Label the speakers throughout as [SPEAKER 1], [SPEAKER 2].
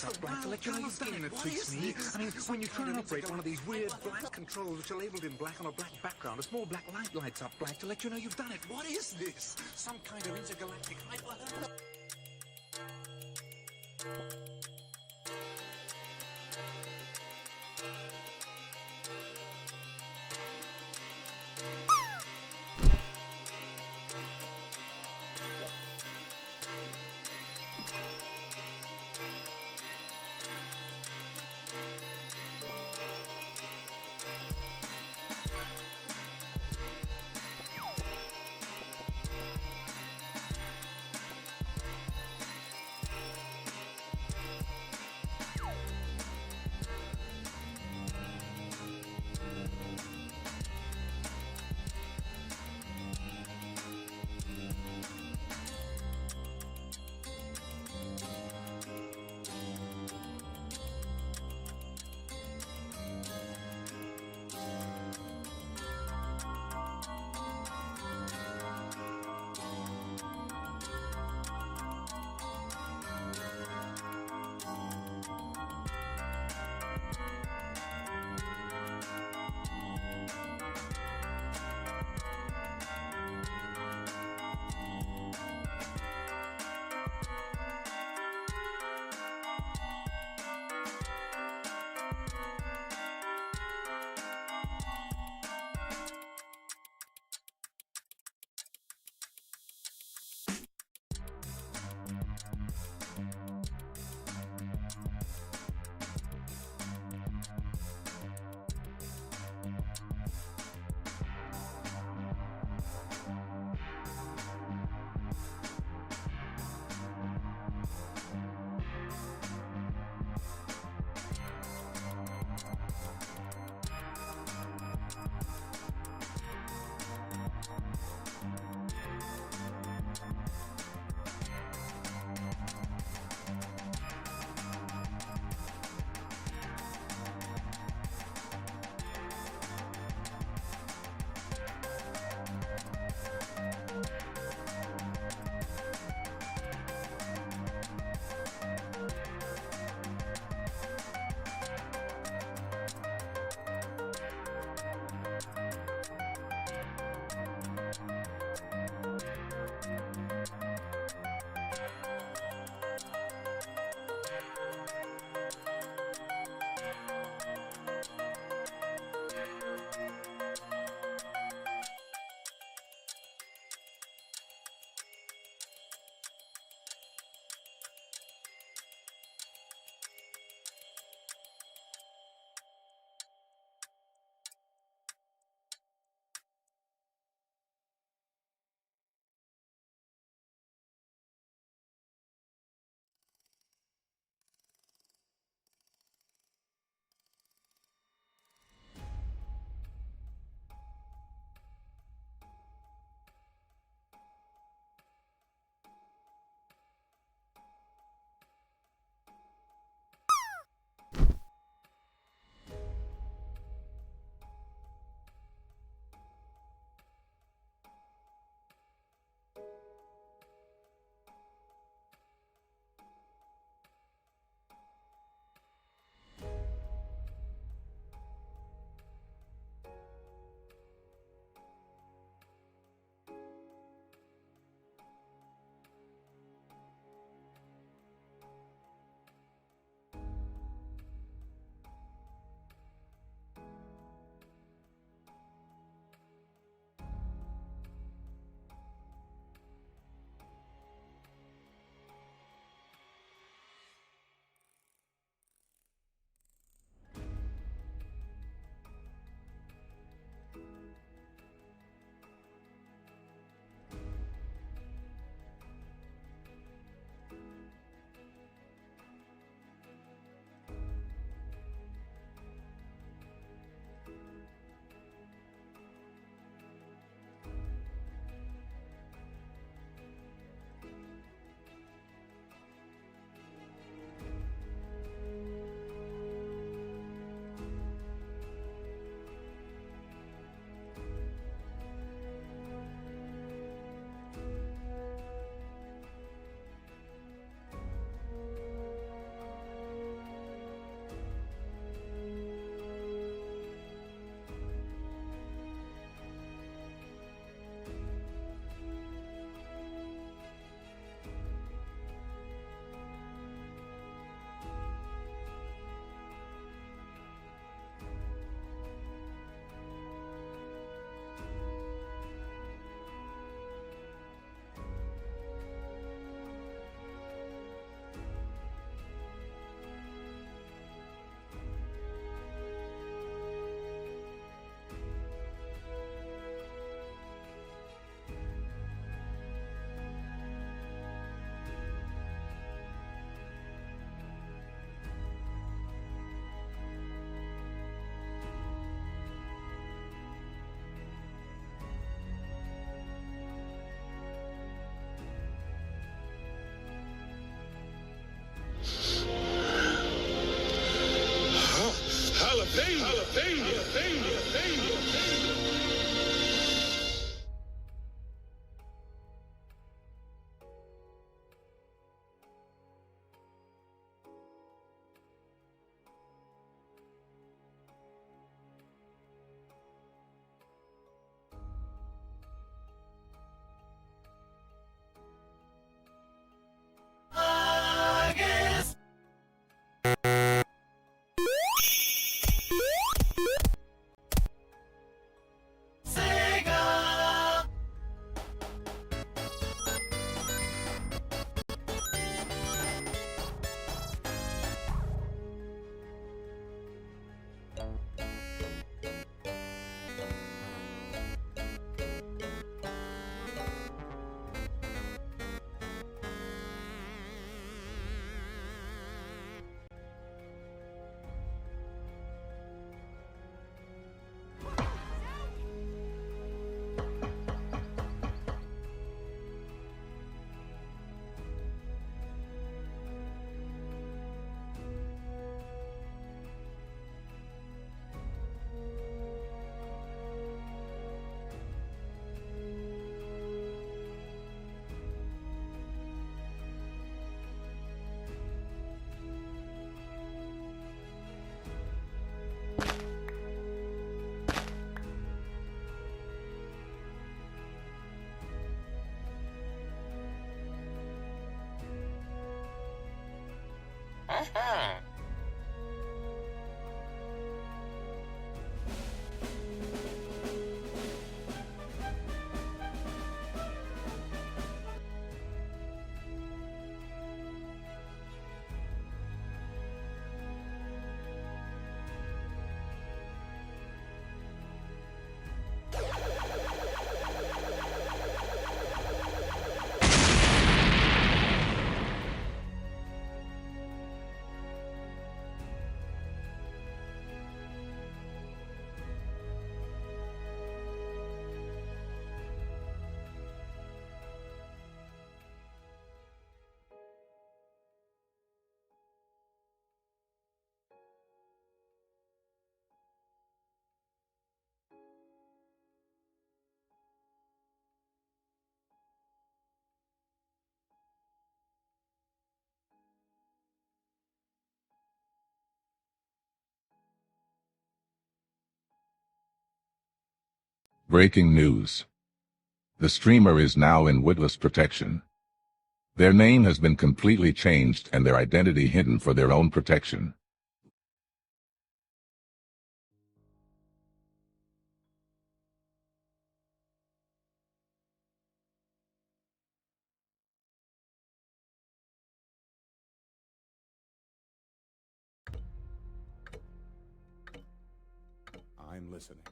[SPEAKER 1] up black to let you know you've done it. It suits me. I mean, when you try and operate one of these weird black controls which are labeled in black on a black background, a small black light lights up black to let you know you've done it. What is this? Some kind of intergalactic hyper...
[SPEAKER 2] Breaking news. The streamer is now in witness protection. Their name has been completely changed and their identity hidden for their own protection.
[SPEAKER 3] I'm listening.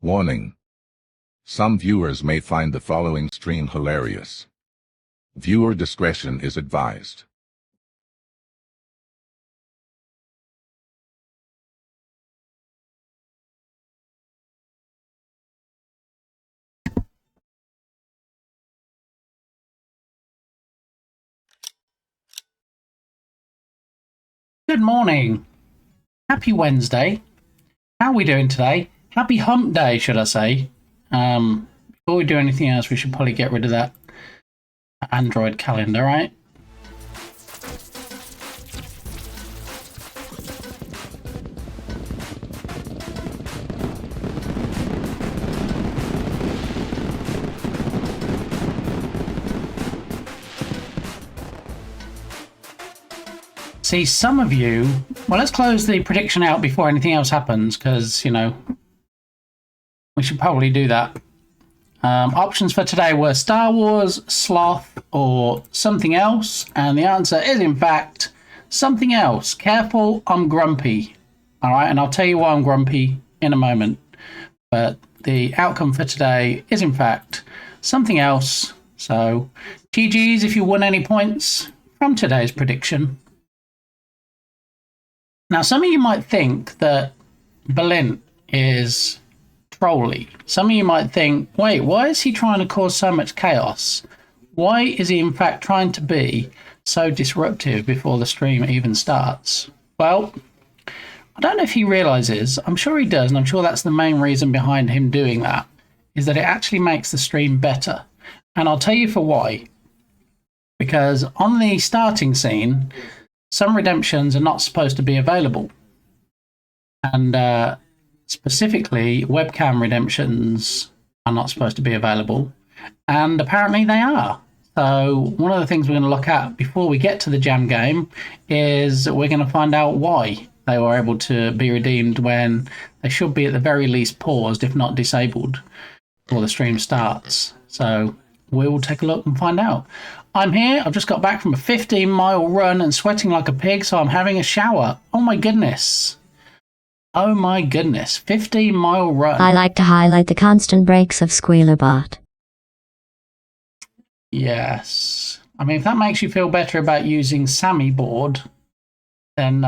[SPEAKER 2] Warning. Some viewers may find the following stream hilarious. Viewer discretion is advised.
[SPEAKER 4] Good morning. Happy Wednesday. How are we doing today? Happy hump day, should I say. Before we do anything else, we should probably get rid of that Android calendar, right? See, some of you... Well, let's close the prediction out before anything else happens, because, you know, we should probably do that. Options for today were Star Wars, Sloth, or something else. And the answer is, in fact, something else. Careful, I'm grumpy. All right, and I'll tell you why I'm grumpy in a moment. But the outcome for today is, in fact, something else. So, GG's if you won any points from today's prediction. Now, some of you might think that Balint is trolly. Some of you might think, wait, why is he trying to cause so much chaos? Why is he, in fact, trying to be so disruptive before the stream even starts? Well, I don't know if he realizes, I'm sure he does, and I'm sure that's the main reason behind him doing that, is that it actually makes the stream better. And I'll tell you for why. Because on the starting scene, some redemptions are not supposed to be available. And specifically, webcam redemptions are not supposed to be available. And apparently they are. So one of the things we're going to look at before we get to the jam game is we're going to find out why they were able to be redeemed when they should be at the very least paused, if not disabled, before the stream starts. So we will take a look and find out. I'm here. I've just got back from a 15-mile run and sweating like a pig, so I'm having a shower. Oh my goodness. Oh my goodness. 15-mile run.
[SPEAKER 3] I like to highlight the constant breaks of Squealerbot.
[SPEAKER 4] Yes. I mean, if that makes you feel better about using Sammy board, then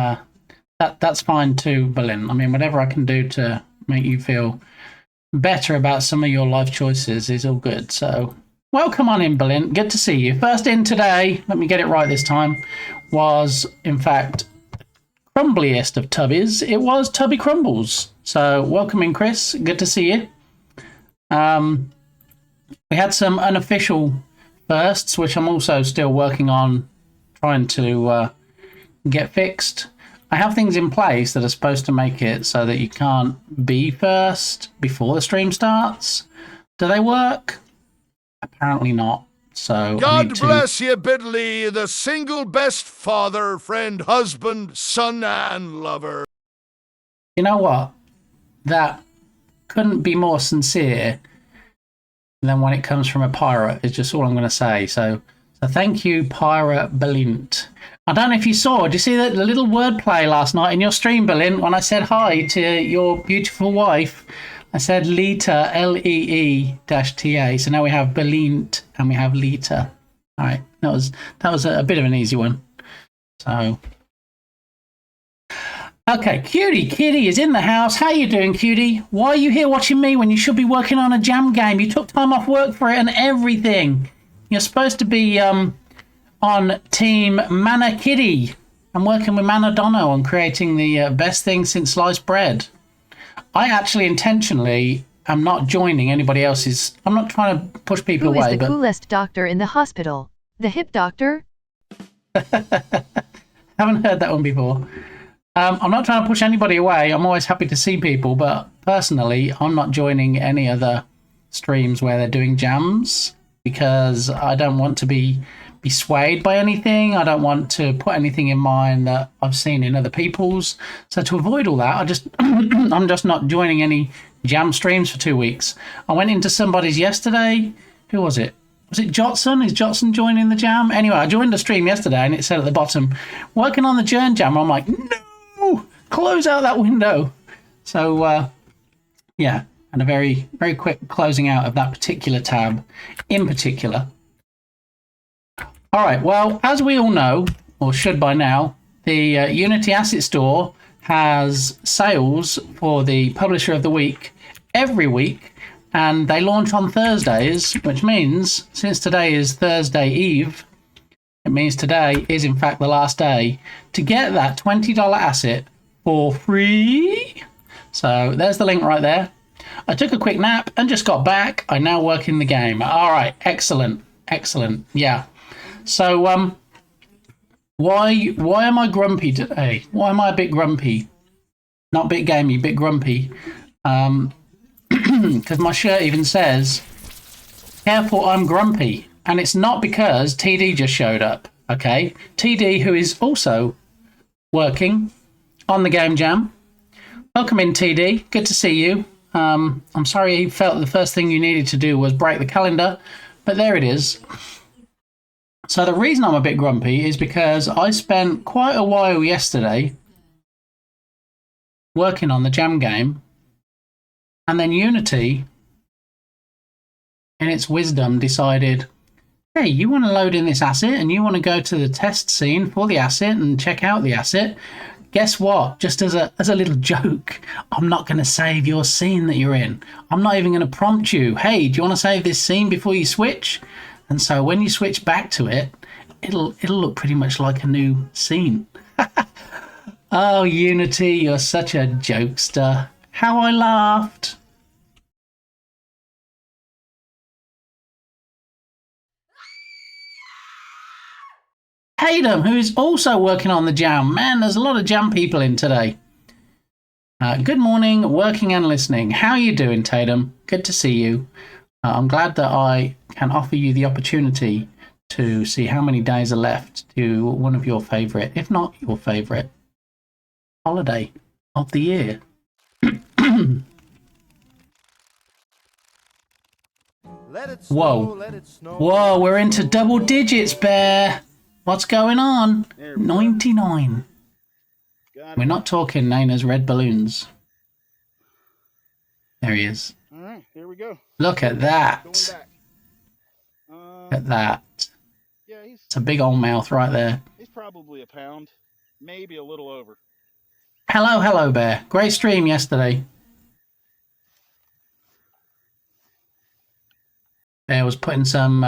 [SPEAKER 4] that's fine too, Berlin. I mean, whatever I can do to make you feel better about some of your life choices is all good. So, welcome on in, Berlin. Good to see you. First in today, let me get it right this time, was, in fact, crumbliest of Tubbies. It was Tubby Crumbles. So, welcome in, Chris. Good to see you. We had some unofficial firsts, which I'm also still working on trying to get fixed. I have things in place that are supposed to make it so that you can't be first before the stream starts. Do they work? Apparently not. So
[SPEAKER 5] God bless you, Biddley, the single best father, friend, husband, son, and lover.
[SPEAKER 4] You know what? That couldn't be more sincere than when it comes from a pirate, is just all I'm going to say. So thank you, Pirate Balint. I don't know if you saw, did you see the little wordplay last night in your stream, Balint, when I said hi to your beautiful wife? I said Lita, L-E-E-T-A. So now we have Balint and we have Lita. All right, that was a bit of an easy one. So, okay, Cutie Kitty is in the house. How you doing, Cutie? Why are you here watching me when you should be working on a jam game? You took time off work for it and everything. You're supposed to be on Team Mana Kitty. I'm working with Mana Dono on creating the best thing since sliced bread. I actually intentionally am not joining anybody else's. I'm not trying to push people away.
[SPEAKER 6] Who is the coolest doctor in the hospital? The hip doctor?
[SPEAKER 4] Haven't heard that one before. I'm not trying to push anybody away. I'm always happy to see people, but personally, I'm not joining any other streams where they're doing jams because I don't want to be swayed by anything. I don't want to put anything in mind that I've seen in other people's. So to avoid all that, I'm just not joining any jam streams for 2 weeks. I went into somebody's yesterday. Who was it? Was it Jotson? Is Jotson joining the jam? Anyway, I joined the stream yesterday and it said at the bottom, working on the Jern jam. I'm like, no, close out that window. So, yeah, and a very, very quick closing out of that particular tab in particular. All right, well, as we all know, or should by now, the Unity Asset Store has sales for the Publisher of the Week every week, and they launch on Thursdays, which means, since today is Thursday Eve, it means today is, in fact, the last day to get that $20 asset for free. So there's the link right there. I took a quick nap and just got back. I now work in the game. All right, excellent, excellent, yeah. So, why am I grumpy today? Why am I a bit grumpy? Not a bit gamey, a bit grumpy. Because my shirt even says, careful, I'm grumpy. And it's not because TD just showed up, okay? TD, who is also working on the Game Jam. Welcome in, TD. Good to see you. I'm sorry he felt the first thing you needed to do was break the calendar, but there it is. So the reason I'm a bit grumpy is because I spent quite a while yesterday working on the jam game, and then Unity, in its wisdom, decided, hey, you want to load in this asset and you want to go to the test scene for the asset and check out the asset. Guess what? Just as a little joke, I'm not going to save your scene that you're in. I'm not even going to prompt you, hey, do you want to save this scene before you switch? And so when you switch back to it, it'll look pretty much like a new scene. Oh, Unity, you're such a jokester. How I laughed. Tatum, who is also working on the jam. Man, there's a lot of jam people in today. Good morning, working and listening. How are you doing, Tatum? Good to see you. I'm glad that I can offer you the opportunity to see how many days are left to one of your favourite, if not your favourite, holiday of the year. Whoa. Whoa, we're into double digits, Bear. What's going on? 99. We're not talking Nana's red balloons. There he is.
[SPEAKER 7] All right, here we go.
[SPEAKER 4] Look at that. Look at that.
[SPEAKER 7] Yeah,
[SPEAKER 4] It's a big old mouth right there.
[SPEAKER 7] he's probably a pound, maybe a little over.
[SPEAKER 4] Hello, Bear. Great stream yesterday. Bear was putting some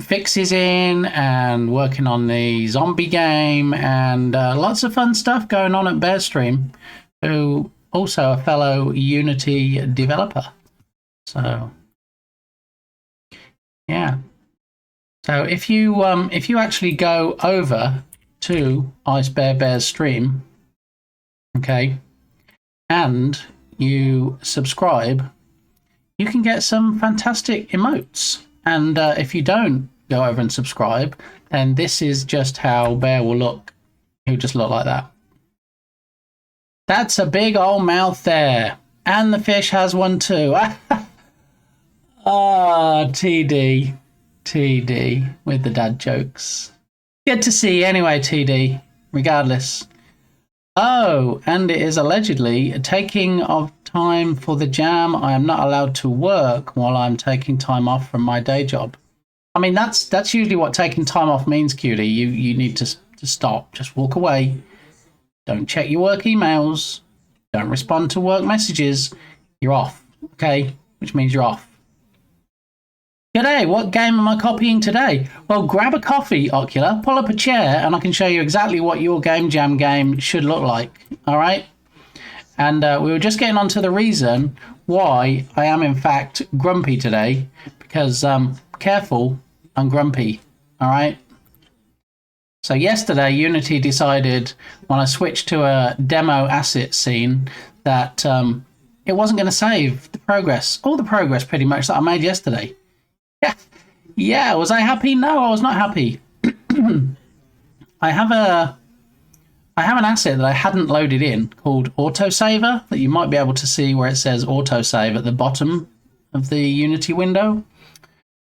[SPEAKER 4] fixes in and working on the zombie game and lots of fun stuff going on at Bear Stream, who also a fellow Unity developer. So yeah. So if you actually go over to Ice Bear's stream, okay, and you subscribe, you can get some fantastic emotes. And if you don't go over and subscribe, then this is just how Bear will look. He'll just look like that. That's a big old mouth there. And the fish has one too. TD. TD with the dad jokes. Good to see you anyway, TD, regardless. Oh, and it is allegedly a taking of time for the jam. I am not allowed to work while I'm taking time off from my day job. I mean, that's usually what taking time off means, Cutie. You need to stop. Just walk away. Don't check your work emails. Don't respond to work messages. You're off, okay? Which means you're off. G'day, what game am I copying today? Well, grab a coffee, Ocular, pull up a chair, and I can show you exactly what your game jam game should look like, all right? And we were just getting on to the reason why I am, in fact, grumpy today, because, careful, I'm grumpy, all right? So yesterday, Unity decided, when I switched to a demo asset scene, that it wasn't going to save the progress, all the progress pretty much that I made yesterday. Yeah, was I happy? No, I was not happy. I have an asset that I hadn't loaded in called autosaver that you might be able to see where it says autosave at the bottom of the Unity window.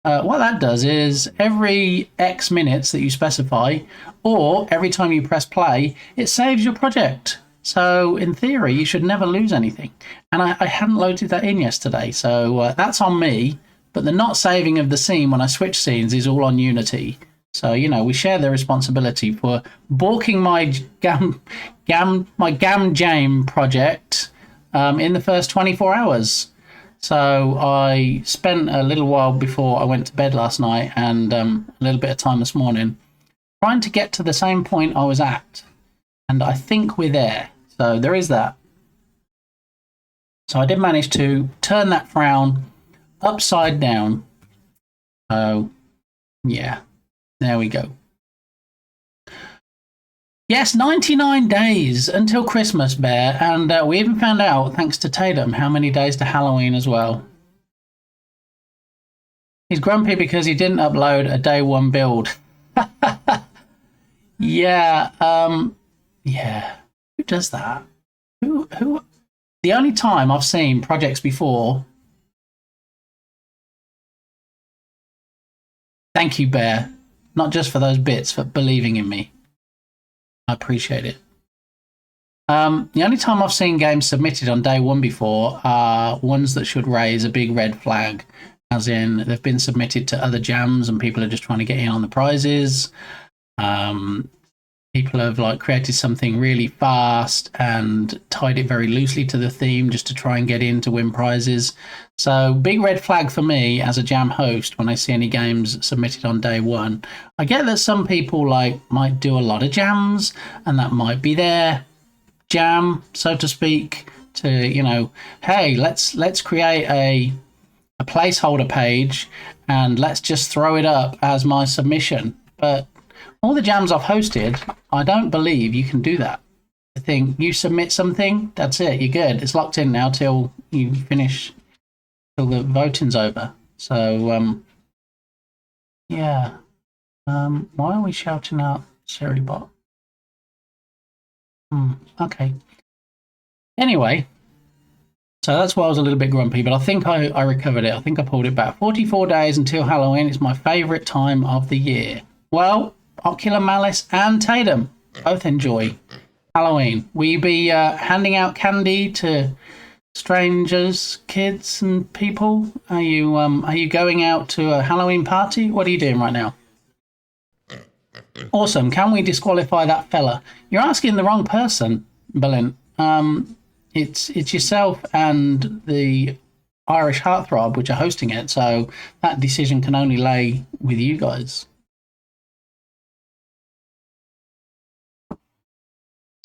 [SPEAKER 4] What that does is every X minutes that you specify, or every time you press play, it saves your project. So in theory, you should never lose anything. And I hadn't loaded that in yesterday, so that's on me. But the not saving of the scene when I switch scenes is all on Unity. So, you know, we share the responsibility for balking my Gam Jam project in the first 24 hours. So I spent a little while before I went to bed last night and a little bit of time this morning trying to get to the same point I was at. And I think we're there. So there is that. So I did manage to turn that frown upside down. Oh, yeah. There we go. Yes, 99 days until Christmas, Bear. And we even found out, thanks to Tatum, how many days to Halloween as well. He's grumpy because he didn't upload a day one build. Yeah, yeah. Who does that? Who The only time I've seen projects before. Thank you, Bear. Not just for those bits, for believing in me. I appreciate it. The only time I've seen games submitted on day one before are ones that should raise a big red flag, as in they've been submitted to other jams and people are just trying to get in on the prizes. People have like created something really fast and tied it very loosely to the theme just to try and get in to win prizes. So big red flag for me as a jam host when I see any games submitted on day one. I get that some people like might do a lot of jams and that might be their jam, so to speak, to, you know, hey, let's create a placeholder page and let's just throw it up as my submission. But all the jams I've hosted, I don't believe you can do that. I think you submit something, that's it, you're good. It's locked in now till you finish, till the voting's over. So, yeah. Why are we shouting out Seribot? Okay. Anyway, so that's why I was a little bit grumpy, but I think I recovered it. I think I pulled it back. 44 days until Halloween. It's my favourite time of the year. Well, Ocular Malice and Tatum both enjoy Halloween. Will you be handing out candy to strangers, kids, and people? Are you going out to a Halloween party? What are you doing right now? Awesome. Can we disqualify that fella? You're asking the wrong person, Berlin. It's yourself and the Irish Heartthrob which are hosting it, so that decision can only lay with you guys.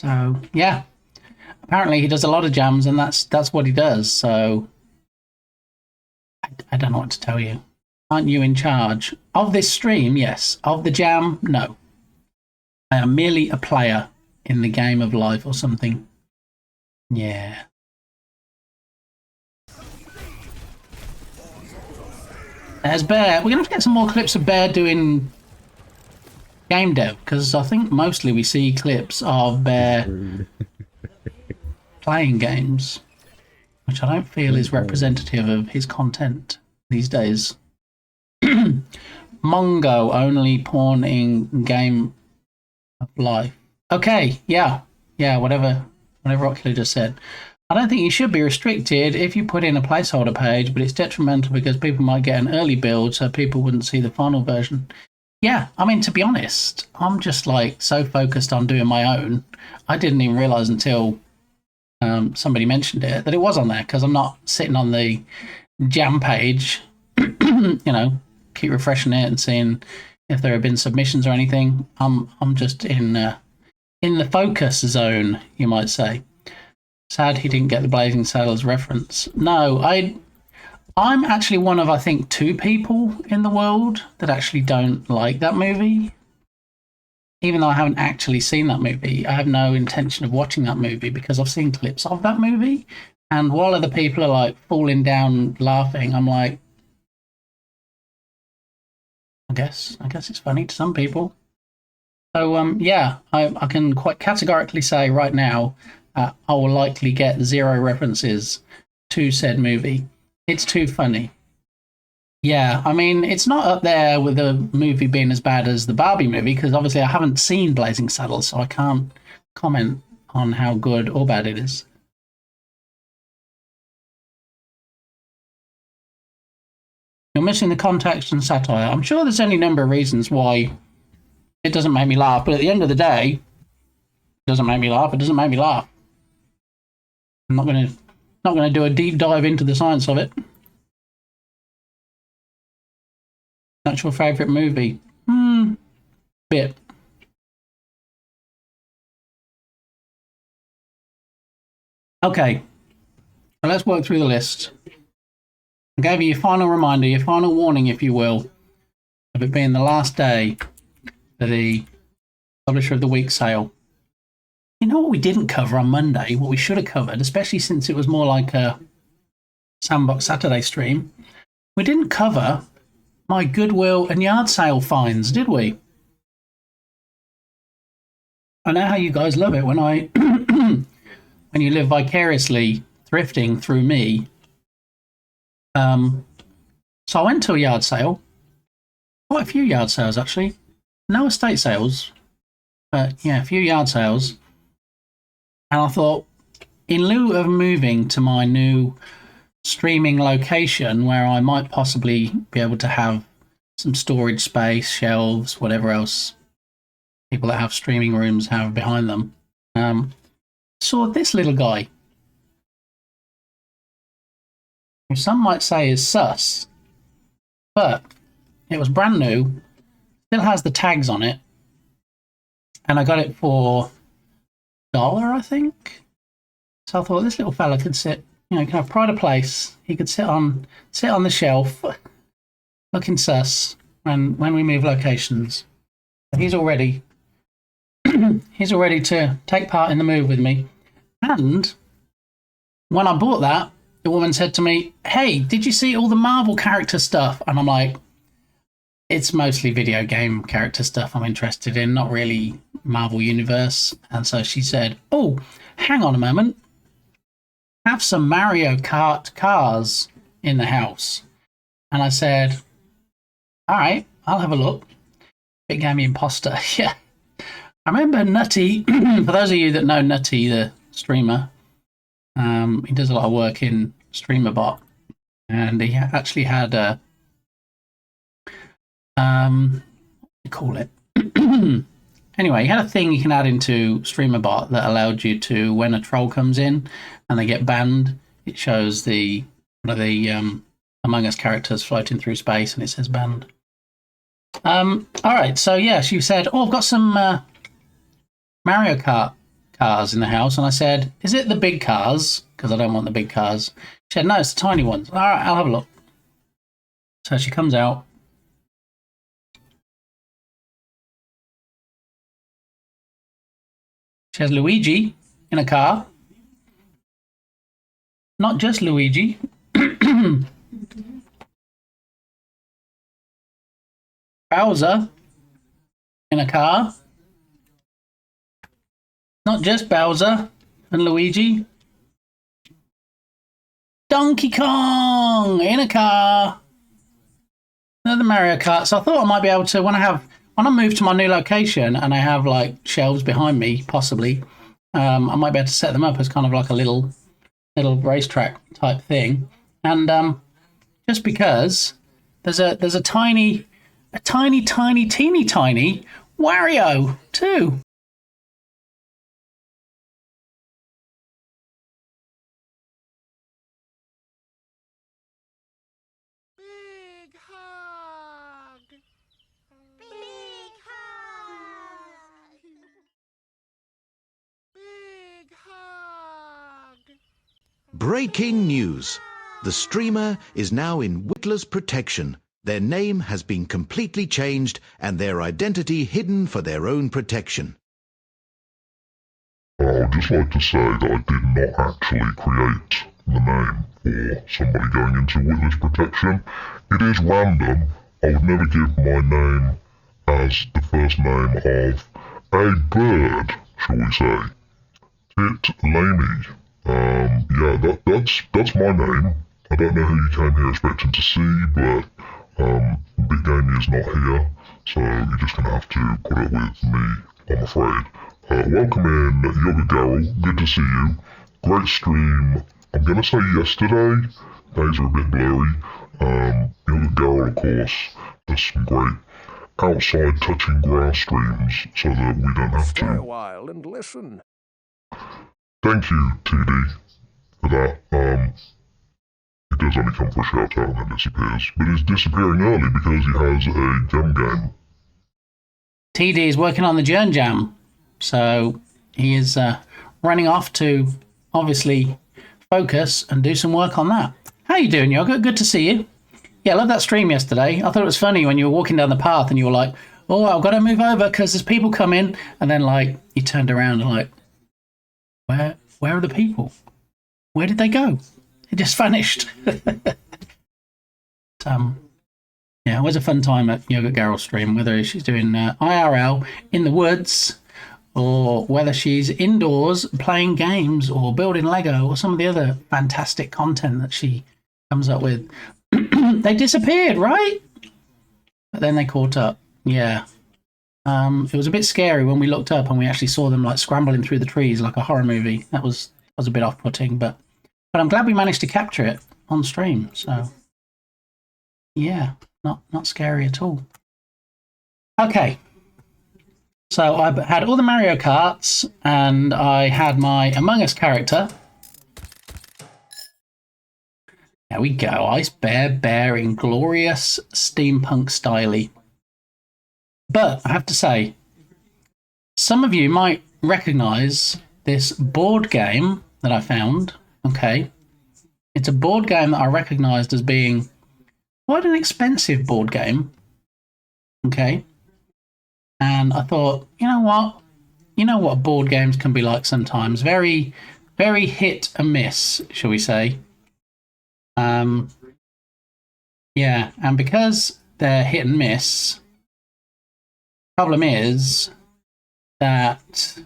[SPEAKER 4] So yeah, apparently he does a lot of jams, and that's what he does. So I don't know what to tell you. Aren't you in charge of this stream? Yes. Of the jam? No. I am merely a player in the game of life or something. Yeah. There's Bear. We're going to have to get some more clips of Bear doing game dev, because I think mostly we see clips of Bear playing games, which I don't feel is representative of his content these days. Mongo, only porn in game of life. Okay, yeah, whatever Ocular just said. I don't think you should be restricted if you put in a placeholder page, but it's detrimental because people might get an early build so people wouldn't see the final version. Yeah, I mean, to be honest, I'm just like so focused on doing my own. I didn't even realize until somebody mentioned it that it was on there, because I'm not sitting on the jam page, you know, keep refreshing it and seeing if there have been submissions or anything. I'm just in the focus zone, you might say. Sad he didn't get the Blazing Saddles reference. No, I'm actually one of, I think, 2 people in the world that actually don't like that movie. Even though I haven't actually seen that movie, I have no intention of watching that movie because I've seen clips of that movie. And while other people are like falling down laughing, I'm like, I guess it's funny to some people. So, yeah, I can quite categorically say right now, I will likely get 0 references to said movie. It's too funny. Yeah, I mean, it's not up there with the movie being as bad as the Barbie movie, because obviously I haven't seen Blazing Saddles, so I can't comment on how good or bad it is. You're missing the context and satire. I'm sure there's any number of reasons why it doesn't make me laugh, but at the end of the day, it doesn't make me laugh. It doesn't make me laugh. I'm not gonna do a deep dive into the science of it. Actual favourite movie? Bit. Okay, so let's work through the list. I gave you your final reminder, your final warning, if you will, of it being the last day for the Publisher of the Week sale. You know what we didn't cover on Monday, what we should have covered, especially since it was more like a Sandbox Saturday stream? We didn't cover my Goodwill and yard sale finds, did we? I know how you guys love it when when you live vicariously thrifting through me. So I went to a yard sale, quite a few yard sales actually, no estate sales, but yeah, a few yard sales. And I thought, in lieu of moving to my new streaming location where I might possibly be able to have some storage space, shelves, whatever else people that have streaming rooms have behind them, saw this little guy, who some might say is sus, but it was brand new, still has the tags on it, and I got it for $1, I think. So I thought this little fella could sit, you know, can have pride of place. He could sit on the shelf, looking sus, when we move locations. He's all ready. He's all ready to take part in the move with me. And when I bought that, the woman said to me, "Hey, did you see all the Marvel character stuff?" And I'm like, it's mostly video game character stuff I'm interested in, not really Marvel Universe. And so she said, "Oh, hang on a moment. Have some Mario Kart cars in the house." And I said, "All right, I'll have a look." Big Gammy Imposter. Yeah. I remember Nutty, for those of you that know Nutty, the streamer, he does a lot of work in StreamerBot, and he actually had a, what do you call it? Anyway, he had a thing you can add into StreamerBot that allowed you to, when a troll comes in and they get banned, it shows one of the Among Us characters floating through space and it says banned. All right, so yeah, she said, "Oh, I've got some Mario Kart cars in the house." And I said, "Is it the big cars? Because I don't want the big cars." She said, "No, it's the tiny ones." "All right, I'll have a look." So she comes out. She has Luigi in a car. Not just Luigi. Bowser in a car. Not just Bowser and Luigi. Donkey Kong in a car. Another Mario Kart. So I thought I might be able to, when I move to my new location and I have like shelves behind me, possibly, I might be able to set them up as kind of like a little racetrack type thing. And just because there's a tiny, teeny tiny Wario too.
[SPEAKER 5] Big hug. Big hug. Big hug.
[SPEAKER 8] Breaking news. The streamer is now in Whittler's protection. Their name has been completely changed and their identity hidden for their own protection.
[SPEAKER 9] I'd just like to say that I did not actually create the name for somebody going into Whittler's protection. It is random. I would never give my name as the first name of a bird, shall we say. Tit-Laney. Yeah, that's my name. I don't know who you came here expecting to see, but Big Gamey is not here, so you're just going to have to put up with me, I'm afraid. Welcome in, Yoga Garrel. Good to see you. Great stream. I'm going to say yesterday. Days are a bit blurry. Yoga Garrel, of course, does some great outside touching grass streams so that we don't have to.
[SPEAKER 5] Stay a while and listen.
[SPEAKER 9] Thank you, TD, for that. He does only come for a shout out and then disappears, but he's disappearing early because he has a jam game.
[SPEAKER 4] TD is working on the Jern Jam, so he is running off to obviously focus and do some work on that. How you doing, Yoga? Good to see you. Yeah, I love that stream yesterday. I thought it was funny when you were walking down the path and you were like, "Oh, I've got to move over because there's people coming," and then like you turned around and like, where are the people? Where did they go? It just vanished. Yeah, it was a fun time at Yoga Garrel stream, whether she's doing IRL in the woods or whether she's indoors playing games or building Lego or some of the other fantastic content that she comes up with. They disappeared, right? But then they caught up. Yeah. It was a bit scary when we looked up and we actually saw them like scrambling through the trees like a horror movie. That was a bit off-putting, but I'm glad we managed to capture it on stream. So yeah, not scary at all. Okay. So I had all the Mario Karts and I had my Among Us character. There we go. Ice Bear in glorious steampunk style. But I have to say, some of you might recognize this board game that I found. Okay. It's a board game that I recognized as being quite an expensive board game. Okay. And I thought, you know what? You know what board games can be like sometimes. Very, very hit and miss, shall we say. Yeah, and because they're hit and miss, problem is that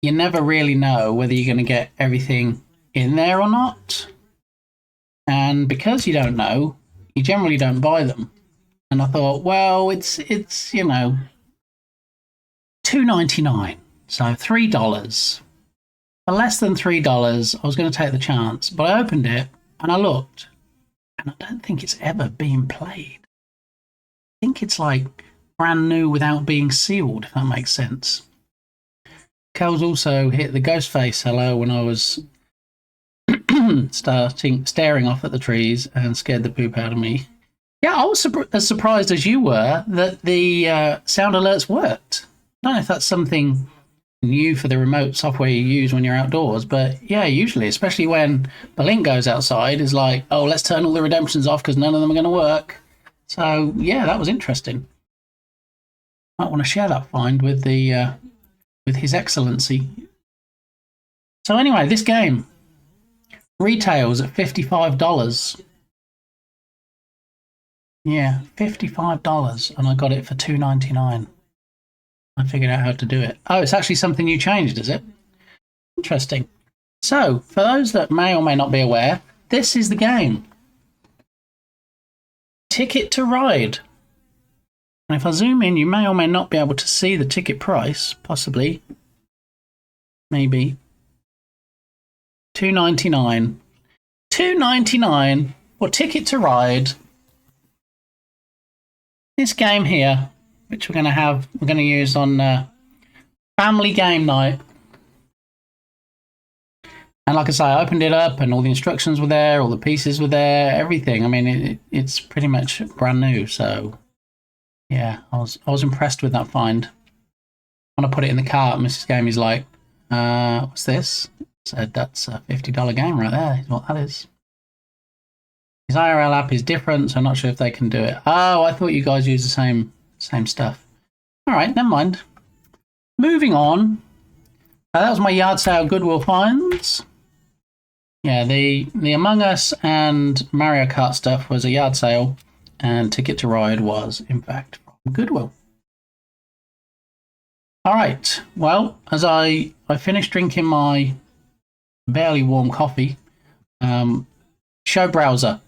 [SPEAKER 4] you never really know whether you're going to get everything in there or not. And because you don't know, you generally don't buy them. And I thought, well, it's you know, $2.99, so $3. For less than $3, I was going to take the chance, but I opened it and I looked, and I don't think it's ever been played. I think it's like brand new without being sealed, if that makes sense. Kel's also hit the ghost face hello when I was staring off at the trees and scared the poop out of me. Yeah, I was as surprised as you were that the sound alerts worked. I don't know if that's something new for the remote software you use when you're outdoors, but yeah, usually, especially when the link goes outside, is like, oh, let's turn all the redemptions off because none of them are going to work. So yeah, that was interesting. Might want to share that find with the with His Excellency. So anyway, this game retails at $55. Yeah, $55, and I got it for $2.99. I figured out how to do it. Oh, it's actually something you changed, is it? Interesting. So, for those that may or may not be aware, this is the game. Ticket to Ride. And if I zoom in, you may or may not be able to see the ticket price, possibly. Maybe. $2.99. $2.99 for Ticket to Ride. This game here, which we're going to use on family game night. And like I say, I opened it up and all the instructions were there, all the pieces were there, everything. I mean, it's pretty much brand new. So yeah, I was impressed with that find. When I put it in the cart, Mrs. Gamey's like, what's this? I said, that's a $50 game right there, is what that is. His IRL app is different, so I'm not sure if they can do it. Oh, I thought you guys use the same stuff. All right, never mind. Moving on. That was my yard sale Goodwill finds. Yeah, the Among Us and Mario Kart stuff was a yard sale, and Ticket to Ride was, in fact, from Goodwill. All right. Well, as I finished drinking my barely warm coffee, show browser.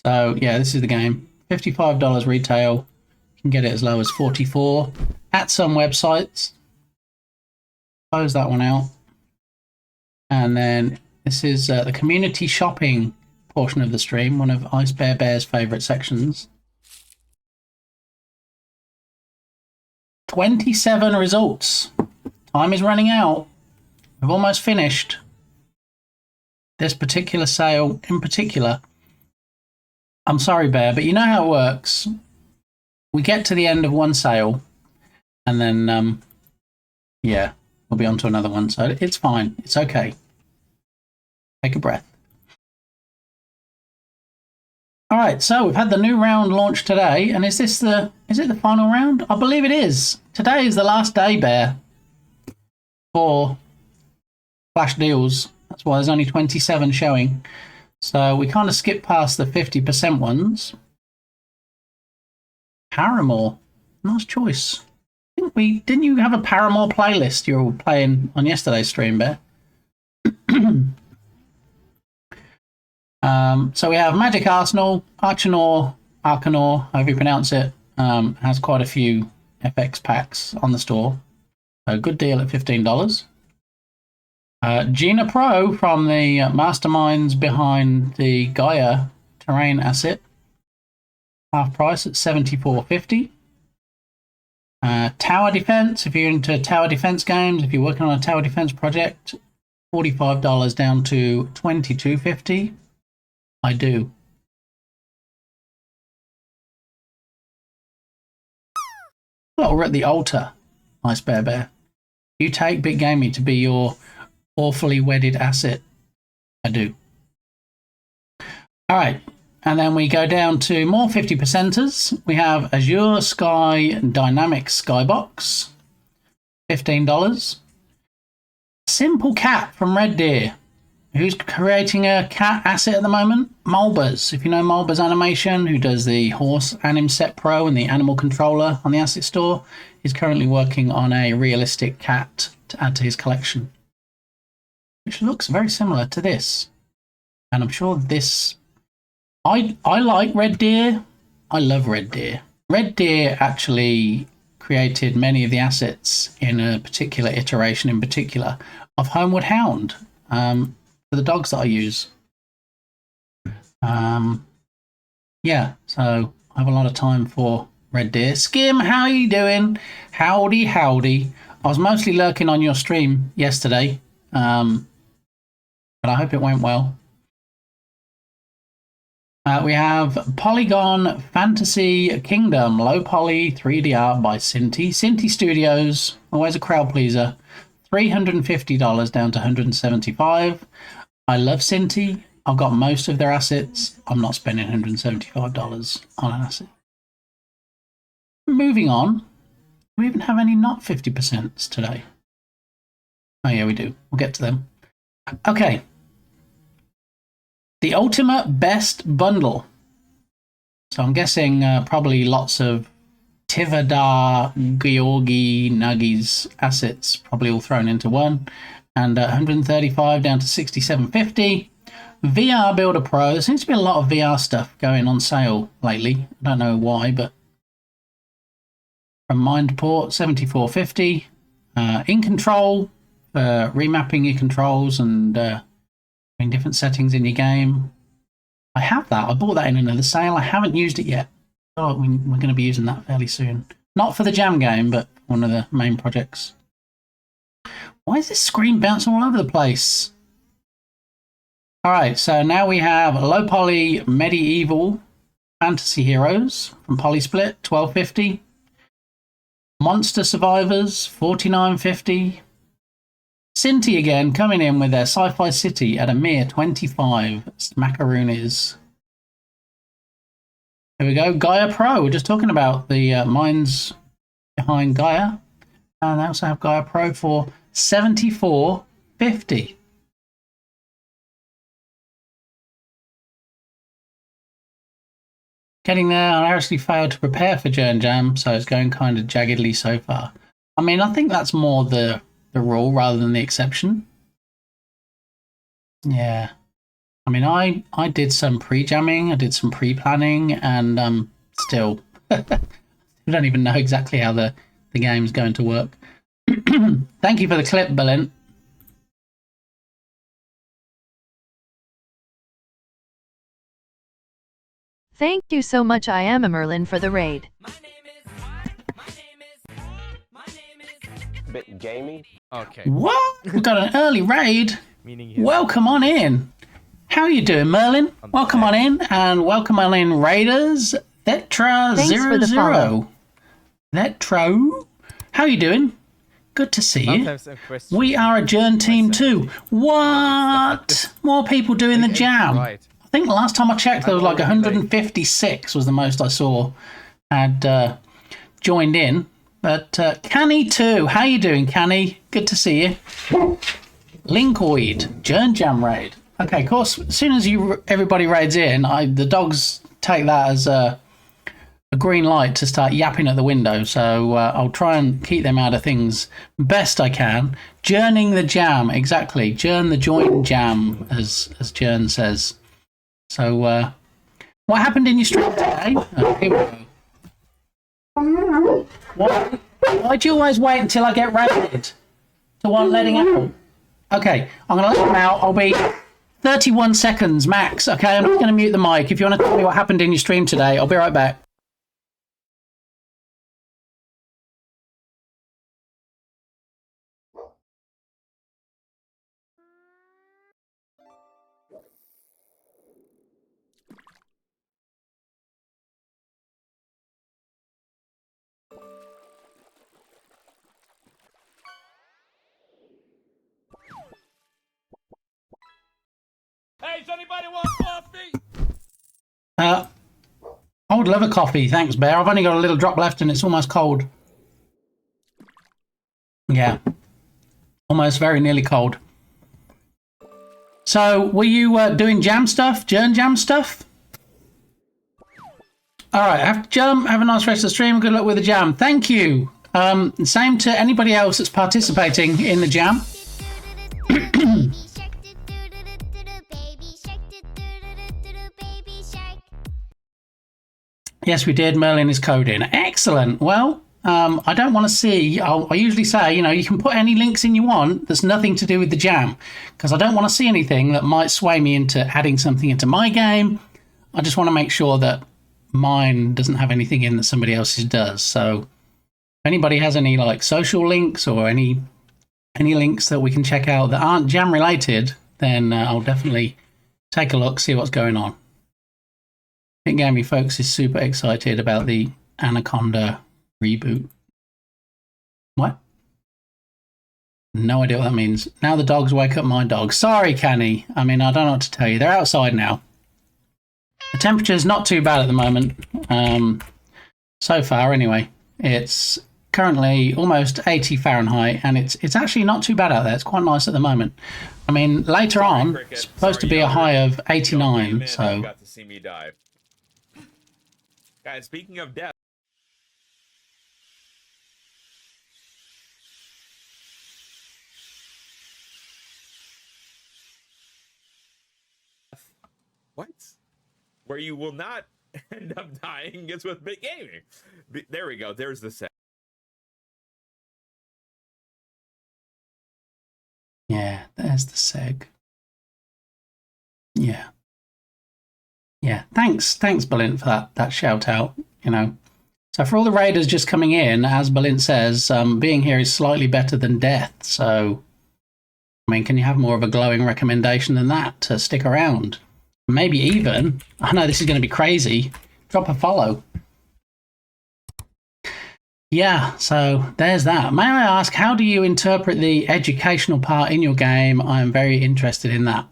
[SPEAKER 4] So yeah, this is the game. $55 retail. You can get it as low as $44 at some websites. Close that one out. And then this is the community shopping portion of the stream, one of Ice Bear's favorite sections. 27 results. Time is running out. We've almost finished this particular sale in particular. I'm sorry, Bear, but you know how it works. We get to the end of one sale, and then, yeah, we'll be on to another one. So it's fine. It's okay. Take a breath. All right, so we've had the new round launched today, and is it the final round? I believe it is. Today is the last day, Bear, for flash deals. That's why there's only 27 showing. So we kind of skip past the 50% ones. Paramore. Nice choice. I think didn't you have a Paramore playlist you were playing on yesterday's stream, Bear? So we have Magic Arsenal, Arcanor, however you pronounce it, has quite a few FX packs on the store. A good deal at $15. Gina Pro from the masterminds behind the Gaia terrain asset, half price at $74.50. Tower defense, if you're into tower defense games, if you're working on a tower defense project, $45 down to $22.50. I do. Oh, we're at the altar. Nice bear. You take Big Gamey to be your awfully wedded asset. I do. All right. And then we go down to more 50%ers. We have Azure Sky Dynamic Skybox, $15. Simple Cat from Red Deer. Who's creating a cat asset at the moment? Mulbers. If you know Mulbers Animation, who does the Horse Anim Set Pro and the Animal Controller on the asset store, is currently working on a realistic cat to add to his collection, which looks very similar to this. And I'm sure this... I like Red Deer. I love Red Deer. Red Deer actually created many of the assets in a particular iteration, in particular, of Homeward Hound. For the dogs that I use. Yeah, so I have a lot of time for Red Deer. Skim, how are you doing? Howdy. I was mostly lurking on your stream yesterday, but I hope it went well. We have Polygon Fantasy Kingdom, low poly 3D art by Cinti. Cinti Studios, always a crowd pleaser. $350 down to $175. I love Cinti. I've got most of their assets. I'm not spending $175 on an asset. Moving on. Do we even have any not 50% today? Oh yeah, we do. We'll get to them. Okay. The Ultimate Best Bundle. So I'm guessing probably lots of Tivadar, Georgi, Nuggies assets, probably all thrown into one. And 135 down to 67.50. VR Builder Pro. There seems to be a lot of VR stuff going on sale lately. I don't know why, but from Mindport, 74.50. In Control, remapping your controls and in different settings in your game. I have that. I bought that in another sale. I haven't used it yet. Oh, we're going to be using that fairly soon. Not for the Jam game, but one of the main projects. Why is this screen bouncing all over the place? All right, so now we have low poly medieval fantasy heroes from Polysplit, $12.50. Monster Survivors, $49.50. Cinti again coming in with their Sci-Fi City at a mere $25. Macaroonies. Here we go, Gaia Pro. We're just talking about the minds behind Gaia. And they also have Gaia Pro for $74.50. Getting there, I actually failed to prepare for Jern Jam, so it's going kind of jaggedly so far. I mean, I think that's more the rule rather than the exception. Yeah. I mean, I did some pre-jamming, I did some pre-planning, and still, I don't even know exactly how the game's going to work. Thank you for the clip, Berlin.
[SPEAKER 6] Thank you so much, I am a Merlin, for the raid.
[SPEAKER 10] Bit gamey. Okay.
[SPEAKER 4] What? We've got an early raid. Welcome on in. How are you doing, Merlin? Welcome on in, and welcome on in, Raiders. Thetra00. Thetro? How are you doing? Good to see you. We are a Jern team too. What? More people doing the jam. I think the last time I checked, there was like 156 was the most I saw had joined in. But Canny too. How you doing, Canny? Good to see you. Linkoid, Jern Jam raid. Okay, of course, as soon as everybody raids in, the dogs take that as a green light to start yapping at the window. So I'll try and keep them out of things best I can. Journing the jam, exactly. Journ the joint jam, as Journ says. So what happened in your stream today? Oh, here we go. Why do you always wait until I get raided to want letting out? Okay, I'm going to let them out. I'll be 31 seconds max. Okay, I'm just going to mute the mic. If you want to tell me what happened in your stream today, I'll be right back.
[SPEAKER 10] Hey, does anybody want coffee?
[SPEAKER 4] I would love a coffee. Thanks, Bear. I've only got a little drop left and it's almost cold. Yeah. Almost very nearly cold. So, were you doing jam stuff? Journ jam stuff? Alright, after jam, have a nice rest of the stream. Good luck with the jam. Thank you. Same to anybody else that's participating in the jam. Yes, we did. Merlin is coding. Excellent. Well, I don't want to see... I usually say, you know, you can put any links in you want that's nothing to do with the jam, because I don't want to see anything that might sway me into adding something into my game. I just want to make sure that mine doesn't have anything in that somebody else's does. So if anybody has any like social links or any links that we can check out that aren't jam related, then I'll definitely take a look, see what's going on. Big Gamey folks is super excited about the Anaconda reboot. What? No idea what that means. Now the dogs wake up my dog. Sorry, Canny. I mean, I don't know what to tell you. They're outside now. The temperature's not too bad at the moment. So far, anyway. It's currently almost 80 Fahrenheit, and it's actually not too bad out there. It's quite nice at the moment. I mean, later on, it's supposed to be a high of 89, so...
[SPEAKER 10] You got to see me dive. Guys, speaking of death. What? Where you will not end up dying is with Big Gaming. There we go. There's the set.
[SPEAKER 4] Yeah, there's the seg. Yeah. Yeah, thanks, Balint, for that shout out, you know. So for all the raiders just coming in, as Balint says, being here is slightly better than death. So, I mean, can you have more of a glowing recommendation than that to stick around? Maybe even, I know this is going to be crazy, drop a follow. Yeah, so there's that. May I ask, how do you interpret the educational part in your game? I am very interested in that.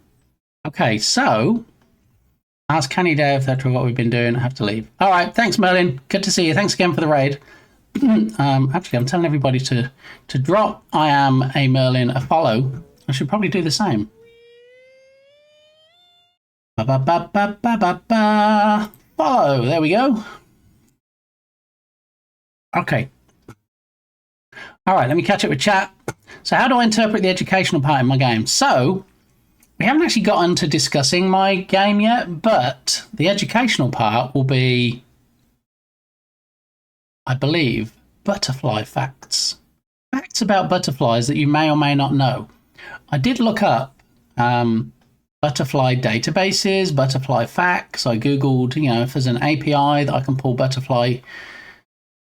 [SPEAKER 4] Okay, so... Ask Canny Dev, that's what we've been doing. I have to leave. All right, thanks, Merlin. Good to see you. Thanks again for the raid. Actually, I'm telling everybody to drop I am a Merlin a follow. I should probably do the same. Ba-ba-ba-ba-ba-ba. Follow. There we go. Okay. All right, let me catch up with chat. So how do I interpret the educational part in my game? So... we haven't actually gotten to discussing my game yet, but the educational part will be, I believe, butterfly facts. Facts about butterflies that you may or may not know. I did look up butterfly databases, butterfly facts. I Googled, you know, if there's an API that I can pull butterfly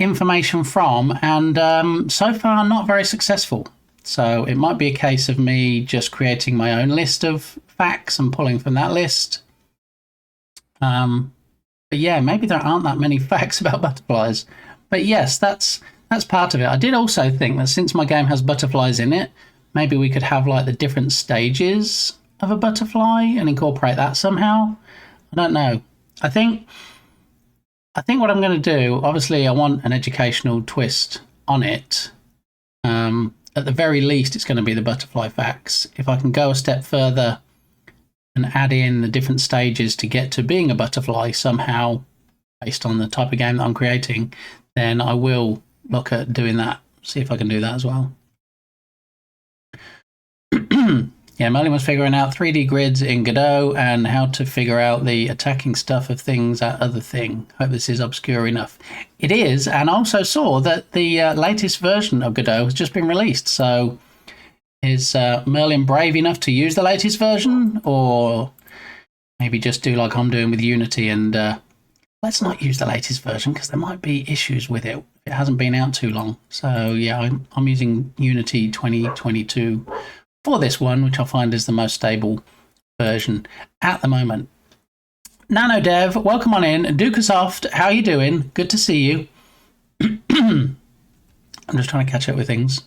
[SPEAKER 4] information from, and so far not very successful. So it might be a case of me just creating my own list of facts and pulling from that list. But yeah, maybe there aren't that many facts about butterflies. But yes, that's part of it. I did also think that since my game has butterflies in it, maybe we could have like the different stages of a butterfly and incorporate that somehow. I don't know. I think what I'm going to do, obviously I want an educational twist on it. At the very least, it's going to be the butterfly facts. If I can go a step further and add in the different stages to get to being a butterfly somehow, based on the type of game that I'm creating, then I will look at doing that. See if I can do that as well. Yeah, Merlin was figuring out 3D grids in Godot and how to figure out the attacking stuff of things, that other thing. Hope this is obscure enough. It is, and I also saw that the latest version of Godot has just been released. So is Merlin brave enough to use the latest version, or maybe just do like I'm doing with Unity and let's not use the latest version because there might be issues with it. It hasn't been out too long. So yeah, I'm using Unity 2022 for this one, which I find is the most stable version at the moment. NanoDev, welcome on in. Dukasoft, how are you doing? Good to see you. I'm just trying to catch up with things.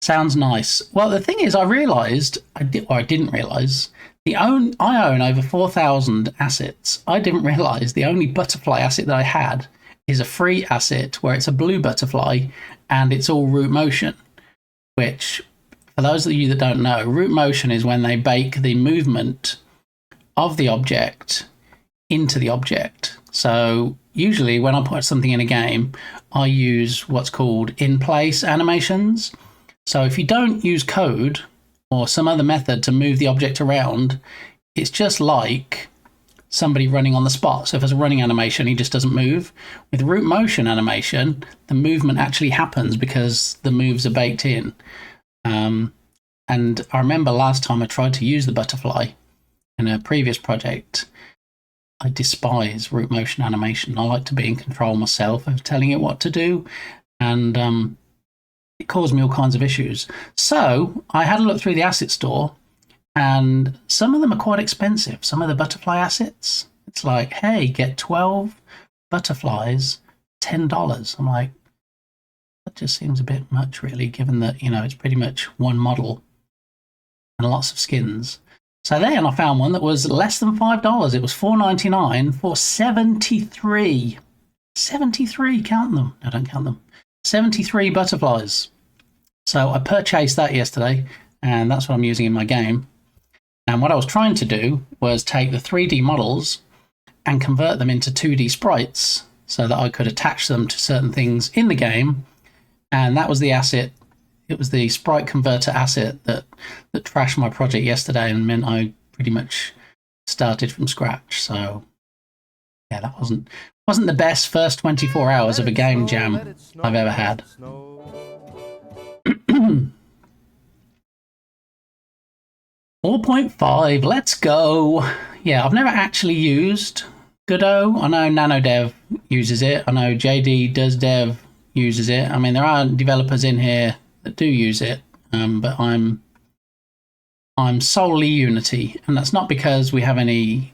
[SPEAKER 4] Sounds nice. Well, the thing is, I realised, I didn't realise, I own over 4,000 assets. I didn't realise the only butterfly asset that I had is a free asset where it's a blue butterfly and it's all root motion, which, for those of you that don't know, root motion is when they bake the movement of the object into the object. So usually when I put something in a game, I use what's called in-place animations. So if you don't use code or some other method to move the object around, it's just like somebody running on the spot. So if it's a running animation, he just doesn't move. With root motion animation, the movement actually happens because the moves are baked in. And I remember last time I tried to use the butterfly in a previous project, I despise root motion animation. I like to be in control myself of telling it what to do, and it caused me all kinds of issues. So I had a look through the asset store, and some of them are quite expensive. Some of the butterfly assets, it's like, hey, get 12 butterflies, $10. I'm like, that just seems a bit much, really, given that, you know, it's pretty much one model and lots of skins. So then I found one that was less than $5. It was $4.99 for 73. 73, count them. No, don't count them. 73 butterflies. So I purchased that yesterday, and that's what I'm using in my game. And what I was trying to do was take the 3D models and convert them into 2D sprites so that I could attach them to certain things in the game. And that was the asset. It was the sprite converter asset that trashed my project yesterday and meant I pretty much started from scratch. So yeah, that wasn't the best first 24 hours of a game jam I've ever had. 4.5, let's go. Yeah, I've never actually used Godot. I know NanoDev uses it. I know JD Does Dev uses it. I mean, there are developers in here that do use it, but I'm solely Unity, and that's not because we have any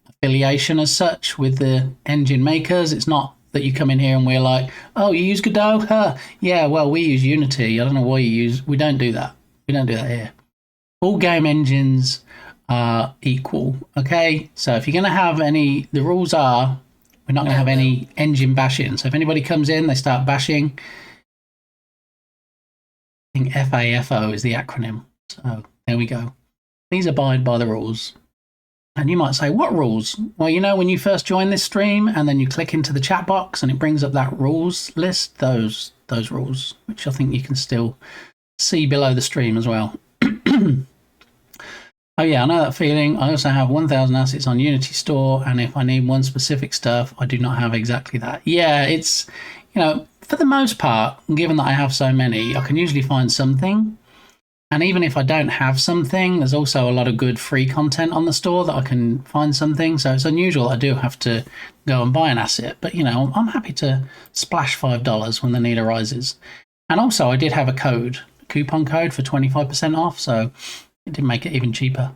[SPEAKER 4] affiliation as such with the engine makers. It's not that you come in here and we're like, oh, you use Godot? Huh. Yeah, well, we use Unity. I don't know why you use. We don't do that. We don't do that here. All game engines are equal. Okay, so if you're going to have any, the rules are we're not going to have any engine bashing. So if anybody comes in, they start bashing. I think FAFO is the acronym. So there we go. Please abide by the rules. And you might say, what rules? Well, you know, when you first join this stream and then you click into the chat box and it brings up that rules list, those rules, which I think you can still see below the stream as well. Oh yeah, I know that feeling. I also have 1,000 assets on Unity Store, and if I need one specific stuff, I do not have exactly that. Yeah, it's, you know, for the most part, given that I have so many, I can usually find something. And even if I don't have something, there's also a lot of good free content on the store that I can find something. So it's unusual I do have to go and buy an asset. But, you know, I'm happy to splash $5 when the need arises. And also, I did have a coupon code for 25% off, so it did make it even cheaper.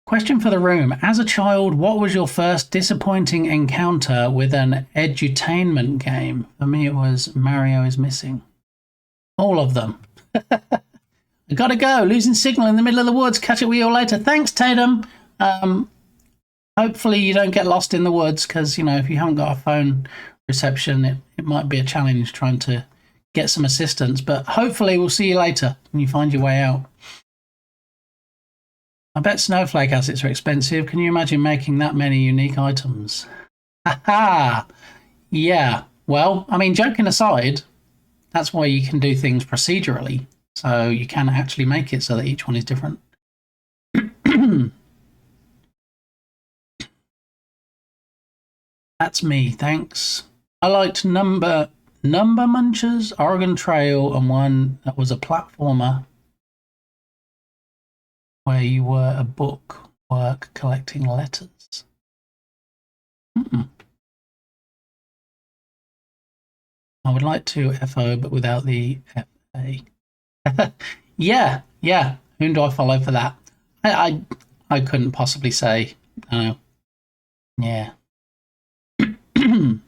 [SPEAKER 4] Question for the room. As a child, what was your first disappointing encounter with an edutainment game? For me, it was Mario is Missing. All of them. I gotta go. Losing signal in the middle of the woods. Catch up with you all later. Thanks, Tatum. Hopefully you don't get lost in the woods, because, you know, if you haven't got a phone reception, it might be a challenge trying to get some assistance. But hopefully we'll see you later and you find your way out. I bet Snowflake assets are expensive. Can you imagine making that many unique items? Haha! Yeah. Well, I mean, joking aside, that's why you can do things procedurally. So you can actually make it so that each one is different. That's me, thanks. I liked Number Munchers, Oregon Trail, and one that was a platformer where you were a book work collecting letters. I would like to FO, but without the FA. yeah. Whom do I follow for that? I couldn't possibly say. Yeah. The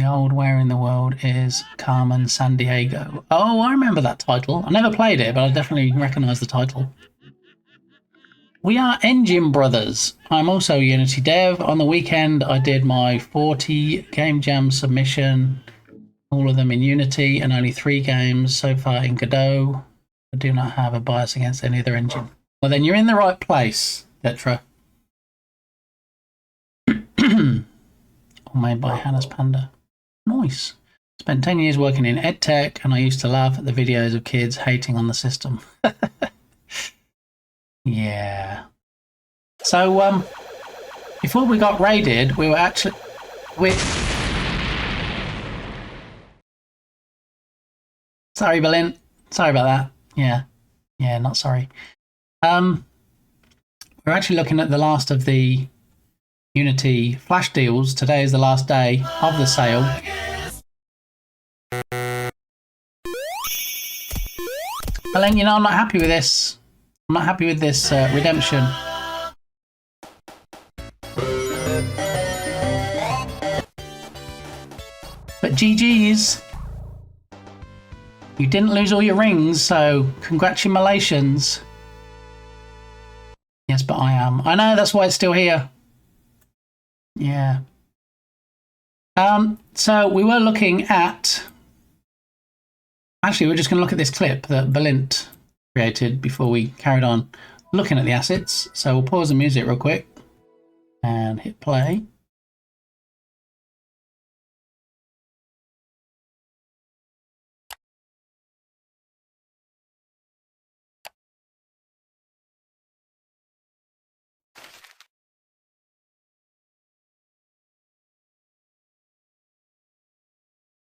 [SPEAKER 4] old Where in the World is Carmen Sandiego. Oh, I remember that title. I never played it, but I definitely recognise the title. We are Engine Brothers. I'm also Unity dev. On the weekend, I did my 40 Game Jam submission, all of them in Unity, and only 3 games so far in Godot. I do not have a bias against any other engine. Well, then you're in the right place, Detra. All made by Hannah's Panda. Nice. Spent 10 years working in EdTech, and I used to laugh at the videos of kids hating on the system. Yeah. So, before we got raided, we were actually... Sorry, Berlin. Sorry about that. Yeah, not sorry. We're actually looking at the last of the Unity flash deals. Today is the last day of the sale. Berlin, you know, I'm not happy with this. I'm not happy with this redemption. But GG's. You didn't lose all your rings, so congratulations. Yes, but I am. I know, that's why it's still here. Yeah. So we were looking at... Actually, we're just going to look at this clip that Balint created before we carried on looking at the assets. So we'll pause the music real quick and hit play.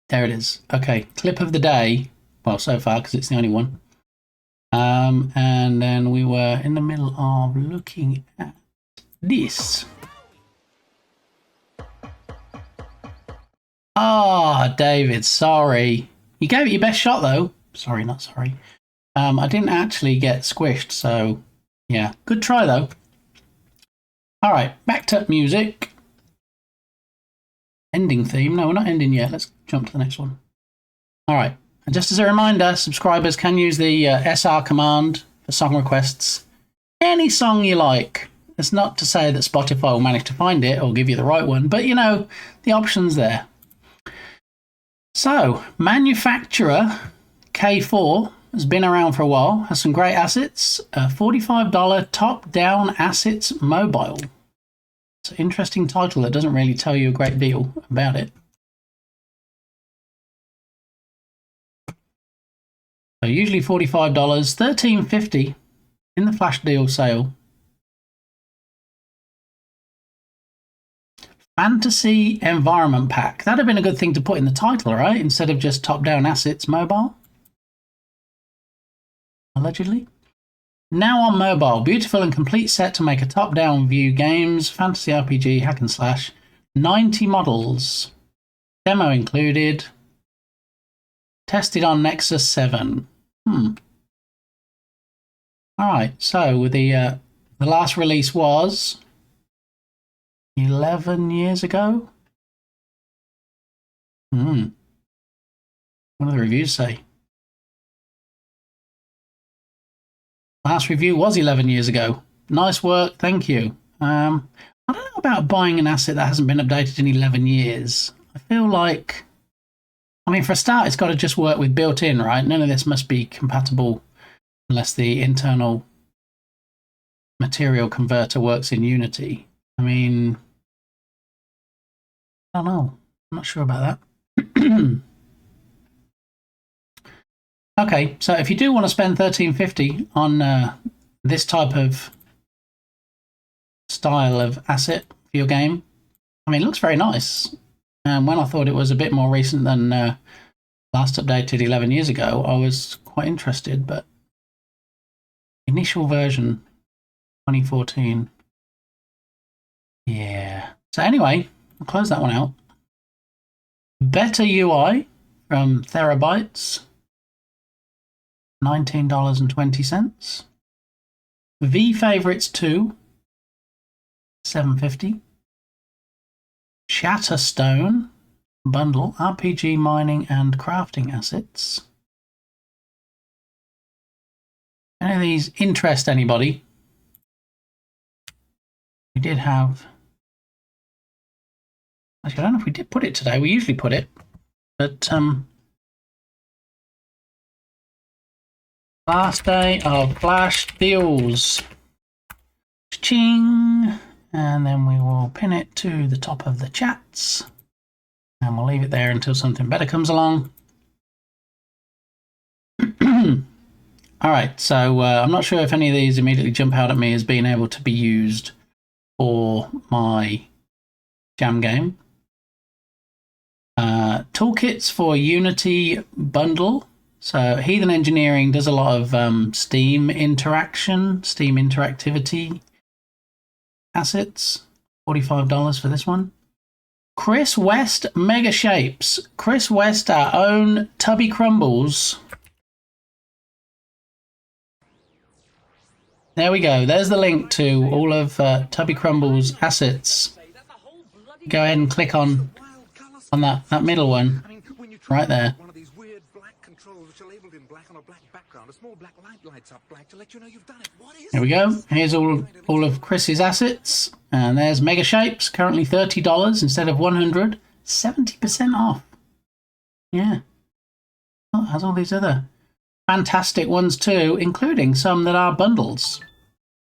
[SPEAKER 4] There it is. Okay, clip of the day. Well, so far, because it's the only one. And then we were in the middle of looking at this. Ah, David, sorry. You gave it your best shot, though. Sorry, not sorry. I didn't actually get squished, so yeah. Good try, though. All right, back to music. Ending theme. No, we're not ending yet. Let's jump to the next one. All right. And just as a reminder, subscribers can use the SR command for song requests. Any song you like. It's not to say that Spotify will manage to find it or give you the right one, but you know, the option's there. So, manufacturer K4 has been around for a while, has some great assets. $45 top-down assets mobile. It's an interesting title that doesn't really tell you a great deal about it. So usually $45, $13.50 in the flash deal sale. Fantasy Environment Pack. That'd have been a good thing to put in the title, right? Instead of just top-down assets mobile. Allegedly. Now on mobile. Beautiful and complete set to make a top-down view games. Fantasy RPG, hack and slash. 90 models. Demo included. Tested on Nexus 7. Alright, so the last release was 11 years ago? What do the reviews say? Last review was 11 years ago. Nice work, thank you. I don't know about buying an asset that hasn't been updated in 11 years. I feel like... I mean, for a start, it's got to just work with built-in, right? None of this must be compatible unless the internal material converter works in Unity. I mean, I don't know. I'm not sure about that. Okay, so if you do want to spend $13.50 on this type of style of asset for your game, I mean, it looks very nice. And when I thought it was a bit more recent than last updated 11 years ago, I was quite interested, but initial version 2014. Yeah. So anyway, I'll close that one out. Better UI from Terabytes, $19.20. V Favorites 2, $7.50. Shatterstone bundle, RPG mining and crafting assets. Any of these interest anybody? We did have... Actually, I don't know if we did put it today. We usually put it. But, last day of Flash deals. Ching! And then we will pin it to the top of the chats. And we'll leave it there until something better comes along. All right, so I'm not sure if any of these immediately jump out at me as being able to be used for my jam game. Toolkits for Unity bundle. So Heathen Engineering does a lot of Steam interaction, Steam interactivity assets. $45 for this one. Chris West Mega Shapes. Chris West, our own Tubby Crumbles. There we go. There's the link to all of Tubby Crumbles' assets. Go ahead and click on that middle one right there.
[SPEAKER 1] One of these weird black controls which are labeled in black on a black background. A small black light lights up black to let you know you've done it. What is
[SPEAKER 4] There we go. Here's all of Chris's assets. And there's Mega Shapes, currently $30 instead of $100. 70% off. Yeah. Oh, it has all these other fantastic ones too, including some that are bundles.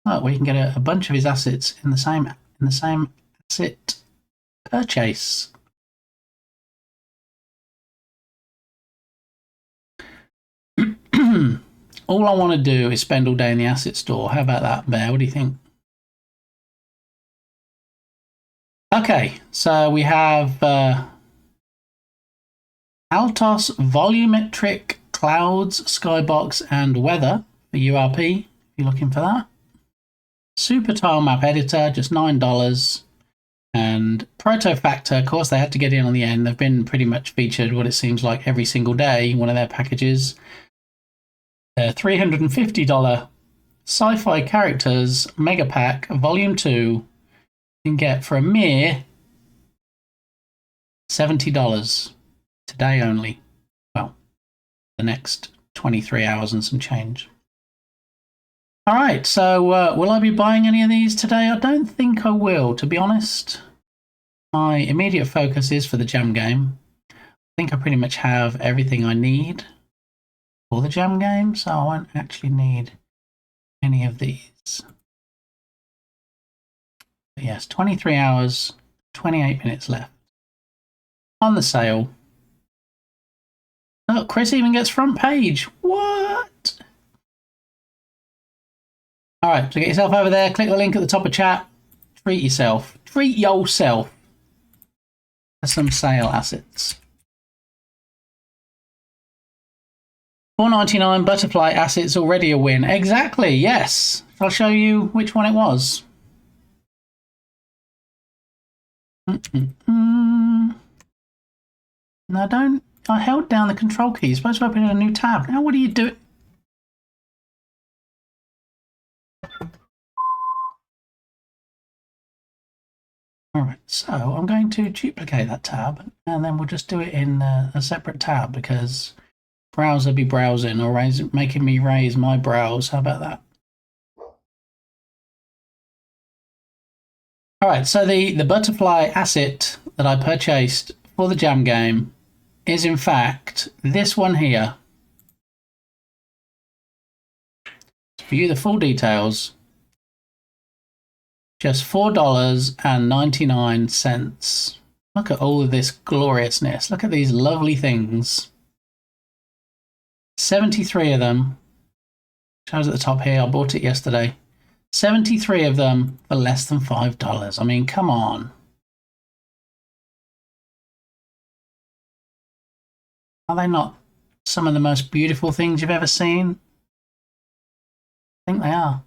[SPEAKER 4] Oh, we can get a bunch of his assets in the same asset purchase. All I want to do is spend all day in the asset store. How about that, Bear? What do you think? Okay, so we have Altos Volumetric Clouds, Skybox, and Weather for URP, if you're looking for that. Super Tile Map Editor, just $9. And Protofactor, of course, they had to get in on the end. They've been pretty much featured, what it seems like, every single day, one of their packages. $350 Sci-Fi Characters Mega Pack Volume 2 you can get for a mere $70 today only. Well, the next 23 hours and some change. All right, so will I be buying any of these today? I don't think I will, to be honest. My immediate focus is for the jam game. I think I pretty much have everything I need for the jam game, so I won't actually need any of these. But yes, 23 hours, 28 minutes left on the sale. Oh, Chris even gets front page. What? All right, so get yourself over there, click the link at the top of chat. Treat yourself. Treat yourself for some sale assets. $4.99 butterfly assets already a win. Exactly, yes. I'll show you which one it was. No, don't. I held down the control key. You're supposed to open a new tab. Now what do you do? Alright, so I'm going to duplicate that tab and then we'll just do it in a separate tab because browser be browsing or making me raise my browse. How about that? Alright, so the butterfly asset that I purchased for the jam game is in fact this one here. To view the full details, Just $4.99. Look at all of this gloriousness. Look at these lovely things. 73 of them. Shows at the top here. I bought it yesterday. 73 of them for less than $5. I mean, come on. Are they not some of the most beautiful things you've ever seen? I think they are.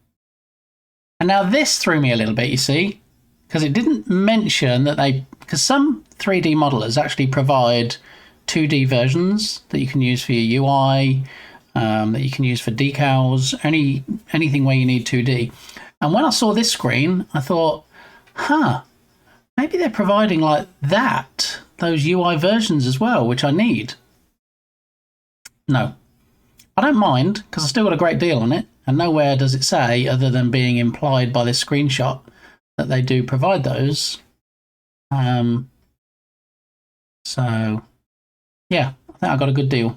[SPEAKER 4] And now this threw me a little bit, you see, because it didn't mention that because some 3D modelers actually provide 2D versions that you can use for your UI, that you can use for decals, anything where you need 2D. And when I saw this screen, I thought, maybe they're providing like that, those UI versions as well, which I need. No, I don't mind, because I still got a great deal on it, and nowhere does it say, other than being implied by this screenshot, that they do provide those. So, yeah, I think I got a good deal.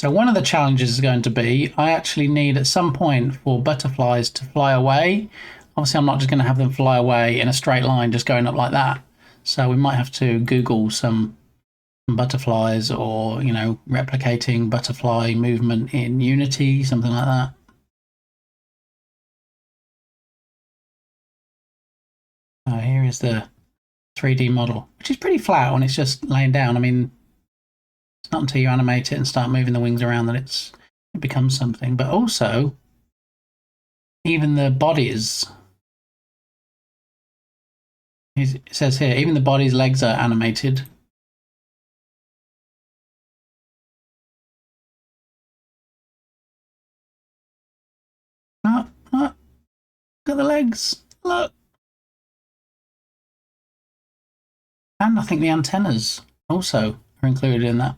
[SPEAKER 4] So one of the challenges is going to be, I actually need at some point for butterflies to fly away. Obviously, I'm not just going to have them fly away in a straight line, just going up like that. So we might have to Google some butterflies, or, you know, replicating butterfly movement in Unity, something like that. So here is the 3D model, which is pretty flat when it's just laying down. I mean, it's not until you animate it and start moving the wings around that it becomes something. But also, even the bodies, it says here, even the body's legs are animated. Look at the legs, look. And I think the antennas also are included in that.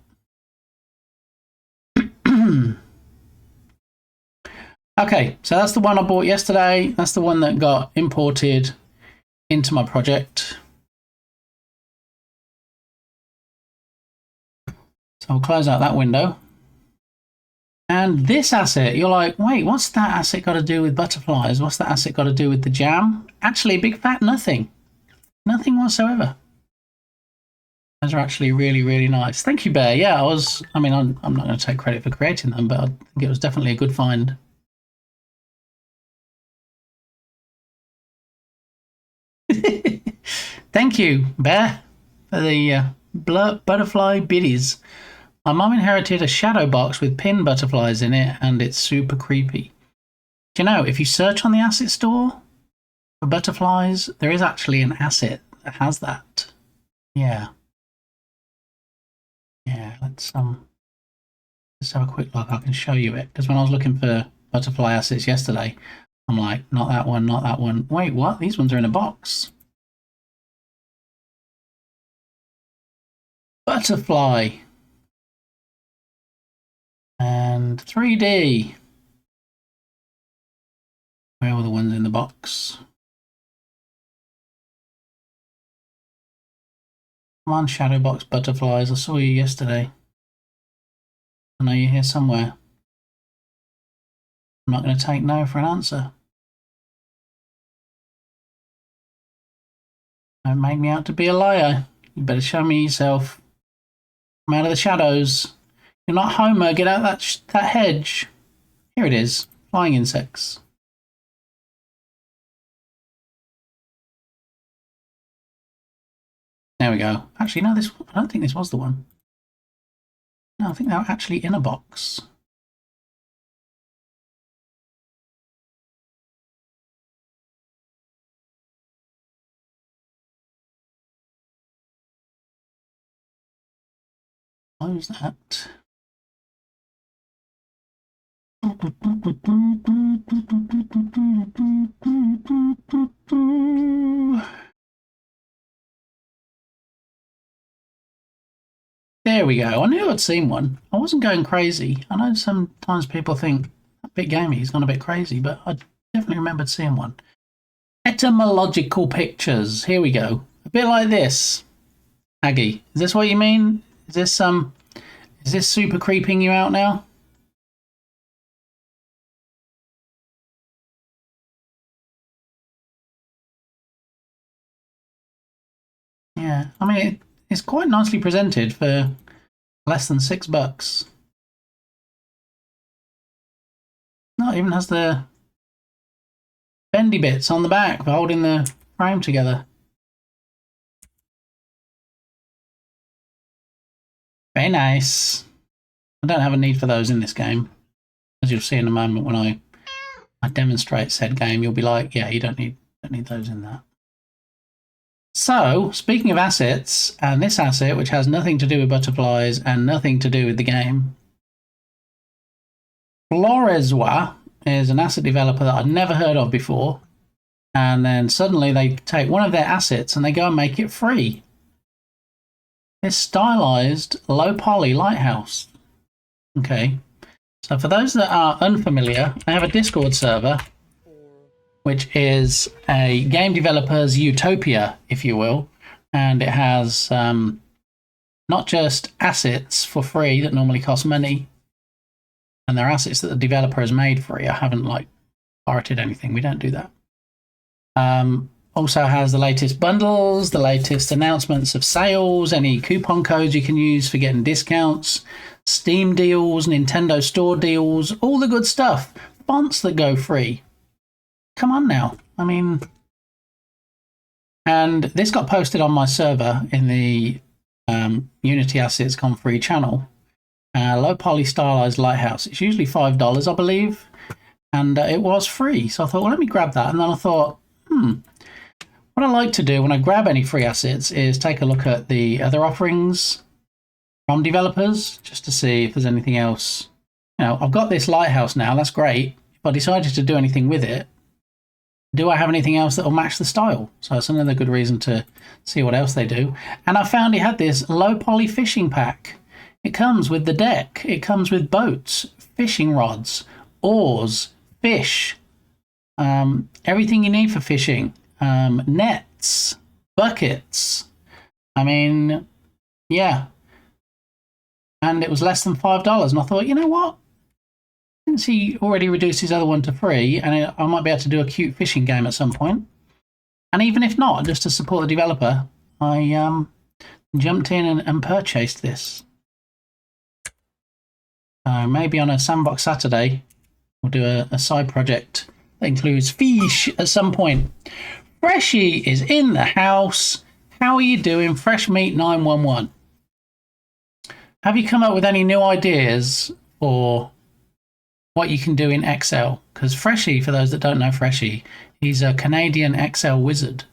[SPEAKER 4] Okay, so that's the one I bought yesterday. That's the one that got imported into my project. So I'll close out that window. And this asset, you're like, wait, what's that asset got to do with butterflies? What's that asset got to do with the jam? Actually, big fat nothing. Nothing whatsoever. Those are actually really, really nice. Thank you, Bear. Yeah, I'm not going to take credit for creating them, but I think it was definitely a good find. Thank you, Bear, for the butterfly biddies. My mum inherited a shadow box with pin butterflies in it, and it's super creepy. Do you know, if you search on the asset store for butterflies, there is actually an asset that has that. Yeah. Yeah, let's have a quick look. I can show you it, because when I was looking for butterfly assets yesterday, I'm like, not that one, not that one. Wait, what? These ones are in a box. Butterfly. And 3D. Where were the ones in the box? Come on, Shadowbox butterflies. I saw you yesterday. I know you're here somewhere. I'm not going to take no for an answer. Don't make me out to be a liar. You better show me yourself. I'm out of the shadows. You're not Homer. Get out that hedge. Here it is. Flying insects. There we go. Actually, no, I don't think this was the one. No, I think they were actually in a box. Close that. There we go. I knew I'd seen one. I wasn't going crazy. I know sometimes people think that bit gamey, he's gone a bit crazy, but I definitely remembered seeing one. Etymological pictures. Here we go. A bit like this. Aggie, is this what you mean? Is this super creeping you out now? Yeah, I mean, it's quite nicely presented for less than $6. No, it even has the bendy bits on the back for holding the frame together. Very nice. I don't have a need for those in this game. As you'll see in a moment when I demonstrate said game, you'll be like, yeah, you don't need those in that. So, speaking of assets, and this asset, which has nothing to do with butterflies and nothing to do with the game, Floreswa is an asset developer that I'd never heard of before, and then suddenly they take one of their assets and they go and make it free. This stylized low poly lighthouse. Okay, so for those that are unfamiliar, I have a Discord server, which is a game developer's utopia, if you will, and it has not just assets for free that normally cost money, and they're assets that the developer has made free. I haven't pirated anything. We don't do that. Also has the latest bundles, the latest announcements of sales, any coupon codes you can use for getting discounts, Steam deals, Nintendo Store deals, all the good stuff. Fonts that go free. Come on now. I mean, and this got posted on my server in the Unity Assets Gone Free channel. Low poly stylized lighthouse. It's usually $5, I believe, and it was free. So I thought, well, let me grab that. And then I thought, what I like to do when I grab any free assets is take a look at the other offerings from developers just to see if there's anything else. You know, I've got this lighthouse now. That's great. If I decided to do anything with it, do I have anything else that will match the style? So it's another good reason to see what else they do. And I found it had this low poly fishing pack. It comes with the deck. It comes with boats, fishing rods, oars, fish, everything you need for fishing, nets, buckets. I mean, yeah. And it was less than $5. And I thought, you know what? Since he already reduced his other one to free, and I might be able to do a cute fishing game at some point. And even if not, just to support the developer, I jumped in and purchased this. Maybe on a Sandbox Saturday, we'll do a side project that includes fish at some point. Freshie is in the house. How are you doing, Fresh Meat 911? Have you come up with any new ideas for what you can do in Excel? Because Freshie, for those that don't know Freshie, he's a Canadian Excel wizard.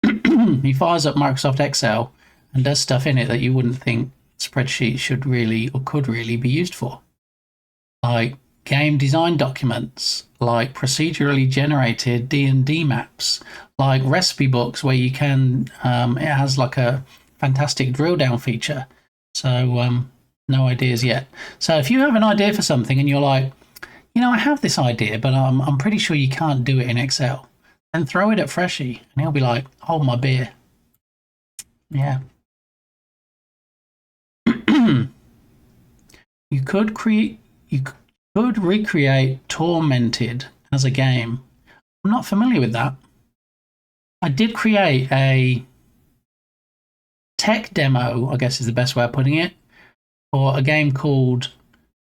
[SPEAKER 4] He fires up Microsoft Excel and does stuff in it that you wouldn't think spreadsheets should really or could really be used for. Like game design documents, like procedurally generated D&D maps, like recipe books where you can, it has like a fantastic drill down feature. So no ideas yet. So if you have an idea for something and you're like, you know, I have this idea, but I'm pretty sure you can't do it in Excel, then throw it at Freshie and he'll be like, hold my beer. Yeah. You could recreate Tormented as a game. I'm not familiar with that. I did create a tech demo, I guess is the best way of putting it, for a game called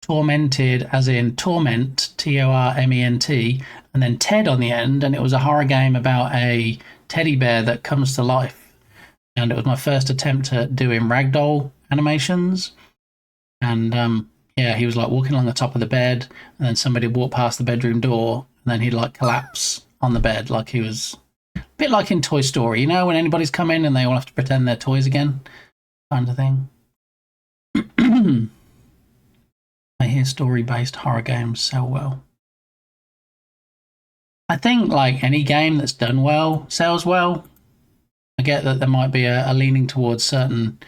[SPEAKER 4] Tormented, as in Torment, Torment, and then Ted on the end, and it was a horror game about a teddy bear that comes to life. And it was my first attempt at doing ragdoll animations. And yeah, he was like walking along the top of the bed, and then somebody walked past the bedroom door, and then he'd like collapse on the bed, like he was a bit like in Toy Story, you know, when anybody's come in and they all have to pretend they're toys again, kind of thing. I hear story-based horror games sell well. I think like any game that's done well sells well. I get that there might be a leaning towards certain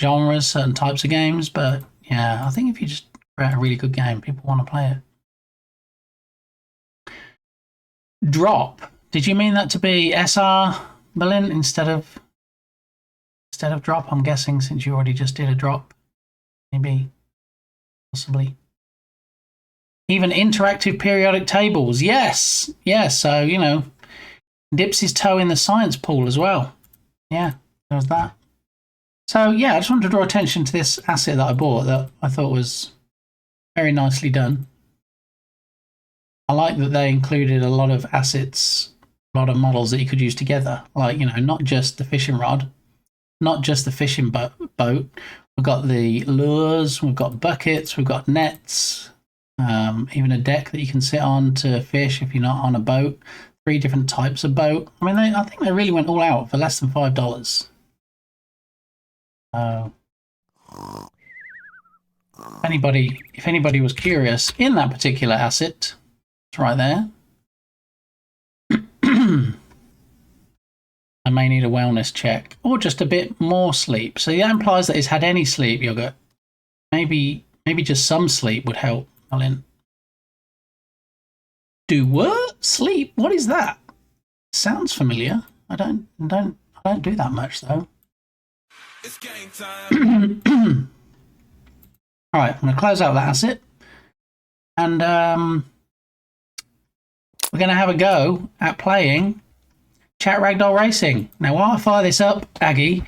[SPEAKER 4] genres, certain types of games, but yeah, I think if you just create a really good game, people want to play it. Drop. Did you mean that to be SR Berlin instead of instead of drop, I'm guessing, since you already just did a drop. Maybe, possibly. Even interactive periodic tables. Yes. Yes. So, you know, dips his toe in the science pool as well. Yeah, there's that. So, yeah, I just wanted to draw attention to this asset that I bought that I thought was very nicely done. I like that they included a lot of assets, a lot of models that you could use together. Like, you know, not just the fishing rod, not just the fishing boat. We've got the lures, we've got buckets, we've got nets, even a deck that you can sit on to fish if you're not on a boat. 3 different types of boat. I mean, I think they really went all out for less than $5. If anybody was curious in that particular asset, it's right there. I may need a wellness check or just a bit more sleep. So that implies that he's had any sleep, Yogurt. Maybe just some sleep would help, Colin. Do what? Sleep? What is that? Sounds familiar. I don't do that much though.
[SPEAKER 11] It's game time.
[SPEAKER 4] All right, I'm going to close out that asset, and we're going to have a go at playing Chat Ragdoll Racing. Now, while I fire this up, Aggie,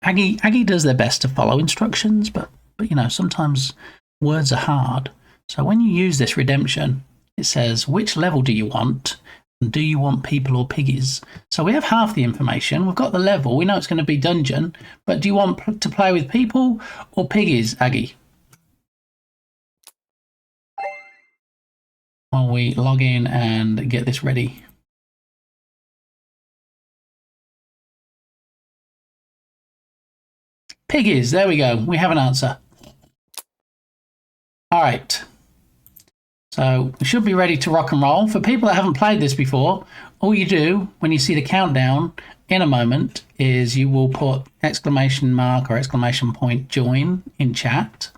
[SPEAKER 4] Aggie does their best to follow instructions, but you know, sometimes words are hard. So when you use this redemption, it says, which level do you want? And do you want people or piggies? So we have half the information. We've got the level. We know it's going to be dungeon. But do you want to play with people or piggies, Aggie? While we log in and get this ready. Piggies. There we go. We have an answer. All right. So we should be ready to rock and roll. For people that haven't played this before, all you do when you see the countdown in a moment is you will put exclamation mark or exclamation point join in chat.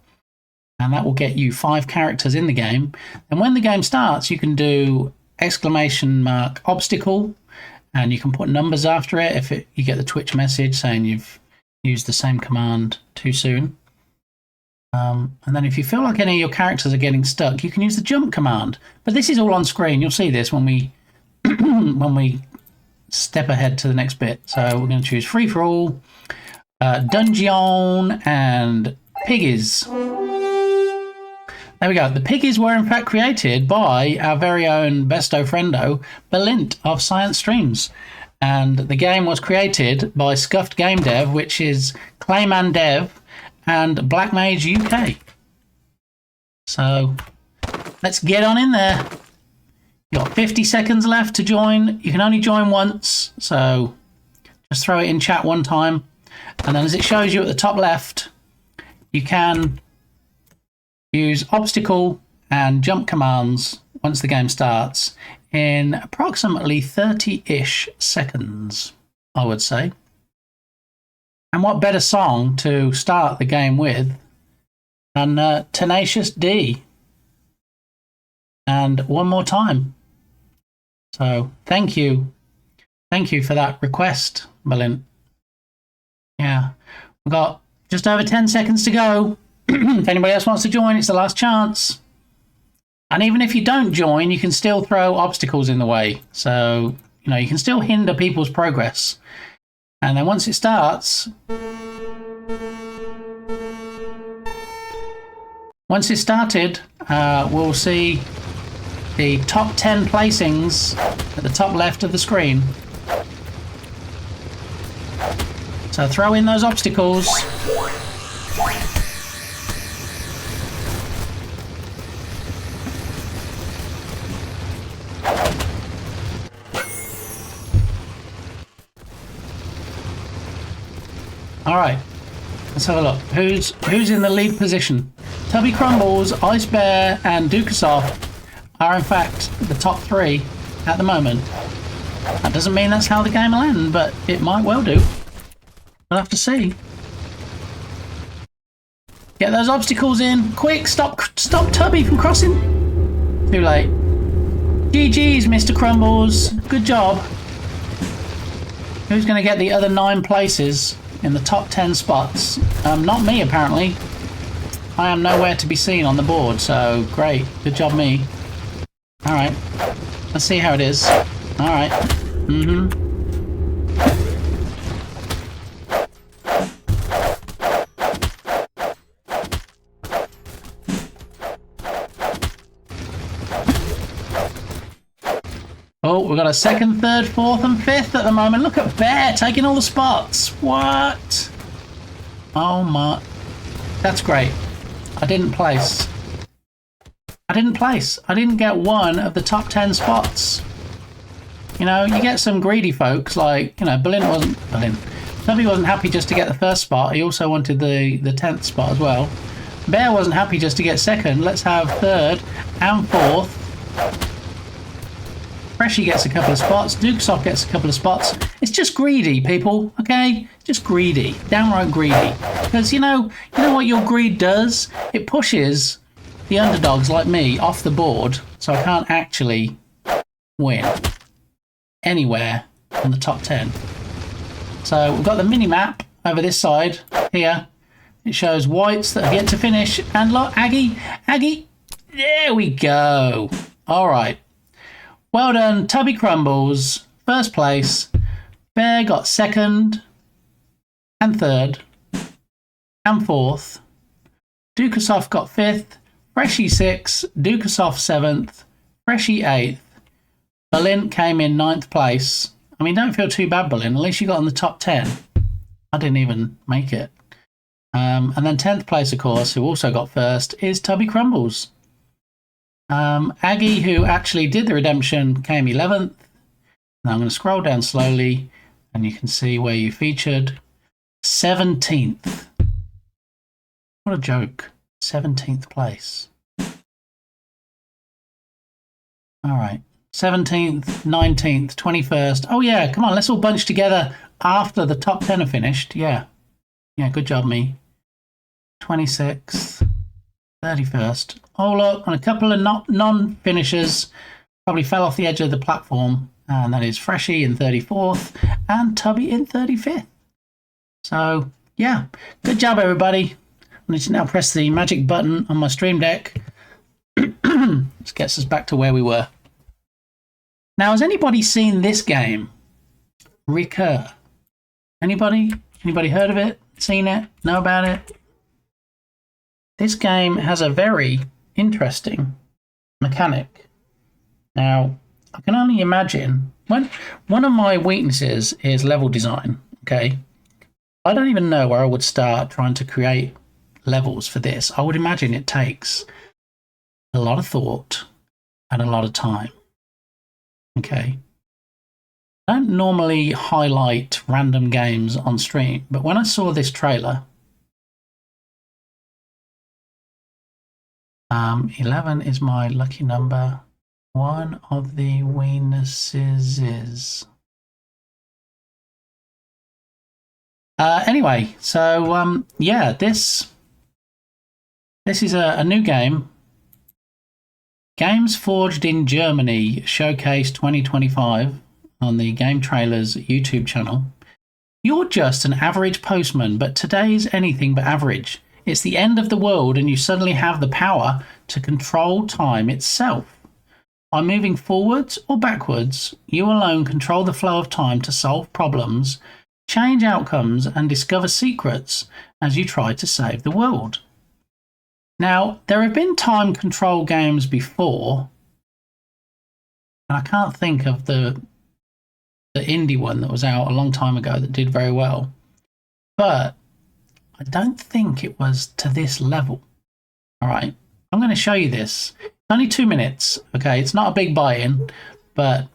[SPEAKER 4] And that will get you 5 characters in the game. And when the game starts, you can do exclamation mark obstacle, and you can put numbers after it if you get the Twitch message saying you've used the same command too soon. And then if you feel like any of your characters are getting stuck, you can use the jump command. But this is all on screen. You'll see this when we when we step ahead to the next bit. So we're going to choose free for all, dungeon, and piggies. There we go. The piggies were in fact created by our very own besto friendo, Belint of Science Streams. And the game was created by Scuffed Game Dev, which is Clayman Dev, and Black Mage UK. So let's get on in there. You've got 50 seconds left to join. You can only join once, so just throw it in chat one time. And then as it shows you at the top left, you can use obstacle and jump commands once the game starts in approximately 30-ish seconds, I would say. And what better song to start the game with than Tenacious D? And one more time. So thank you. Thank you for that request, Belin. Yeah, we've got just over 10 seconds to go. If anybody else wants to join, it's the last chance. And even if you don't join, you can still throw obstacles in the way. So, you know, you can still hinder people's progress. And then once it starts, once it's started, we'll see the top 10 placings at the top left of the screen. So throw in those obstacles. All right, let's have a look. Who's in the lead position? Tubby Crumbles, Ice Bear, and Dukasoft are in fact the top 3 at the moment. That doesn't mean that's how the game will end, but it might well do. We'll have to see. Get those obstacles in. Quick, stop Tubby from crossing. Too late. GG's, Mr. Crumbles. Good job. Who's going to get the other 9 places in the top 10 spots? Not me, apparently. I am nowhere to be seen on the board, so great. Good job, me. Alright. Let's see how it is. Alright. Oh, we've got a 2nd, 3rd, 4th and 5th at the moment. Look at Bear taking all the spots. What? Oh my. That's great. I didn't place. I didn't get one of the top 10 spots. You know, you get some greedy folks like, you know, Tubby wasn't happy just to get the 1st spot. He also wanted the 10th spot as well. Bear wasn't happy just to get 2nd. Let's have 3rd and 4th. Freshie gets a couple of spots. Dukesoft gets a couple of spots. It's just greedy, people, okay? Just greedy. Downright greedy. Because, you know what your greed does? It pushes the underdogs like me off the board, so I can't actually win anywhere in the top 10. So we've got the mini-map over this side here. It shows whites that have yet to finish. And look, Aggie, there we go. All right. Well done, Tubby Crumbles, 1st place. Bear got 2nd and 3rd and 4th. Dukesoft got 5th. Freshie 6th. Dukesoft 7th. Freshie 8th. Berlin came in 9th place. I mean, don't feel too bad, Berlin. At least you got in the top 10. I didn't even make it. And then 10th place, of course, who also got 1st, is Tubby Crumbles. Aggie, who actually did the redemption, came 11th. Now I'm going to scroll down slowly and you can see where you featured. 17th. What a joke. 17th place. Alright. 17th, 19th, 21st. Oh yeah, come on, let's all bunch together after the top 10 are finished. Yeah. Yeah, good job, me. 26th. 31st. Oh look, and a couple of non-finishers probably fell off the edge of the platform, and that is Freshie in 34th and Tubby in 35th. So yeah, good job everybody. I need to now press the magic button on my stream deck. This gets us back to where we were. Now, has anybody seen this game recur? Anybody heard of it? Seen it? Know about it? This game has a very interesting mechanic. Now, I can only imagine, one of my weaknesses is level design, okay? I don't even know where I would start trying to create levels for this. I would imagine it takes a lot of thought and a lot of time, okay? I don't normally highlight random games on stream, but when I saw this trailer, 11 is my lucky number. One of the weaknesses is... anyway, so yeah, this is a new game. Games Forged in Germany Showcase 2025 on the Game Trailers YouTube channel. You're just an average postman, but today's anything but average. It's the end of the world and you suddenly have the power to control time itself. By moving forwards or backwards, you alone control the flow of time to solve problems, change outcomes and discover secrets as you try to save the world. Now, there have been time control games before, and I can't think of the indie one that was out a long time ago that did very well, but I don't think it was to this level. All right, I'm going to show you this. It's only 2 minutes, okay? It's not a big buy-in, but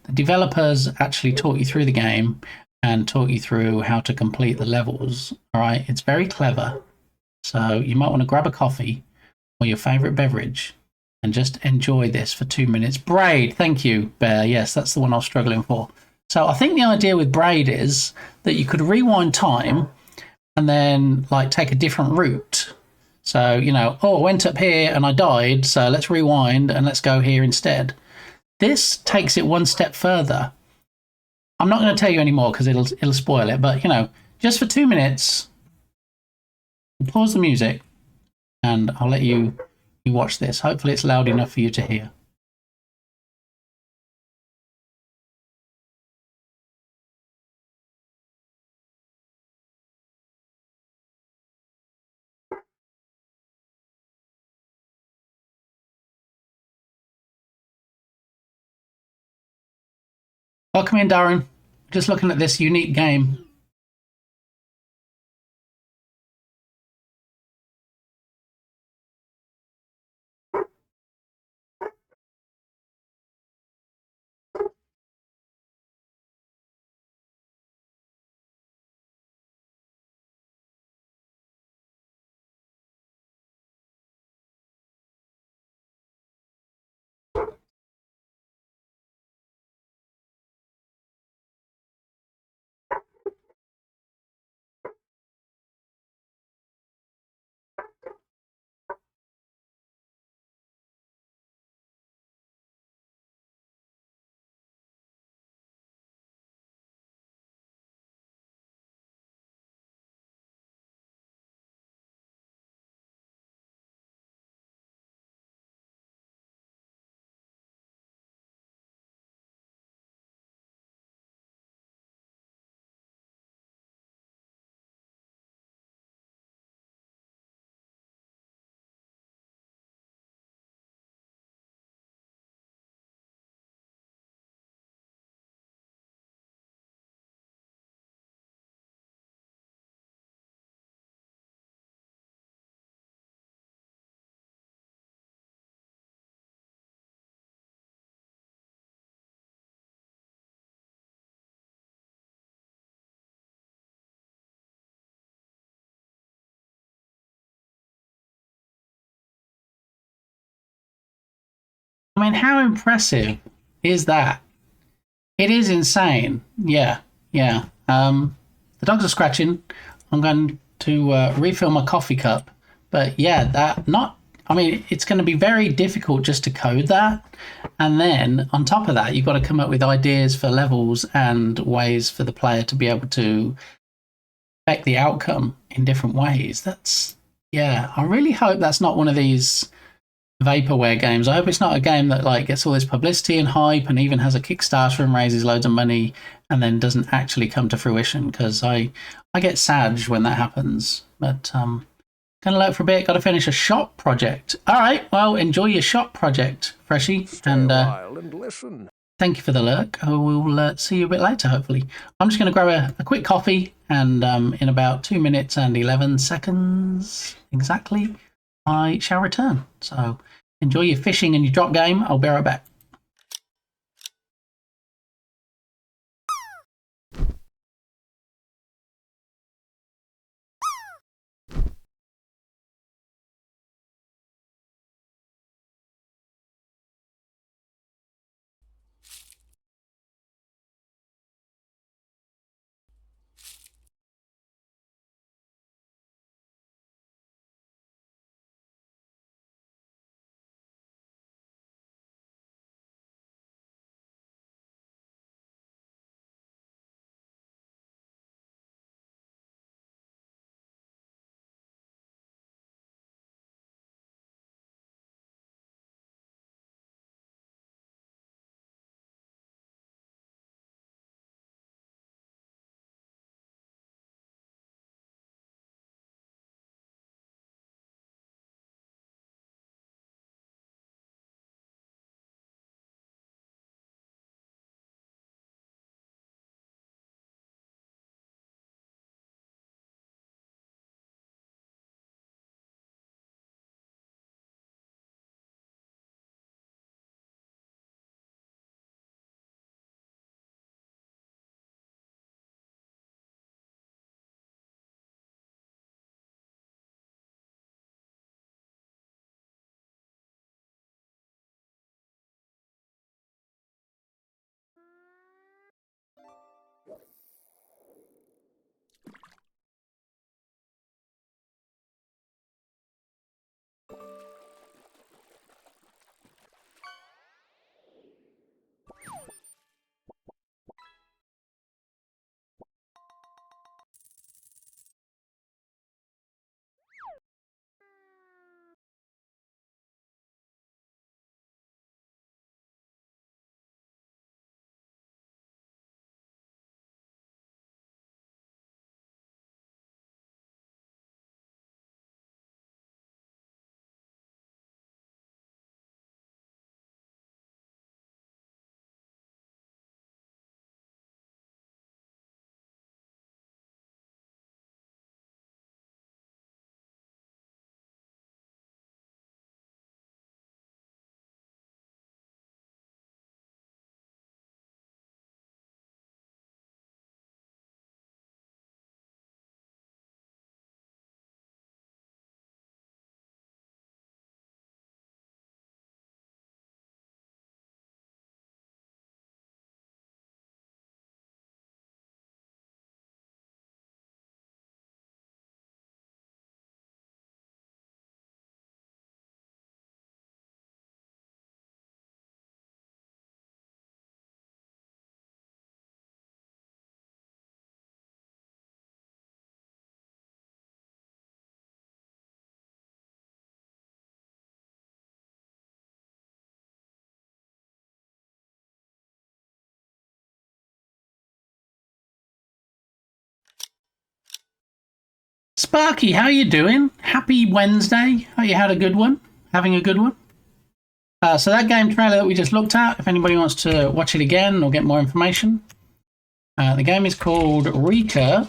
[SPEAKER 4] the developers actually talk you through the game and talk you through how to complete the levels, all right? It's very clever. So you might want to grab a coffee or your favorite beverage and just enjoy this for 2 minutes. Braid, thank you, Bear. Yes, that's the one I was struggling for. So I think the idea with Braid is that you could rewind time and then like take a different route. So, you know, oh, I went up here and I died, so let's rewind and let's go here instead. This takes it one step further. I'm not going to tell you anymore because it'll spoil it. But you know, just for 2 minutes, pause the music, and I'll let you watch this. Hopefully, it's loud enough for you to hear. Welcome in, Darren. Just looking at this unique game. I mean, how impressive is that? It is insane. Yeah, yeah. The dogs are scratching. I'm going to refill my coffee cup. But yeah, that not. I mean, it's going to be very difficult just to code that, and then on top of that, you've got to come up with ideas for levels and ways for the player to be able to affect the outcome in different ways. That's yeah. I really hope that's not one of these vaporware games. I hope it's not a game that like gets all this publicity and hype and even has a Kickstarter and raises loads of money and then doesn't actually come to fruition, because I get sad when that happens. But gonna let for a bit. Got to finish a shop project. All right, well, enjoy your shop project, Freshie, and
[SPEAKER 5] listen.
[SPEAKER 4] thank you for the lurk. I will see you a bit later, hopefully. I'm just going to grab a quick coffee, and in about 2 minutes and 11 seconds exactly, I shall return. So enjoy your fishing and your drop game. I'll be right back. Sparky, how you doing? Happy Wednesday. Hope you had a good one. Having a good one. So that game trailer that we just looked at, if anybody wants to watch it again or get more information, the game is called Recur.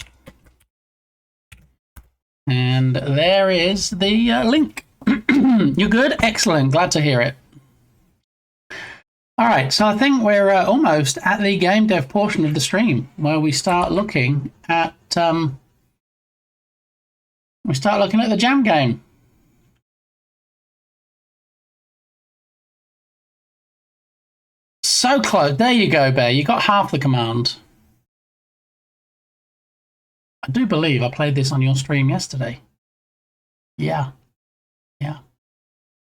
[SPEAKER 4] And there is the link. You good? Excellent. Glad to hear it. All right, so I think we're almost at the game dev portion of the stream where we start looking at the jam game. So close. There you go, Bear. You got half the command. I do believe I played this on your stream yesterday. Yeah.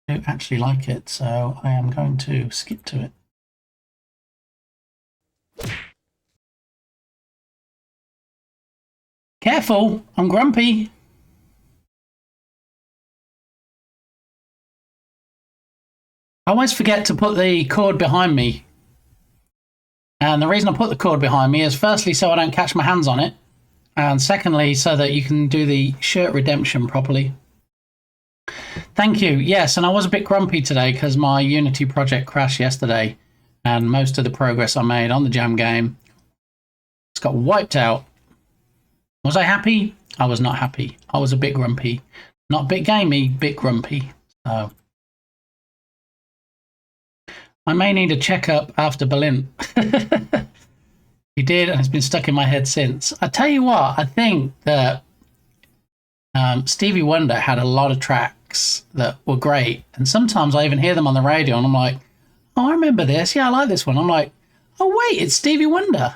[SPEAKER 4] I do actually like it, so I am going to skip to it. Careful, I'm grumpy. I always forget to put the cord behind me. And the reason I put the cord behind me is firstly so I don't catch my hands on it. And secondly, so that you can do the shirt redemption properly. Thank you. Yes, and I was a bit grumpy today because my Unity project crashed yesterday. And most of the progress I made on the jam game just got wiped out. Was I happy? I was not happy. I was a bit grumpy. Not a bit gamey, bit grumpy. So I may need a checkup after Berlin. He did, and it's been stuck in my head since. I tell you what, I think that Stevie Wonder had a lot of tracks that were great, and sometimes I even hear them on the radio, and I'm like, oh, I remember this. Yeah, I like this one. I'm like, oh, wait, it's Stevie Wonder.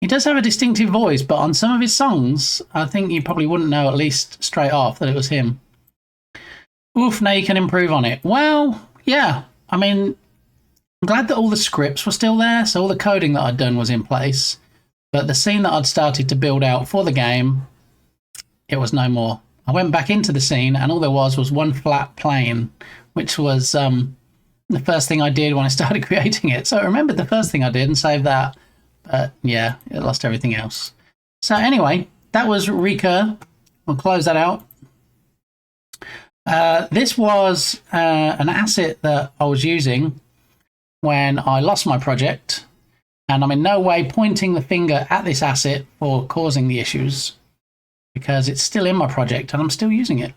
[SPEAKER 4] He does have a distinctive voice, but on some of his songs, I think you probably wouldn't know, at least straight off, that it was him. Oof, now you can improve on it. Well, yeah, I mean, I'm glad that all the scripts were still there, so all the coding that I'd done was in place. But the scene that I'd started to build out for the game, it was no more. I went back into the scene, and all there was one flat plane, which was the first thing I did when I started creating it. So I remembered the first thing I did and saved that. But yeah, it lost everything else. So anyway, that was Recur. We'll close that out. This was an asset that I was using when I lost my project, and I'm in no way pointing the finger at this asset for causing the issues, because it's still in my project and I'm still using it.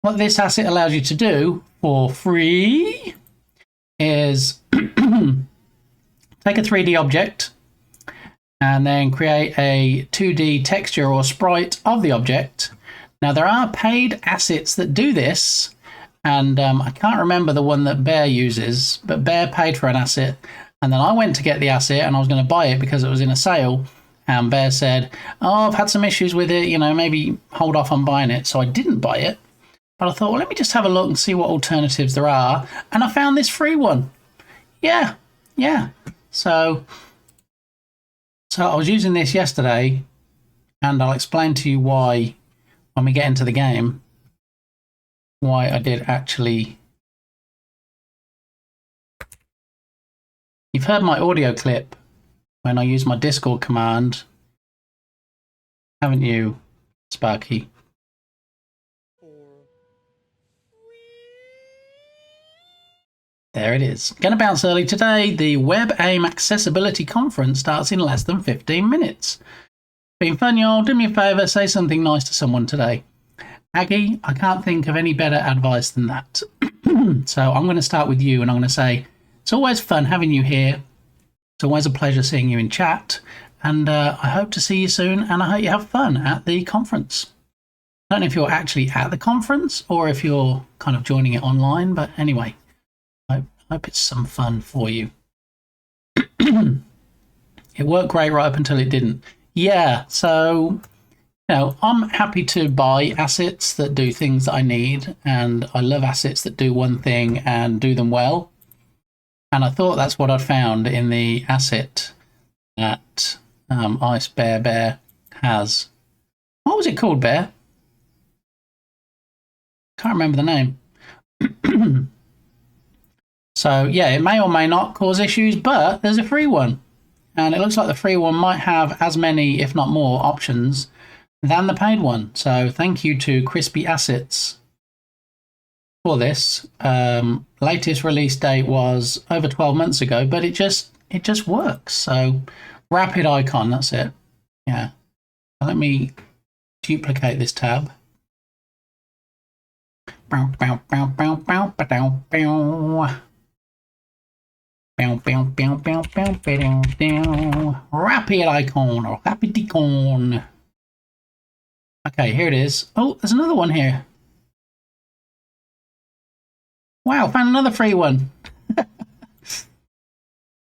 [SPEAKER 4] What this asset allows you to do for free is take a 3D object and then create a 2D texture or sprite of the object. Now, there are paid assets that do this, and I can't remember the one that Bear uses, but Bear paid for an asset, and then I went to get the asset and I was going to buy it because it was in a sale, and Bear said, oh, I've had some issues with it, you know, maybe hold off on buying it. So I didn't buy it, but I thought, well, let me just have a look and see what alternatives there are, and I found this free one. Yeah. So I was using this yesterday, and I'll explain to you why when we get into the game, why I did actually. You've heard my audio clip when I use my Discord command, haven't you, Sparky? There it is. Gonna bounce early today. The WebAIM Accessibility Conference starts in less than 15 minutes. Been fun, y'all. Do me a favour, say something nice to someone today. Aggie, I can't think of any better advice than that. So I'm going to start with you, and I'm going to say, it's always fun having you here. It's always a pleasure seeing you in chat. And I hope to see you soon, and I hope you have fun at the conference. I don't know if you're actually at the conference or if you're kind of joining it online, but anyway, I hope it's some fun for you. It worked great right up until it didn't. Yeah, so, you know, I'm happy to buy assets that do things that I need, and I love assets that do one thing and do them well. And I thought that's what I'd found in the asset that Ice Bear has. What was it called, Bear? Can't remember the name. So, yeah, it may or may not cause issues, but there's a free one. And it looks like the free one might have as many, if not more, options than the paid one. So thank you to Crispy Assets for this. Latest release date was over 12 months ago, but it just works. So rapid icon, that's it. Yeah. Let me duplicate this tab. Rapid icon or rapid icon. Okay, here it is. Oh, there's another one here. Wow, found another free one.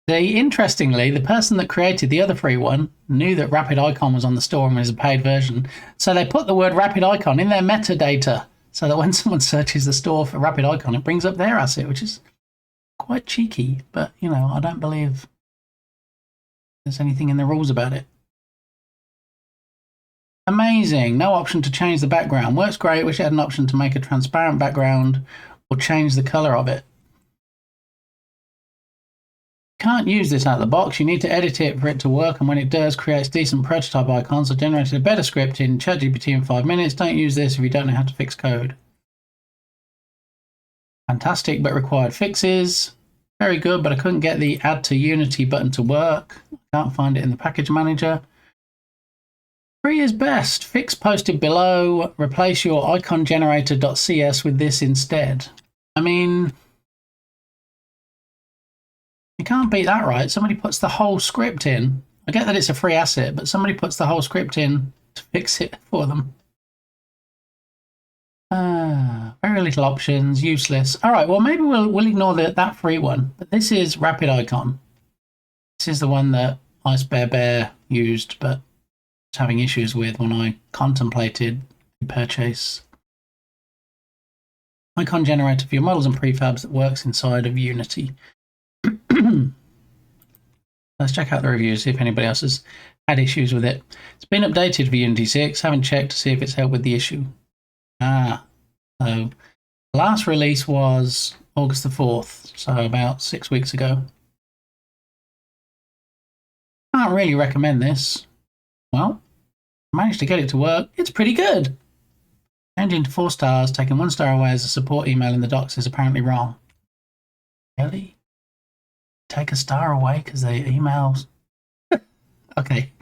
[SPEAKER 4] Interestingly, the person that created the other free one knew that Rapid Icon was on the store and was a paid version. So they put the word Rapid Icon in their metadata so that when someone searches the store for Rapid Icon, it brings up their asset, which is quite cheeky. But, you know, I don't believe there's anything in the rules about it. Amazing. No option to change the background. Works great. Wish it had an option to make a transparent background or change the color of it. Can't use this out of the box. You need to edit it for it to work, and when it does, creates decent prototype icons. I generated a better script in ChatGPT in 5 minutes. Don't use this if you don't know how to fix code. Fantastic, but required fixes. Very good, but I couldn't get the add to Unity button to work. Can't find it in the package manager. Free is best. Fix posted below. Replace your icon generator.cs with this instead. I mean, you can't beat that, right? Somebody puts the whole script in. I get that it's a free asset, but somebody puts the whole script in to fix it for them. Very little options, useless. All right, well, maybe we'll ignore that free one. But this is Rapid Icon. This is the one that Ice Bear used, but was having issues with when I contemplated the purchase. Icon generator for your models and prefabs that works inside of Unity. Let's check out the reviews, see if anybody else has had issues with it. It's been updated for Unity 6. Haven't checked to see if it's helped with the issue. So last release was August the 4th, so about 6 weeks ago. Can't really recommend this. Well, managed to get it to work. It's pretty good. Changing to 4 stars, taking 1 star away as a support email in the docs is apparently wrong. Really? Take a star away because they emails. Okay.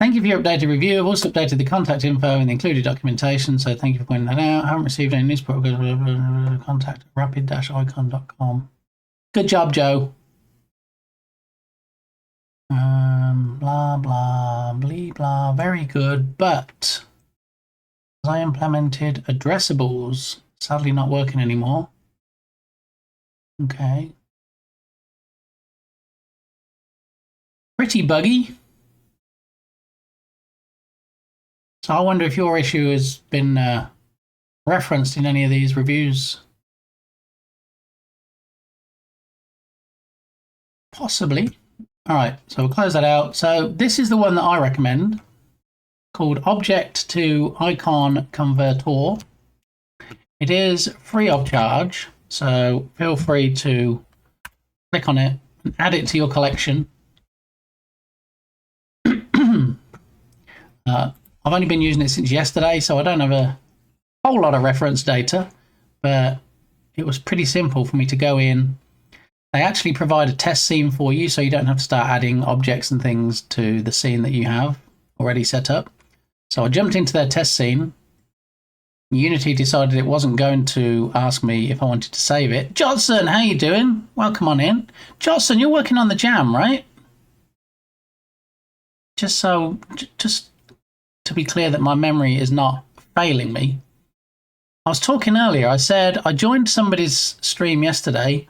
[SPEAKER 4] Thank you for your updated review. I've also updated the contact info and the included documentation, so thank you for pointing that out. I haven't received any news contact rapid-icon.com. Good job, Joe. Blah, blah, blee, blah. Very good, but I implemented addressables. Sadly not working anymore. Okay. Pretty buggy. So I wonder if your issue has been referenced in any of these reviews. Possibly. All right, so we'll close that out. So this is the one that I recommend, called Object to Icon Convertor. It is free of charge, so feel free to click on it and add it to your collection. I've only been using it since yesterday, so I don't have a whole lot of reference data, but it was pretty simple for me to go in. They actually provide a test scene for you, so you don't have to start adding objects and things to the scene that you have already set up. So I jumped into their test scene. Unity decided it wasn't going to ask me if I wanted to save it. Johnson, how you doing? Welcome on in. Johnson, you're working on the jam, right? Just to be clear that my memory is not failing me. I was talking earlier, I said I joined somebody's stream yesterday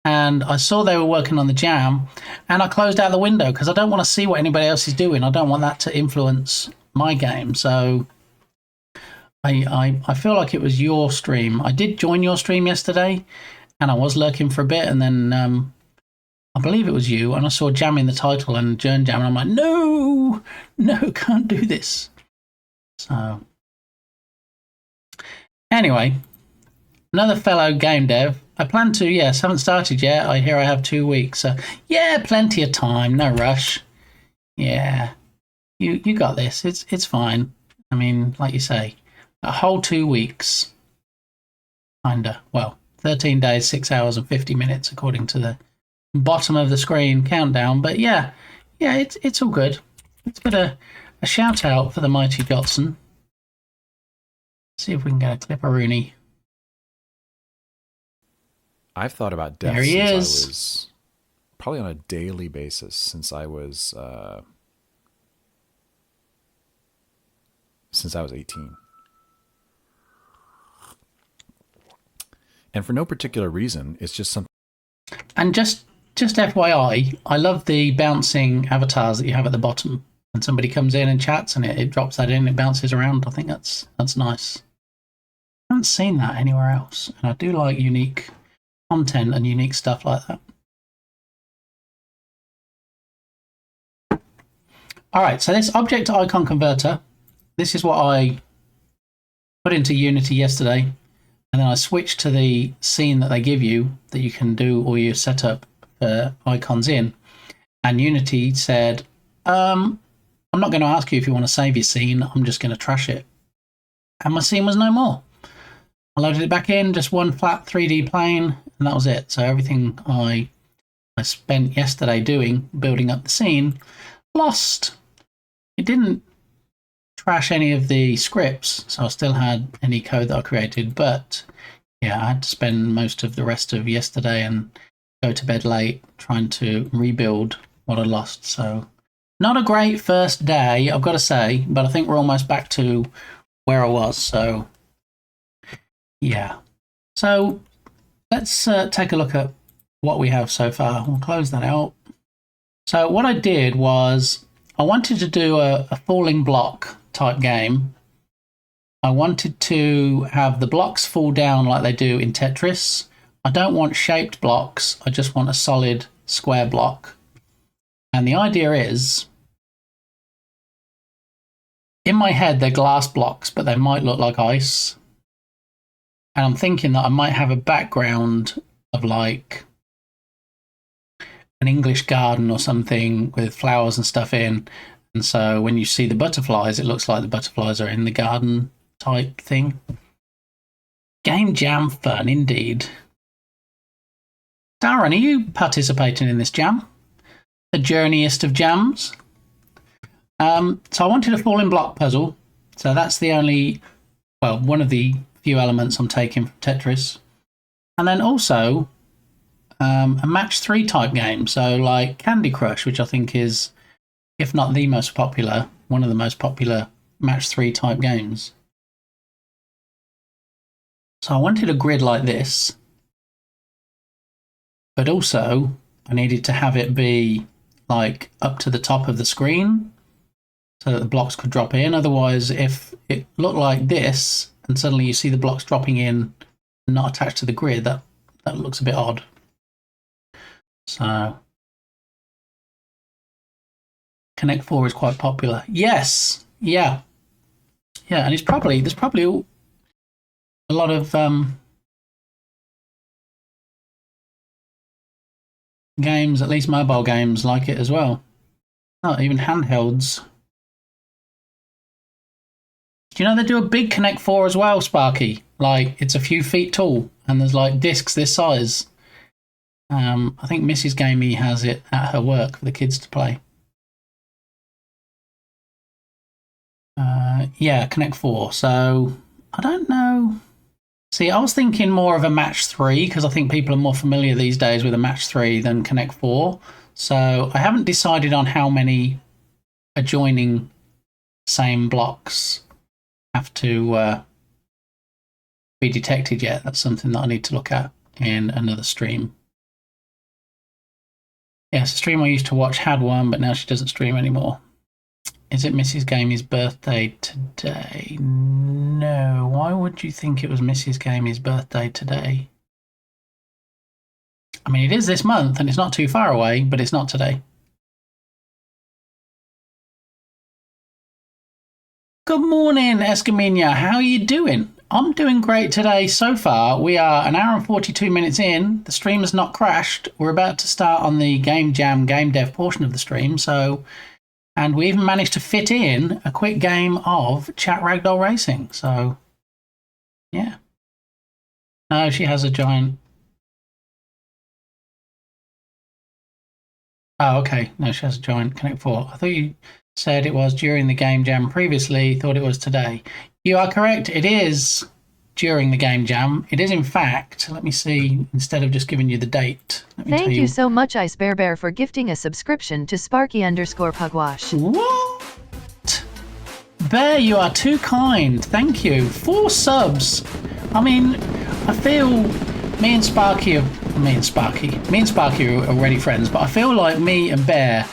[SPEAKER 4] and I saw they were working on the jam and I closed out the window because I don't want to see what anybody else is doing. I don't want that to influence my game. So I feel like it was your stream. I did join your stream yesterday and I was lurking for a bit, and then I believe it was you, and I saw jam in the title and Journ Jam, and I'm like, no, can't do this. So anyway, another fellow game dev. I plan to, yes, haven't started yet. I hear I have 2 weeks. So yeah, plenty of time, no rush. Yeah, you got this. It's fine. I mean, like you say, a whole 2 weeks. Kinda. Well, 13 days, 6 hours and 50 minutes, according to the bottom of the screen countdown. But yeah, it's all good. Let's put a shout out for the mighty Jotson. See if we can get a clip of Rooney.
[SPEAKER 12] I've thought about death
[SPEAKER 4] There he
[SPEAKER 12] since I
[SPEAKER 4] is.
[SPEAKER 12] was probably on a daily basis since I was 18. And for no particular reason, it's just something.
[SPEAKER 4] And just FYI, I love the bouncing avatars that you have at the bottom. When somebody comes in and chats and it drops that in, it bounces around. I think that's nice. I haven't seen that anywhere else. And I do like unique content and unique stuff like that. All right, so this object to icon converter, this is what I put into Unity yesterday. And then I switched to the scene that they give you that you can do all your setup for icons in. And Unity said, I'm not going to ask you if you want to save your scene. I'm just going to trash it. And my scene was no more. I loaded it back in, just one flat 3D plane, and that was it. So everything I spent yesterday building up the scene, lost. It didn't trash any of the scripts, so I still had any code that I created, but yeah, I had to spend most of the rest of yesterday and go to bed late trying to rebuild what I lost. So not a great first day, I've got to say, but I think we're almost back to where I was. So yeah, so let's take a look at what we have so far. We'll close that out. So what I did was I wanted to do a falling block type game. I wanted to have the blocks fall down like they do in Tetris. I don't want shaped blocks. I just want a solid square block. And the idea is, in my head, they're glass blocks, but they might look like ice. And I'm thinking that I might have a background of like an English garden or something with flowers and stuff in. And so when you see the butterflies, it looks like the butterflies are in the garden type thing. Game jam fun indeed. Darren, are you participating in this jam? The journeyest of jams? So I wanted a falling block puzzle. So that's the only, well, one of the few elements I'm taking from Tetris. And then also a match 3 type game. So like Candy Crush, which I think is, if not the most popular, one of the most popular match 3 type games. So I wanted a grid like this, but also I needed to have it be like up to the top of the screen so that the blocks could drop in. Otherwise, if it looked like this and suddenly you see the blocks dropping in and not attached to the grid, that looks a bit odd. So Connect 4 is quite popular. Yes, yeah, and there's probably a lot of games, at least mobile games, like it as well. Oh, even handhelds. Do you know they do a big Connect 4 as well, Sparky? Like, it's a few feet tall, and there's like discs this size. I think Mrs. Gamey has it at her work for the kids to play. Yeah, Connect 4. So, I don't know. See, I was thinking more of a match 3 because I think people are more familiar these days with a match 3 than Connect 4. So, I haven't decided on how many adjoining same blocks have to be detected yet. That's something that I need to look at in another stream. Yes, a stream I used to watch had one, but now she doesn't stream anymore. Is it Mrs. Gamey's birthday today? No. Why would you think it was Mrs. Gamey's birthday today? I mean, it is this month, and it's not too far away, but it's not today. Good morning, Escamina. How are you doing? I'm doing great today so far. We are an hour and 42 minutes in. The stream has not crashed. We're about to start on the Game Jam Game Dev portion of the stream, so And we even managed to fit in a quick game of Chat Ragdoll Racing. So, yeah. No, she has a giant... Oh, okay. No, she has a giant Connect 4. I thought you said it was during the game jam previously. Thought it was today. You are correct. It is during the game jam. It is, in fact. Let me see. Instead of just giving you the date.
[SPEAKER 6] Thank you so much, Ice Bear Bear, for gifting a subscription to Sparky_Pugwash.
[SPEAKER 4] What? Bear, you are too kind. Thank you. 4 subs. I mean, I feel me and Sparky are already friends, but I feel like me and Bear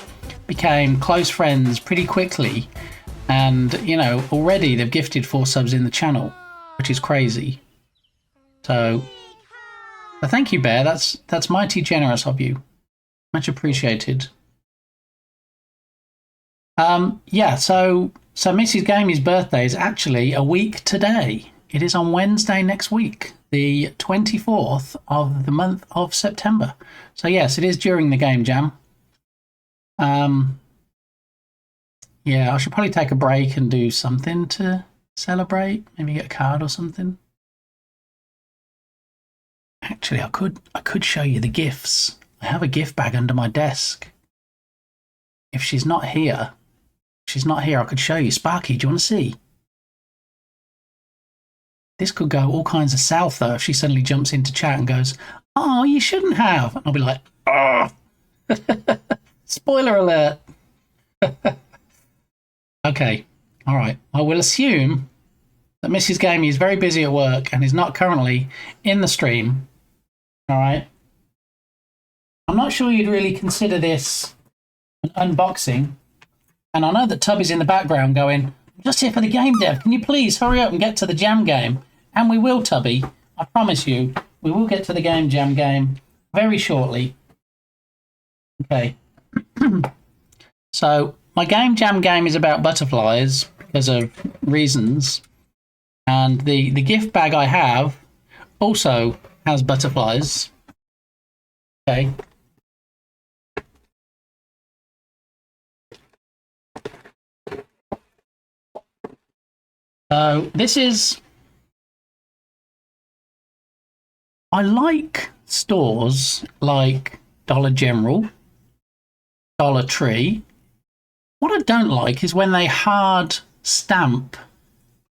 [SPEAKER 4] became close friends pretty quickly. And, you know, already they've gifted 4 subs in the channel, which is crazy. So thank you, Bear. That's mighty generous of you. Much appreciated. Yeah, so Mrs. Gamey's birthday is actually a week today. It is on Wednesday next week, the 24th of the month of September. So yes, it is during the game jam. Yeah, I should probably take a break and do something to celebrate. Maybe get a card or something. Actually, I could show you the gifts. I have a gift bag under my desk. If she's not here, I could show you. Sparky, do you want to see? This could go all kinds of south, though, if she suddenly jumps into chat and goes, "Oh, you shouldn't have." And I'll be like, "Oh." Spoiler alert. Okay, all right. I will assume that Mrs. Gamey is very busy at work and is not currently in the stream. All right. I'm not sure you'd really consider this an unboxing. And I know that Tubby's in the background going, "I'm just here for the game dev. Can you please hurry up and get to the jam game?" And we will, Tubby. I promise you, we will get to the game jam game very shortly. Okay. So my game jam game is about butterflies because of reasons. And the gift bag I have also has butterflies. Okay. So this is... I like stores like Dollar General, Dollar Tree. What I don't like is when they hard stamp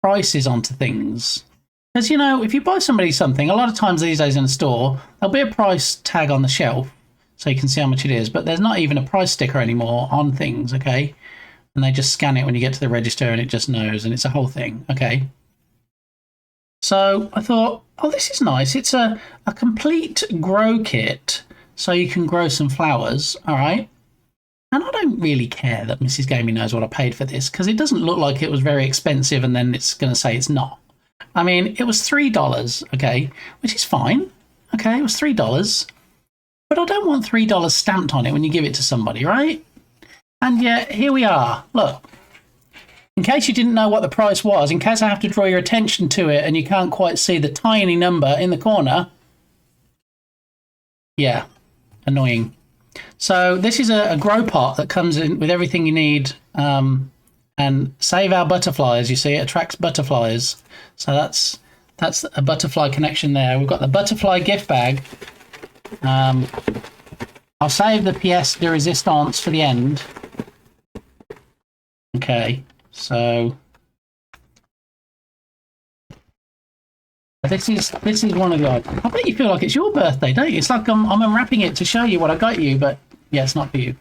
[SPEAKER 4] prices onto things. Because, you know, if you buy somebody something, a lot of times these days in a store, there'll be a price tag on the shelf so you can see how much it is, but there's not even a price sticker anymore on things, okay? And they just scan it when you get to the register and it just knows, and it's a whole thing, okay? So I thought, oh, this is nice. It's a complete grow kit so you can grow some flowers, all right? And I don't really care that Mrs. Gamey knows what I paid for this because it doesn't look like it was very expensive and then it's going to say it's not. I mean, it was $3, okay, which is fine. Okay, it was $3. But I don't want $3 stamped on it when you give it to somebody, right? And yet, here we are. Look. In case you didn't know what the price was, in case I have to draw your attention to it and you can't quite see the tiny number in the corner. Yeah, annoying. So this is a grow pot that comes in with everything you need. And Save Our Butterflies, you see, it attracts butterflies. So that's a butterfly connection there. We've got the butterfly gift bag. I'll save the pièce de résistance for the end. Okay. So this is one of the... I bet you feel like it's your birthday, don't you? It's like I'm unwrapping it to show you what I got you, but yeah, it's not for you.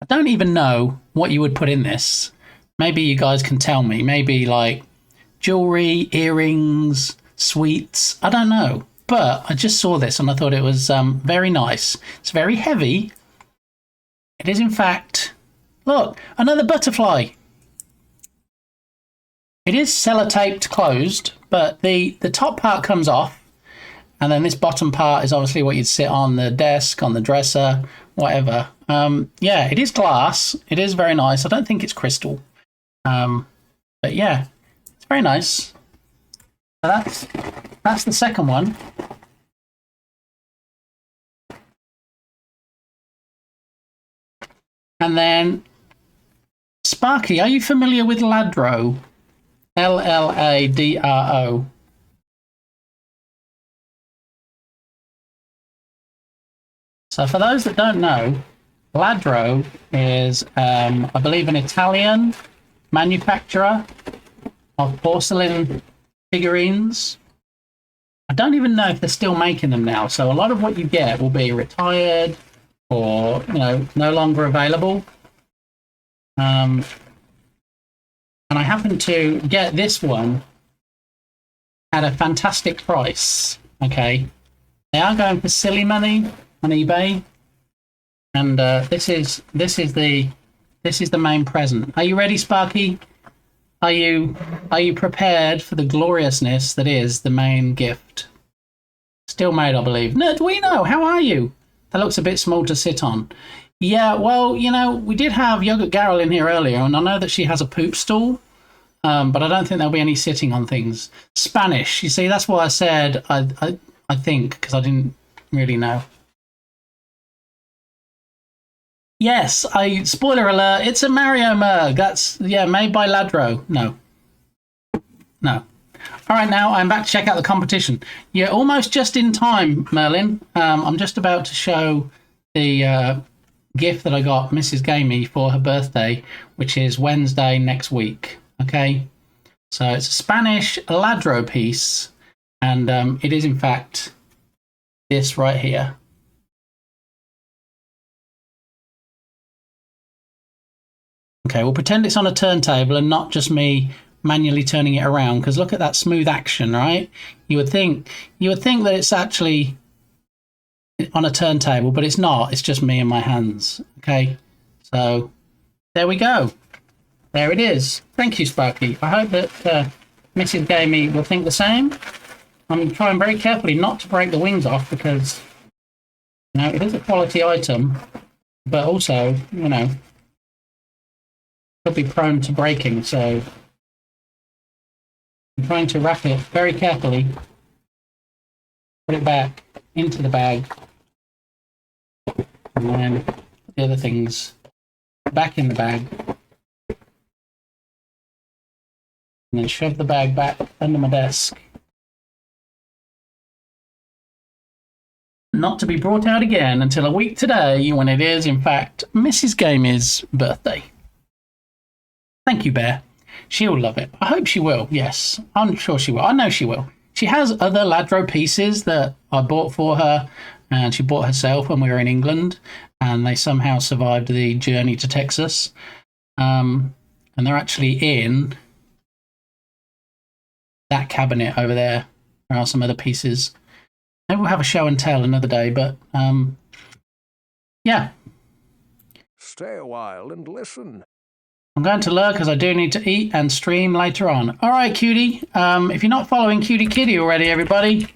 [SPEAKER 4] I don't even know what you would put in this. Maybe you guys can tell me. Maybe like jewelry, earrings, sweets. I don't know. But I just saw this and I thought it was very nice. It's very heavy. It is, in fact, look, another butterfly. It is sellotaped closed, but the top part comes off. And then this bottom part is obviously what you'd sit on the desk, on the dresser, whatever. Yeah, it is glass. It is very nice. I don't think it's crystal. But yeah, it's very nice. So That's the second one. And then, Sparky, are you familiar with Ladro? Ladro. So for those that don't know, Ladro is, I believe, an Italian manufacturer of porcelain figurines. I don't even know if they're still making them now. So a lot of what you get will be retired or, you know, no longer available. And I happened to get this one at a fantastic price. Okay, they are going for silly money on eBay, and this is the main present. Are you ready, Sparky? Are you prepared for the gloriousness that is the main gift? Still made, I believe. Nerdwino, how are you? That looks a bit small to sit on. Yeah, well, you know, we did have Yogurt Garrel in here earlier, and I know that she has a poop stool, but I don't think there'll be any sitting on things. Spanish, you see, that's why I said I think, because I didn't really know. Yes, spoiler alert, it's a Mario mug. That's, yeah, made by Ladro. No. All right, now I'm back to check out the competition. You're almost just in time, Merlin. I'm just about to show the gift that I got Mrs. Gamey for her birthday, which is Wednesday next week. Okay, so it's a Spanish Ladro piece, and it is in fact this right here. Okay, we'll pretend it's on a turntable and not just me manually turning it around, because look at that smooth action, right? You would think that it's actually on a turntable, but it's not. It's just me and my hands. Okay, so there we go. There it is. Thank you, Sparky. I hope that Mrs. Gamey will think the same. I'm trying very carefully not to break the wings off, because, you know, it is a quality item, but also, you know, could be prone to breaking, so I'm trying to wrap it very carefully, put it back into the bag, and then put the other things back in the bag, and then shove the bag back under my desk, not to be brought out again until a week today, when it is, in fact, Mrs. Gamey's birthday. Thank you, Bear. She'll love it. I hope she will, yes. I'm sure she will. I know she will. She has other Ladro pieces that I bought for her, and she bought herself when we were in England, and they somehow survived the journey to Texas. And they're actually in that cabinet over there. There are some other pieces. Maybe we'll have a show and tell another day, but yeah.
[SPEAKER 5] Stay a while and listen.
[SPEAKER 4] I'm going to lurk because I do need to eat and stream later on. All right, Cutie. If you're not following Cutie Kitty already, everybody,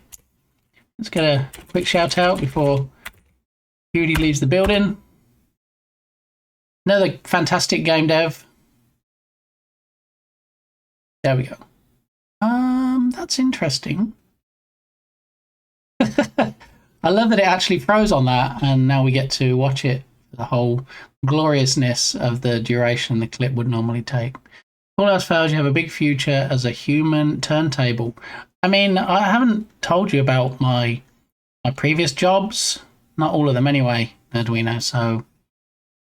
[SPEAKER 4] let's get a quick shout out before Cutie leaves the building. Another fantastic game dev. There we go. That's interesting. I love that it actually froze on that, and now we get to watch it. The whole gloriousness of the duration the clip would normally take. All else fails, you have a big future as a human turntable. I mean, I haven't told you about my previous jobs. Not all of them anyway, Arduino, so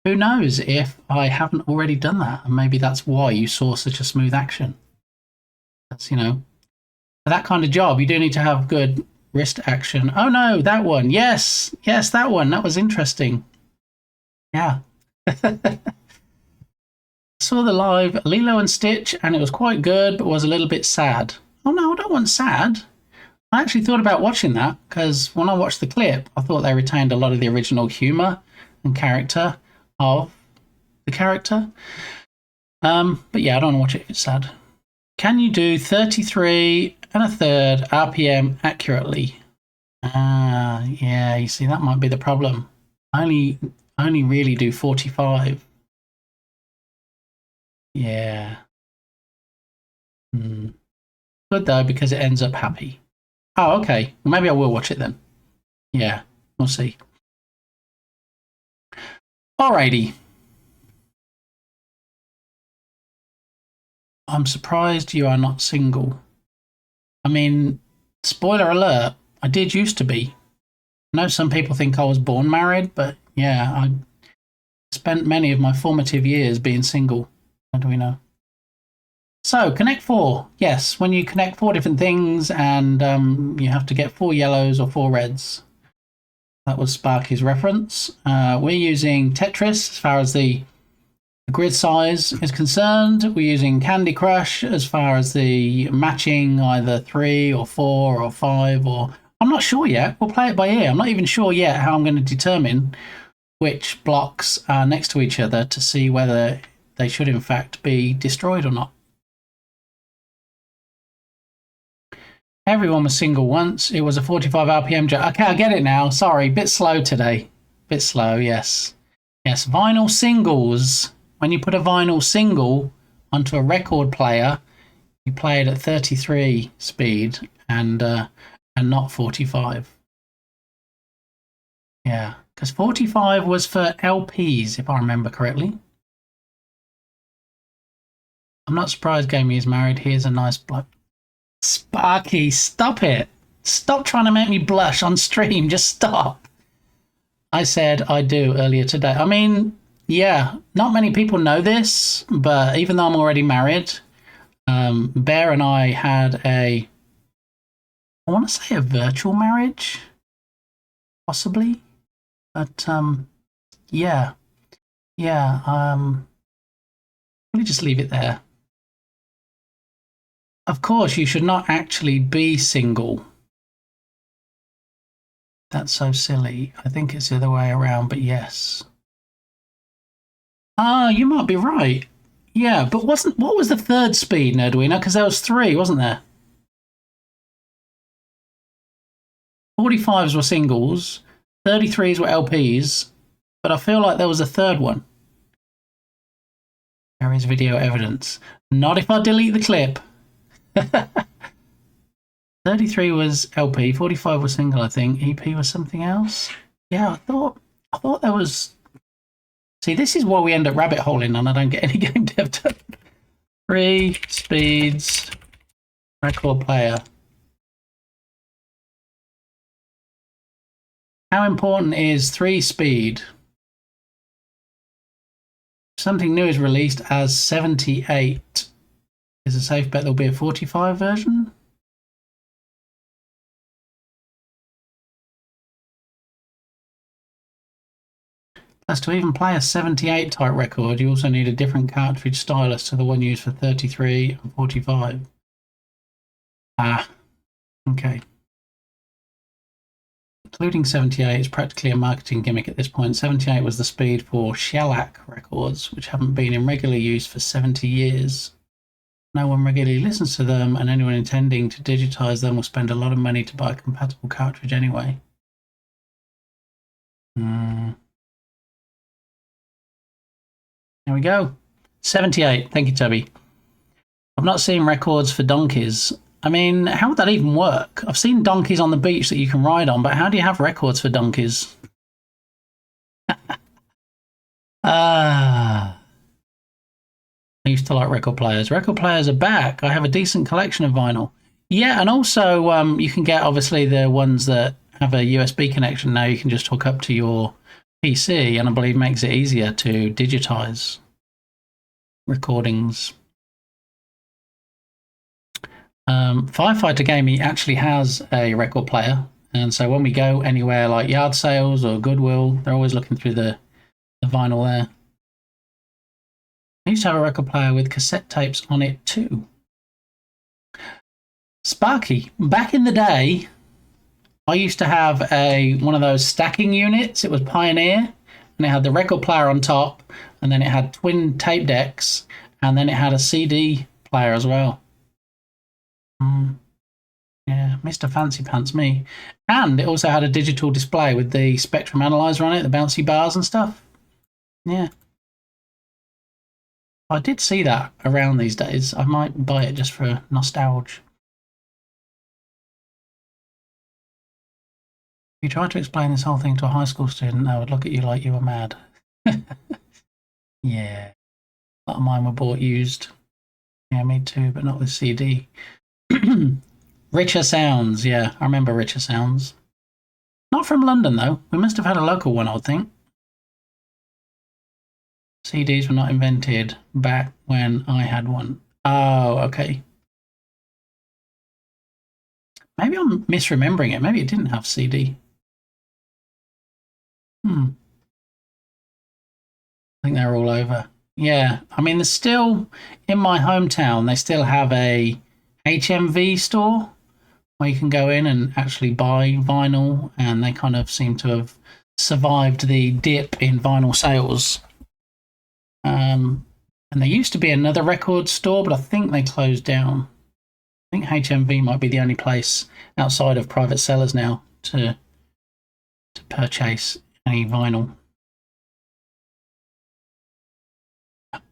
[SPEAKER 4] who knows if I haven't already done that, and maybe that's why you saw such a smooth action. That's, you know, for that kind of job, you do need to have good wrist action. Oh no, that one. Yes, that one. That was interesting. Yeah. Saw the live Lilo and Stitch, and it was quite good, but was a little bit sad. Oh no, I don't want sad. I actually thought about watching that, because when I watched the clip, I thought they retained a lot of the original humour and character of the character. But yeah, I don't want to watch it if it's sad. Can you do 33 1/3 RPM accurately? Yeah, you see, that might be the problem. I only really do 45. Yeah. Good though, because it ends up happy. Oh, okay. Maybe I will watch it then. Yeah, we'll see. Alrighty. I'm surprised you are not single. I mean, spoiler alert, I did used to be. I know some people think I was born married, but yeah, I spent many of my formative years being single. How do we know? So, connect 4. Yes, when you connect 4 different things and you have to get 4 yellows or 4 reds. That was Sparky's reference. We're using Tetris as far as the grid size is concerned. We're using Candy Crush as far as the matching either 3 or 4 or 5 or... I'm not sure yet. We'll play it by ear. I'm not even sure yet how I'm going to determine which blocks are next to each other to see whether they should in fact be destroyed or not. Everyone was single once. It was a 45 RPM joke. Okay, I get it now. Sorry, bit slow today. Bit slow, yes. Yes, vinyl singles. When you put a vinyl single onto a record player, you play it at 33 speed and not 45. Yeah, because 45 was for LPs, if I remember correctly. I'm not surprised Gamey is married. Here's a nice bloke. Sparky, stop it. Stop trying to make me blush on stream. Just stop. I said I do earlier today. I mean, yeah, not many people know this, but even though I'm already married, Bear and I had I want to say a virtual marriage, possibly. But, yeah. Let me just leave it there. Of course, you should not actually be single. That's so silly. I think it's the other way around, but yes. Ah, you might be right. Yeah, but what was the third speed, Nerdwiener? Because there was 3, wasn't there? 45s were singles, 33s were LPs, but I feel like there was a third one. There is video evidence. Not if I delete the clip. 33 was LP, 45 was single, I think. EP was something else. Yeah, I thought there was... See, this is why we end up rabbit holing and I don't get any game dev done. 3 speeds, record player. How important is 3 speed? If something new is released as 78. Is a safe bet there'll be a 45 version? Plus, to even play a 78 type record, you also need a different cartridge stylus to the one used for 33 and 45. Ah, okay. Including 78 is practically a marketing gimmick at this point. 78 was the speed for shellac records, which haven't been in regular use for 70 years. No one regularly listens to them, and anyone intending to digitize them will spend a lot of money to buy a compatible cartridge anyway. There we go. 78. Thank you, Toby. I've not seen records for donkeys. I mean, how would that even work? I've seen donkeys on the beach that you can ride on, but how do you have records for donkeys? I used to like record players. Record players are back. I have a decent collection of vinyl. Yeah, and also you can get, obviously, the ones that have a USB connection. Now you can just hook up to your PC, and I believe makes it easier to digitize recordings. Firefighter Gaming actually has a record player, and so when we go anywhere like yard sales or Goodwill, they're always looking through the vinyl there. I used to have a record player with cassette tapes on it too. Sparky, back in the day, I used to have one of those stacking units. It was Pioneer, and it had the record player on top, and then it had twin tape decks, and then it had a CD player as well. Yeah, Mr. Fancy Pants, me. And it also had a digital display with the spectrum analyzer on it, the bouncy bars and stuff. Yeah. I did see that around these days. I might buy it just for nostalgia. you tried to explain this whole thing to a high school student, they would look at you like you were mad. Yeah. A lot of mine were bought used. Yeah, me too, but not with CD. Richer Sounds, yeah, I remember Richer Sounds. Not from London, though. We must have had a local one, I would think. CDs were not invented back when I had one. Oh, okay. Maybe I'm misremembering it. Maybe it didn't have CD. I think they're all over. Yeah, I mean, there's still, in my hometown, they still have a HMV store where you can go in and actually buy vinyl, and they kind of seem to have survived the dip in vinyl sales. And there used to be another record store, but I think they closed down. I think HMV might be the only place outside of private sellers now to purchase any vinyl.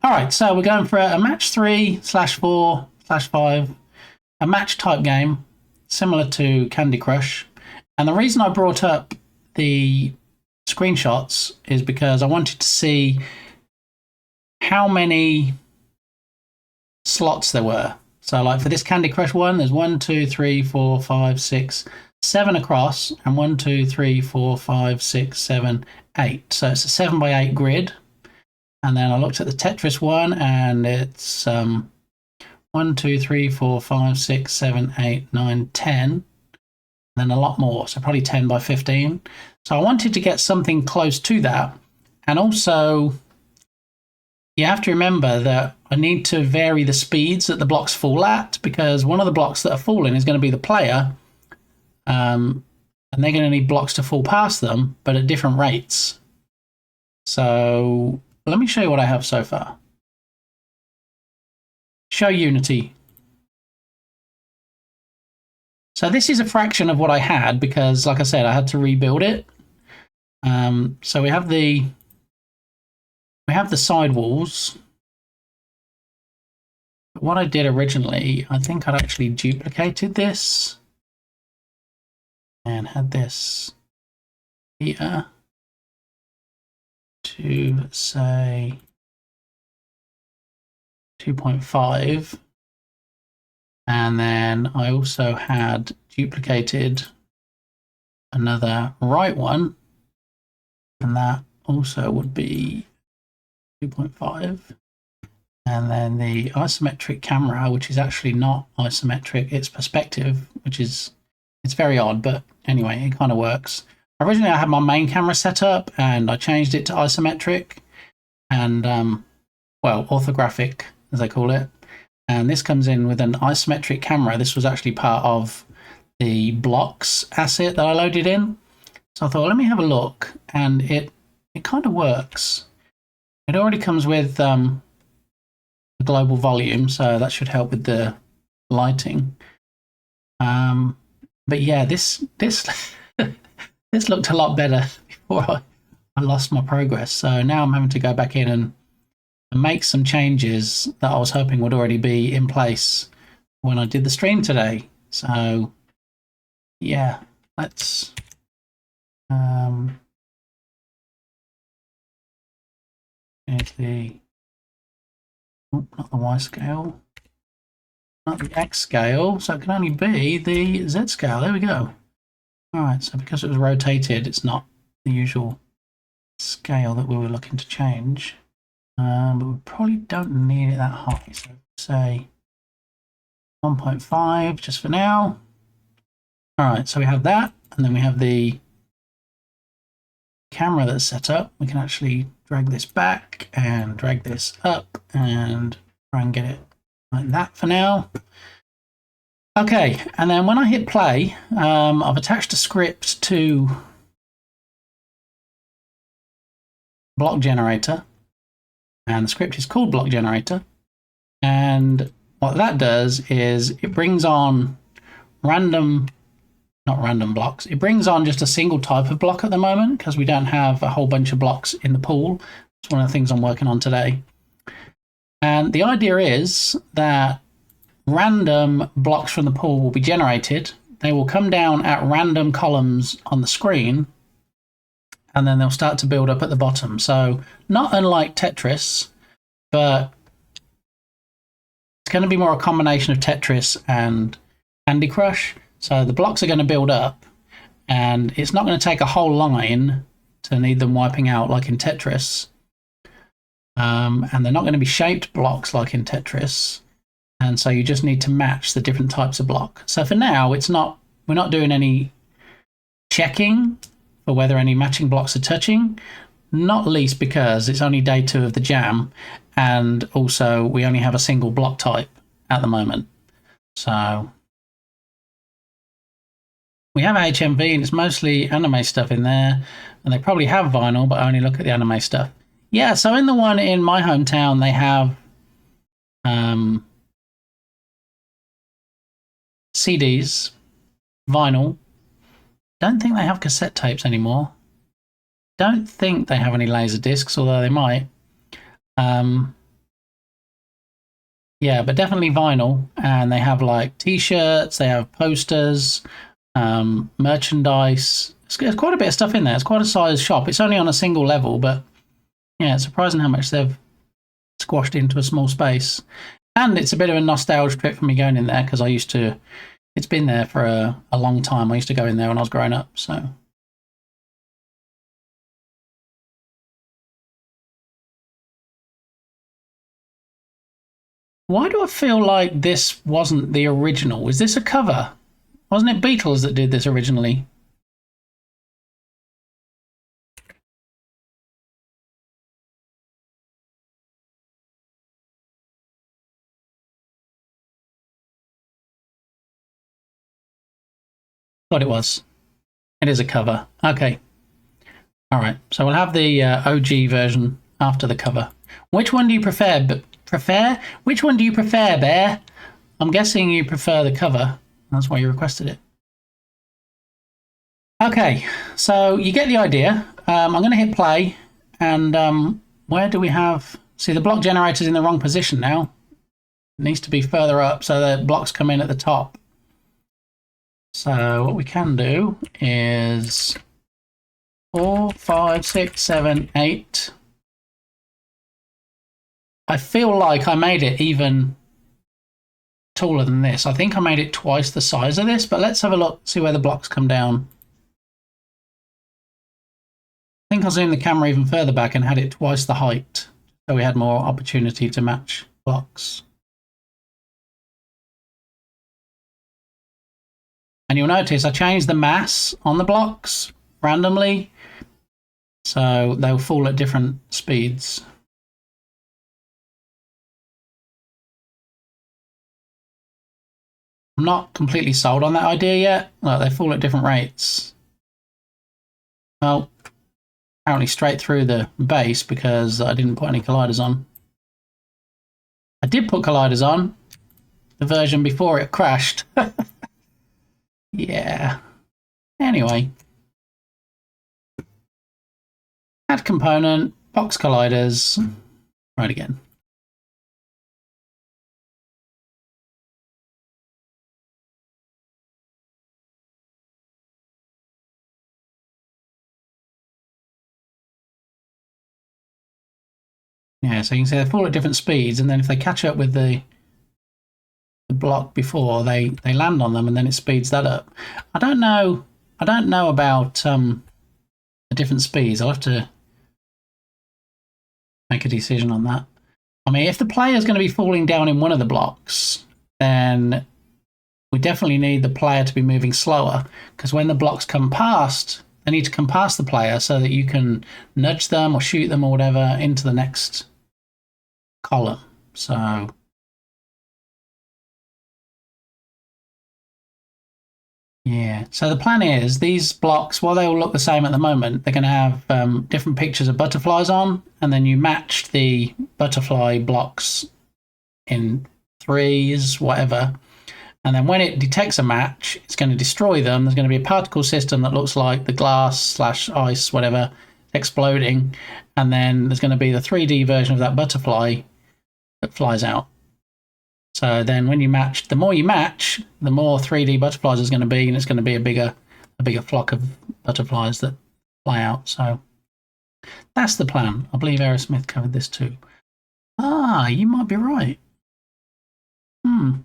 [SPEAKER 4] All right, so we're going for a match 3/4/5, a match type game similar to Candy Crush. And the reason I brought up the screenshots is because I wanted to see how many slots there were. So like for this Candy Crush one, there's 1, 2, 3, 4, 5, 6, 7 across, and 1, 2, 3, 4, 5, 6, 7, 8. So it's a 7x8 grid. And then I looked at the Tetris one, and it's 1, 2, 3, 4, 5, 6, 7, 8, 9, 10. And then a lot more, so probably 10 by 15. So I wanted to get something close to that. And also, you have to remember that I need to vary the speeds that the blocks fall at, because one of the blocks that are falling is going to be the player. And they're going to need blocks to fall past them, but at different rates. So let me show you what I have so far. Show Unity. So this is a fraction of what I had because, like I said, I had to rebuild it. So we have the side walls. But what I did originally, I think I'd actually duplicated this and had this here to say 2.5, and then I also had duplicated another right one, and that also would be 2.5. And then the isometric camera, which is actually not isometric, it's perspective, which is, it's very odd, but anyway, it kind of works. Originally I had my main camera set up and I changed it to isometric and, well, orthographic as they call it. And this comes in with an isometric camera. This was actually part of the blocks asset that I loaded in. So I thought, let me have a look, and it kind of works. It already comes with the global volume, so that should help with the lighting. But yeah, this this looked a lot better before I lost my progress. So now I'm having to go back in and make some changes that I was hoping would already be in place when I did the stream today. So yeah, let's here's the not the Y scale, not the X scale, so it can only be the Z scale. There we go. All right, so because it was rotated, it's not the usual scale that we were looking to change. But we probably don't need it that high, so say 1.5 just for now. All right, so we have that, and then we have the camera that's set up. We can actually drag this back and drag this up and try and get it like that for now. Okay, and then when I hit play, I've attached a script to block generator, and the script is called block generator. And what that does is it brings on not random blocks. It brings on just a single type of block at the moment because we don't have a whole bunch of blocks in the pool. It's one of the things I'm working on today. And the idea is that random blocks from the pool will be generated they will come down at random columns on the screen, and then they'll start to build up at the bottom. So not unlike Tetris, but it's going to be more a combination of Tetris and Candy Crush. So the blocks are going to build up, and it's not going to take a whole line to need them wiping out like in Tetris. And they're not going to be shaped blocks like in Tetris. And so you just need to match the different types of block. So for now, we're not doing any checking for whether any matching blocks are touching, not least because it's only day 2 of the jam, and also we only have a single block type at the moment. So we have HMV, and it's mostly anime stuff in there, and they probably have vinyl, but I only look at the anime stuff. Yeah, so in the one in my hometown, they have CDs, vinyl. Don't think they have cassette tapes anymore. Don't think they have any laser discs, although they might. Yeah, but definitely vinyl. And they have like t-shirts, they have posters, merchandise. There's quite a bit of stuff in there. It's quite a sized shop. It's only on a single level, but yeah, it's surprising how much they've squashed into a small space. And it's a bit of a nostalgia trip for me going in there, because it's been there for a long time. I used to go in there when I was growing up, so. Why do I feel like this wasn't the original? Is this a cover? Wasn't it Beatles that did this originally? Thought it was. It is a cover. Okay. All right. So we'll have the OG version after the cover. Which one do you prefer? Which one do you prefer, Bear? I'm guessing you prefer the cover. That's why you requested it. Okay. So you get the idea. I'm going to hit play. And where do we have... See, the block generator's in the wrong position now. It needs to be further up so the blocks come in at the top. So what we can do is 4, 5, 6, 7, 8. I feel like I made it even taller than this. I think I made it twice the size of this, but let's have a look, see where the blocks come down. I think I'll zoom the camera even further back and had it twice the height, so we had more opportunity to match blocks. And you'll notice I changed the mass on the blocks randomly, so they'll fall at different speeds. I'm not completely sold on that idea yet. Look, they fall at different rates. Well, apparently straight through the base because I didn't put any colliders on. I did put colliders on, the version before it crashed. Yeah. Anyway. Add component, box colliders. Right again. Yeah, so you can see they fall at different speeds, and then if they catch up with the block before, they land on them, and then it speeds that up. I don't know about the different speeds. I'll have to make a decision on that. I mean, if the player is going to be falling down in one of the blocks, then we definitely need the player to be moving slower, because when the blocks come past, they need to come past the player so that you can nudge them or shoot them or whatever into the next column. So yeah, so the plan is these blocks, while they all look the same at the moment, they're going to have different pictures of butterflies on, and then you match the butterfly blocks in threes, whatever, and then when it detects a match, it's going to destroy them. There's going to be a particle system that looks like the glass / ice, whatever, exploding, and then there's going to be the 3D version of that butterfly that flies out. So then when you match, the more you match, the more 3D butterflies is going to be, and it's going to be a bigger flock of butterflies that fly out. So that's the plan. I believe Aerosmith covered this too. Ah, you might be right. And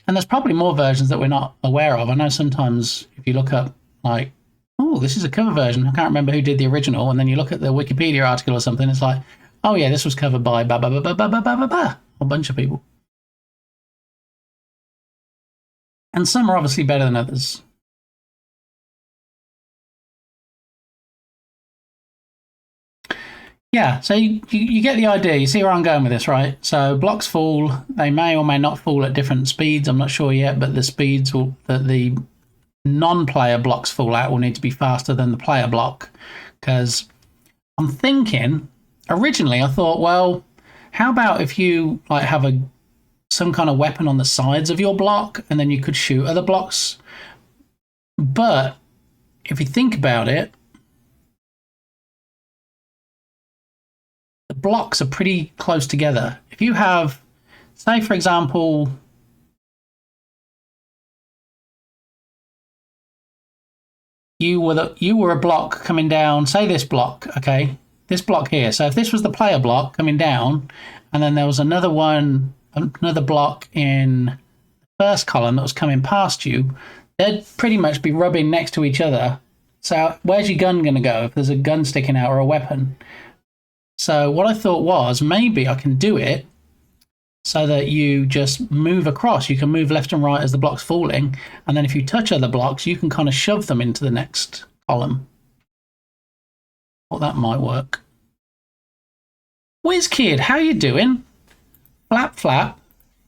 [SPEAKER 4] there's probably more versions that we're not aware of. I know sometimes if you look up, like, oh, this is a cover version. I can't remember who did the original. And then you look at the Wikipedia article or something. It's like, oh, yeah, this was covered by ba ba ba ba ba ba ba ba ba, a bunch of people. And some are obviously better than others. Yeah, so you get the idea. You see where I'm going with this, right? So blocks fall. They may or may not fall at different speeds. I'm not sure yet, but the speeds that the non-player blocks fall at will need to be faster than the player block. Because I'm thinking, originally I thought, well, how about if you like have some kind of weapon on the sides of your block, and then you could shoot other blocks. But if you think about it, the blocks are pretty close together. If you have, say, for example, you were a block coming down, say this block, okay? This block here. So if this was the player block coming down, and then there was another block in the first column that was coming past you, they'd pretty much be rubbing next to each other. So where's your gun going to go if there's a gun sticking out or a weapon? So what I thought was, maybe I can do it so that you just move across. You can move left and right as the block's falling, and then if you touch other blocks, you can kind of shove them into the next column. Well, that might work. WizKid, how you doing? Flap Flap.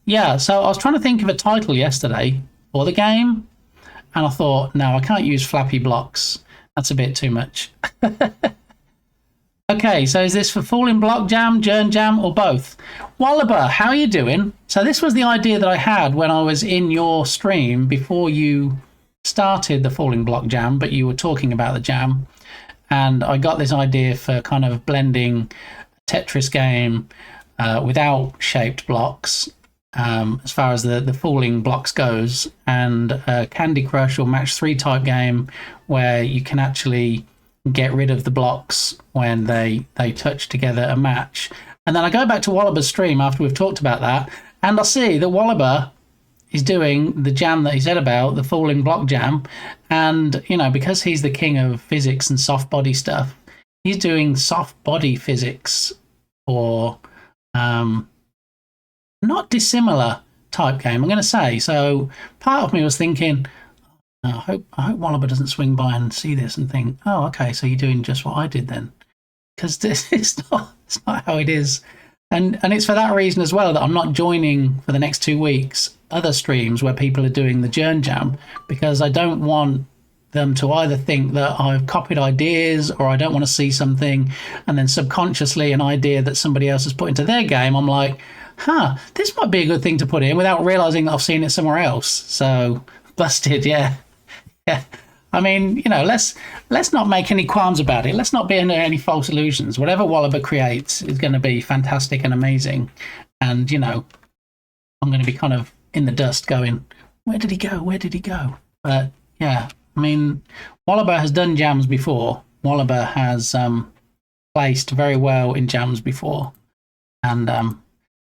[SPEAKER 4] Yeah, so I was trying to think of a title yesterday for the game, and I thought, no, I can't use flappy blocks. That's a bit too much. Okay, so is this for Falling Block Jam, Jern Jam, or both? Wallaber, how are you doing? So this was the idea that I had when I was in your stream before you started the Falling Block Jam, but you were talking about the jam. And I got this idea for kind of blending a Tetris game without shaped blocks, as far as the falling blocks goes, and a Candy Crush or Match 3 type game where you can actually get rid of the blocks when they touch together a match. And then I go back to Wallaber's stream after we've talked about that, and I see that Wallaber is doing the jam that he said about, the falling block jam. And, you know, because he's the king of physics and soft body stuff, he's doing soft body physics or not dissimilar type game, I'm going to say. So part of me was thinking, I hope Wallaber doesn't swing by and see this and think, oh, okay, so you're doing just what I did then. Because this is it's not how it is. And it's for that reason as well that I'm not joining for the next 2 weeks other streams where people are doing the Jern Jam, because I don't want them to either think that I've copied ideas, or I don't want to see something and then subconsciously an idea that somebody else has put into their game, I'm like, this might be a good thing to put in without realizing that I've seen it somewhere else. So busted, yeah. Yeah, I mean, you know, let's not make any qualms about it. Let's not be under any false illusions. Whatever Wallaber creates is going to be fantastic and amazing. And, you know, I'm going to be kind of in the dust going, where did he go? Where did he go? But, yeah, I mean, Wallaber has done jams before. Wallaber has placed very well in jams before. And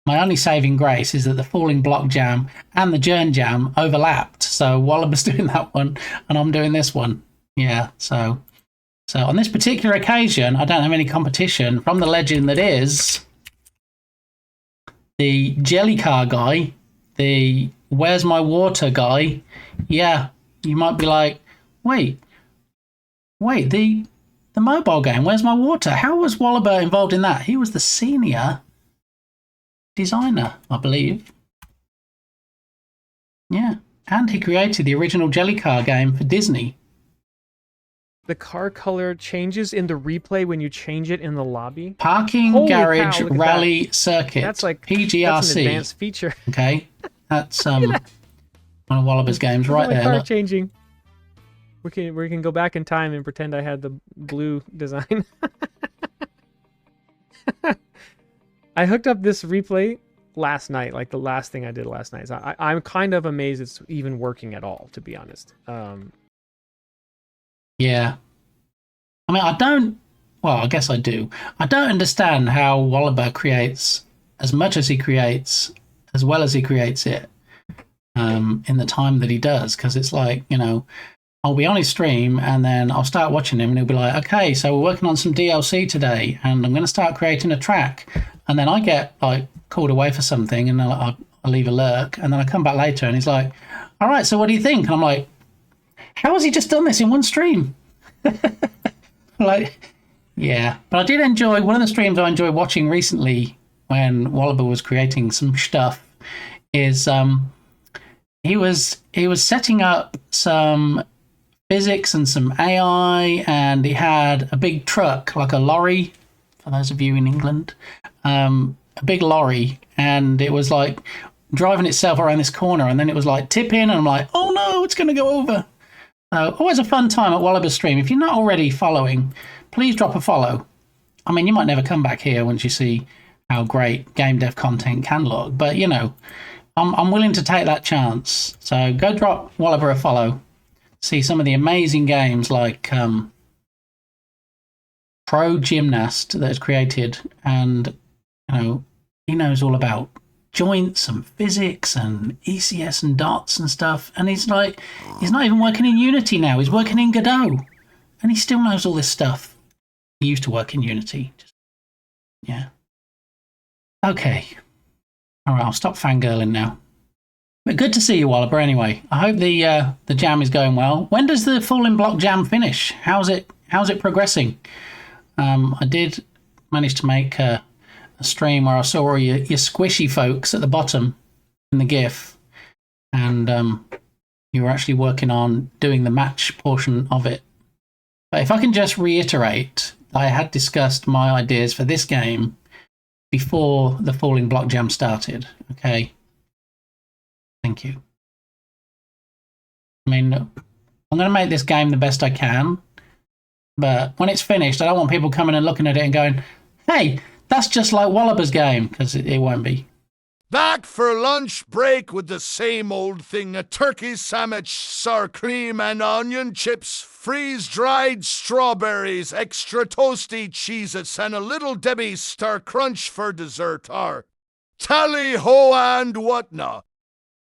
[SPEAKER 4] my only saving grace is that the Falling Block Jam and the Jern Jam overlapped. So Wallaber's doing that one and I'm doing this one. Yeah, so on this particular occasion, I don't have any competition from the legend that is the Jelly Car guy, the Where's My Water guy. Yeah, you might be like, wait, the mobile game, Where's My Water? How was Wallaber involved in that? He was the senior designer, I believe. Yeah, and he created the original Jelly Car game for Disney.
[SPEAKER 13] The car color changes in the replay when you change it in the lobby.
[SPEAKER 4] Parking
[SPEAKER 13] Holy
[SPEAKER 4] Garage
[SPEAKER 13] cow,
[SPEAKER 4] Rally Circuit.
[SPEAKER 13] That's like
[SPEAKER 4] PGRC.
[SPEAKER 13] That's an advanced feature.
[SPEAKER 4] Okay, that's one of Wallaber's games right there.
[SPEAKER 13] Car changing. We can go back in time and pretend I had the blue design. I hooked up this replay last night, like the last thing I did last night. So I'm kind of amazed it's even working at all, to be honest.
[SPEAKER 4] Yeah. I mean, I guess I do. I don't understand how Wallaber creates as much as he creates, as well as he creates it, in the time that he does. Because it's like, you know, I'll be on his stream and then I'll start watching him and he'll be like, okay, so we're working on some DLC today and I'm going to start creating a track. And then I get like called away for something and I'll leave a lurk and then I come back later and he's like, all right, so what do you think? And I'm like, how has he just done this in one stream? Like, yeah. But I did enjoy, one of the streams I enjoyed watching recently when Wallaber was creating some stuff is he was setting up some physics and some AI, and he had a big truck, like a lorry, for those of you in England, a big lorry, and it was like driving itself around this corner, and then it was like tipping, and I'm like, oh no, it's going to go over. Always a fun time at Wallaber's stream. If you're not already following, please drop a follow. I mean, you might never come back here once you see how great game dev content can look, but you know, I'm willing to take that chance. So go drop Wallaber a follow. See some of the amazing games like Pro Gymnast that is created, and you know, he knows all about joints and physics and ECS and dots and stuff, and he's not even working in Unity now, he's working in Godot, and he still knows all this stuff. He used to work in Unity. Yeah. Okay. All right, I'll stop fangirling now. But good to see you, Wallaber, anyway. I hope the jam is going well. When does the Falling Block jam finish? How's it progressing? I did manage to make a stream where I saw all your squishy folks at the bottom in the GIF, and you were actually working on doing the match portion of it. But if I can just reiterate, I had discussed my ideas for this game before the Falling Block jam started. Okay. Thank you. I mean, I'm going to make this game the best I can, but when it's finished, I don't want people coming and looking at it and going, hey, that's just like Wallaber's game, because it won't be.
[SPEAKER 5] Back for lunch break with the same old thing. A turkey sandwich, sour cream and onion chips, freeze-dried strawberries, extra toasty Cheez-Its, and a little Debbie Star Crunch for dessert. Or tally-ho and whatnot.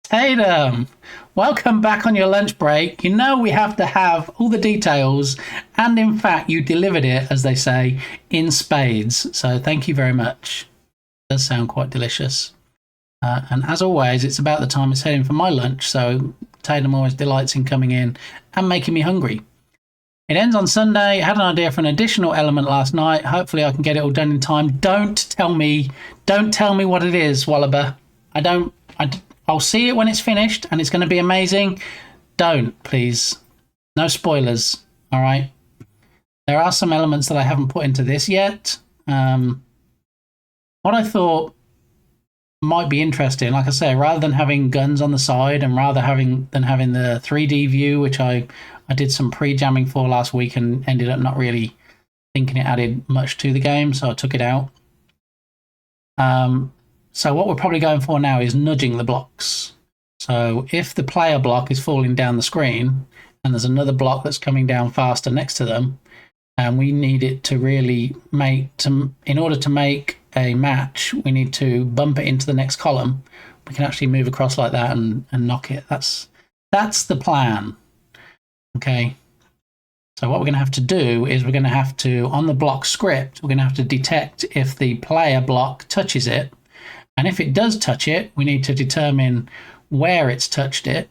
[SPEAKER 4] Tatum, welcome back on your lunch break. You know we have to have all the details, and in fact you delivered it, as they say, in spades. So thank you very much. It does sound quite delicious. And as always, it's about the time it's heading for my lunch, so Tatum always delights in coming in and making me hungry. It ends on Sunday. I had an idea for an additional element last night. Hopefully I can get it all done in time. Don't tell me what it is, Wallaber. I'll see it when it's finished, and it's going to be amazing. Don't, please. No spoilers, all right? There are some elements that I haven't put into this yet. What I thought might be interesting, like I say, rather than having guns on the side and than having the 3D view, which I did some pre-jamming for last week and ended up not really thinking it added much to the game, so I took it out. So what we're probably going for now is nudging the blocks. So if the player block is falling down the screen and there's another block that's coming down faster next to them, and we need it to really in order to make a match, we need to bump it into the next column. We can actually move across like that and knock it. That's the plan. Okay. So what we're going to have to do is we're going to have to, on the block script, we're going to have to detect if the player block touches it. And if it does touch it, we need to determine where it's touched it,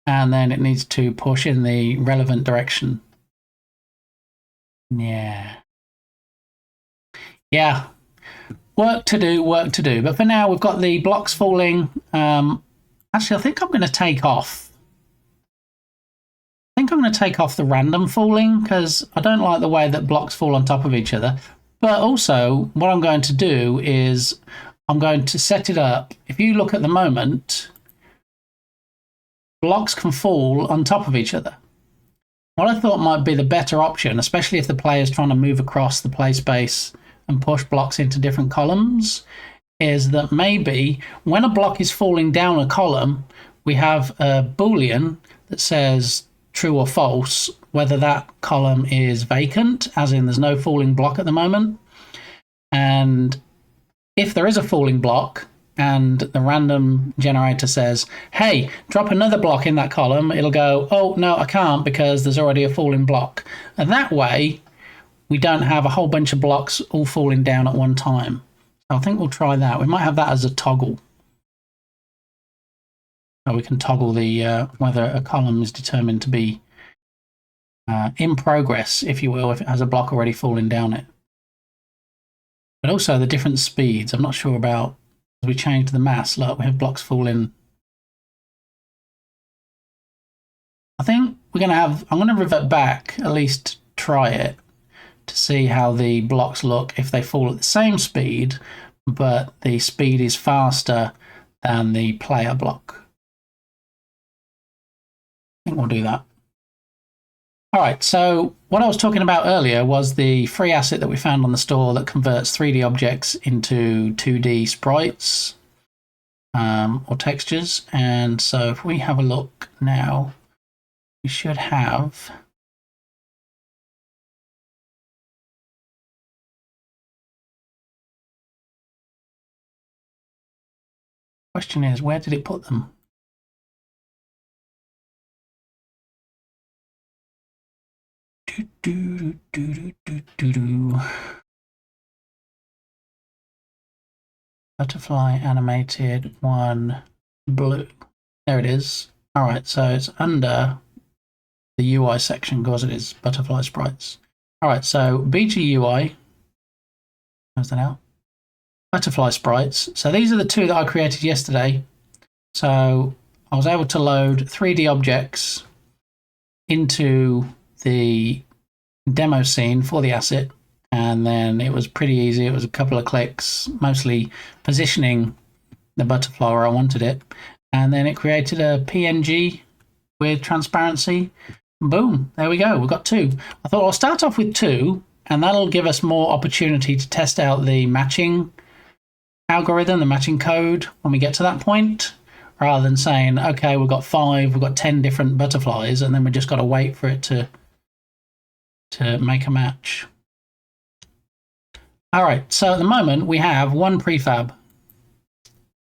[SPEAKER 4] and then it needs to push in the relevant direction. Yeah. Work to do. But for now, we've got the blocks falling. Actually, I think I'm going to take off. The random falling, because I don't like the way that blocks fall on top of each other. But also, what I'm going to do is I'm going to set it up. If you look at the moment, blocks can fall on top of each other. What I thought might be the better option, especially if the player's trying to move across the play space and push blocks into different columns, is that maybe when a block is falling down a column, we have a Boolean that says true or false, whether that column is vacant, as in there's no falling block at the moment. And if there is a falling block and the random generator says, hey, drop another block in that column, it'll go, oh, no, I can't because there's already a falling block. And that way, we don't have a whole bunch of blocks all falling down at one time. So I think we'll try that. We might have that as a toggle. So we can toggle the whether a column is determined to be in progress, if you will, if it has a block already falling down it. But also the different speeds. I'm not sure about, as we change the mass, look, we have blocks falling. I think we're going to have, I'm going to revert back, at least try it, to see how the blocks look if they fall at the same speed, but the speed is faster than the player block. I think we'll do that. All right, so what I was talking about earlier was the free asset that we found on the store that converts 3D objects into 2D sprites or textures. And so if we have a look now, we should have question is, where did it put them? Butterfly animated one blue. There it is. All right, so it's under the UI section because it is butterfly sprites. All right, so BGUI. How's that out? Butterfly sprites. So these are the two that I created yesterday. So I was able to load 3D objects into the demo scene for the asset, and then it was pretty easy. It was a couple of clicks, mostly positioning the butterfly where I wanted it, and then it created a PNG with transparency. Boom, there we go, we've got two. I thought I'll start off with two, and that'll give us more opportunity to test out the matching algorithm, the matching code when we get to that point, rather than saying, okay, we've got 5, we've got 10 different butterflies, and then we just got to wait for it to make a match. All right, so at the moment we have one prefab,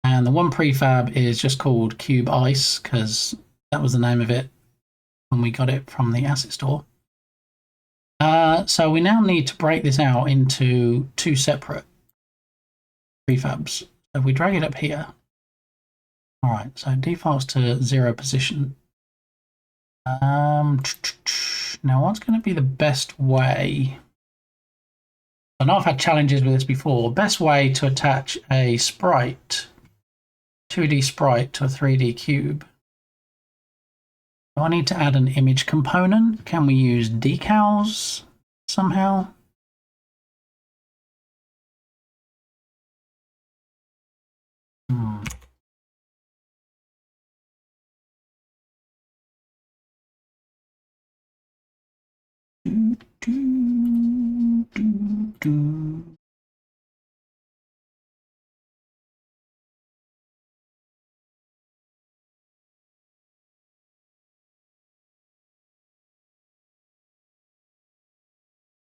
[SPEAKER 4] and the one prefab is just called Cube Ice because that was the name of it when we got it from the asset store. So we now need to break this out into two separate prefabs. So if we drag it up here, all right, so it defaults to 0 position. Now what's going to be the best way? I know I've had challenges with this before. Best way to attach a sprite, 2D sprite to a 3D cube. Do I need to add an image component? Can we use decals somehow?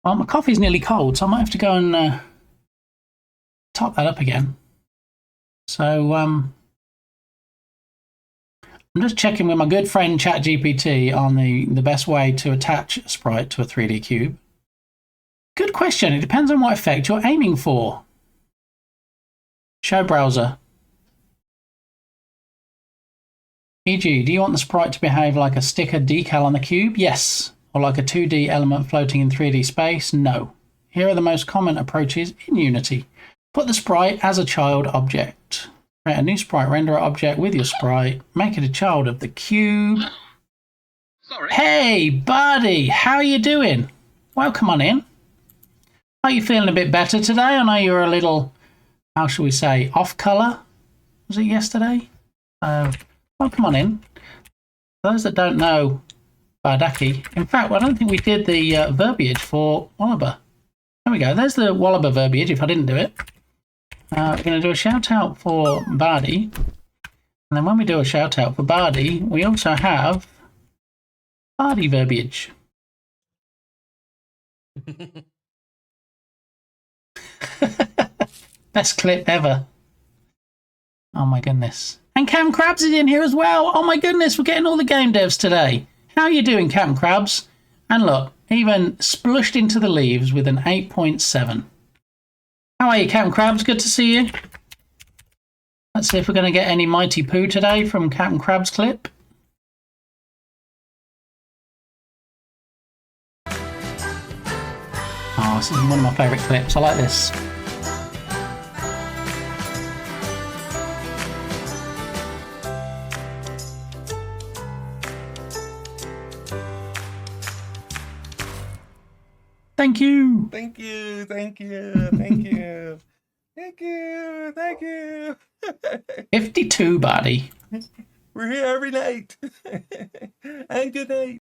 [SPEAKER 4] Well, my coffee's nearly cold, so I might have to go and top that up again. So I'm just checking with my good friend ChatGPT on the best way to attach a sprite to a 3D cube. Good question. It depends on what effect you're aiming for. Show browser. E.g., do you want the sprite to behave like a sticker decal on the cube? Yes. Or like a 2D element floating in 3D space? No. Here are the most common approaches in Unity. Put the sprite as a child object. Create a new sprite renderer object with your sprite. Make it a child of the cube. Sorry. Hey, buddy, how you doing? Welcome on in. Are you feeling a bit better today? I know you were a little, how shall we say, off colour. Was it yesterday? Welcome on in. For those that don't know Bardaki, in fact, I don't think we did the verbiage for Wallaber. There we go. There's the Wallaber verbiage if I didn't do it. We're going to do a shout out for Bardi. And then when we do a shout out for Bardi, we also have Bardi verbiage. Best clip ever. Oh my goodness. And Cam Krabs is in here as well. Oh my goodness, we're getting all the game devs today. How are you doing, Cam Krabs? And look, even splushed into the leaves with an 8.7. How are you, Cam Krabs? Good to see you. Let's see if we're going to get any Mighty Poo today from Captain Krabs clip. Oh, this is one of my favourite clips. I like this. Thank you.
[SPEAKER 10] Thank you. Thank you. Thank you. Thank you. Thank you.
[SPEAKER 4] 52, buddy.
[SPEAKER 10] We're here every night. And good night.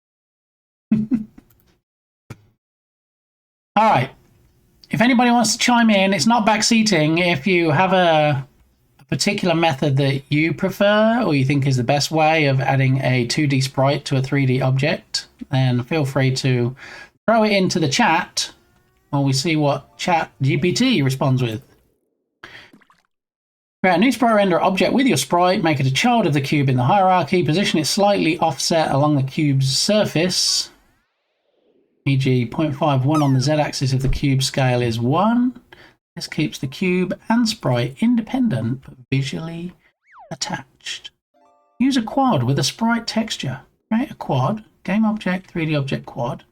[SPEAKER 4] All right. If anybody wants to chime in, it's not backseating. If you have a particular method that you prefer or you think is the best way of adding a 2D sprite to a 3D object, then feel free to throw it into the chat while we see what Chat GPT responds with. Create a new sprite render object with your sprite, make it a child of the cube in the hierarchy, position it slightly offset along the cube's surface, e.g. 0.51 on the z-axis if the cube scale is 1. This keeps the cube and sprite independent but visually attached. Use a quad with a sprite texture. Create a quad, game object, 3D object quad.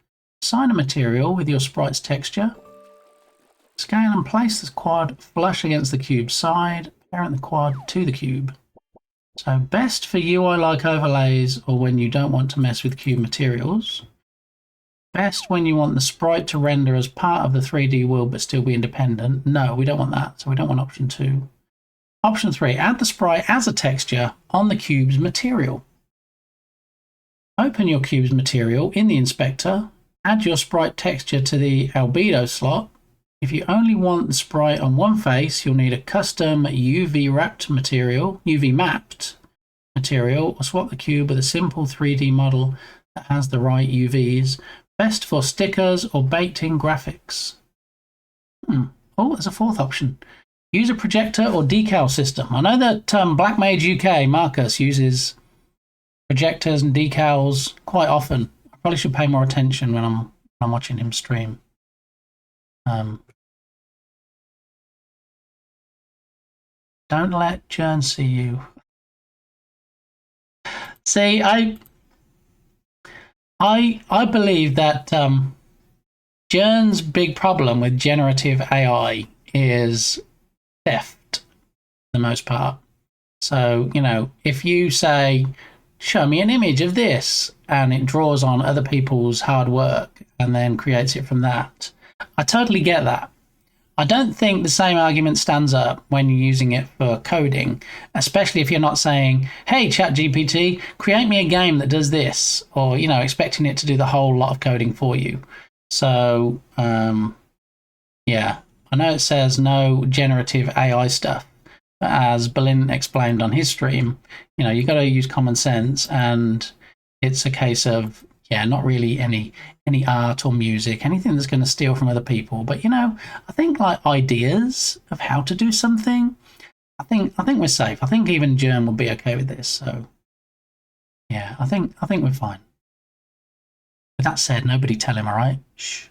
[SPEAKER 4] Assign a material with your sprite's texture. Scale and place the quad flush against the cube's side. Parent the quad to the cube. So best for UI-like overlays or when you don't want to mess with cube materials. Best when you want the sprite to render as part of the 3D world but still be independent. No, we don't want that, so we don't want option 2. Option 3, add the sprite as a texture on the cube's material. Open your cube's material in the inspector. Add your sprite texture to the albedo slot. If you only want the sprite on one face, you'll need a custom UV mapped material, or swap the cube with a simple 3D model that has the right UVs. Best for stickers or baked-in graphics. Oh, there's a fourth option. Use a projector or decal system. I know that Black Mage UK, Marcus, uses projectors and decals quite often. I probably should pay more attention when I'm watching him stream. Don't let Jern see you. See, I believe that Jern's big problem with generative AI is theft, for the most part. So, you know, if you say, show me an image of this, and it draws on other people's hard work and then creates it from that, I totally get that. I don't think the same argument stands up when you're using it for coding, especially if you're not saying, hey, ChatGPT, create me a game that does this, or, you know, expecting it to do the whole lot of coding for you. So, yeah, I know it says no generative AI stuff, but as Berlin explained on his stream, you know, you got to use common sense, and it's a case of, yeah, not really any art or music, anything that's going to steal from other people. But, you know, I think like ideas of how to do something, I think we're safe. I think even Germ will be okay with this. So, yeah, I think we're fine. With that said, nobody tell him, all right? Shh.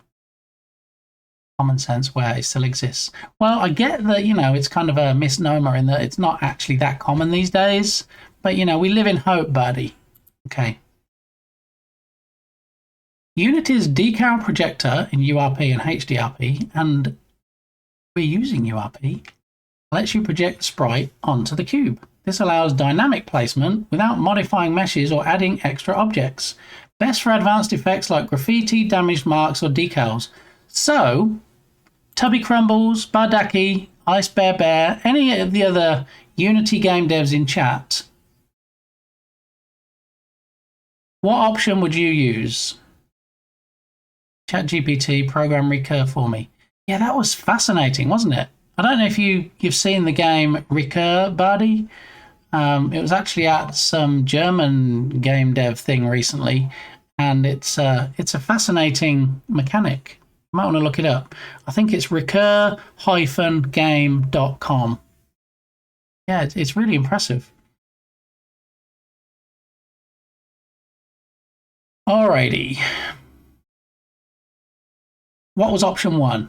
[SPEAKER 4] Common sense where it still exists. Well, I get that, you know, it's kind of a misnomer in that it's not actually that common these days. But, you know, we live in hope, buddy. Okay. Unity's decal projector in URP and HDRP, and we're using URP, lets you project the sprite onto the cube. This allows dynamic placement without modifying meshes or adding extra objects. Best for advanced effects like graffiti, damaged marks, or decals. So, Tubby Crumbles, Bardaki, Ice Bear Bear, any of the other Unity game devs in chat, what option would you use? ChatGPT, program recurve for me. Yeah, that was fascinating, wasn't it? I don't know if you've seen the game Recur Buddy. It was actually at some German game dev thing recently, and it's a fascinating mechanic. You might want to look it up. I think it's recur-game.com. Yeah, it's really impressive. Alrighty. What was option 1?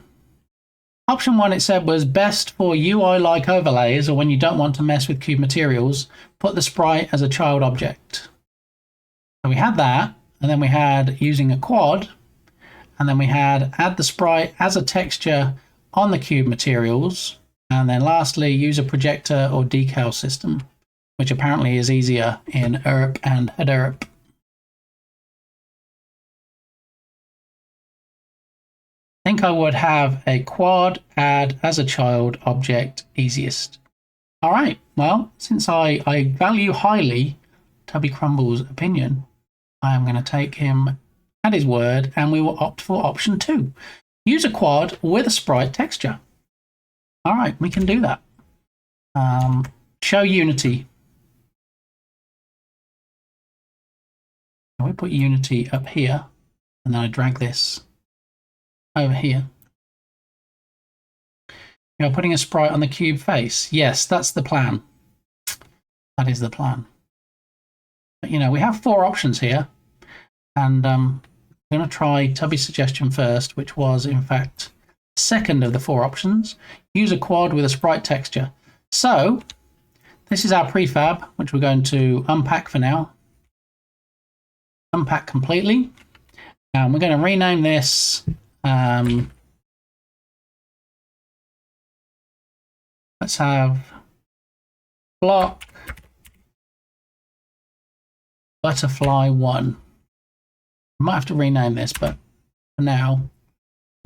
[SPEAKER 4] Option 1, it said, was best for UI-like overlays, or when you don't want to mess with cube materials, put the sprite as a child object. So we had that, and then we had using a quad, and then we had add the sprite as a texture on the cube materials, and then lastly, use a projector or decal system, which apparently is easier in ERP and HDERP. I think I would have a quad add as a child object easiest. All right, well, since I value highly Tubby Crumble's opinion, I am going to take him at his word, and we will opt for option 2. Use a quad with a sprite texture. All right, we can do that. Show Unity. We put Unity up here, and then I drag this over here. You're putting a sprite on the cube face. Yes, that's the plan. That is the plan. But, you know, we have 4 options here, and I'm going to try Tubby's suggestion first, which was, in fact, second of the 4 options. Use a quad with a sprite texture. So, this is our prefab, which we're going to unpack for now. Unpack completely. And we're going to rename this let's have block butterfly 1. I might have to rename this, but for now,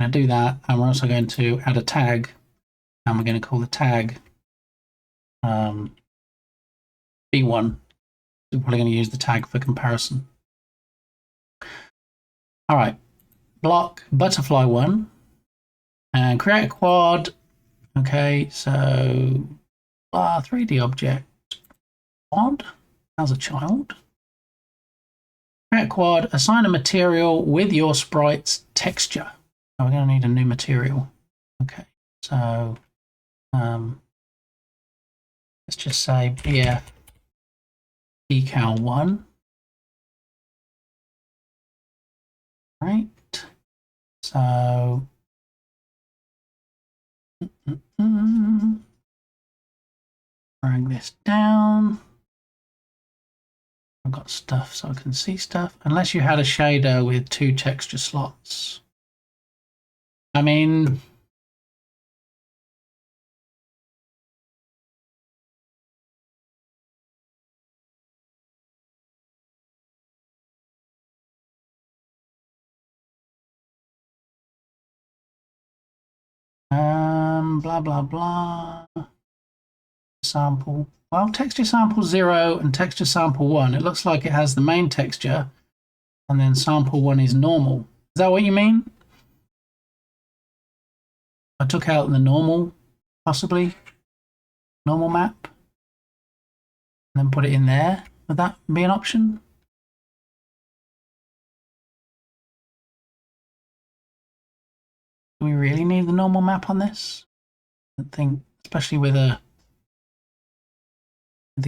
[SPEAKER 4] I'm going to do that. And we're also going to add a tag, and we're going to call the tag B1. We're probably going to use the tag for comparison. All right. Block butterfly 1 and create a quad. Okay, so 3D object quad as a child. Create a quad, assign a material with your sprite's texture. Oh, we're going to need a new material. Okay, so let's just say BF decal 1. Right. So drag this down. I've got stuff so I can see stuff. Unless you had a shader with 2 texture slots. I mean, blah, blah, blah. Sample. Well, texture sample 0 and texture sample 1. It looks like it has the main texture, and then sample 1 is normal. Is that what you mean? I took out the normal, possibly. Normal map. And then put it in there. Would that be an option? Do we really need the normal map on this? I think, especially with the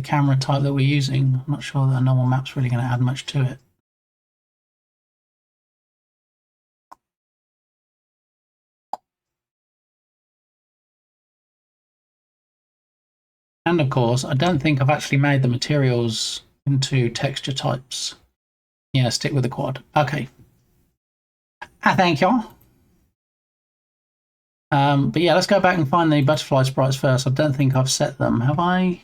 [SPEAKER 4] camera type that we're using, I'm not sure that a normal map's really going to add much to it. And of course, I don't think I've actually made the materials into texture types. Yeah, stick with the quad. Okay. Thank you. But yeah, let's go back and find the butterfly sprites first. I don't think I've set them. Have I?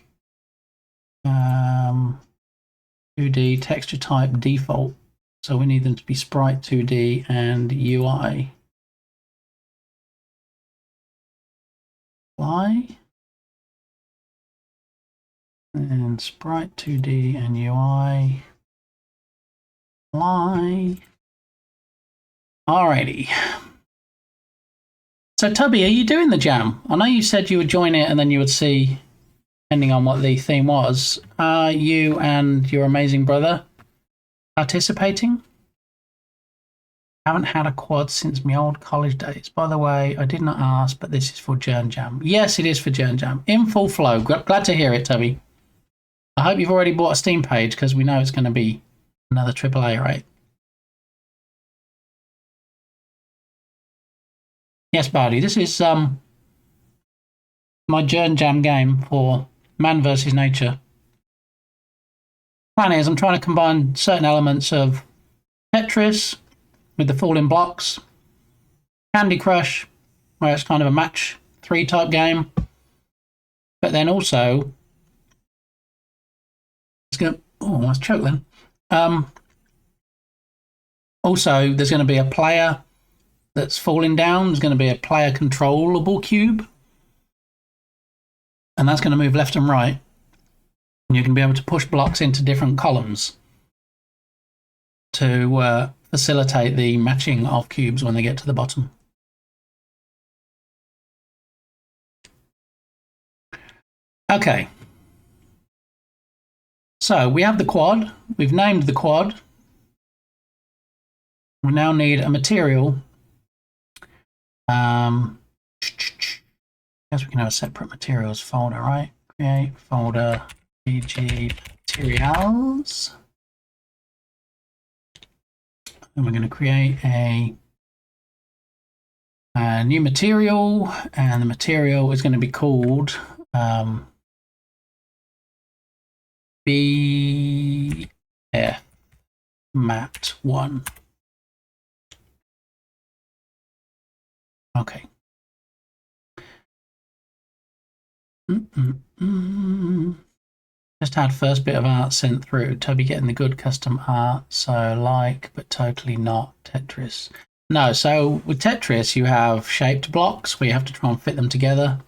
[SPEAKER 4] 2D texture type default. So we need them to be sprite 2D and UI. Apply. And sprite 2D and UI. Apply. Alrighty. So So Tubby, are you doing the jam? I know you said you would join it and then you would see, depending on what the theme was. Are you and your amazing brother participating? Haven't had a quad since my old college days. By the way, I did not ask, but this is for Jern Jam. Yes, it is for Jern Jam. In full flow. Glad to hear it, Tubby. I hope you've already bought a Steam page because we know it's going to be another AAA, right? Yes, Bardi. This is my Jern Jam game for Man vs. Nature. Plan is I'm trying to combine certain elements of Tetris with the falling blocks, Candy Crush, where it's kind of a match 3 type game, but then also it's going to, oh, I was choked then. Also, there's going to be a player that's falling down. There's going to be a player controllable cube, and that's going to move left and right. And you're going to be able to push blocks into different columns to facilitate the matching of cubes when they get to the bottom. Okay. So we have the quad. We've named the quad. We now need a material. I guess we can have a separate materials folder, right? Create folder BG materials. And we're going to create a new material, and the material is going to be called BF Mat 1. Okay. Just had first bit of art sent through. Toby getting the good custom art, so like, but totally not Tetris. No, so with Tetris, you have shaped blocks where you have to try and fit them together.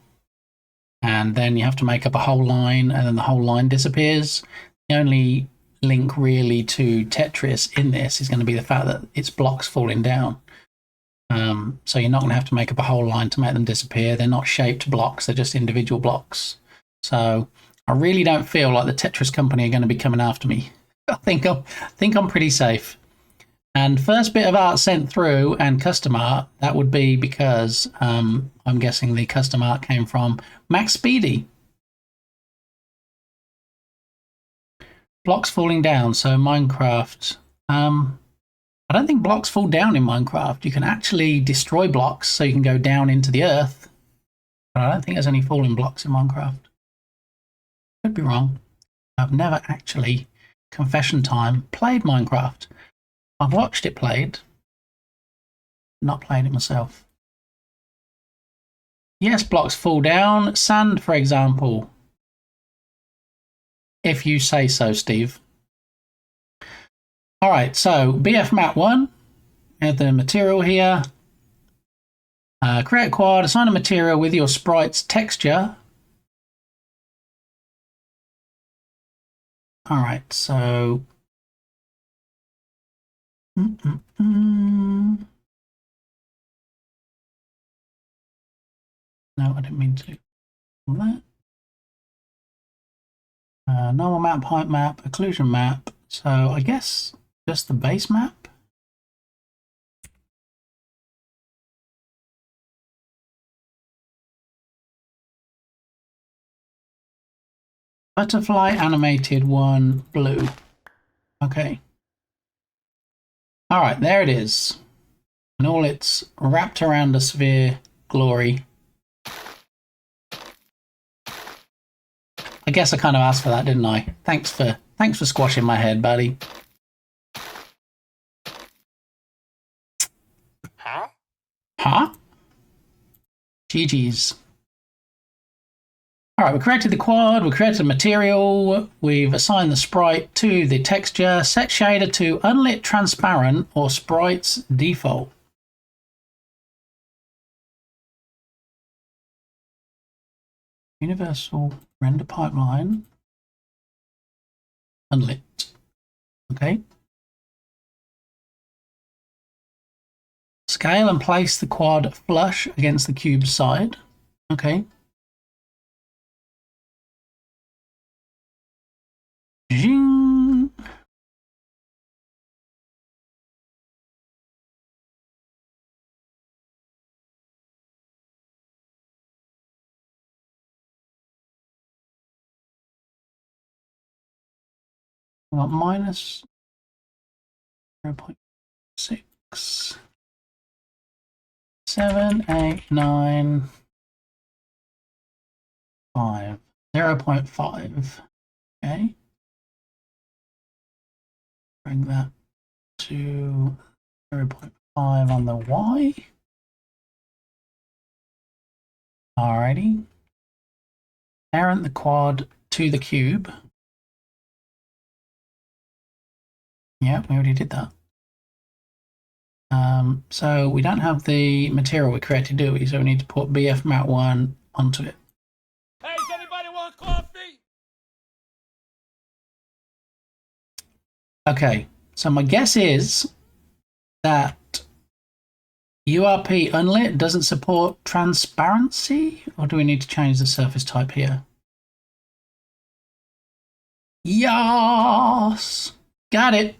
[SPEAKER 4] And then you have to make up a whole line, and then the whole line disappears. The only link really to Tetris in this is going to be the fact that it's blocks falling down. So you're not going to have to make up a whole line to make them disappear. They're not shaped blocks, they're just individual blocks. So I really don't feel like the Tetris company are going to be coming after me. I think I'm pretty safe. And first bit of art sent through and custom art, that would be because I'm guessing the custom art came from Max Speedy. Blocks falling down, so Minecraft. I don't think blocks fall down in Minecraft. You can actually destroy blocks, so you can go down into the earth. But I don't think there's any falling blocks in Minecraft. Could be wrong. I've never actually, confession time, played Minecraft. I've watched it played, not played it myself. Yes, blocks fall down. Sand, for example. If you say so, Steve. All right, so BF Mat 1, we have the material here. Create a quad, assign a material with your sprite's texture. All right, so... No, I didn't mean to. That. Normal map, height map, occlusion map. So I guess just the base map. Butterfly animated 1 blue. Okay. All right, there it is. And all its wrapped around a sphere glory. I guess I kind of asked for that, didn't I? Thanks for squashing my head, buddy.
[SPEAKER 10] Huh?
[SPEAKER 4] Huh? GG's. All right, we created the quad, we created a material, we've assigned the sprite to the texture, set shader to unlit transparent or sprite's default. Universal render pipeline, unlit. Okay. Scale and place the quad flush against the cube's side. Okay. Zing. We got minus 0.6, 7, 8, 9, 5, 0.5. Okay. Bring that to 0.5 on the Y. Alrighty. Parent the quad to the cube. Yeah, we already did that. So we don't have the material we created, do we? So we need to put BF mat 1 onto it.
[SPEAKER 11] Hey, does anybody want coffee?
[SPEAKER 4] Okay, so my guess is that URP unlit doesn't support transparency, or do we need to change the surface type here? Yes! Got it!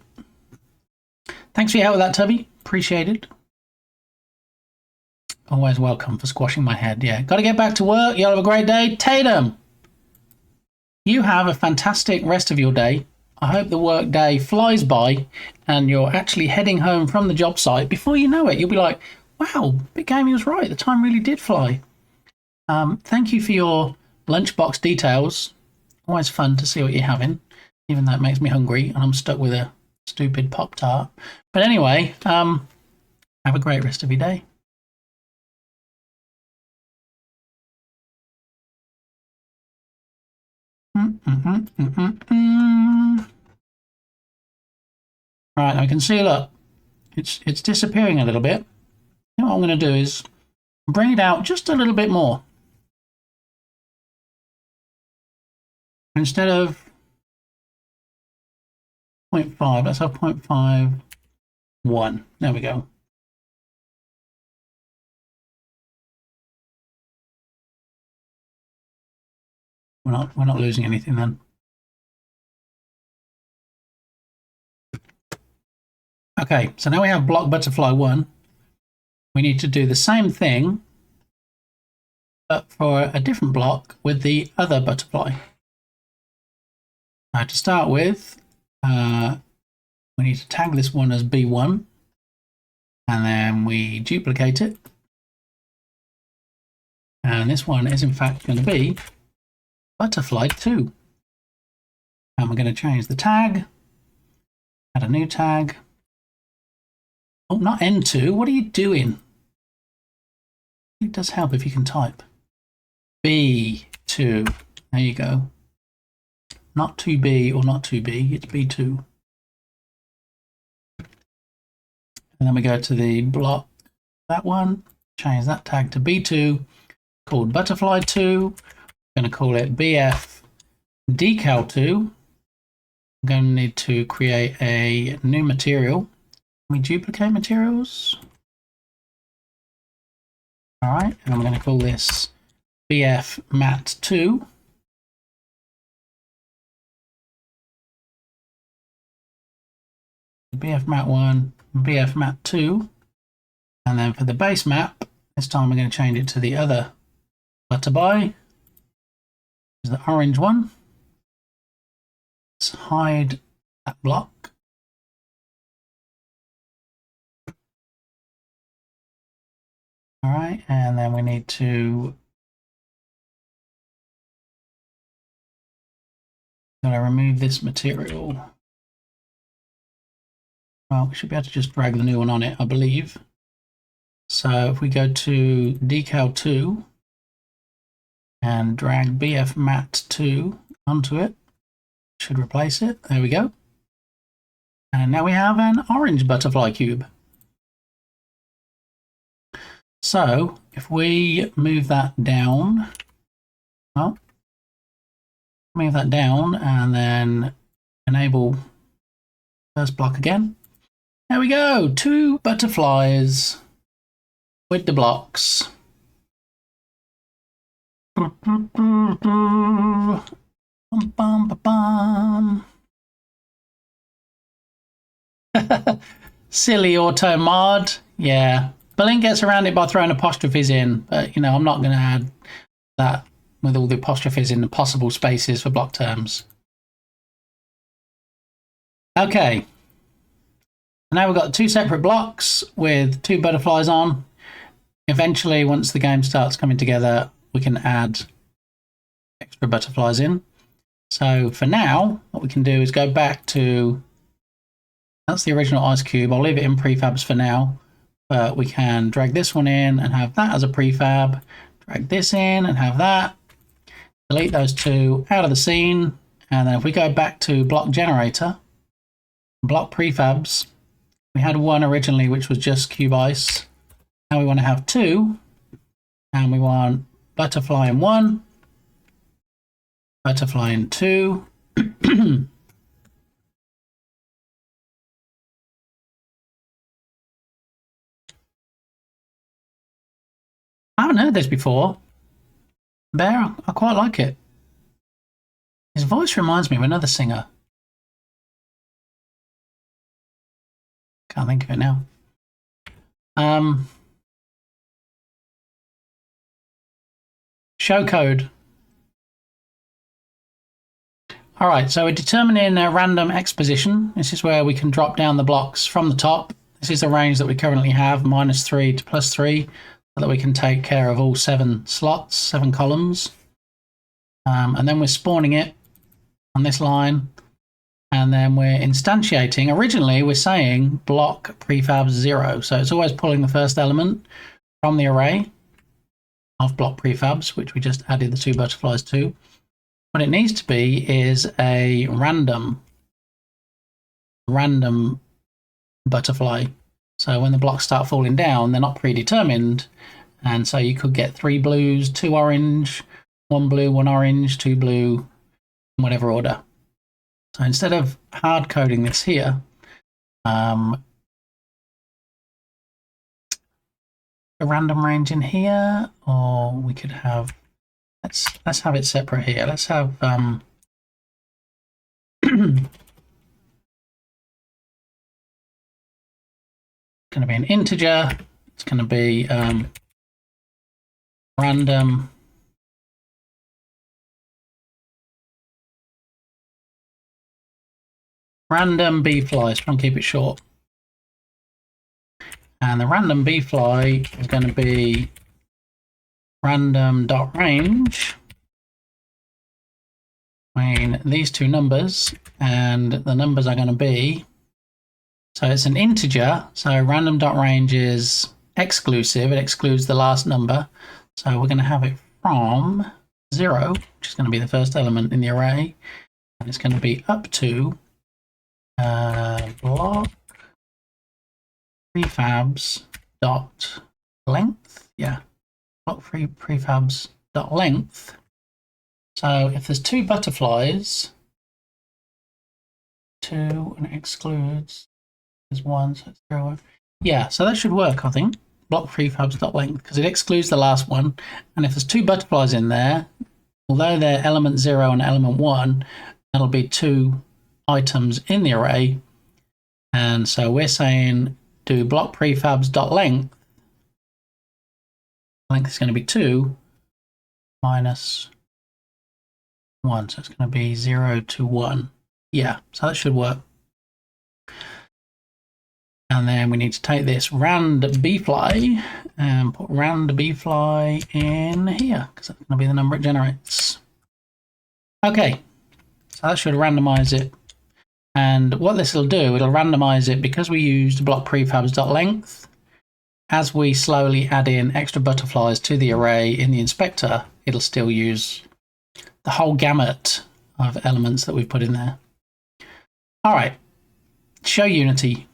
[SPEAKER 4] Thanks for your help with that, Tubby. Appreciate it. Always welcome for squashing my head. Yeah, got to get back to work. Y'all have a great day. Tatum, you have a fantastic rest of your day. I hope the work day flies by and you're actually heading home from the job site. Before you know it, you'll be like, wow, Big Gamey was right. The time really did fly. Thank you for your lunchbox details. Always fun to see what you're having, even though it makes me hungry and I'm stuck with a stupid Pop-Tart. But anyway, have a great rest of your day. Right, I can see, look, it's disappearing a little bit. What I'm going to do is bring it out just a little bit more. Instead of 0.5, let's have 0.51. There we go. We're not losing anything then. Okay, so now we have block butterfly 1. We need to do the same thing, but for a different block with the other butterfly. Now to start with, we need to tag this one as B1, and then we duplicate it. And this one is in fact going to be butterfly 2. And we're going to change the tag, add a new tag. Oh, not N2. What are you doing? It does help if you can type. B2. There you go. Not 2B or not 2B. It's B2. And then we go to the block, that one. Change that tag to B2. Called butterfly 2. I'm going to call it BF decal 2. I'm going to need to create a new material. We duplicate materials. All right, and I'm going to call this BF mat 2. BF mat 1, BF mat 2. And then for the base map, this time we're going to change it to the other butterfly. Is the orange one. Let's hide that block. All right, and then we need to remove this material. Well, we should be able to just drag the new one on it, I believe. So if we go to decal 2 and drag BF mat 2 onto it, should replace it. There we go. And now we have an orange butterfly cube. So if we move that down, well, move that down and then enable first block again. There we go, 2 butterflies. with the blocks. Silly auto mod. Yeah. Berlin gets around it by throwing apostrophes in, but you know, I'm not going to add that with all the apostrophes in the possible spaces for block terms. Okay. Now we've got 2 separate blocks with 2 butterflies on. Eventually, once the game starts coming together, we can add extra butterflies in. So for now, what we can do is go back to, that's the original ice cube. I'll leave it in prefabs for now, but we can drag this one in and have that as a prefab, drag this in and have that, delete those 2 out of the scene. And then if we go back to block generator, block prefabs, we had 1 originally, which was just cube ice. Now we want to have 2, and we want butterfly in 1, butterfly in 2. I haven't heard this before. Bear, I quite like it. His voice reminds me of another singer. Can't think of it now. Show code. All right, so we're determining a random X position. This is where we can drop down the blocks from the top. This is the range that we currently have, -3 to +3, so that we can take care of all 7 slots, 7 columns. And then we're spawning it on this line. And then we're instantiating. Originally, we're saying block prefab 0. So it's always pulling the first element from the array of block prefabs, which we just added the 2 butterflies to. What it needs to be is a random butterfly. So when the blocks start falling down, they're not predetermined. And so you could get 3 blues, 2 orange, 1 blue, 1 orange, 2 blue, in whatever order. So instead of hard coding this here, a random range in here, or we could have, let's have it separate here. Let's have going to be an integer. It's going to be random B flies. Try and keep it short. And the random B fly is going to be random.range between these 2 numbers, and the numbers are going to be, so it's an integer, so random.range is exclusive, it excludes the last number, so we're going to have it from 0, which is going to be the first element in the array, and it's going to be up to block prefabs dot length, yeah, block prefabs dot length. So if there's 2 butterflies, 2 and it excludes, there's 1, so it's 0. Yeah, so that should work, I think. Block prefabs dot length, because it excludes the last one. And if there's 2 butterflies in there, although they're element 0 and element 1, that'll be 2 items in the array. And so we're saying do block prefabs dot length. Length is going to be 2 minus 1, so it's going to be 0 to 1. Yeah, so that should work. And then we need to take this rand bfly and put rand bfly in here, because that's going to be the number it generates. Okay, so that should randomize it. And what this will do, it'll randomize it because we used block prefabs.length. As we slowly add in extra butterflies to the array in the inspector, it'll still use the whole gamut of elements that we've put in there. All right, show Unity.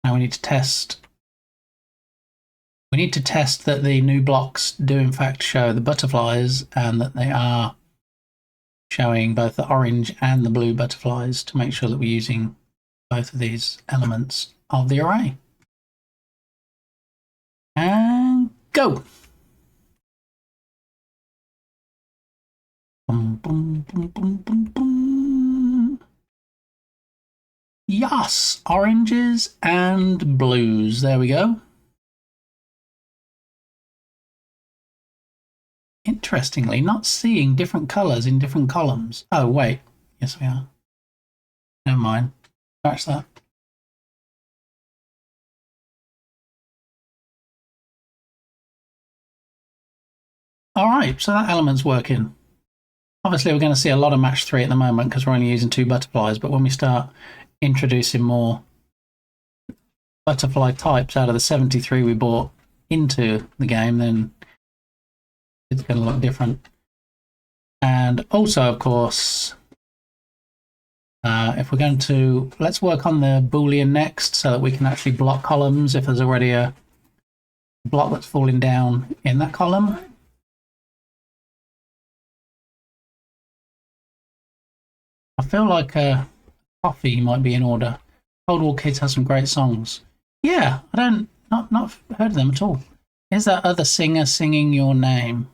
[SPEAKER 4] Now we need to test. We need to test that the new blocks do in fact show the butterflies and that they are showing both the orange and the blue butterflies to make sure that we're using both of these elements of the array. And go. Boom, boom, boom, boom, boom, boom. Yes, oranges and blues. There we go. Interestingly, not seeing different colours in different columns. Oh, wait. Yes, we are. Never mind. Scratch that. All right, so that element's working. Obviously, we're going to see a lot of match 3 at the moment because we're only using 2 butterflies, but when we start introducing more butterfly types out of the 73 we bought into the game, then it's going to look different. And also, of course, if we're going to, let's work on the Boolean next so that we can actually block columns if there's already a block that's falling down in that column. I feel like coffee might be in order. Cold War Kids has some great songs. Yeah, I don't, not heard of them at all. Is that other singer singing your name?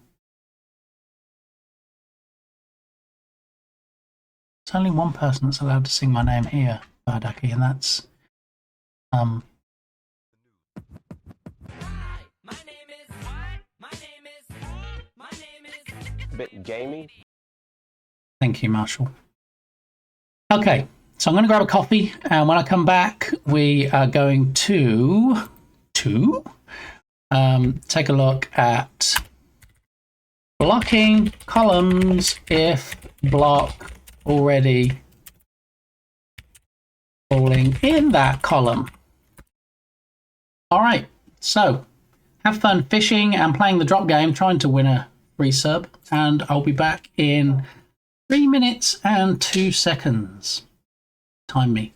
[SPEAKER 4] There's only one person that's allowed to sing my name here, Bardaki, and that's
[SPEAKER 14] Bit gaming.
[SPEAKER 4] Thank you, Marshall. Okay, so I'm going to grab a coffee, and when I come back, we are going to take a look at blocking columns if block already falling in that column. All right, so have fun fishing and playing the drop game, trying to win a free sub, and I'll be back in 3 minutes and 2 seconds. Time me.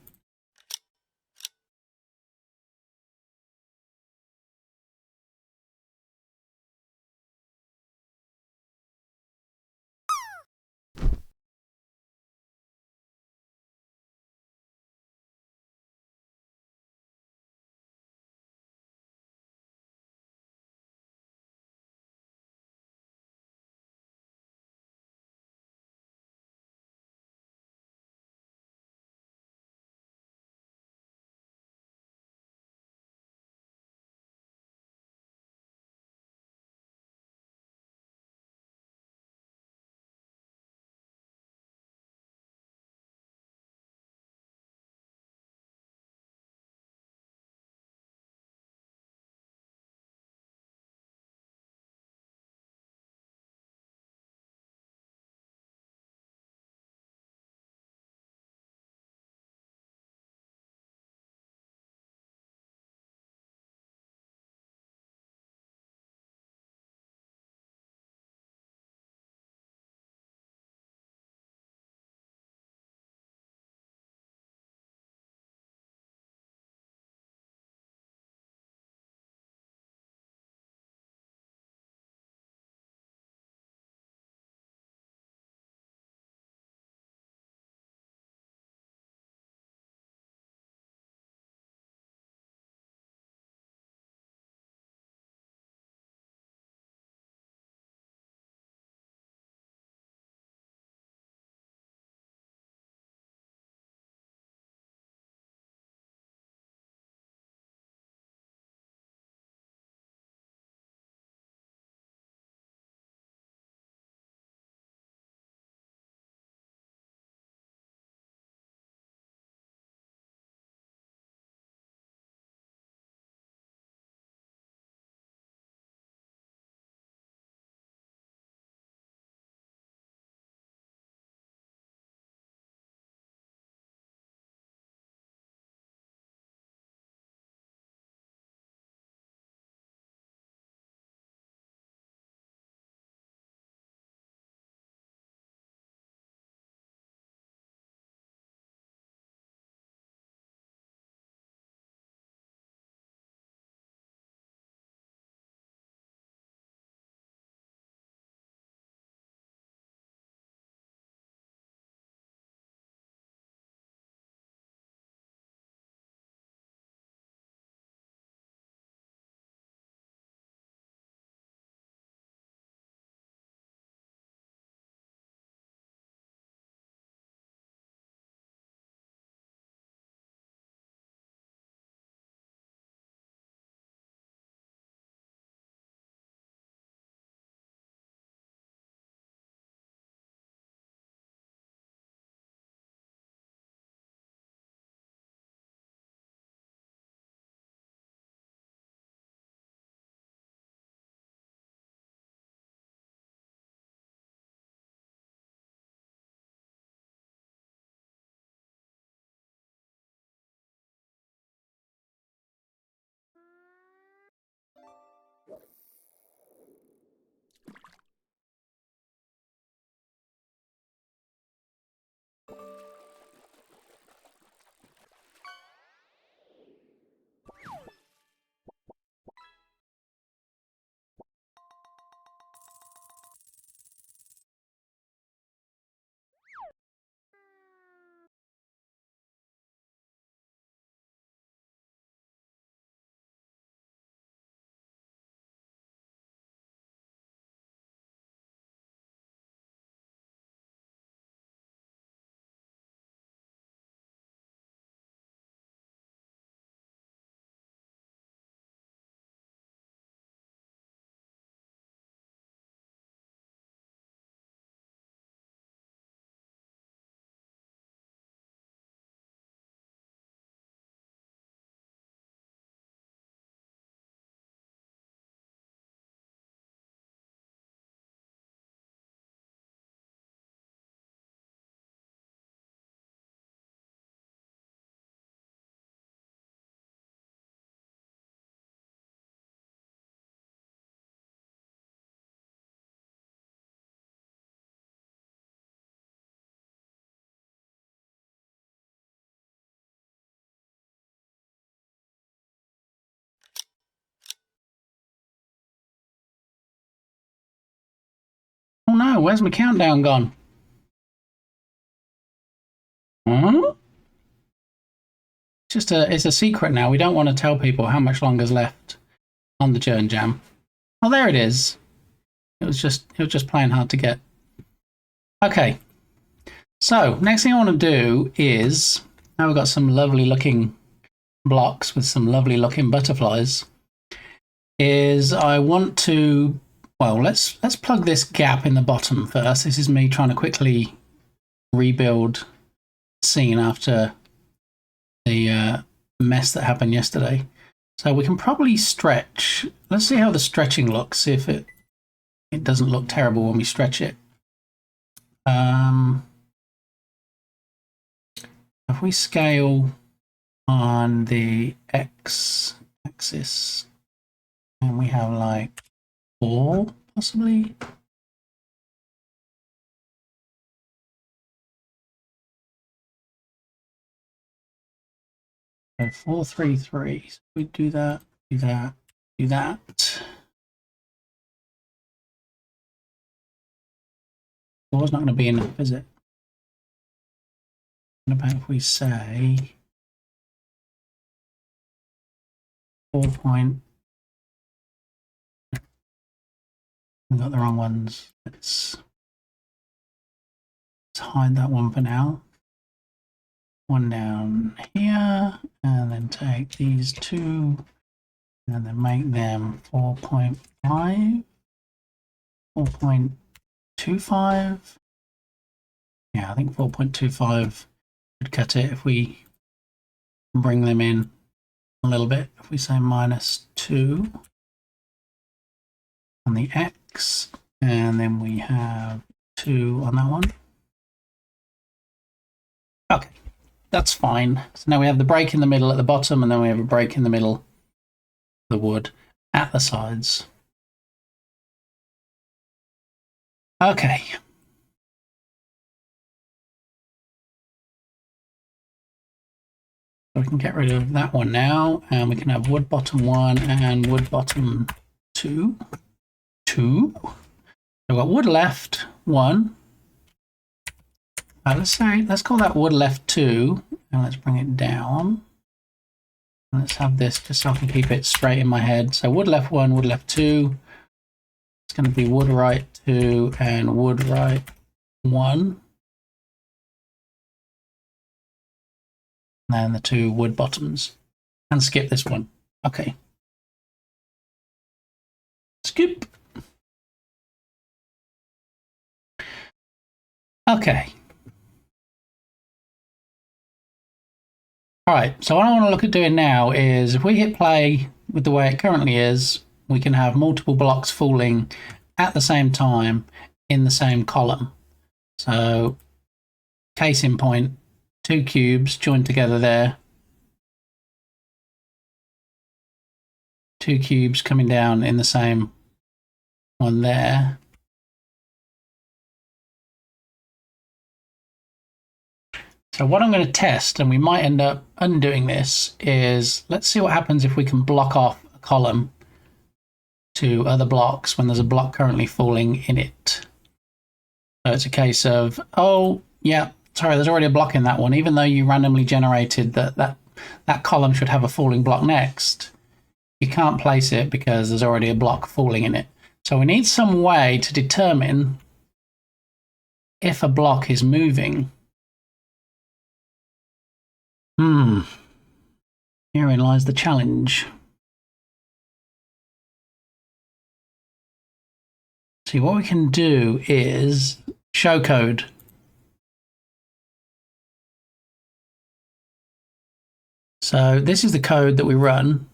[SPEAKER 4] no, where's my countdown gone? Huh? It's a secret now. We don't want to tell people how much longer is left on the Jern Jam. Oh, there it is. It was just playing hard to get. Okay. So next thing I want to do is, now we've got some lovely looking blocks with some lovely looking butterflies, is I want to, well, let's plug this gap in the bottom first. This is me trying to quickly rebuild the scene after the mess that happened yesterday. So we can probably stretch. Let's see how the stretching looks, see if it doesn't look terrible when we stretch it. If we scale on the X axis, and we have like 4 possibly. So 4, 3, 3. So we do that, do that, do that. 4's not going to be enough, is it? What about if we say 4 point? We got the wrong ones. Let's hide that one for now. One down here, and then take these 2, and then make them 4.5, 4.25. Yeah, I think 4.25 would cut it if we bring them in a little bit. If we say -2 on the X, and then we have 2 on that one. Okay, that's fine. So now we have the break in the middle at the bottom, and then we have a break in the middle of the wood at the sides. Okay. So we can get rid of that one now, and we can have wood bottom 1 and wood bottom 2. We've got wood left 1. Let's call that wood left 2, and let's bring it down. And let's have this just so I can keep it straight in my head. So wood left 1, wood left 2. It's going to be wood right 2 and wood right 1. And then the 2 wood bottoms. And skip this one. Okay. Skip. Okay. All right, so what I want to look at doing now is if we hit play with the way it currently is, we can have multiple blocks falling at the same time in the same column. So, case in point, 2 cubes joined together there. 2 cubes coming down in the same one there. So what I'm going to test, and we might end up undoing this, is let's see what happens if we can block off a column to other blocks when there's a block currently falling in it. So it's a case of, oh, yeah, sorry, there's already a block in that one, even though you randomly generated that column should have a falling block next. You can't place it because there's already a block falling in it. So we need some way to determine if a block is moving. Herein lies the challenge. See, what we can do is show code. So this is the code that we run.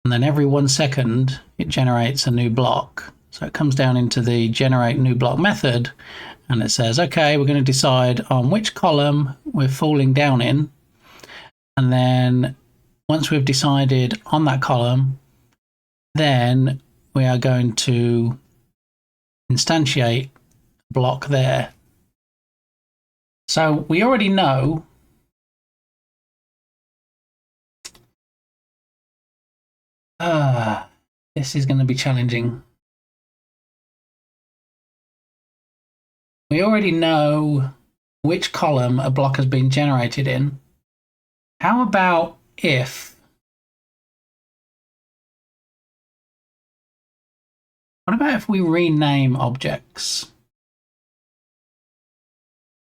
[SPEAKER 4] And then every 1 second, it generates a new block. So it comes down into the generate new block method. And it says, okay, we're going to decide on which column we're falling down in. And then once we've decided on that column, then we are going to instantiate a block there. So we already know this is going to be challenging. we already know which column a block has been generated in. How about if... What about if we rename objects?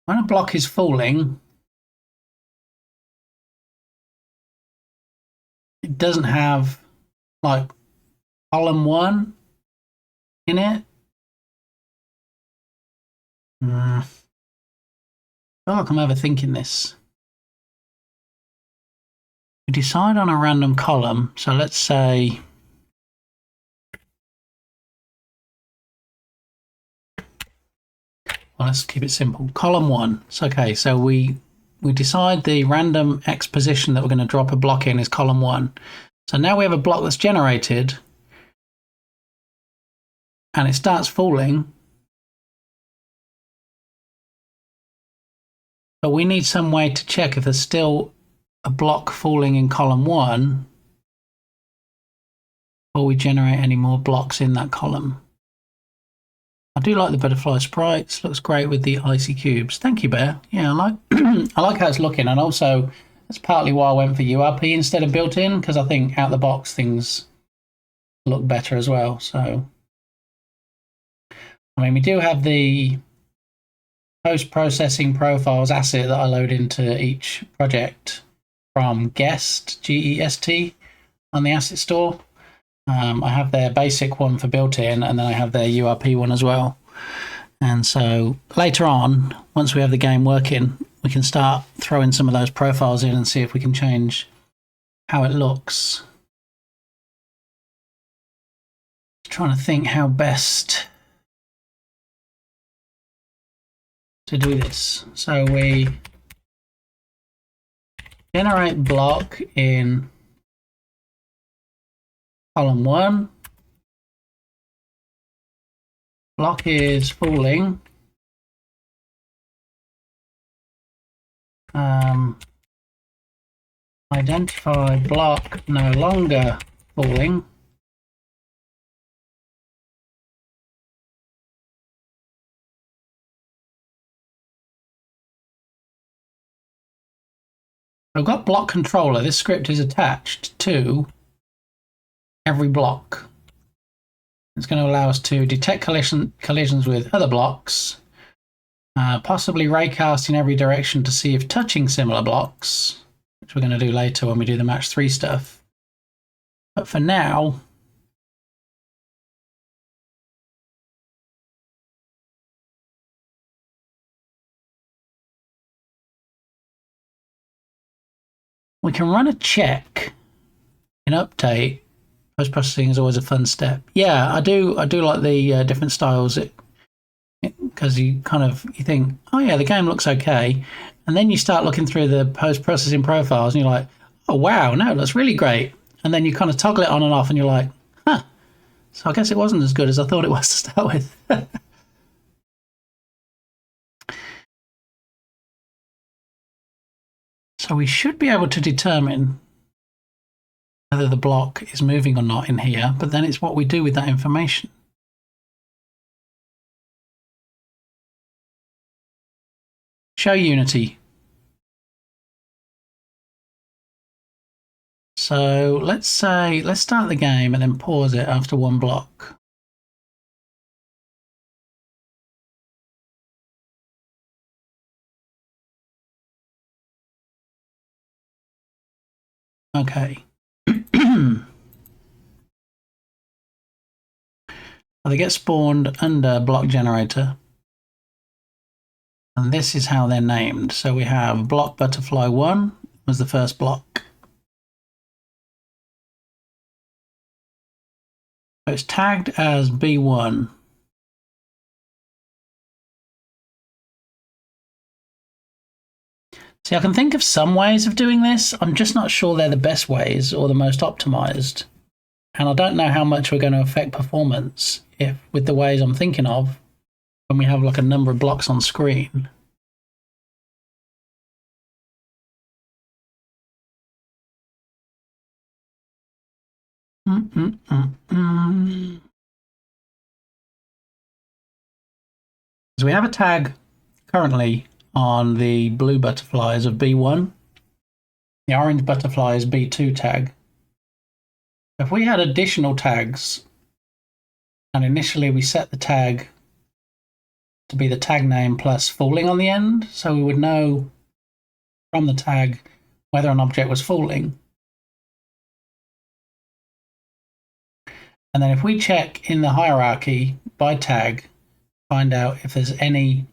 [SPEAKER 4] When a block is falling, it doesn't have like column 1 in it. I feel like I'm overthinking this. We decide on a random column. So let's say well, let's keep it simple. Column 1. It's okay. So we decide the random X position that we're going to drop a block in is column 1. So now we have a block that's generated and it starts falling. But we need some way to check if there's still a block falling in column 1 before we generate any more blocks in that column. I do like the butterfly sprites. Looks great with the icy cubes. Thank you, Bear. Yeah, I like I like how it's looking, and also that's partly why I went for URP instead of built-in, because I think out the box things look better as well. So, I mean, we do have the post-processing profiles asset that I load into each project from Guest, G-E-S-T, on the asset store. I have their basic one for built-in, and then I have their URP one as well. And so later on, once we have the game working, we can start throwing some of those profiles in and see if we can change how it looks. Trying to think how best to do this. So we generate block in column 1. Block is falling. Identify block no longer falling. I've got block controller. This script is attached to every block. It's going to allow us to detect collisions with other blocks, possibly raycast in every direction to see if touching similar blocks, which we're going to do later when we do the match 3 stuff. But for now, we can run a check in update. Post-processing is always a fun step. Yeah, I do like the different styles, because you think, oh yeah, the game looks okay, and then you start looking through the post-processing profiles and you're like, oh wow, no, it looks really great. And then you kind of toggle it on and off and you're like, huh, so I guess it wasn't as good as I thought it was to start with. So we should be able to determine whether the block is moving or not in here, but then it's what we do with that information. Show Unity. So let's start the game and then pause it after one block. Okay. They get spawned under block generator. And this is how they're named. So we have block butterfly 1 was the first block. So it's tagged as B1. See, I can think of some ways of doing this. I'm just not sure they're the best ways or the most optimized. And I don't know how much we're going to affect performance with the ways I'm thinking of when we have like a number of blocks on screen. So we have a tag currently on the blue butterflies of B1. The orange butterfly is B2 tag. If we had additional tags, and initially we set the tag to be the tag name plus falling on the end, so we would know from the tag whether an object was falling. And then if we check in the hierarchy by tag, find out if there's any...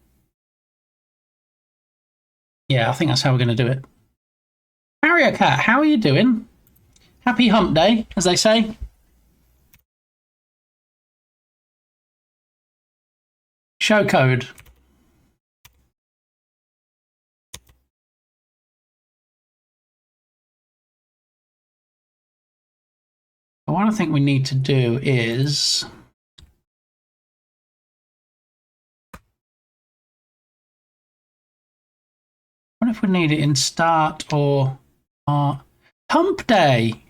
[SPEAKER 4] Yeah, I think that's how we're going to do it. Harrier Cat, how are you doing? Happy hump day, as they say. Show code. What I think we need to do is... What if we need it in start or hump day?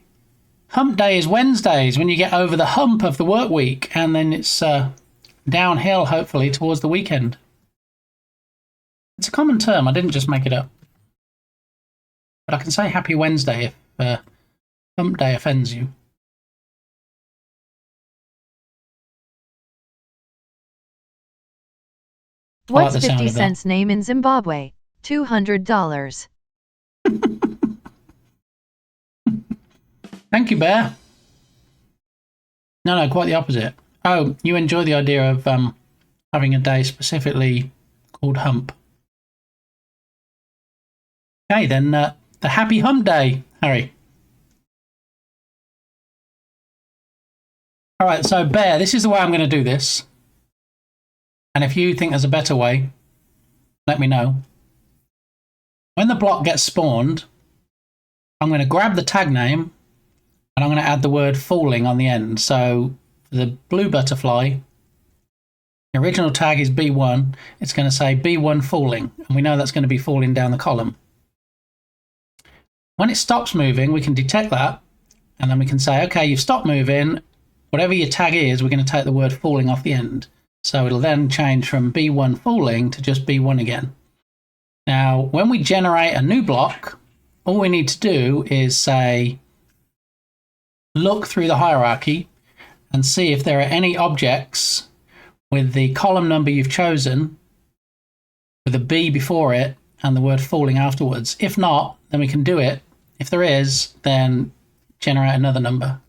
[SPEAKER 4] Hump day is Wednesdays, when you get over the hump of the work week, and then it's downhill, hopefully, towards the weekend. It's a common term. I didn't just make it up. But I can say Happy Wednesday if hump day offends you.
[SPEAKER 6] What's 50 cents name in Zimbabwe? $200.
[SPEAKER 4] Thank you, Bear. No, quite the opposite. Oh, you enjoy the idea of having a day specifically called Hump. Okay, then the Happy Hump Day, Harry. All right, so Bear, this is the way I'm going to do this. And if you think there's a better way, let me know. When the block gets spawned, I'm going to grab the tag name and I'm going to add the word falling on the end. So for the blue butterfly, the original tag is B1. It's going to say B1 falling, and we know that's going to be falling down the column. When it stops moving, we can detect that, and then we can say, okay, you've stopped moving. Whatever your tag is, we're going to take the word falling off the end. So it'll then change from B1 falling to just B1 again. Now, when we generate a new block, all we need to do is say, look through the hierarchy and see if there are any objects with the column number you've chosen, with a B before it and the word falling afterwards. If not, then we can do it. If there is, then generate another number.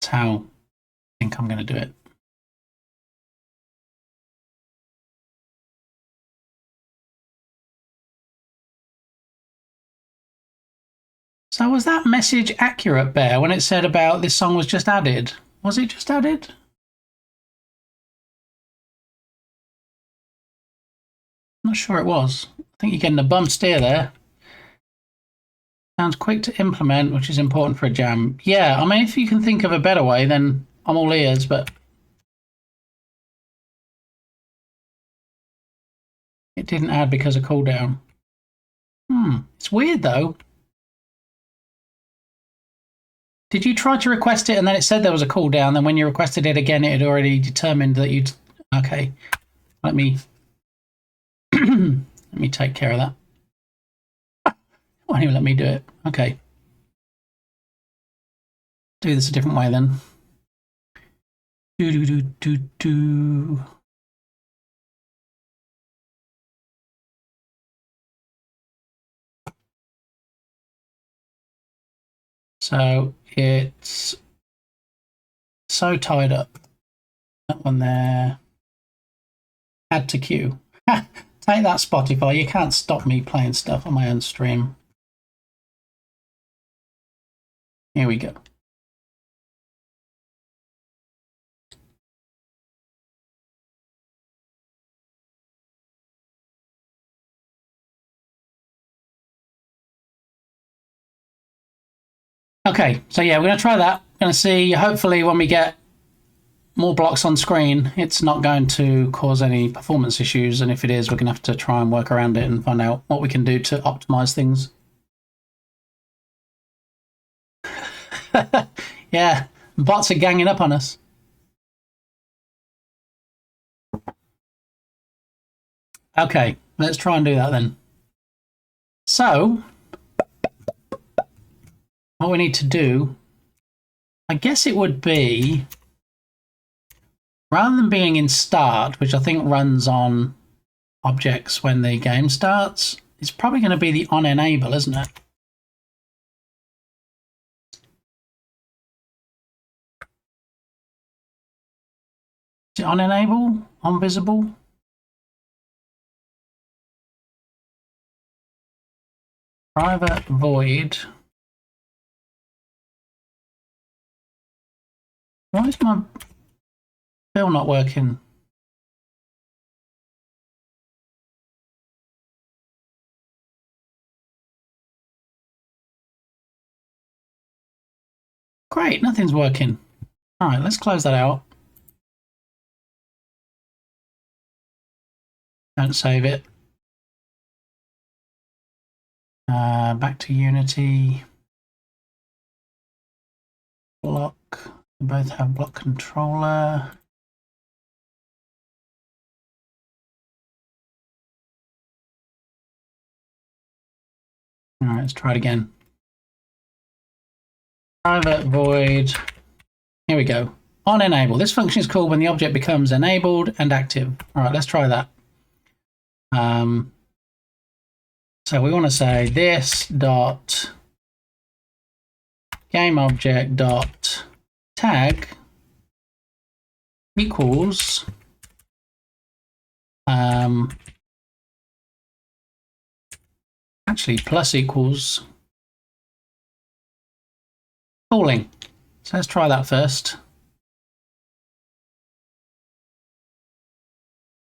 [SPEAKER 4] That's how I think I'm going to do it. So was that message accurate, Bear, when it said about this song was just added? Was it just added? I'm not sure it was. I think you're getting a bum steer there. Sounds quick to implement, which is important for a jam. Yeah, I mean, if you can think of a better way, then I'm all ears, but it didn't add because of cooldown. It's weird, though. Did you try to request it and then it said there was a cooldown, then when you requested it again, it had already determined that you'd... Okay, let me... let me take care of that. Why don't you let me do it? Okay. Do this a different way then. Do. So it's so tied up. That one there. Add to queue. Take that, Spotify. You can't stop me playing stuff on my own stream. Here we go. Okay, so yeah, we're going to try that. Going to see, hopefully when we get more blocks on screen, it's not going to cause any performance issues, and if it is, we're going to have to try and work around it and find out what we can do to optimize things. Yeah, bots are ganging up on us. Okay, let's try and do that then. So, what we need to do, I guess it would be, rather than being in start, which I think runs on objects when the game starts, it's probably going to be the on enable, isn't it? Is it on enable? On visible? Private void. Why is my bill not working? Great, nothing's working. All right, let's close that out. Don't save it. Back to Unity. Block. We both have block controller. All right, let's try it again. Private void. Here we go. On enable. This function is called when the object becomes enabled and active. All right, let's try that. So we want to say this dot game object dot tag equals actually plus equals falling. So let's try that first.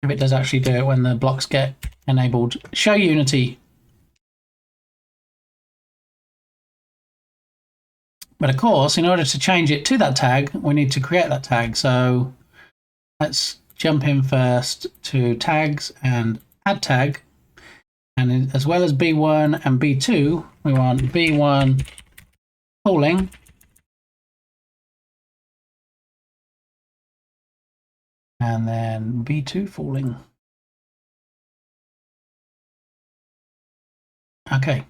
[SPEAKER 4] If it does actually do it when the blocks get enabled. Show Unity. But of course, in order to change it to that tag, we need to create that tag. So let's jump in first to tags and add tag. And as well as B1 and B2, we want B1 falling. And then B2 falling. Okay.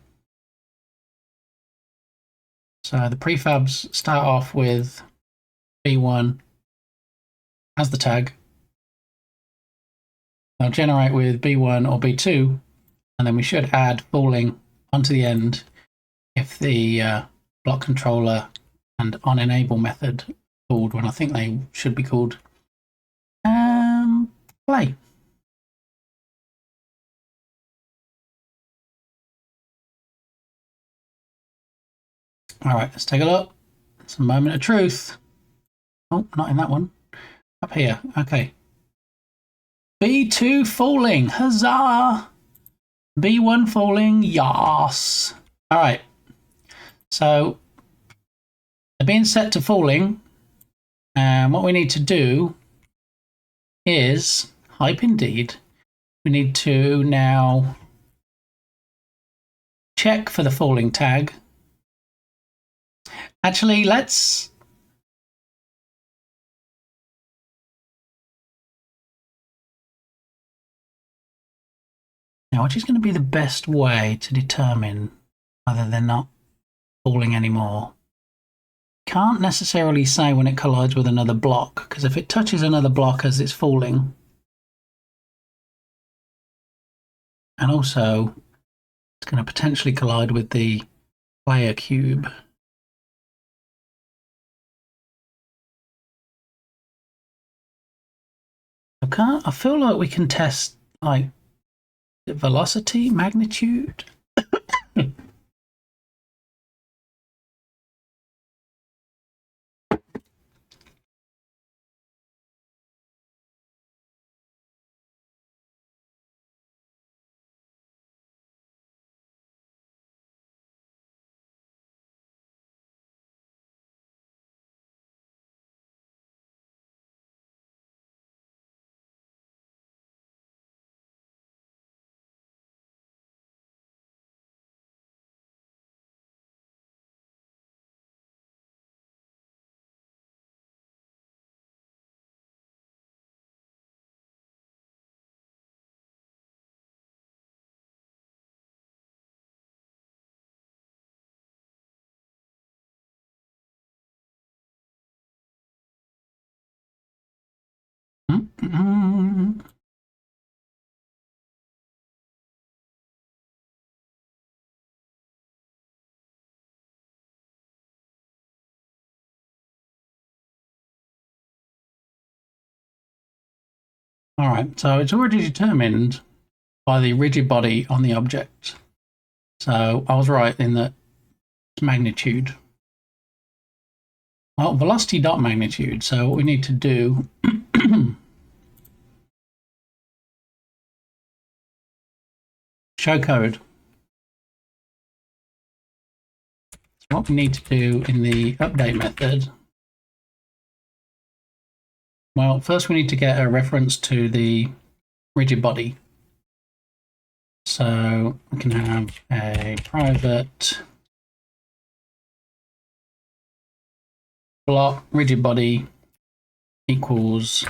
[SPEAKER 4] So the prefabs start off with B1 as the tag. They'll generate with B1 or B2, and then we should add falling onto the end if the block controller and on enable method called when I think they should be called play. All right, let's take a look. It's a moment of truth. Oh, not in that one. Up here. Okay. B2 falling. Huzzah! B1 falling. Yas. All right. So they're being set to falling. And what we need to do is hype indeed. We need to now check for the falling tag. Actually, let's now, which is going to be the best way to determine whether they're not falling anymore? Can't necessarily say when it collides with another block, because if it touches another block as it's falling, and also it's going to potentially collide with the player cube. I feel like we can test like velocity, magnitude. All right, so it's already determined by the rigid body on the object. So I was right in that it's magnitude. Well, velocity dot magnitude. So what we need to do show code. So what we need to do in the update method, well, first we need to get a reference to the rigid body. So we can have a private block rigid body equals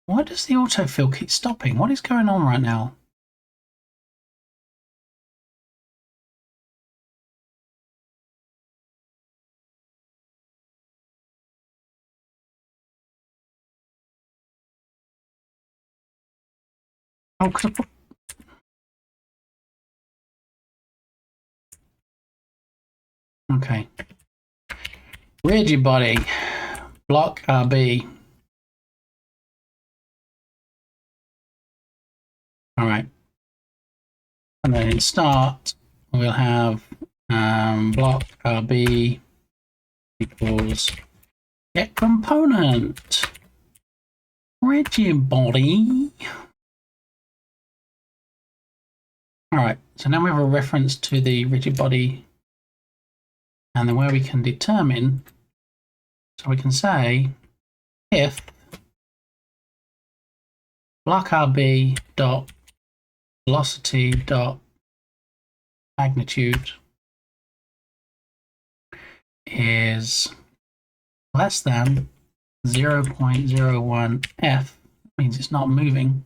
[SPEAKER 4] why does the autofill keep stopping? What is going on right now? Oh, okay. Rigid body block RB. All right. And then in start, we'll have block RB equals get component rigid body. All right, so now we have a reference to the rigid body and then where we can determine, so we can say if block RB dot velocity dot magnitude is less than 0.01 f, means it's not moving,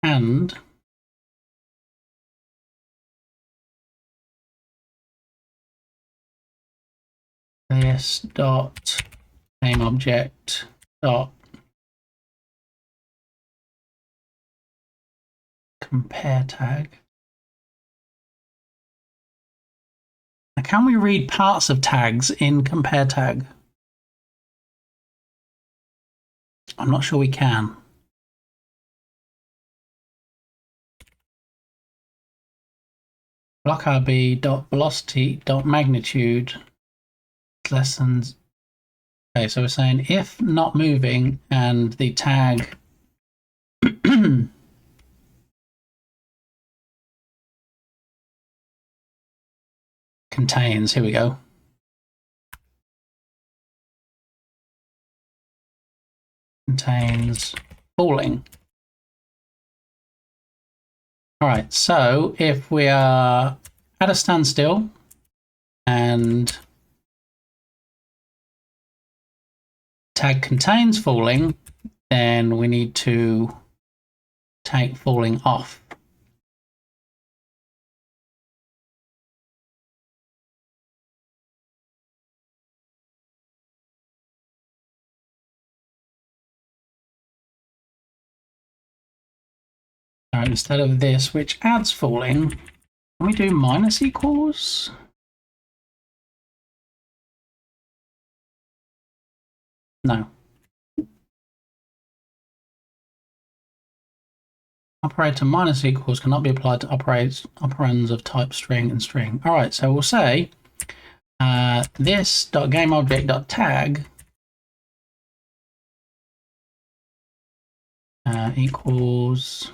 [SPEAKER 4] and this dot name object dot compare tag. Now, can we read parts of tags in compare tag? I'm not sure we can. Block RB dot velocity dot magnitude less than. Okay, so we're saying if not moving and the tag contains, here we go. Contains falling. All right, so if we are at a standstill and tag contains falling, then we need to take falling off. So instead of this, which adds falling, can we do minus equals? No. Operator minus equals cannot be applied to operands of type string and string. All right, so we'll say this dot game object dot tag equals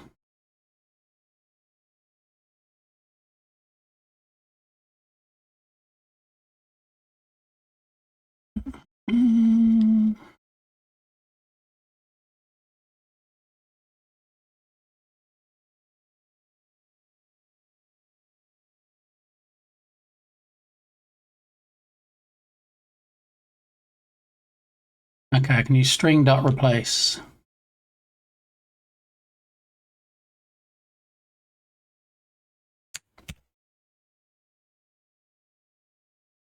[SPEAKER 4] okay, I can use string dot replace.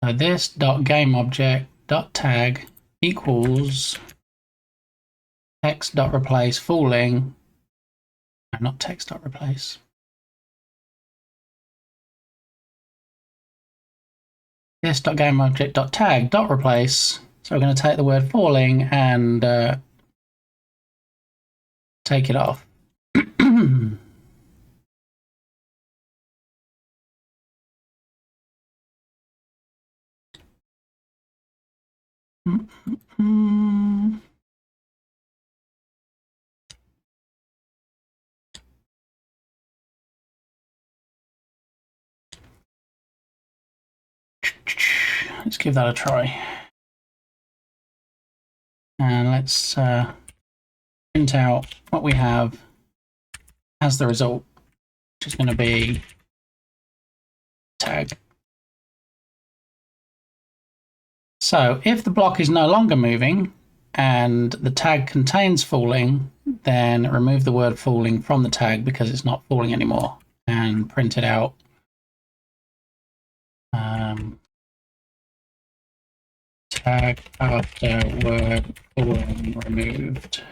[SPEAKER 4] So this dot game object dot tag equals text dot replace falling. No, not text dot replace. this.gameObject.tag.replace. So we're going to take the word falling and take it off. Let's give that a try. And let's print out what we have as the result, which is going to be tag. So if the block is no longer moving and the tag contains falling, then remove the word falling from the tag because it's not falling anymore and print it out. Tag after word falling removed.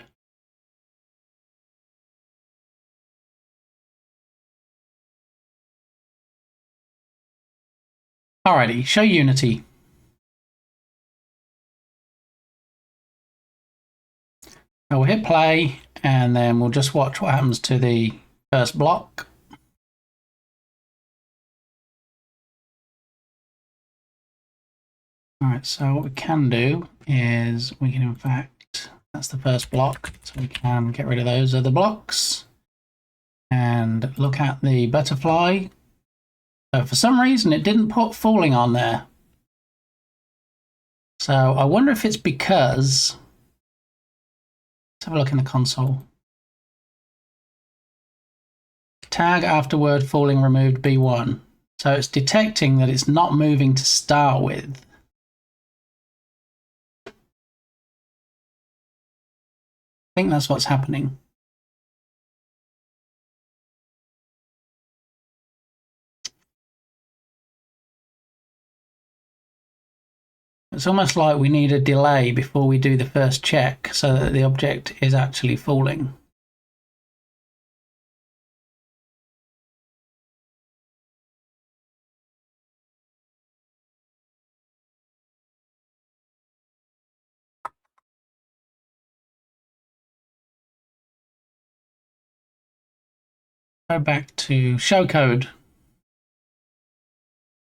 [SPEAKER 4] Alrighty, show Unity. So we'll hit play and then we'll just watch what happens to the first block. Alright, so what we can do is we can, in fact, that's the first block, so we can get rid of those other blocks and look at the butterfly. So for some reason it didn't put falling on there. So I wonder if it's because, let's have a look in the console. Tag after word falling removed B1. So it's detecting that it's not moving to start with. I think that's what's happening. It's almost like we need a delay before we do the first check so that the object is actually falling. Go back to show code.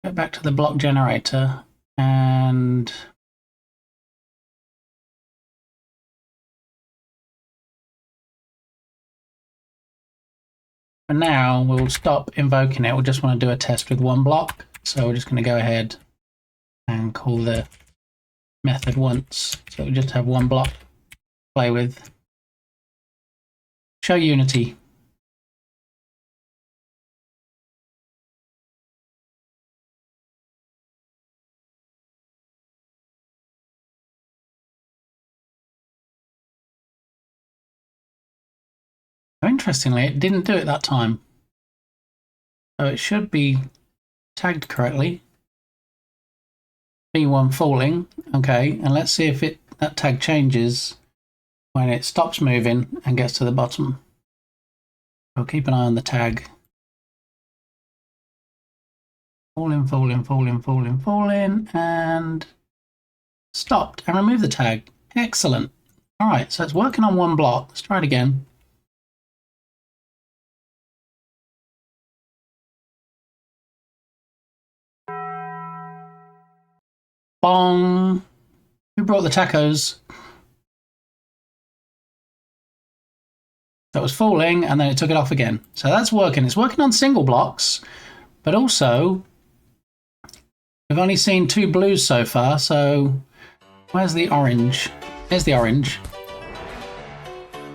[SPEAKER 4] Go back to the block generator and for now we'll stop invoking it. We'll just want to do a test with one block. So we're just going to go ahead and call the method once. So we just have one block to play with. Show Unity. Interestingly, it didn't do it that time. So it should be tagged correctly. B1 falling. Okay, and let's see if that tag changes when it stops moving and gets to the bottom. We'll keep an eye on the tag. Falling, falling, falling, falling, falling, and stopped and remove the tag. Excellent. All right, so it's working on one block. Let's try it again. Bong. Who brought the tacos? That was falling and then it took it off again. So that's working. It's working on single blocks, but also we've only seen 2 blues so far. So where's the orange? There's the orange.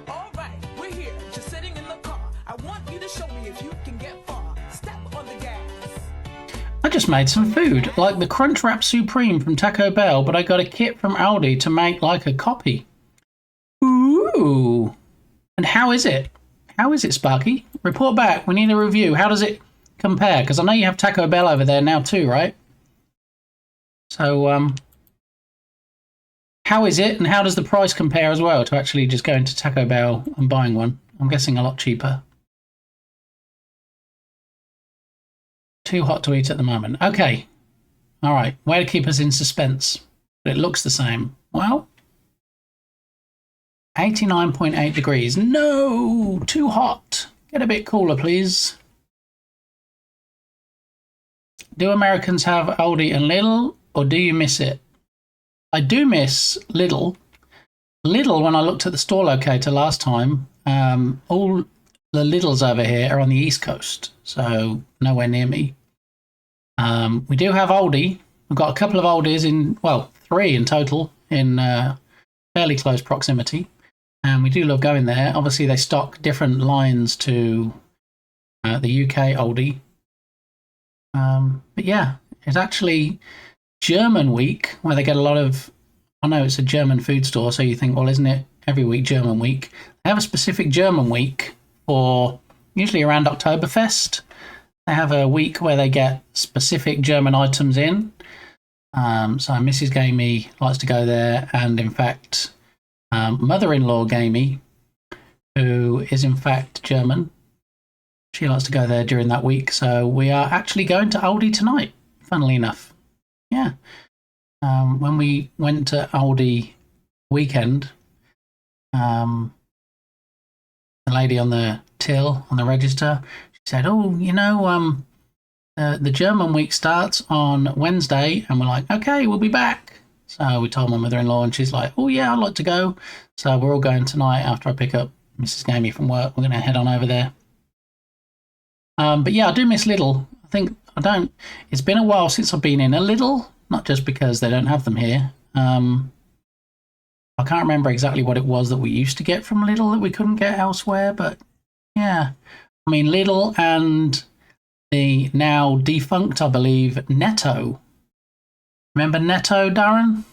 [SPEAKER 11] All right, we're here, just sitting in the car. I want you to show me if you can get far. Step on the gas.
[SPEAKER 4] I just made some food, like the Crunchwrap Supreme from Taco Bell, but I got a kit from Aldi to make like a copy. Ooh. And how is it? How is it, Sparky? Report back. We need a review. How does it compare? Because I know you have Taco Bell over there now too, right? So, how is it, and how does the price compare as well to actually just going to Taco Bell and buying one? I'm guessing a lot cheaper. Too hot to eat at the moment. Okay. All right, way to keep us in suspense. But it looks the same. Well, 89.8 degrees. No, too hot. Get a bit cooler, please. Do Americans have Aldi and Lidl, or do you miss it? I do miss Lidl. Lidl, when I looked at the store locator last time, all the Lidls over here are on the East Coast, so nowhere near me. We do have Aldi. We've got a couple of Aldis in, well, 3 in total in fairly close proximity. And we do love going there. Obviously, they stock different lines to the UK Aldi. But yeah, it's actually German week where they get a lot of, I know it's a German food store, so you think, well, isn't it every week German week? They have a specific German week for usually around Oktoberfest. They have a week where they get specific German items in. So Mrs. Gamey likes to go there, and in fact, mother-in-law Gamey, who is in fact German, she likes to go there during that week. So we are actually going to Aldi tonight, funnily enough. Yeah. When we went to Aldi weekend, the lady on the till, on the register, she said, oh, you know, the German week starts on Wednesday. And we're like, okay, we'll be back. So we told my mother-in-law, and she's like, oh, yeah, I'd like to go. So we're all going tonight after I pick up Mrs. Gamey from work. We're going to head on over there. But yeah, I do miss Lidl. I think it's been a while since I've been in a Lidl, not just because they don't have them here. I can't remember exactly what it was that we used to get from Lidl that we couldn't get elsewhere, but yeah. I mean, Lidl and the now defunct, I believe, Netto. Remember Netto, Darren?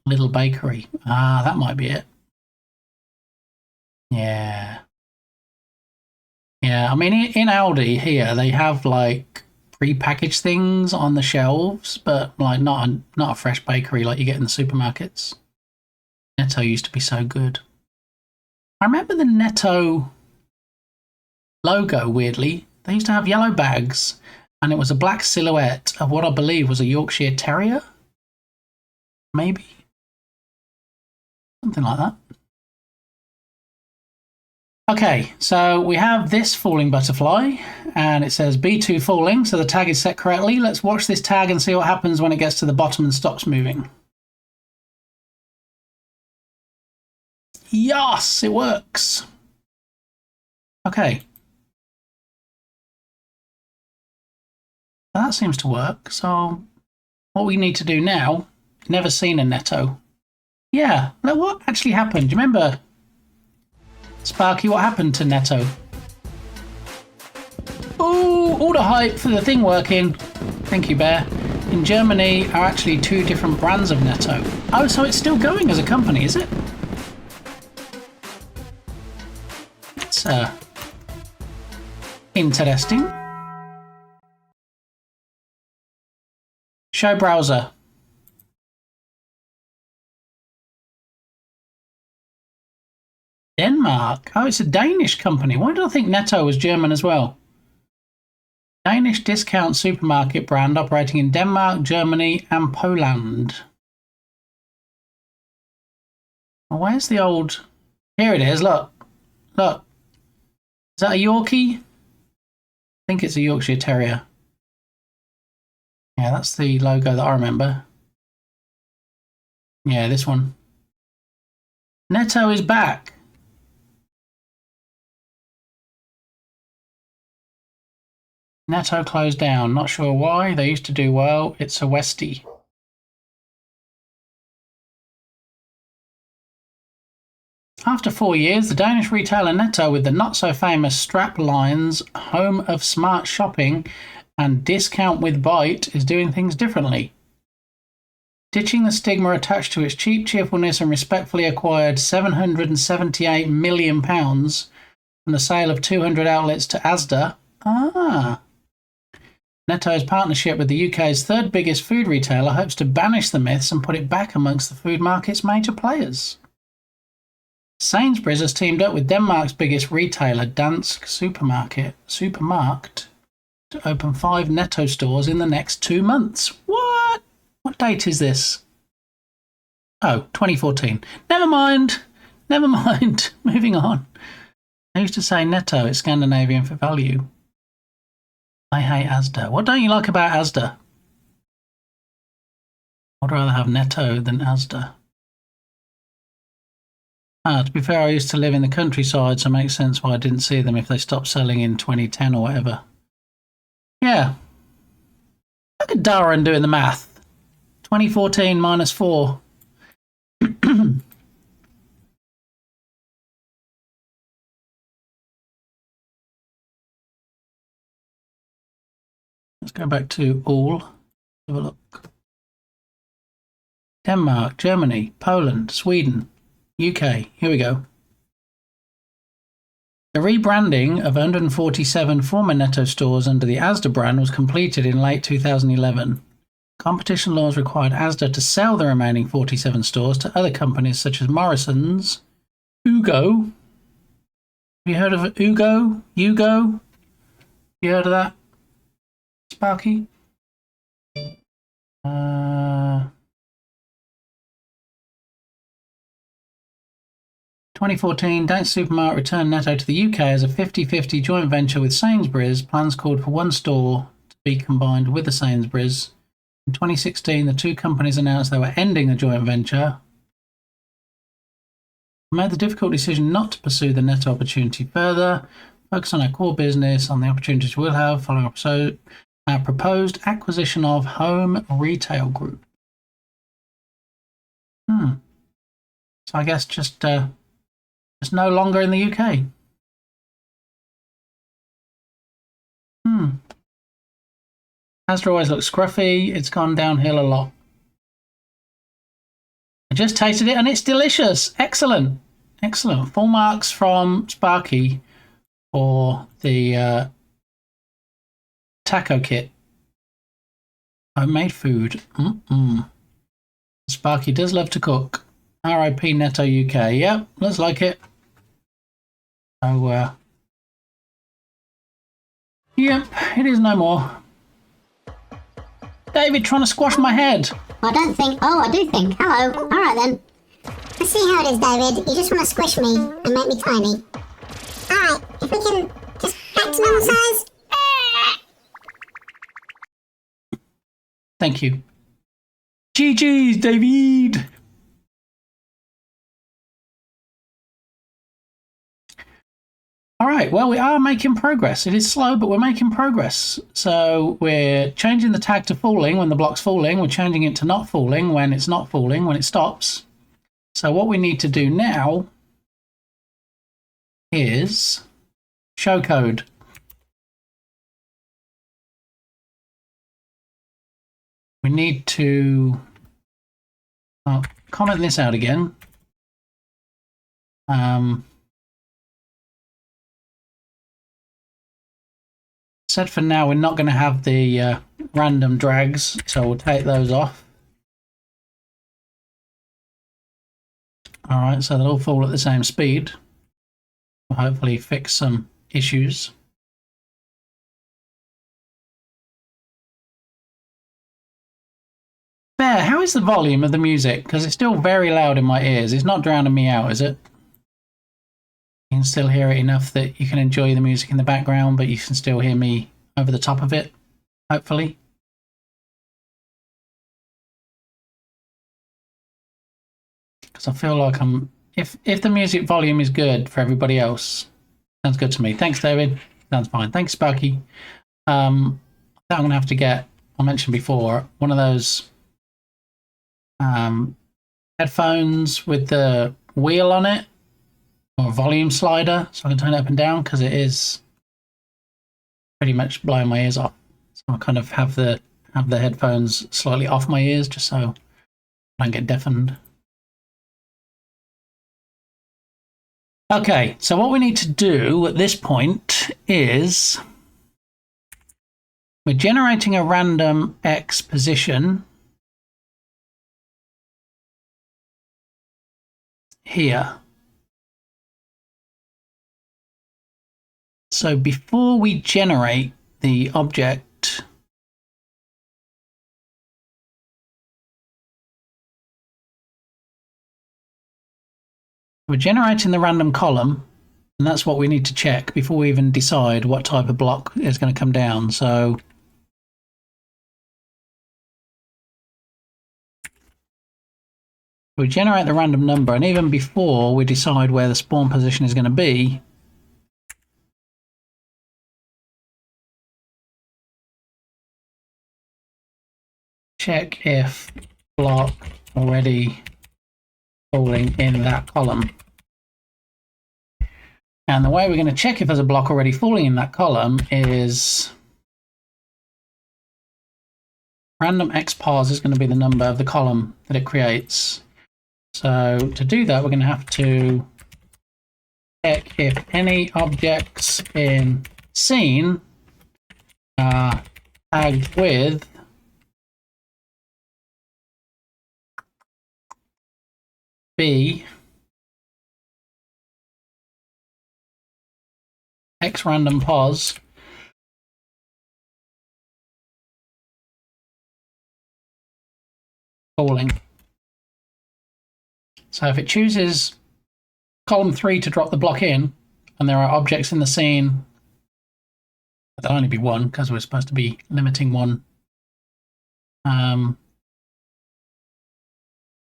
[SPEAKER 4] Little bakery. Ah, that might be it. Yeah. Yeah, I mean, in Aldi here, they have like pre-packaged things on the shelves, but like not a fresh bakery like you get in the supermarkets. Netto used to be so good. I remember the Netto logo, weirdly. They used to have yellow bags, and it was a black silhouette of what I believe was a Yorkshire Terrier. Maybe. Something like that. Okay, so we have this falling butterfly, and it says B2 falling, so the tag is set correctly. Let's watch this tag and see what happens when it gets to the bottom and stops moving. Yes, it works. Okay. That seems to work. So what we need to do now, never seen a Netto. Yeah, what actually happened? Do you remember, Sparky, what happened to Netto? Ooh, all the hype for the thing working. Thank you, Bear. In Germany are actually 2 different brands of Netto. Oh, so it's still going as a company, is it? It's interesting. Show browser. Denmark. Oh, it's a Danish company. Why did I think Netto was German as well? Danish discount supermarket brand operating in Denmark, Germany, and Poland. Well, where's the old... Here it is, look. Look. Is that a Yorkie? I think it's a Yorkshire Terrier. Yeah, that's the logo that I remember. Yeah, this one. Netto is back. Netto closed down. Not sure why. They used to do well. It's a Westie. After 4 years, the Danish retailer Netto, with the not-so-famous strap lines, home of smart shopping and discount with bite, is doing things differently. Ditching the stigma attached to its cheap cheerfulness and respectfully acquired £778 million from the sale of 200 outlets to Asda. Ah. Netto's partnership with the UK's 3rd biggest food retailer hopes to banish the myths and put it back amongst the food market's major players. Sainsbury's has teamed up with Denmark's biggest retailer, Dansk Supermarket, to open 5 Netto stores in the next 2 months. What? What date is this? Oh, 2014. Never mind. Never mind. Moving on. I used to say Netto, it's Scandinavian for value. I hate Asda. What don't you like about Asda? I'd rather have Netto than Asda. To be fair, I used to live in the countryside, so it makes sense why I didn't see them if they stopped selling in 2010 or whatever. Yeah. Look at Darren doing the math. 2014 minus 4. Let's go back to all. Have a look. Denmark, Germany, Poland, Sweden, UK. Here we go. The rebranding of 147 former Netto stores under the Asda brand was completed in late 2011. Competition laws required Asda to sell the remaining 47 stores to other companies such as Morrison's, Ugo. Have you heard of Ugo? Ugo? You heard of that? Sparky? 2014, Dansk Supermarket returned Netto to the UK as a 50-50 joint venture with Sainsbury's. Plans called for one store to be combined with the Sainsbury's. In 2016, the two companies announced they were ending the joint venture. We made the difficult decision not to pursue the Netto opportunity further, focus on our core business, on the opportunities we'll have following our proposed acquisition of Home Retail Group. So I guess just it's no longer in the UK. Asda always looks scruffy. It's gone downhill a lot. I just tasted it and it's delicious. Excellent. Excellent. Full marks from Sparky for the taco kit. Homemade food. Sparky does love to cook. RIP Netto UK. Yep, looks like it. So, yep, it is no more. David trying to squash my head.
[SPEAKER 14] I don't think. Oh, I do think. Hello. All right then. I see how it is, David. You just want to squish me and make me tiny. All right. If we can just back to normal size.
[SPEAKER 4] Thank you. GG's, David. All right, well, we are making progress. It is slow, but we're making progress. So we're changing the tag to falling when the block's falling. We're changing it to not falling when it's not falling, when it stops. So what we need to do now is show code. We need to comment this out again. Said for now we're not going to have the random drags, so we'll take those off. All right, so they'll all fall at the same speed. We'll hopefully fix some issues. Bear, how is the volume of the music? Because it's still very loud in my ears. It's not drowning me out, is it? You can still hear it enough that you can enjoy the music in the background, but you can still hear me over the top of it, hopefully. Because I feel like if the music volume is good for everybody else, sounds good to me. Thanks, David. Sounds fine. Thanks, Sparky. I'm going to have to get, I mentioned before, one of those headphones with the wheel on it, or a volume slider, so I can turn it up and down, because it is pretty much blowing my ears off. So I kind of have the headphones slightly off my ears, just so I don't get deafened. Okay, so what we need to do at this point is we're generating a random X position here. So before we generate the object we're generating the random column, and that's what we need to check before we even decide what type of block is going to come down. So we generate the random number, and even before we decide where the spawn position is going to be, check if block already falling in that column. And the way we're going to check if there's a block already falling in that column is random xpars is going to be the number of the column that it creates. So to do that, we're going to have to check if any objects in scene are tagged with B x random pos falling. So if it chooses column 3 to drop the block in, and there are objects in the scene, there'll only be one because we're supposed to be limiting one.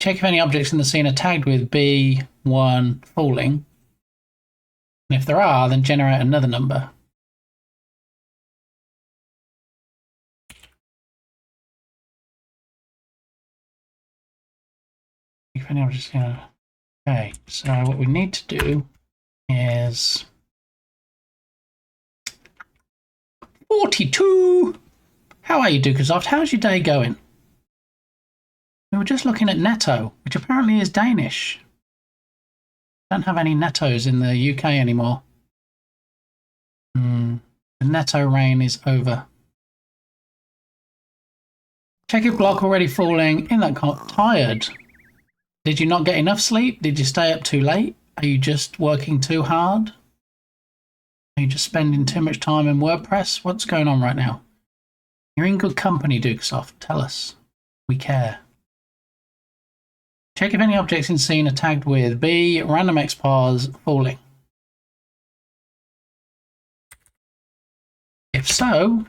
[SPEAKER 4] Check if any objects in the scene are tagged with B1 falling. And if there are, then generate another number. If any objects, okay, so what we need to do is 42. How are you, Dukasoft? How's your day going? We were just looking at Netto, which apparently is Danish. Don't have any Nettos in the UK anymore. The Netto reign is over. Check your block already falling in that tired. Did you not get enough sleep? Did you stay up too late? Are you just working too hard? Are you just spending too much time in WordPress? What's going on right now? You're in good company, Dukesoft. Tell us. We care. Check if any objects in scene are tagged with B, random xpars falling. If so,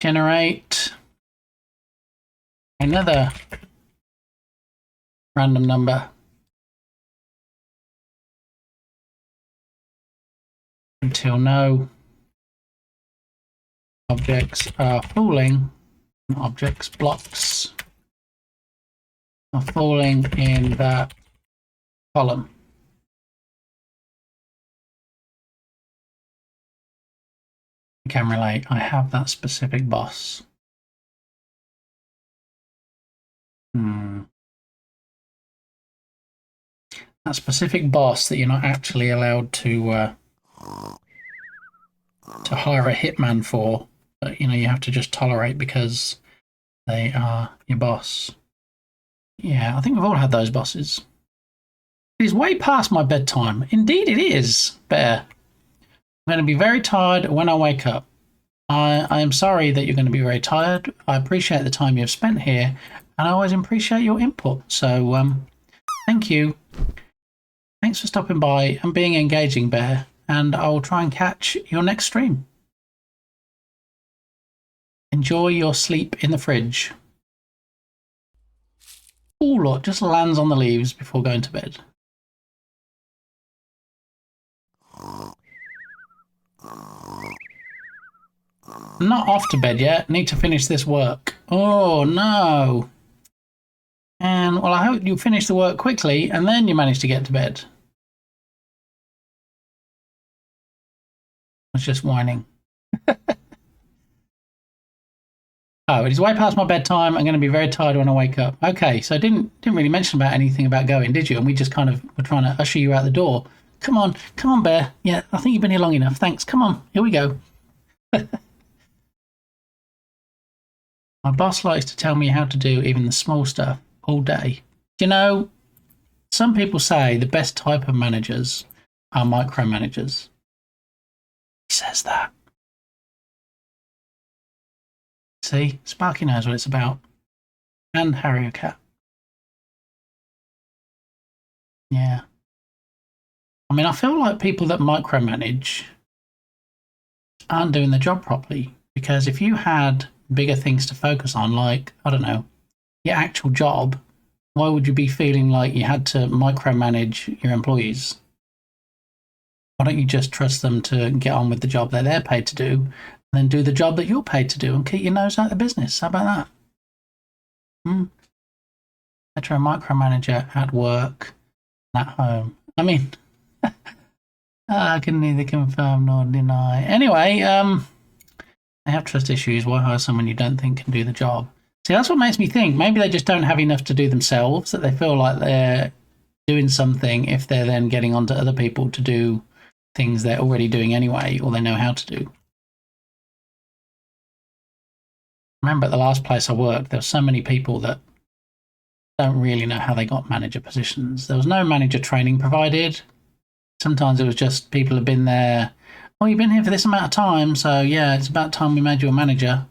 [SPEAKER 4] generate another random number until no objects are falling. Objects, blocks are falling in that column. I can relate. I have that specific boss. That specific boss that you're not actually allowed to hire a hitman for, but you have to just tolerate because they are your boss. Yeah, I think we've all had those bosses. It is way past my bedtime. Indeed it is, Bear. I'm going to be very tired when I wake up. I am sorry that you're going to be very tired. I appreciate the time you've spent here, and I always appreciate your input. So, thank you. Thanks for stopping by and being engaging, Bear, and I will try and catch your next stream. Enjoy your sleep in the fridge. Oh, look, just lands on the leaves before going to bed. I'm not off to bed yet. Need to finish this work. Oh, no. And, well, I hope you finish the work quickly and then you manage to get to bed. I was just whining. Oh, it is way past my bedtime. I'm going to be very tired when I wake up. Okay, so I didn't really mention about anything about going, did you? And we just kind of were trying to usher you out the door. Come on, Bear. Yeah, I think you've been here long enough. Thanks. Come on, here we go. My boss likes to tell me how to do even the small stuff all day. You know, some people say the best type of managers are micromanagers. He says that. See, Sparky knows what it's about. And Harrier Cat. Yeah. I mean, I feel like people that micromanage aren't doing the job properly, because if you had bigger things to focus on, like, I don't know, your actual job, why would you be feeling like you had to micromanage your employees? Why don't you just trust them to get on with the job that they're paid to do, and then do the job that you're paid to do and keep your nose out of the business? How about that? Better a micromanager at work than at home. I mean, I can neither confirm nor deny. Anyway, they have trust issues. Why hire someone you don't think can do the job? See, that's what makes me think maybe they just don't have enough to do themselves, that they feel like they're doing something if they're then getting onto other people to do things they're already doing anyway, or they know how to do. Remember at the last place I worked, there were so many people that don't really know how they got manager positions. There was no manager training provided. Sometimes it was just people have been there, oh, you've been here for this amount of time, so yeah, it's about time we made you a manager.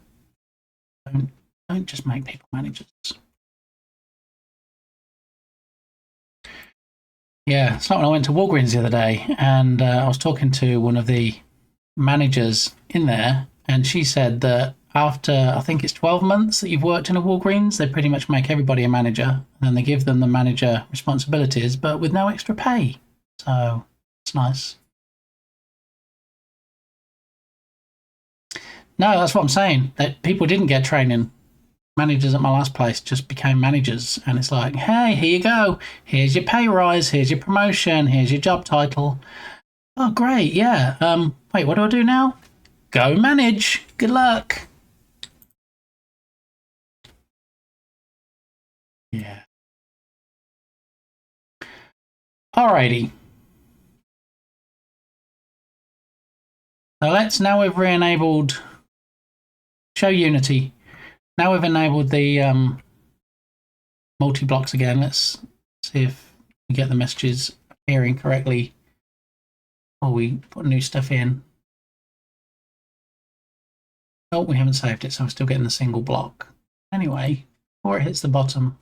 [SPEAKER 4] Don't just make people managers. Yeah, it's like when I went to Walgreens the other day, and I was talking to one of the managers in there, and she said that after, I think it's 12 months that you've worked in a Walgreens, they pretty much make everybody a manager, and then they give them the manager responsibilities, but with no extra pay. So it's nice. No, that's what I'm saying. That people didn't get training. Managers at my last place just became managers, and it's like, hey, here you go. Here's your pay rise. Here's your promotion. Here's your job title. Oh, great. Yeah. Wait, what do I do now? Go manage. Good luck. Yeah. Alrighty. So now we've re-enabled show Unity. Now we've enabled the multi-blocks again. Let's see if we get the messages appearing correctly before we put new stuff in. Oh, we haven't saved it, so I'm still getting the single block. Anyway, before it hits the bottom,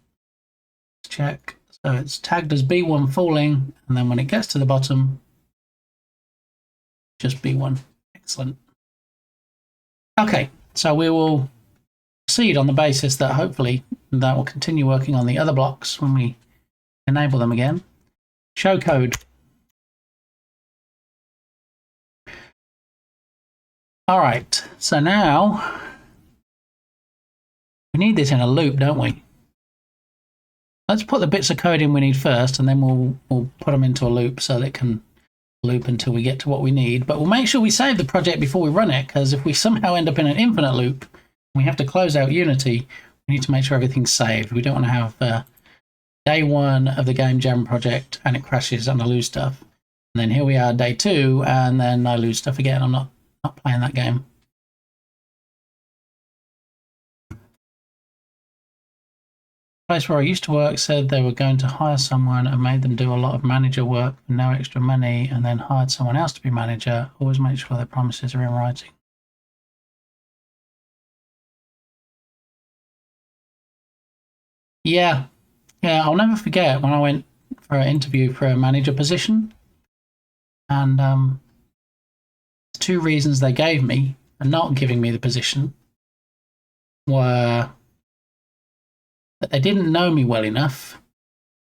[SPEAKER 4] let's check. So it's tagged as B1 falling, and then when it gets to the bottom, just B1. Excellent. Okay, so we will proceed on the basis that hopefully that will continue working on the other blocks when we enable them again. Show code. All right, so now we need this in a loop, don't we? Let's put the bits of code in we need first, and then we'll put them into a loop so that it can loop until we get to what we need. But we'll make sure we save the project before we run it, because if we somehow end up in an infinite loop, we have to close out Unity, we need to make sure everything's saved. We don't want to have day one of the game jam project and it crashes and I lose stuff. And then here we are, day two, and then I lose stuff again. I'm not playing that game. The place where I used to work said they were going to hire someone and made them do a lot of manager work for no extra money, and then hired someone else to be manager. Always make sure their promises are in writing. Yeah, I'll never forget when I went for an interview for a manager position, and two reasons they gave me for not giving me the position were that they didn't know me well enough,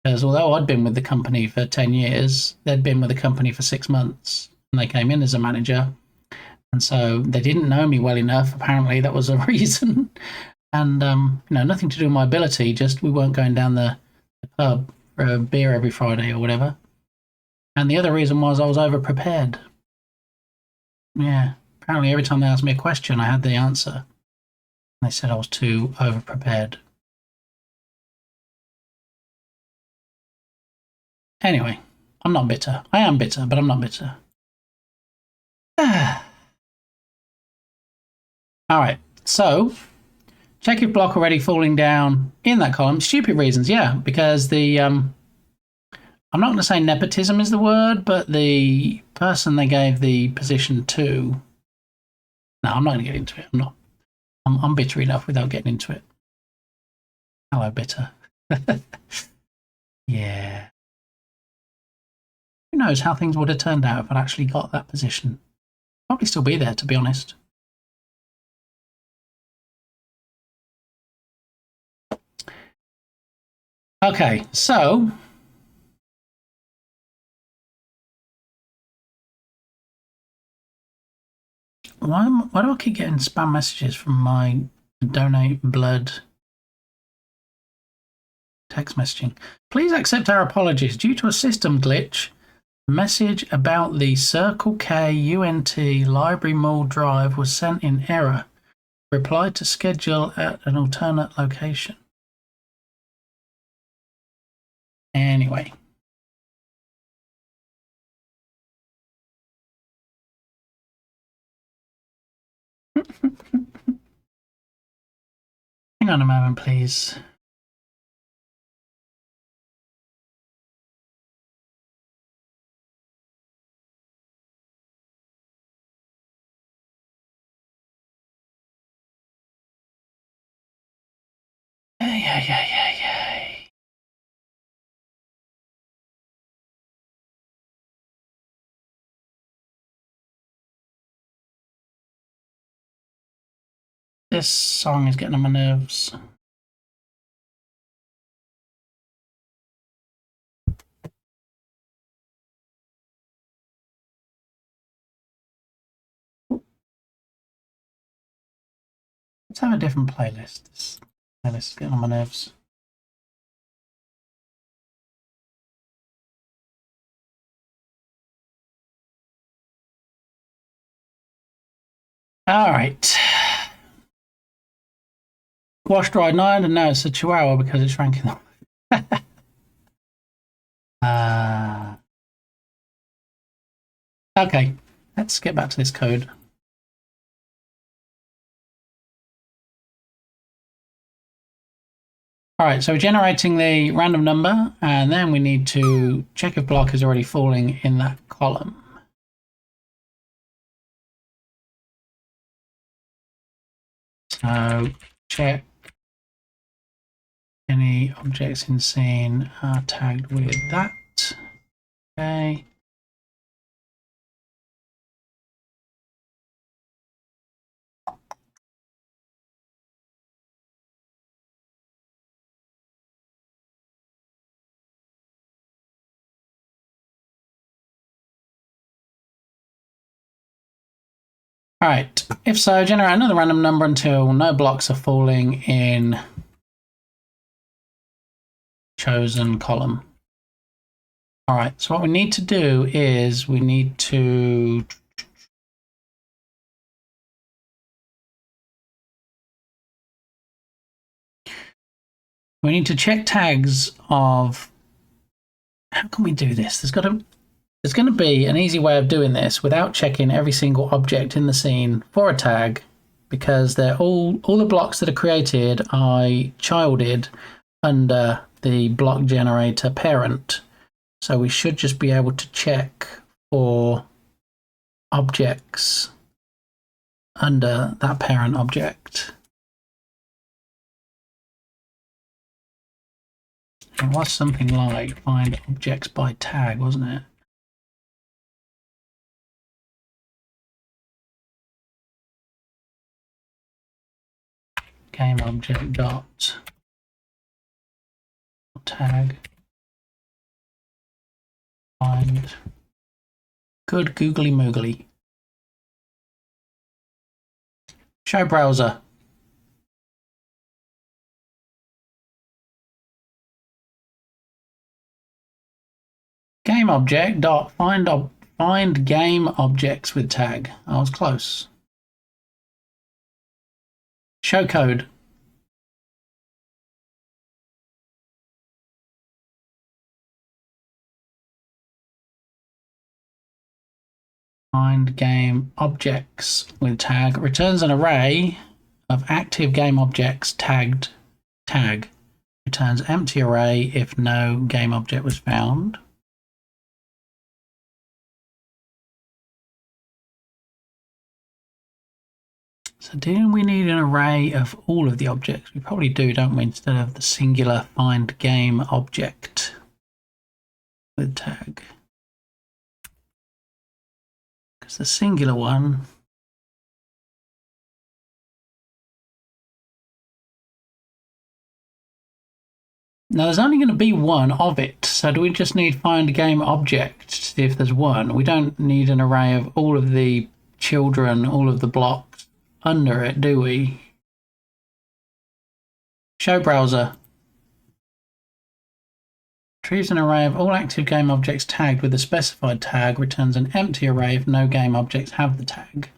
[SPEAKER 4] because although I'd been with the company for 10 years, they'd been with the company for 6 months, and they came in as a manager, and so they didn't know me well enough. Apparently that was a reason. And, nothing to do with my ability, just we weren't going down the pub for a beer every Friday or whatever. And the other reason was I was over-prepared. Yeah, apparently every time they asked me a question, I had the answer. They said I was too over-prepared. Anyway, I'm not bitter. I am bitter, but I'm not bitter. Alright, so check if block already falling down in that column. Stupid reasons, yeah, because the I'm not going to say nepotism is the word, but the person they gave the position to. No, I'm not going to get into it. I'm not. I'm bitter enough without getting into it. Hello, bitter. Yeah. Who knows how things would have turned out if I'd actually got that position. Probably still be there, to be honest. Okay, so why do I keep getting spam messages from my donate blood text messaging? Please accept our apologies. Due to a system glitch, a message about the Circle K UNT Library Mall Drive was sent in error. Reply to schedule at an alternate location. Anyway. Hang on a moment, please. Yay. This song is getting on my nerves. Let's have a different playlist. This playlist is getting on my nerves. All right. Wash dried 9 and now it's a Chihuahua because it's ranking them. Okay, let's get back to this code. All right, so we're generating the random number, and then we need to check if block is already falling in that column. So check any objects in scene are tagged with that. Okay. All right, if so, generate another random number until no blocks are falling in chosen column. All right, so what we need to do is we need to check tags of, how can we do this? There's going to be an easy way of doing this without checking every single object in the scene for a tag, because they're all the blocks that are created are childed under the block generator parent. So we should just be able to check for objects under that parent object. It was something like find objects by tag, wasn't it? Game object dot tag find. Good googly moogly. Show browser. Game object dot find game objects with tag. I was close. Show code. Find game objects with tag returns an array of active game objects tagged tag. Returns empty array if no game object was found. So do we need an array of all of the objects? We probably do, don't we, instead of the singular find game object with tag. Because the singular one now there's only going to be one of it, so do we just need find game object to see if there's one? We don't need an array of all of the children, all of the blocks under it, do we? Show browser. Retrieves an array of all active game objects tagged with a specified tag, returns an empty array if no game objects have the tag.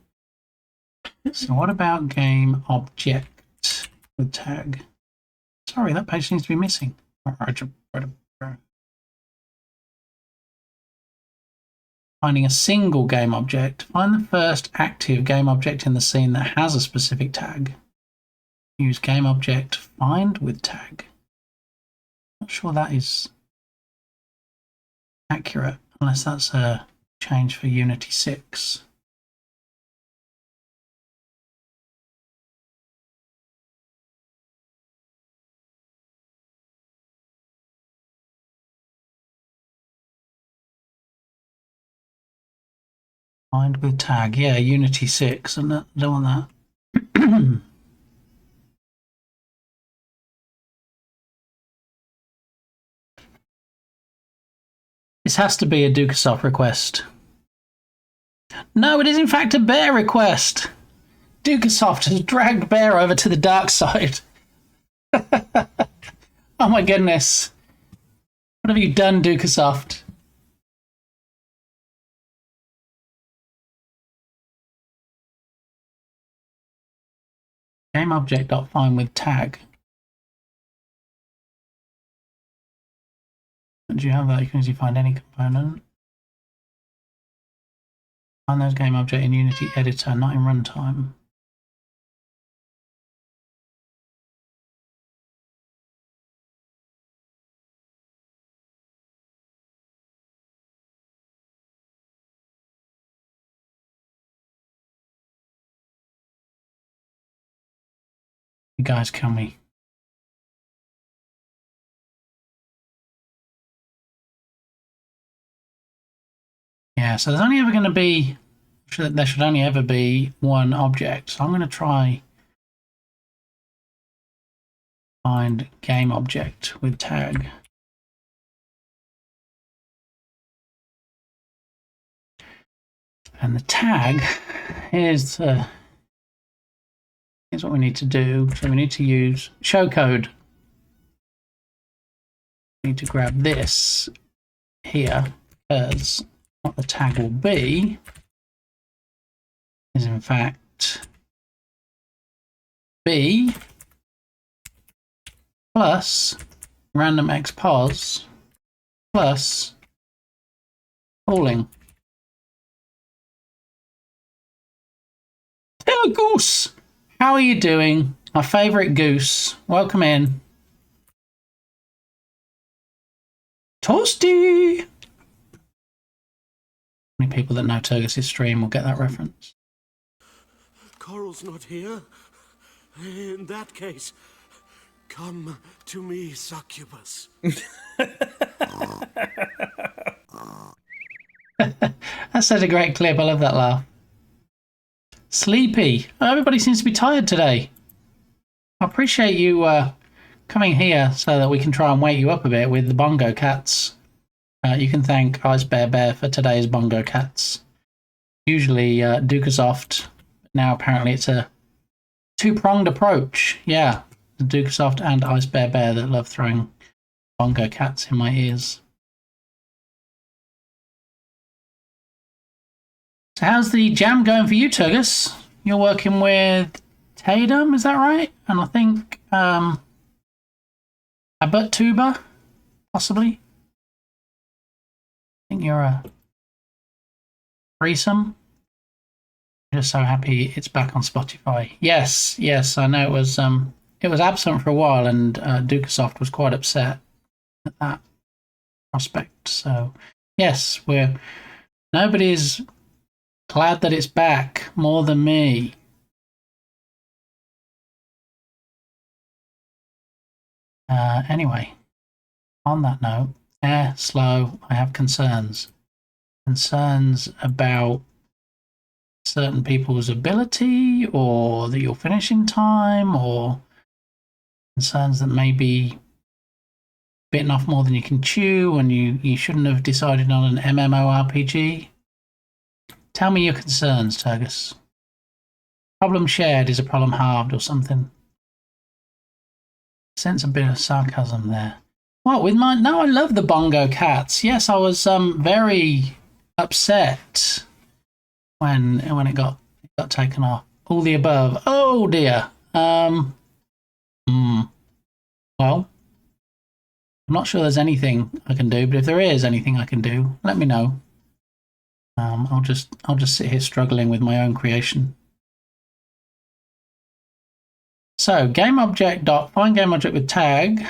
[SPEAKER 4] So what about game object with tag? Sorry, that page seems to be missing. Finding a single game object. Find the first active game object in the scene that has a specific tag. Use game object find with tag. Not sure that is accurate, unless that's a change for Unity 6. Find with tag, yeah, Unity 6, and I don't want that. This has to be a Dukasoft request. No, it is in fact a Bear request. Dukasoft has dragged Bear over to the dark side. Oh my goodness. What have you done, Dukasoft? Game object.find with tag. Do you have that? You can easily find any component. Find those game object in Unity editor, not in runtime. You guys kill me. Yeah, so there's only ever going to be, there should only ever be one object. So I'm going to try find game object with tag. And the tag is here's what we need to do. So we need to use show code. We need to grab this here because what the tag will be is in fact B plus random xpos plus polling. Hello, Goose. How are you doing? My favourite goose. Welcome in. Toasty! Many people that know Turgis' stream will get that reference.
[SPEAKER 15] Coral's not here. In that case, come to me, succubus.
[SPEAKER 4] That's such a great clip. I love that laugh. Sleepy. Oh, everybody seems to be tired today. I appreciate you coming here so that we can try and wake you up a bit with the bongo cats. You can thank Ice Bear Bear for today's bongo cats. Usually Dukasoft. Now apparently it's a two-pronged approach. Yeah, Dukasoft and Ice Bear Bear that love throwing bongo cats in my ears. So how's the jam going for you, Turgus? You're working with Tatum, is that right? And I think Abbott Tuba, possibly. I think you're a threesome. I'm just so happy it's back on Spotify. Yes, yes, I know it was absent for a while, and Dukasoft was quite upset at that prospect. So yes, nobody's glad that it's back more than me. Anyway, on that note, slow. I have concerns. Concerns about certain people's ability, or that you'll finish in time, or concerns that maybe bitten off more than you can chew and you shouldn't have decided on an MMORPG. Tell me your concerns, Turgus. Problem shared is a problem halved or something. Sense a bit of sarcasm there. What with my... No, I love the bongo cats. Yes, I was very upset when it got taken off. All the above. Oh dear. Well, I'm not sure there's anything I can do, but if there is anything I can do, let me know. I'll just sit here struggling with my own creation. So game object dot find game object with tag.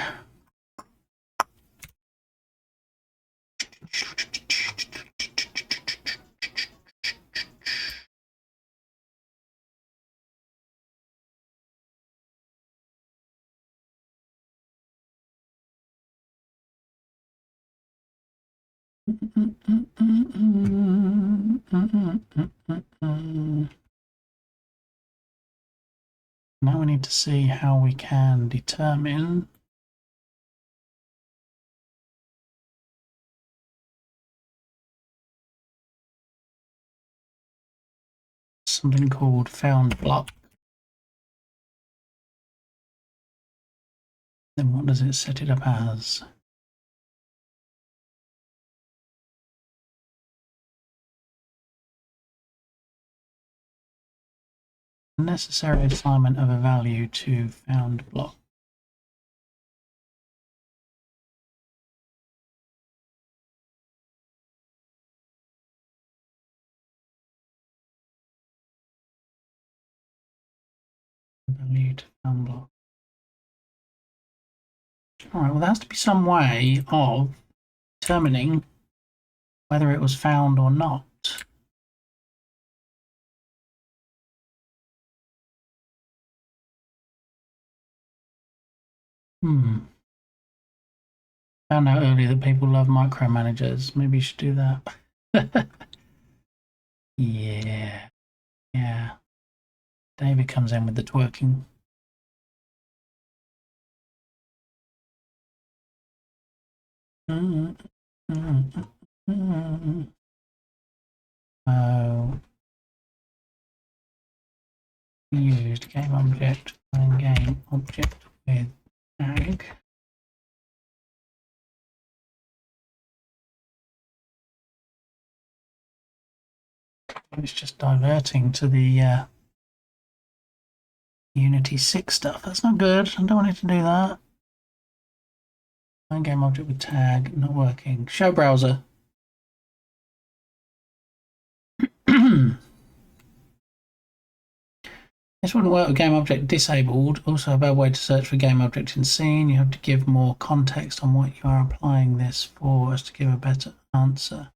[SPEAKER 4] Now we need to see how we can determine something called found block. Then what does it set it up as? Necessary assignment of a value to found block. Value to found block. Alright, well there has to be some way of determining whether it was found or not. Found out earlier that people love micromanagers. Maybe you should do that. Yeah. David comes in with the twerking. Used game object and game object with tag. It's just diverting to the Unity 6 stuff. That's not good. I don't want it to do that. Find game object with tag, not working. Show browser. This wouldn't work with game object disabled. Also a bad way to search for game object in scene. You have to give more context on what you are applying this for as to give a better answer.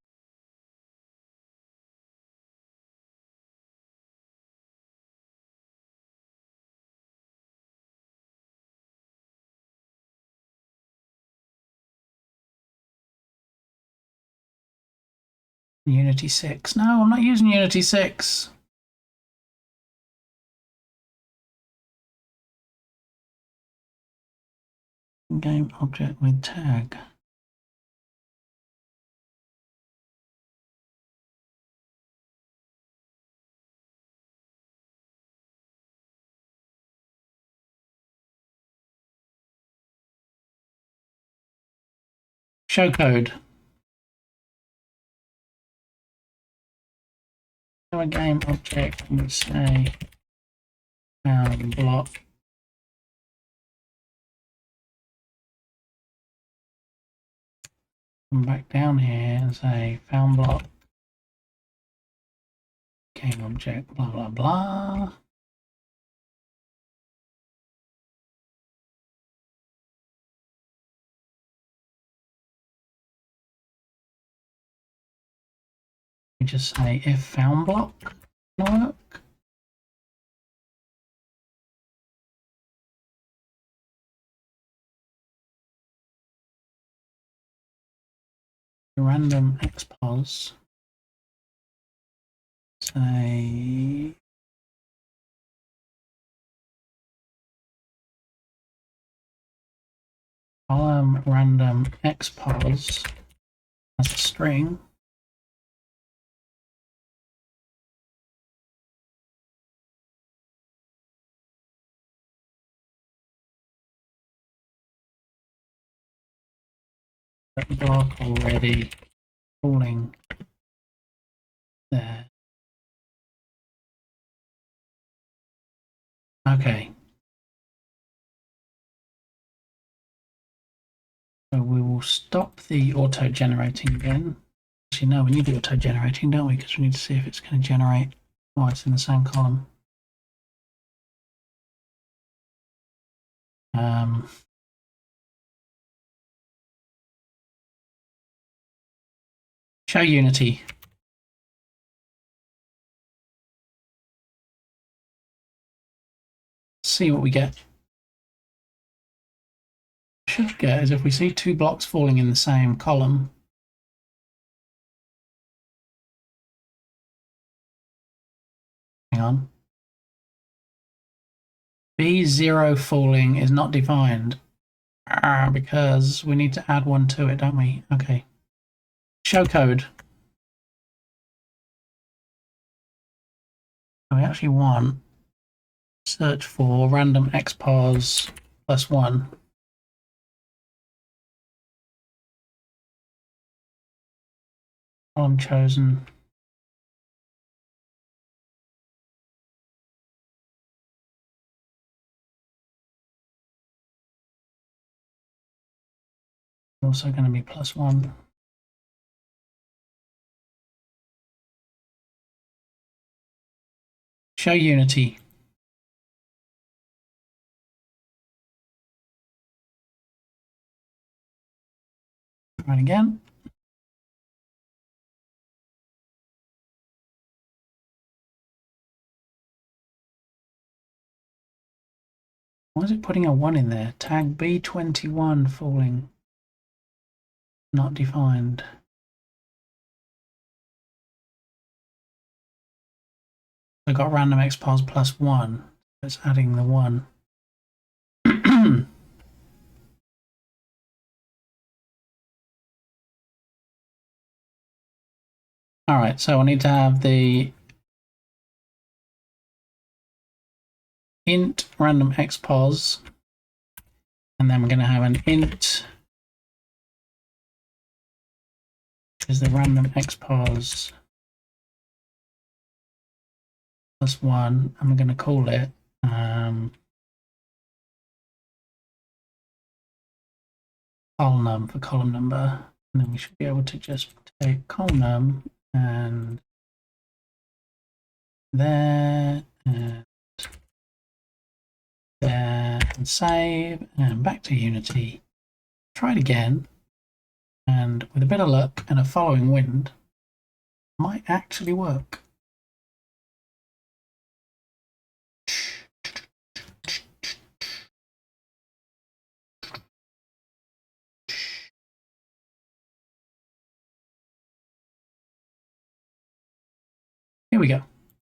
[SPEAKER 4] Unity 6. No, I'm not using Unity 6. Game object with tag. Show code. So a game object would say found block. Come back down here and say found block. Game object, blah blah blah. We just say if found block work. random xpos. Say column random xpos as a string. That block already falling there. Okay. So we will stop the auto-generating again. Actually, no, we need the auto-generating, don't we? Because we need to see if it's going to generate while it's in the same column. Show Unity. See what we get. Should get is if we see two blocks falling in the same column. Hang on. B0 falling is not defined because we need to add one to it, don't we? Okay. Show code. We actually want search for random xpos plus 1. Column chosen. Also going to be plus 1. Show Unity. Run again. Why is it putting a 1 in there? Tag B21 falling. Not defined. I got random xpos plus 1. It's adding the 1. All right, so I need to have the int random xpos, and then we're going to have an int is the random xpos plus 1, and we're going to call it column for column number, and then we should be able to just take column and there and there and save and back to Unity. Try it again, and with a bit of luck and a following wind, might actually work. Here we go.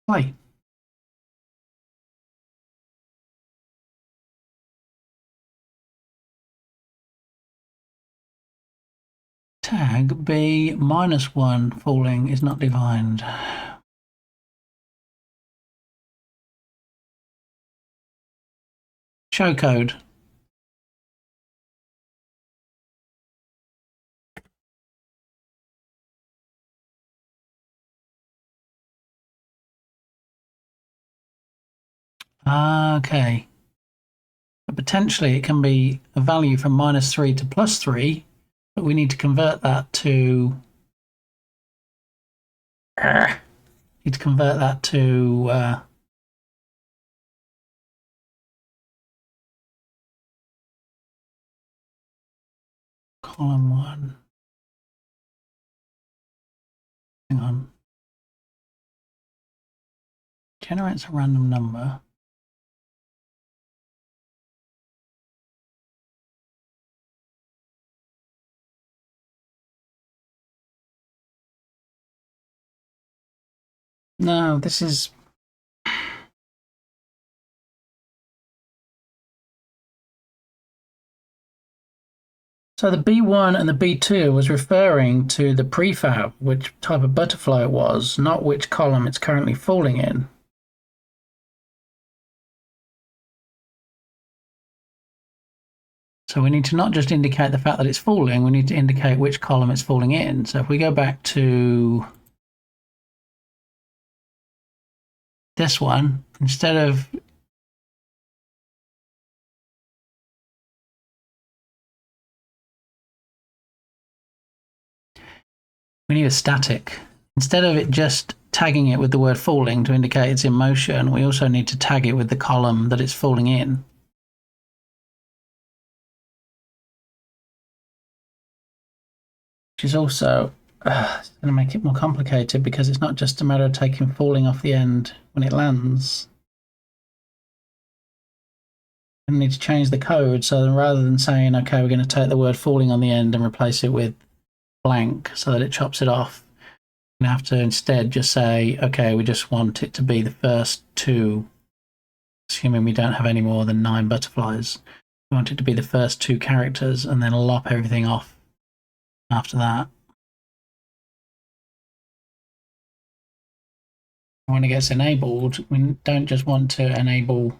[SPEAKER 4] Play. Tag B -1 falling is not defined. Show code. Okay. But potentially it can be a value from -3 to +3, but we need to convert that to column 1. Hang on. Generates a random number. No, this is... So the B1 and the B2 was referring to the prefab, which type of butterfly it was, not which column it's currently falling in. So we need to not just indicate the fact that it's falling, we need to indicate which column it's falling in. So if we go back to this one, instead of we need a static. Instead of it just tagging it with the word falling to indicate it's in motion, we also need to tag it with the column that it's falling in. Which is also going to make it more complicated because it's not just a matter of taking falling off the end when it lands. We need to change the code, so then rather than saying, okay, we're going to take the word falling on the end and replace it with blank so that it chops it off, we're going to have to instead just say, okay, we just want it to be the first two, assuming we don't have any more than 9 butterflies. We want it to be the first 2 characters and then lop everything off after that. When it gets enabled, we don't just want to enable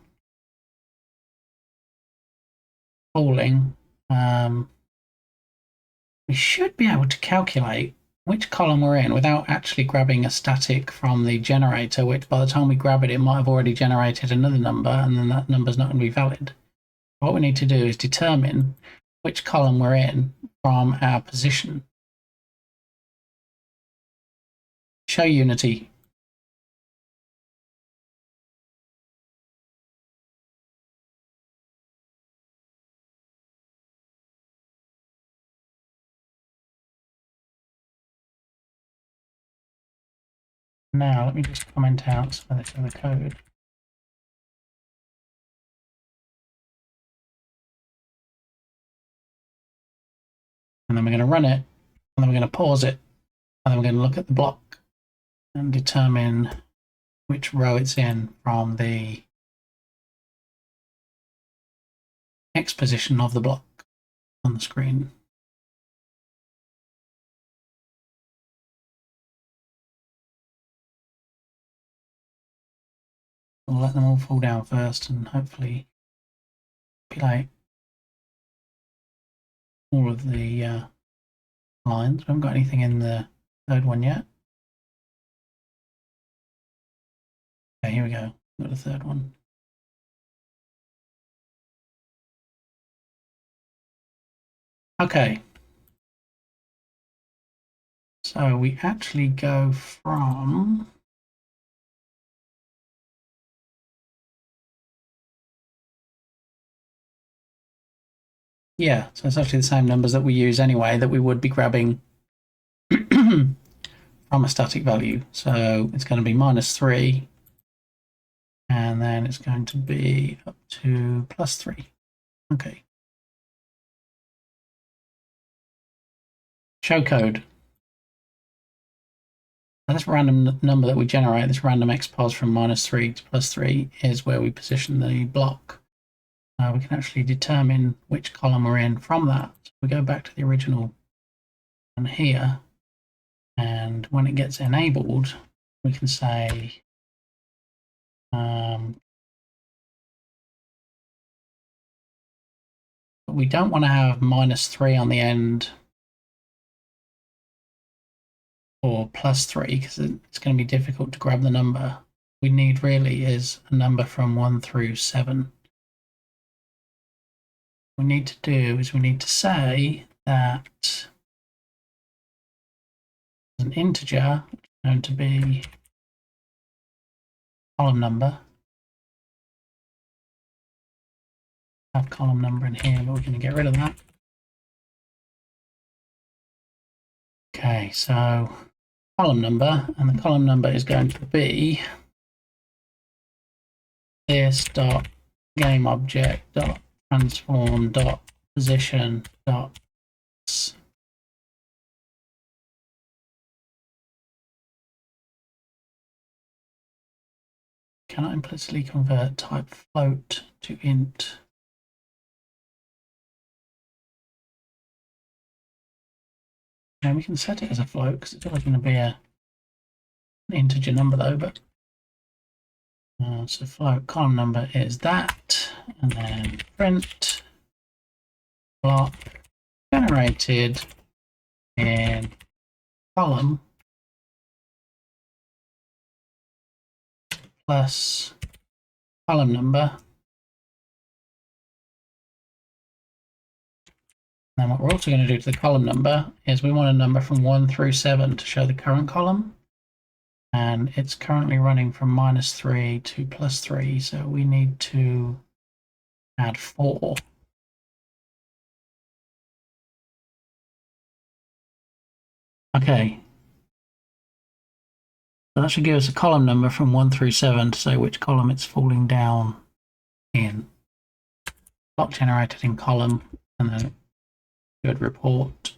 [SPEAKER 4] falling. We should be able to calculate which column we're in without actually grabbing a static from the generator, which by the time we grab it, it might have already generated another number, and then that number's not going to be valid. What we need to do is determine which column we're in from our position. Show Unity. Now, let me just comment out so that's in the code. And then we're going to run it, and then we're going to pause it, and then we're going to look at the block and determine which row it's in from the X position of the block on the screen. We'll let them all fall down first and hopefully populate all of the lines. We haven't got anything in the third one yet. Okay, here we go. We've got the third one. Okay. So we actually go from yeah, so it's actually the same numbers that we use anyway that we would be grabbing from a static value. So it's going to be -3, and then it's going to be up to +3. Okay. Show code. Now this random number that we generate, this random XPOS from -3 to +3, is where we position the block. We can actually determine which column we're in from that. So we go back to the original one here, and when it gets enabled, we can say we don't want to have -3 on the end or +3 because it's going to be difficult to grab the number. We need really is a number from 1 through 7. What we need to do is we need to say that an integer is going to be column number. Have column number in here, but we're going to get rid of that. Okay, so column number, and the column number is going to be this dot game object dot transform dot position dot cannot implicitly convert type float to int. And we can set it as a float because it's always going to be an integer number though, but so float column number is that, and then print block generated in column plus column number. And what we're also going to do to the column number is we want a number from 1 through 7 to show the current column. And it's currently running from -3 to +3, so we need to add 4. Okay. So that should give us a column number from 1 through 7 to say which column it's falling down in. Block generated in column, and then good report.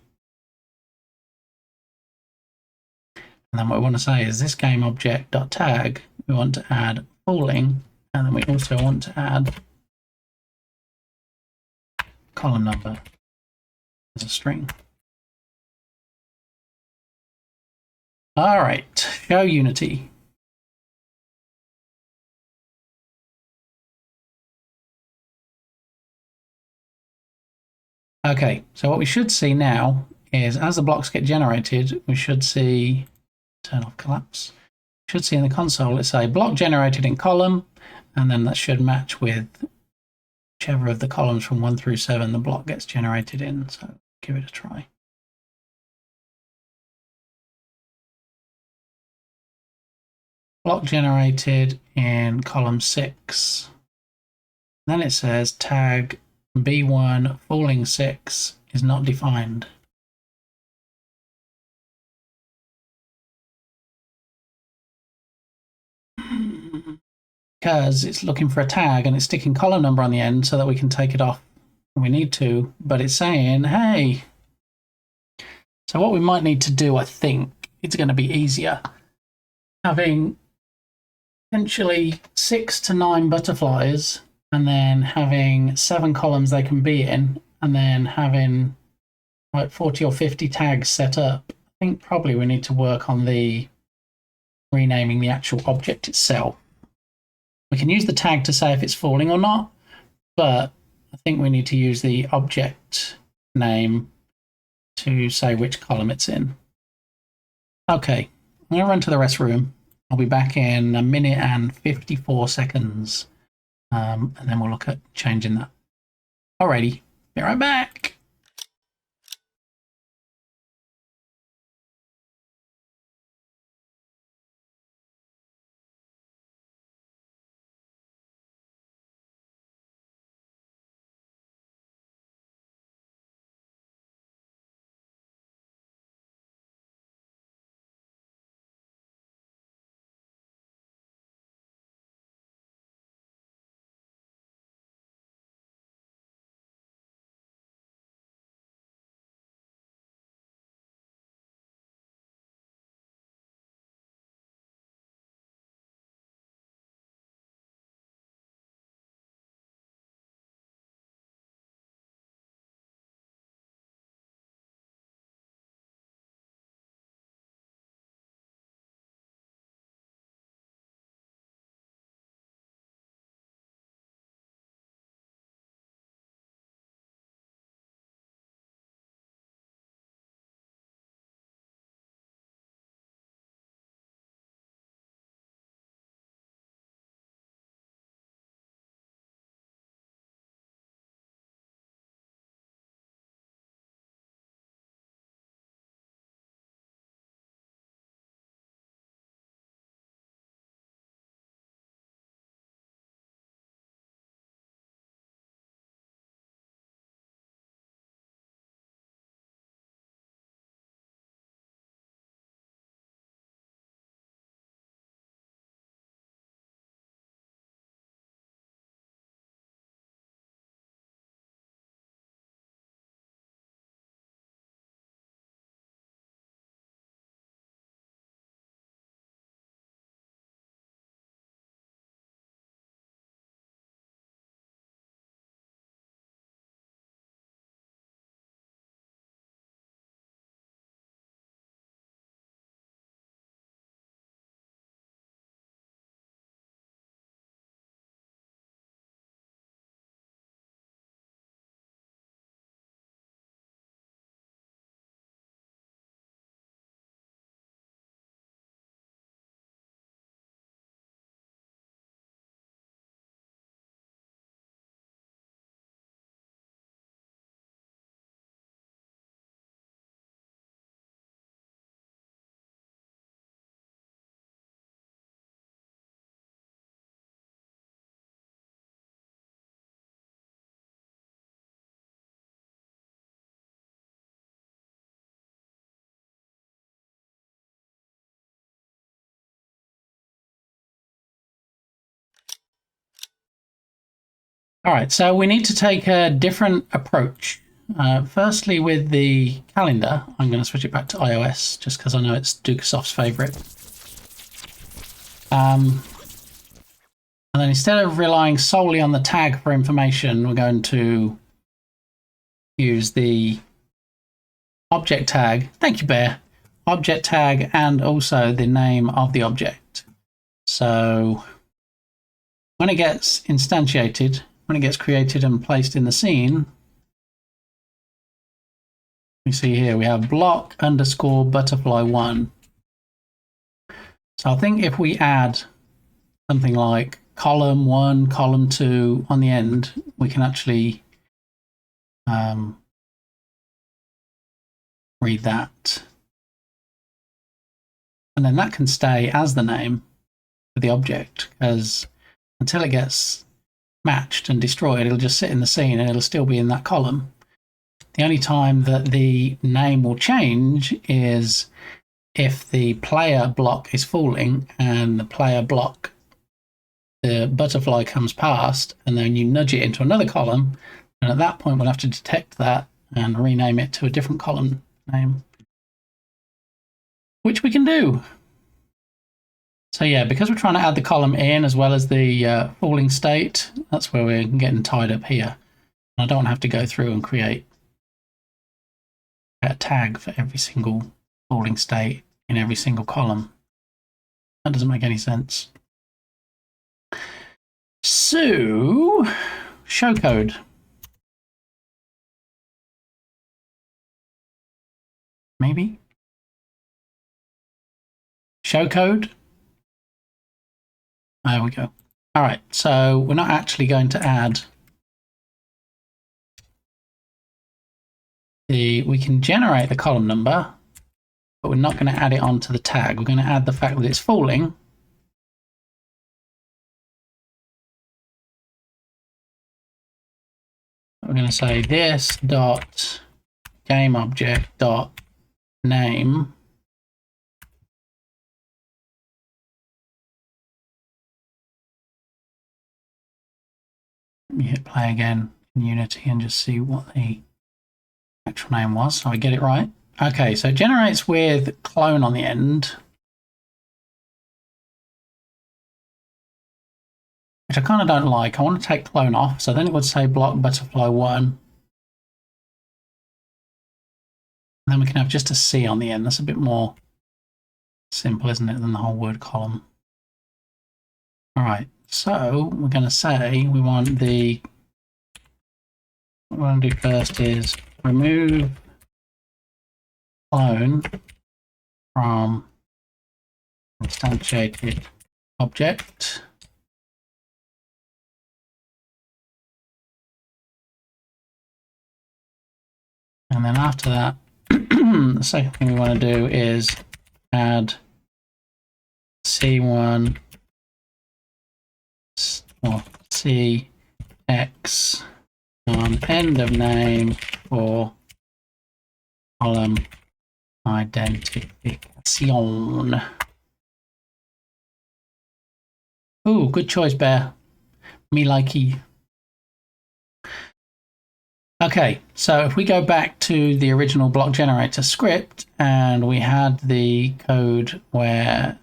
[SPEAKER 4] And then what we want to say is this game object.tag, we want to add falling, and then we also want to add column number as a string. All right, show Unity. Okay, so what we should see now is as the blocks get generated, we should see, turn off collapse, we should see in the console, let's say block generated in column, and then that should match with whichever of the columns from 1 through 7 the block gets generated in. So give it a try. Block generated in column 6. Then it says tag B1 falling 6 is not defined. Because it's looking for a tag and it's sticking column number on the end so that we can take it off when we need to, but it's saying, hey. So what we might need to do, I think, it's going to be easier having potentially 6 to 9 butterflies and then having 7 columns they can be in, and then having like 40 or 50 tags set up. I think probably we need to work on the renaming the actual object itself. We can use the tag to say if it's falling or not, but I think we need to use the object name to say which column it's in. Okay, I'm going to run to the rest room. I'll be back in 1 minute and 54 seconds, and then we'll look at changing that. Alrighty, be right back. All right, so we need to take a different approach. Firstly, with the calendar, I'm going to switch it back to iOS just because I know it's Dukasoft's favorite. And then instead of relying solely on the tag for information, we're going to use the object tag. Thank you, Bear. Object tag and also the name of the object. So when it gets instantiated, when it gets created and placed in the scene, we see here we have block underscore butterfly 1. So I think if we add something like column 1, column 2 on the end, we can actually read that. And then that can stay as the name for the object, because until it gets matched and destroyed, it'll just sit in the scene and it'll still be in that column. The only time that the name will change is if the player block is falling and the player block, the butterfly comes past, and then you nudge it into another column, and at that point we'll have to detect that and rename it to a different column name, which we can do. So yeah, because we're trying to add the column in as well as the falling state, that's where we're getting tied up here. And I don't have to go through and create a tag for every single falling state in every single column. That doesn't make any sense. So, show code. Maybe? Show code? There we go. All right, so we're not actually going to add we can generate the column number, but we're not going to add it onto the tag. We're going to add the fact that it's falling. We're going to say this dot game object dot name Let me hit play again in Unity and just see what the actual name was, so I get it right. Okay, so it generates with clone on the end, which I kind of don't like. I want to take clone off, so then it would say block butterfly 1. And then we can have just a C on the end. That's a bit more simple, isn't it, than the whole word column. All right, so we're going to say we want the, what we're going to do first is remove clone from instantiated object. And then after that, the second thing we want to do is add C1 or CX on end of name for column identification. Ooh, good choice, Bear. Me likey. Okay, so if we go back to the original block generator script and we had the code where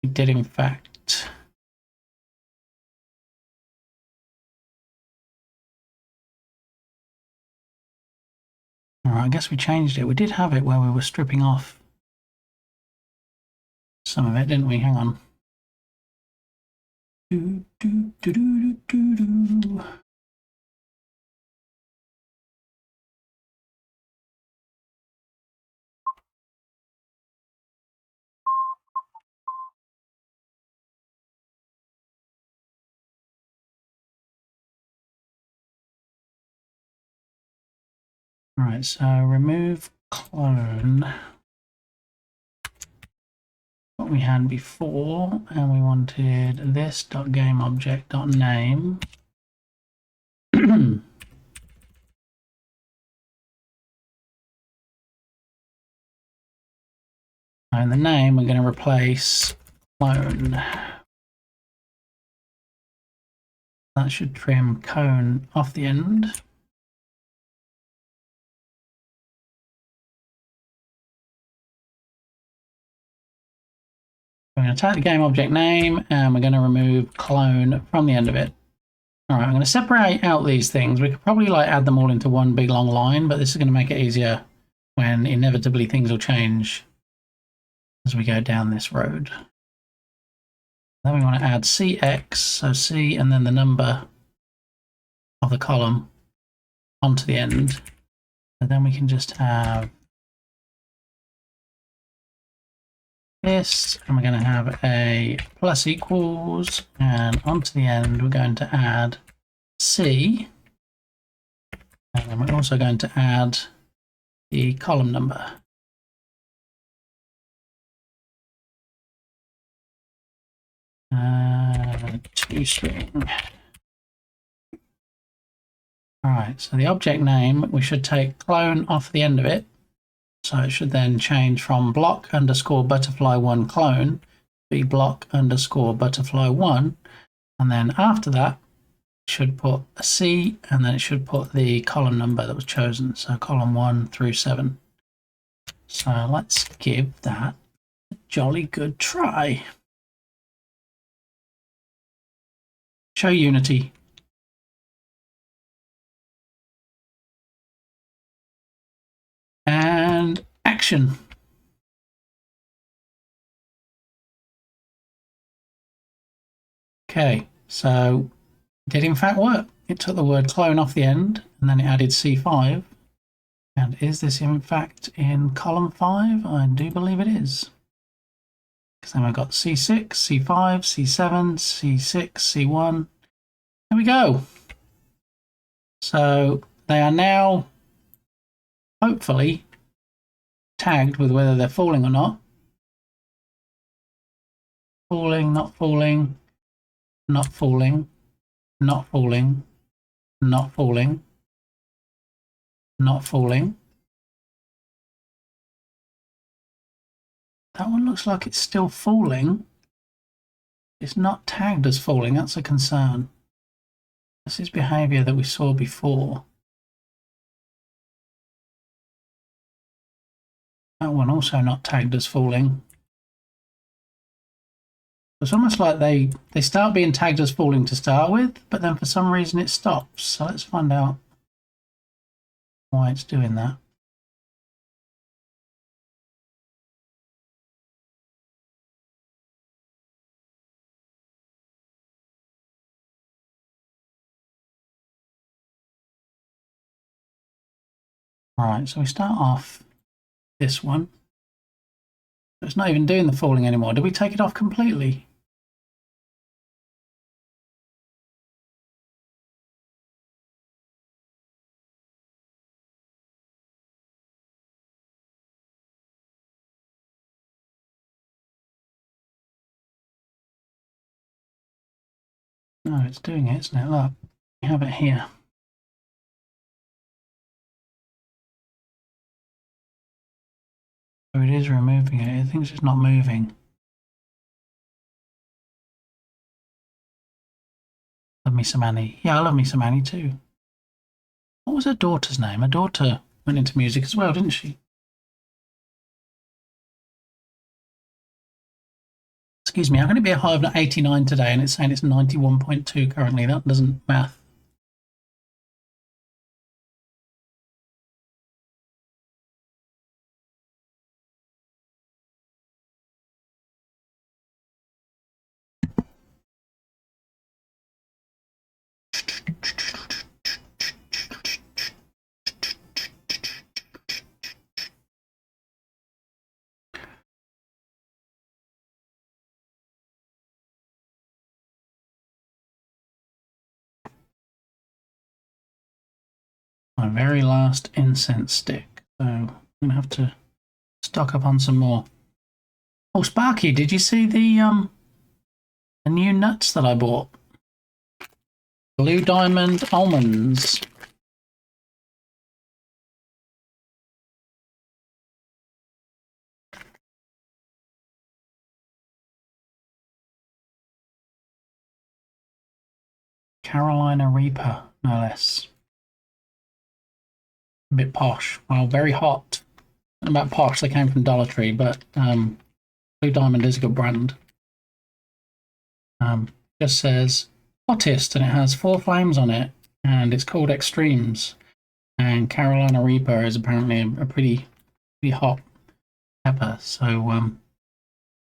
[SPEAKER 4] we did in fact I guess we changed it. We did have it where we were stripping off some of it, didn't we? Hang on. All right, so remove clone. What we had before, and we wanted this .game object .name. And the name we're going to replace clone. That should trim cone off the end. We're going to take the game object name and we're going to remove clone from the end of it. All right, I'm going to separate out these things. We could probably like add them all into one big long line, but this is going to make it easier when inevitably things will change as we go down this road. Then we want to add CX, so C and then the number of the column onto the end. And then we can just have this, and we're going to have a plus equals, and onto the end we're going to add C, and then we're also going to add the column number. ToString. Alright, so the object name, we should take clone off the end of it. So it should then change from block underscore butterfly1 clone to be block underscore butterfly1. And then after that, it should put a C, and then it should put the column number that was chosen. So column 1 through 7. So let's give that a jolly good try. Show Unity. And action. Okay, so it did in fact work. It took the word clone off the end and then it added C5. And is this in fact in column 5? I do believe it is. Because then we've got C6, C5, C7, C6, C1. There we go. So they are now hopefully tagged with whether they're falling or not. Falling, not falling, not falling, not falling, not falling, not falling. That one looks like it's still falling. It's not tagged as falling, that's a concern. This is behavior that we saw before. That one also not tagged as falling. It's almost like they start being tagged as falling to start with, but then for some reason it stops. So let's find out why it's doing that. Alright, so we start off this one. It's not even doing the falling anymore. Did we take it off completely? No, it's doing it, isn't it? Look, we have it here. So it is removing it. It thinks it's not moving. Love me some Annie. Yeah, I love me some Annie too. What was her daughter's name? Her daughter went into music as well, didn't she? Excuse me, I'm going to be a high of 89 today, and it's saying it's 91.2 currently. That doesn't math. My very last incense stick. So I'm going to have to stock up on some more. Oh, Sparky, did you see the new nuts that I bought? Blue Diamond almonds. Carolina Reaper, no less. A bit posh. Well, very hot. Not about posh, they came from Dollar Tree, but Blue Diamond is a good brand. Just says hottest, and it has 4 flames on it, and it's called Extremes. And Carolina Reaper is apparently a pretty hot pepper, so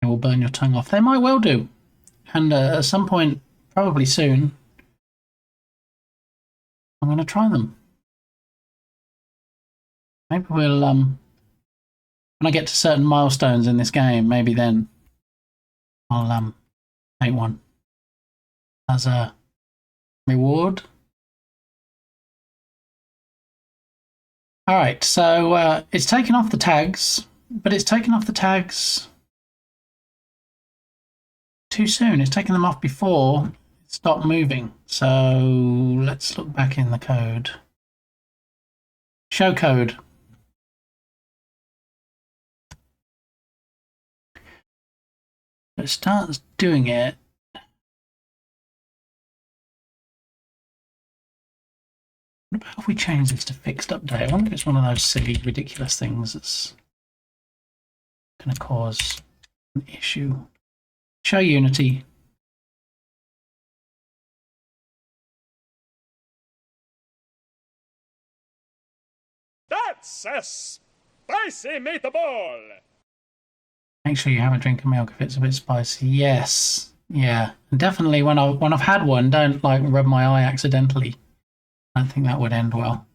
[SPEAKER 4] it will burn your tongue off. They might well do, and at some point, probably soon, I'm going to try them. Maybe we'll when I get to certain milestones in this game, maybe then I'll take one as a reward. All right, so it's taken off the tags, but it's taken off the tags too soon. It's taken them off before it stopped moving. So let's look back in the code. Show code. It starts doing it. What about if we change this to fixed update? I wonder if it's one of those silly, ridiculous things that's going to cause an issue. Show Unity.
[SPEAKER 16] That's a spicy meatball!
[SPEAKER 4] Make sure you have a drink of milk if it's a bit spicy. Yes. Yeah. And definitely when I've had one, don't like rub my eye accidentally. I don't think that would end well.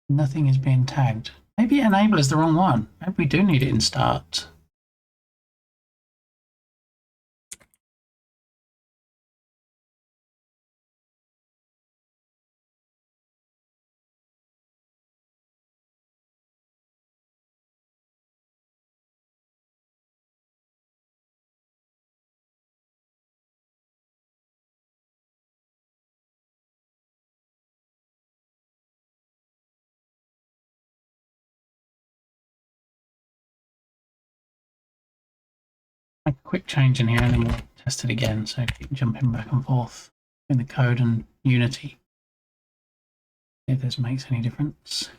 [SPEAKER 4] Nothing is being tagged. Maybe enable is the wrong one. Maybe we do need it in start. Make a quick change in here and then we'll test it again, so keep jumping back and forth in the code and Unity. See if this makes any difference.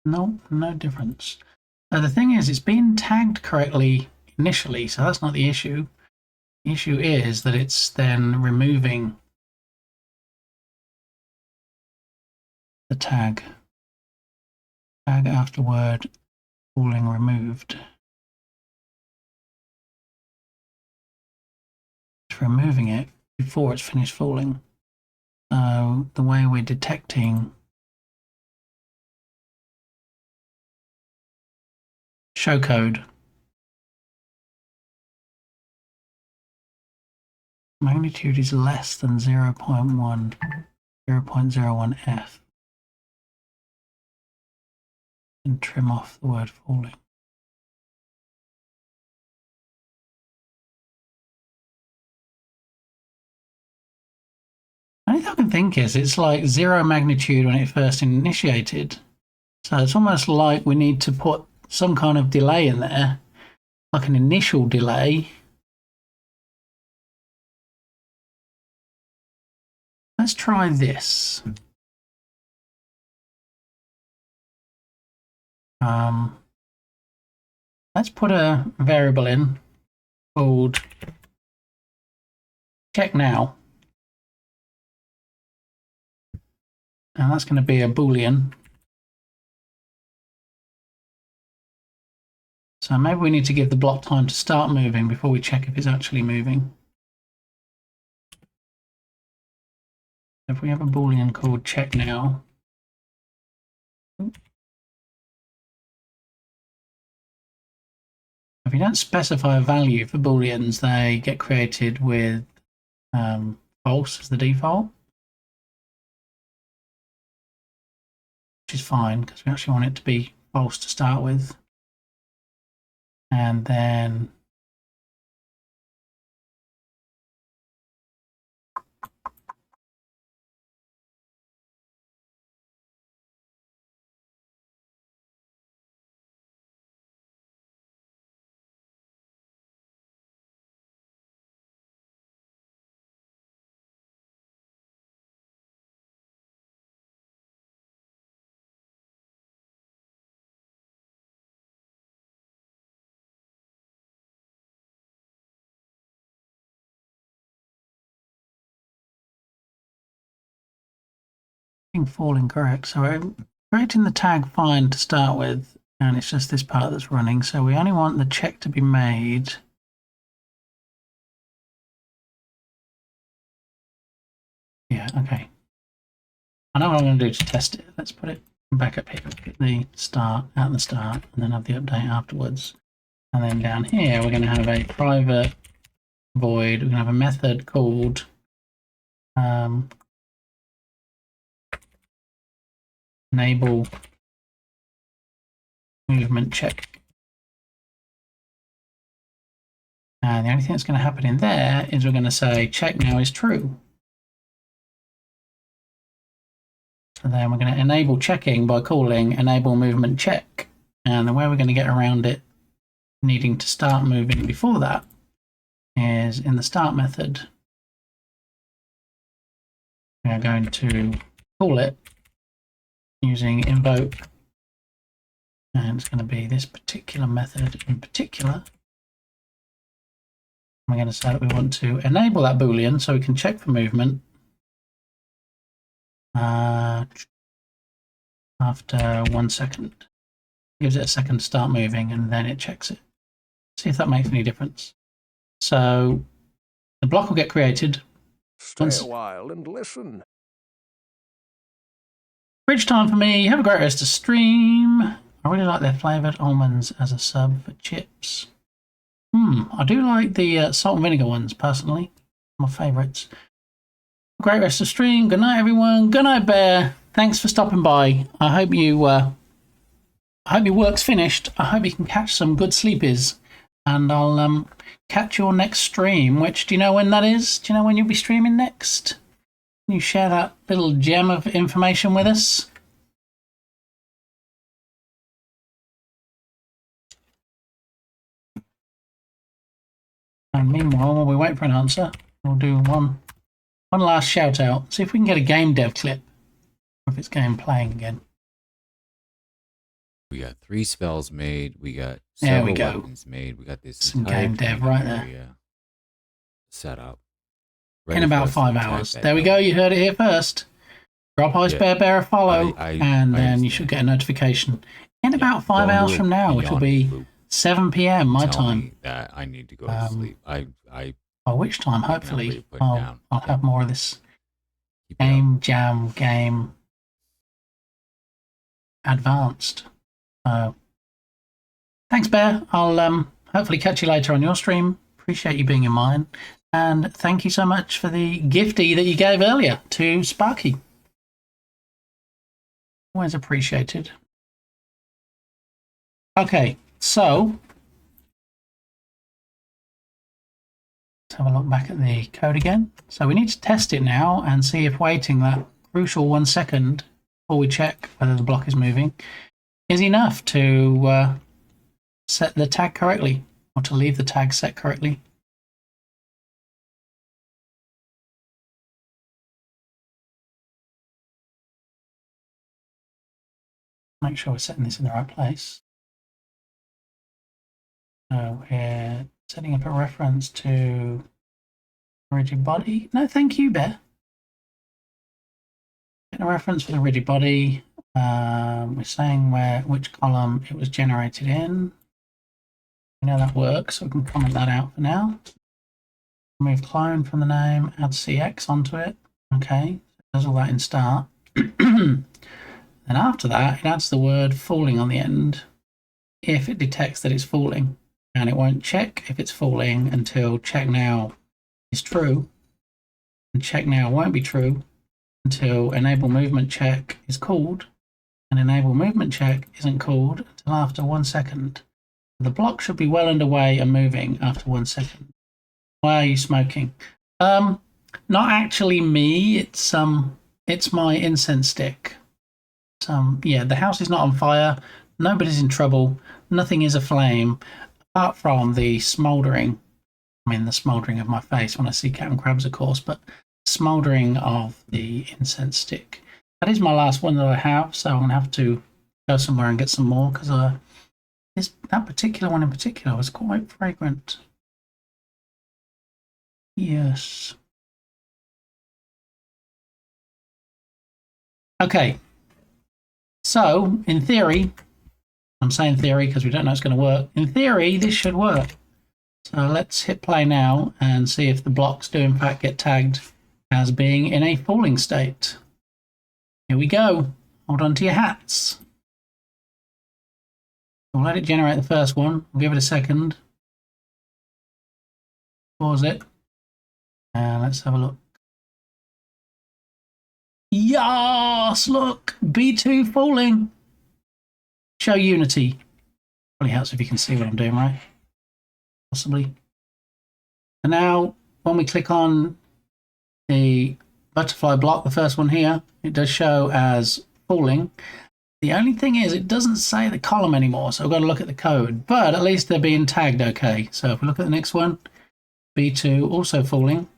[SPEAKER 4] No, no difference. So the thing is, it's been tagged correctly initially, so that's not the issue. The issue is that it's then removing the tag. Tag after word falling removed. It's removing it before it's finished falling. So the way we're detecting show code. Magnitude is less than 0.1, 0.01 F. And trim off the word falling. The only thing I can think is it's like 0 magnitude when it first initiated. So it's almost like we need to put some kind of delay in there, like an initial delay. Let's try this. Let's put a variable in called check now. And that's going to be a Boolean. So maybe we need to give the block time to start moving before we check if it's actually moving. If we have a Boolean called check now. If you don't specify a value for Booleans, they get created with false as the default. Which is fine, because we actually want it to be false to start with. And then falling correct. So I'm creating the tag fine to start with, and it's just this part that's running. So we only want the check to be made. Yeah, okay. I know what I'm going to do to test it. Let's put it back up here. Get the start at the start, and then have the update afterwards. And then down here, we're going to have a private void. We're going to have a method called enable movement check. And the only thing that's going to happen in there is we're going to say check now is true. So then we're going to enable checking by calling enable movement check. And the way we're going to get around it needing to start moving before that is in the start method. We are going to call it using invoke, and it's going to be this particular method in particular. We're going to say that we want to enable that boolean so we can check for movement after 1 second. Gives it a second to start moving, and then it checks it. See if that makes any difference. So the block will get created.
[SPEAKER 17] Stay a while and listen.
[SPEAKER 4] Bridge time for me. Have a great rest of stream. I really like their flavoured almonds as a sub for chips. I do like the salt and vinegar ones personally. My favourites. Great rest of stream. Good night, everyone. Good night, Bear. Thanks for stopping by. I hope your work's finished. I hope you can catch some good sleepies. And I'll catch your next stream, which, do you know when that is? Do you know when you'll be streaming next? Can you share that little gem of information with us? And meanwhile, while we wait for an answer, we'll do one last shout out. See if we can get a game dev clip. Or if it's game playing again.
[SPEAKER 18] We got 3 spells made. We got
[SPEAKER 4] there we
[SPEAKER 18] several
[SPEAKER 4] go.
[SPEAKER 18] weapons made. We got this
[SPEAKER 4] Some game dev right there.
[SPEAKER 18] Set up.
[SPEAKER 4] In about 5 hours. There we go. You heard it here first. Drop Ice Bear a follow, and then you should get a notification in about 5 hours from now, which will be 7 p.m. my time.
[SPEAKER 18] That I need to go to sleep.
[SPEAKER 4] By which time, hopefully, I'll have more of this game advanced. Thanks, Bear. I'll hopefully catch you later on your stream. Appreciate you being in mine. And thank you so much for the gifty that you gave earlier to Sparky. Always appreciated. Okay, so let's have a look back at the code again. So we need to test it now and see if waiting that crucial 1 second before we check whether the block is moving is enough to set the tag correctly, or to leave the tag set correctly. Make sure we're setting this in the right place. So we're setting up a reference to rigid body. No, thank you, Bear. Getting a reference for the rigid body. We're saying which column it was generated in. We know that works, so we can comment that out for now. Remove clone from the name, add CX onto it. Okay, it does all that in start. Then after that, it adds the word falling on the end if it detects that it's falling. And it won't check if it's falling until check now is true. And check now won't be true until enable movement check is called. And enable movement check isn't called until after 1 second. The block should be well underway and moving after 1 second. Why are you smoking? Not actually me. It's my incense stick. Yeah, the house is not on fire. Nobody's in trouble. Nothing is aflame, apart from the smouldering. I mean, the smouldering of my face when I see Captain Crabs, of course, but smouldering of the incense stick. That is my last one that I have, so I'm gonna have to go somewhere and get some more because that particular one in particular was quite fragrant. Yes. Okay. So, in theory, I'm saying theory because we don't know it's going to work. In theory, this should work. So let's hit play now and see if the blocks do in fact get tagged as being in a falling state. Here we go. Hold on to your hats. We'll let it generate the first one. We'll give it a second. Pause it. And let's have a look. Yes! Look! B2 falling. Show Unity. Probably helps if you can see what I'm doing, right? Possibly. And now, when we click on the butterfly block, the first one here, it does show as falling. The only thing is, it doesn't say the column anymore, so I've got to look at the code. But at least they're being tagged okay. So if we look at the next one, B2 also falling.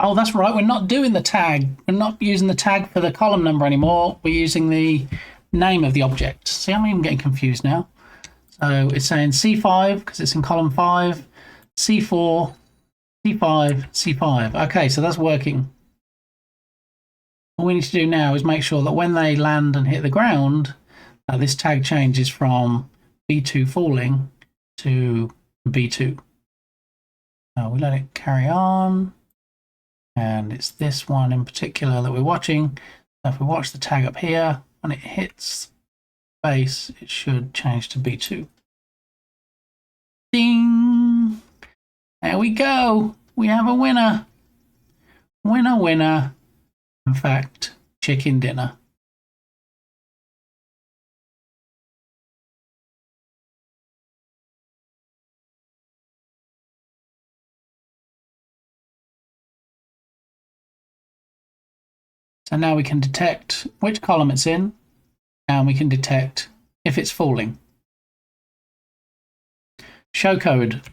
[SPEAKER 4] Oh, that's right. We're not doing the tag. We're not using the tag for the column number anymore. We're using the name of the object. See, I'm even getting confused now. So it's saying C5 because it's in column 5, C4, C5, C5. Okay, so that's working. All we need to do now is make sure that when they land and hit the ground, this tag changes from B2 falling to B2. We let it carry on. And it's this one in particular that we're watching. So if we watch the tag up here, when it hits base, it should change to B2. Ding! There we go. We have a winner. Winner, winner. In fact, chicken dinner. So now we can detect which column it's in, and we can detect if it's falling. Show code.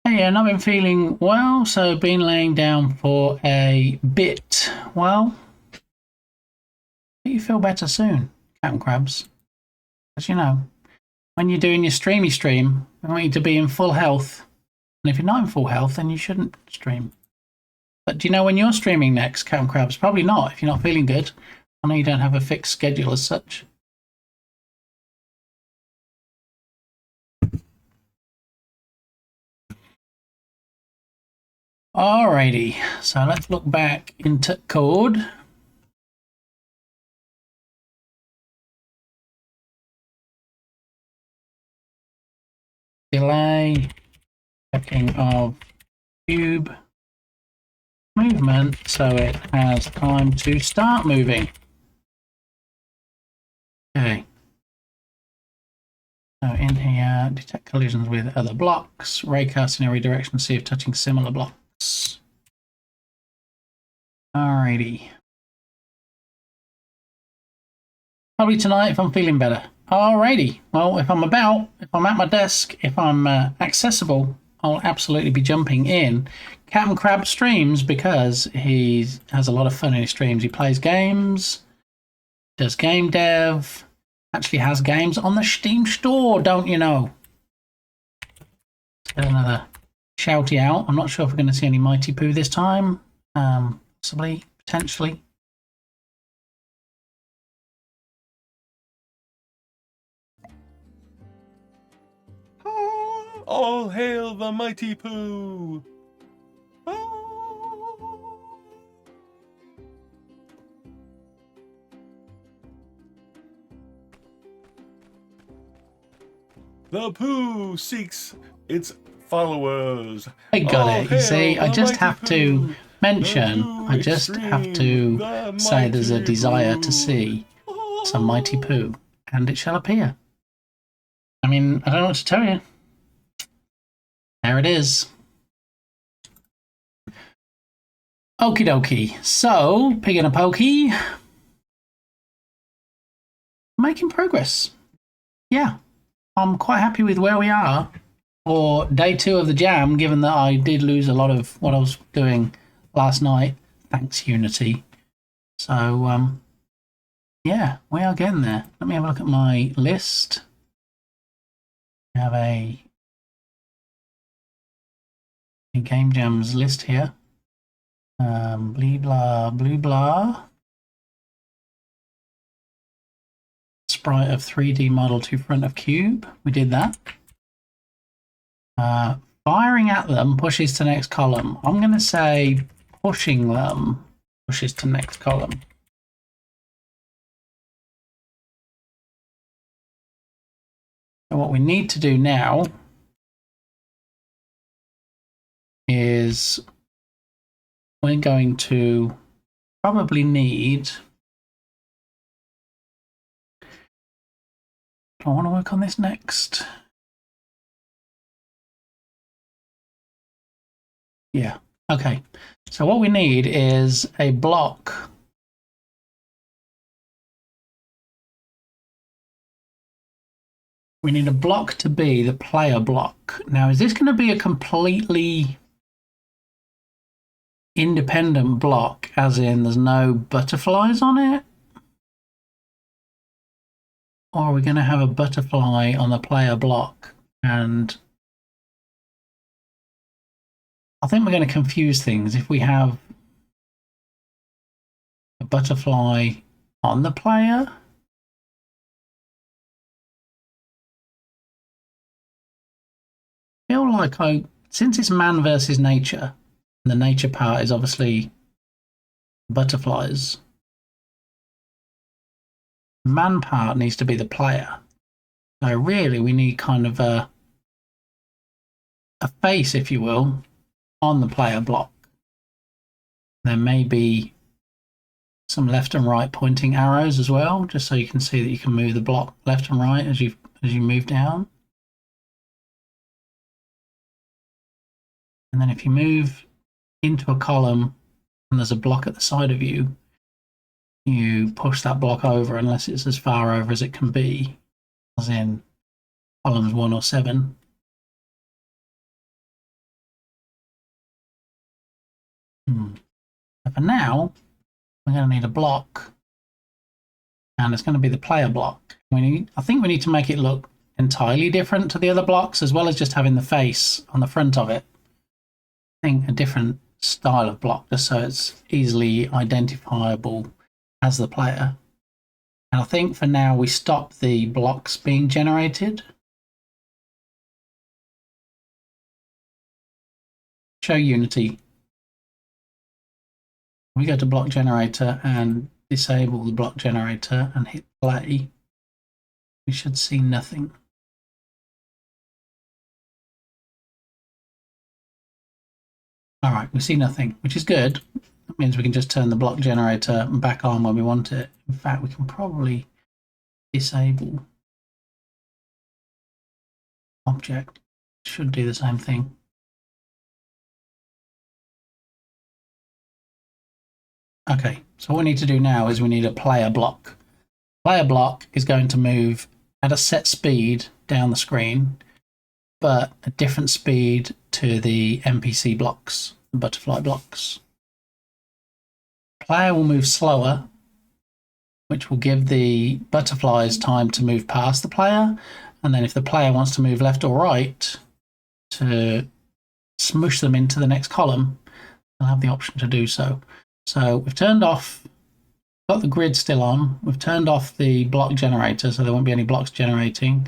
[SPEAKER 4] Hey, and I've been feeling well, so been laying down for a bit. Well, you feel better soon, Captain Crabs. As you know, when you're doing your streamy stream, we want you to be in full health. And if you're not in full health, then you shouldn't stream. But do you know when you're streaming next, Captain Crabs? Probably not, if you're not feeling good. I know you don't have a fixed schedule as such. Alrighty, so let's look back into code. Delay, checking of cube movement so it has time to start moving. Okay. So in here, detect collisions with other blocks, raycast in every direction, see if touching similar blocks. Alrighty. Probably tonight if I'm feeling better. Alrighty. Well, if I'm about, if I'm at my desk, if I'm accessible, I'll absolutely be jumping in. Captain Crab streams because he has a lot of fun in his streams. He plays games, does game dev, actually has games on the Steam store, don't you know? Let's get another shouty out. I'm not sure if we're going to see any Mighty Poo this time. Possibly, potentially.
[SPEAKER 19] All hail the mighty Pooh! The Pooh seeks its followers.
[SPEAKER 4] I got
[SPEAKER 19] All
[SPEAKER 4] it. You see,
[SPEAKER 19] hail
[SPEAKER 4] I
[SPEAKER 19] the
[SPEAKER 4] just
[SPEAKER 19] mighty
[SPEAKER 4] have to
[SPEAKER 19] Pooh,
[SPEAKER 4] mention,
[SPEAKER 19] the
[SPEAKER 4] I just have
[SPEAKER 19] extreme,
[SPEAKER 4] to
[SPEAKER 19] the
[SPEAKER 4] say there's a
[SPEAKER 19] mighty
[SPEAKER 4] desire
[SPEAKER 19] Pooh.
[SPEAKER 4] to see some mighty poo, and it shall appear. I mean, I don't know what to tell you. There it is. Okie dokie. So, pig and a pokey. Making progress. Yeah. I'm quite happy with where we are for day 2 of the jam, given that I did lose a lot of what I was doing last night. Thanks, Unity. So, yeah, we are getting there. Let me have a look at my list. I have a game jams list here. Blee blah, blue blah. Sprite of 3D model to front of cube. We did that. Firing at them pushes to next column. I'm going to say pushing them pushes to next column. So what we need to do now is we're going to probably need... I want to work on this next. Yeah, okay. So what we need is a block. We need a block to be the player block. Now, is this going to be a completely independent block, as in there's no butterflies on it? Or are we going to have a butterfly on the player block? And I think we're going to confuse things if we have a butterfly on the player. I feel like since it's man versus nature, and the nature part is obviously butterflies, the man part needs to be the player. So really we need kind of a face, if you will, on the player block. There may be some left and right pointing arrows as well, just so you can see that you can move the block left and right as you move down. And then if you move into a column and there's a block at the side of you, you push that block over unless it's as far over as it can be, as in columns 1 or 7. But for now, we're going to need a block, and it's going to be the player block. I think we need to make it look entirely different to the other blocks, as well as just having the face on the front of it. I think a different style of block, just so it's easily identifiable as the player. And I think for now we stop the blocks being generated. Show Unity. We go to block generator and disable the block generator and hit play. We should see nothing. All right, we see nothing, which is good. That means we can just turn the block generator back on when we want it. In fact, we can probably disable object. Should do the same thing. Okay, so what we need to do now is we need a player block. Player block is going to move at a set speed down the screen, but a different speed to the NPC blocks, the butterfly blocks. Player will move slower, which will give the butterflies time to move past the player, and then if the player wants to move left or right to smoosh them into the next column, they'll have the option to do so. So we've turned off, got the grid still on, we've turned off the block generator so there won't be any blocks generating.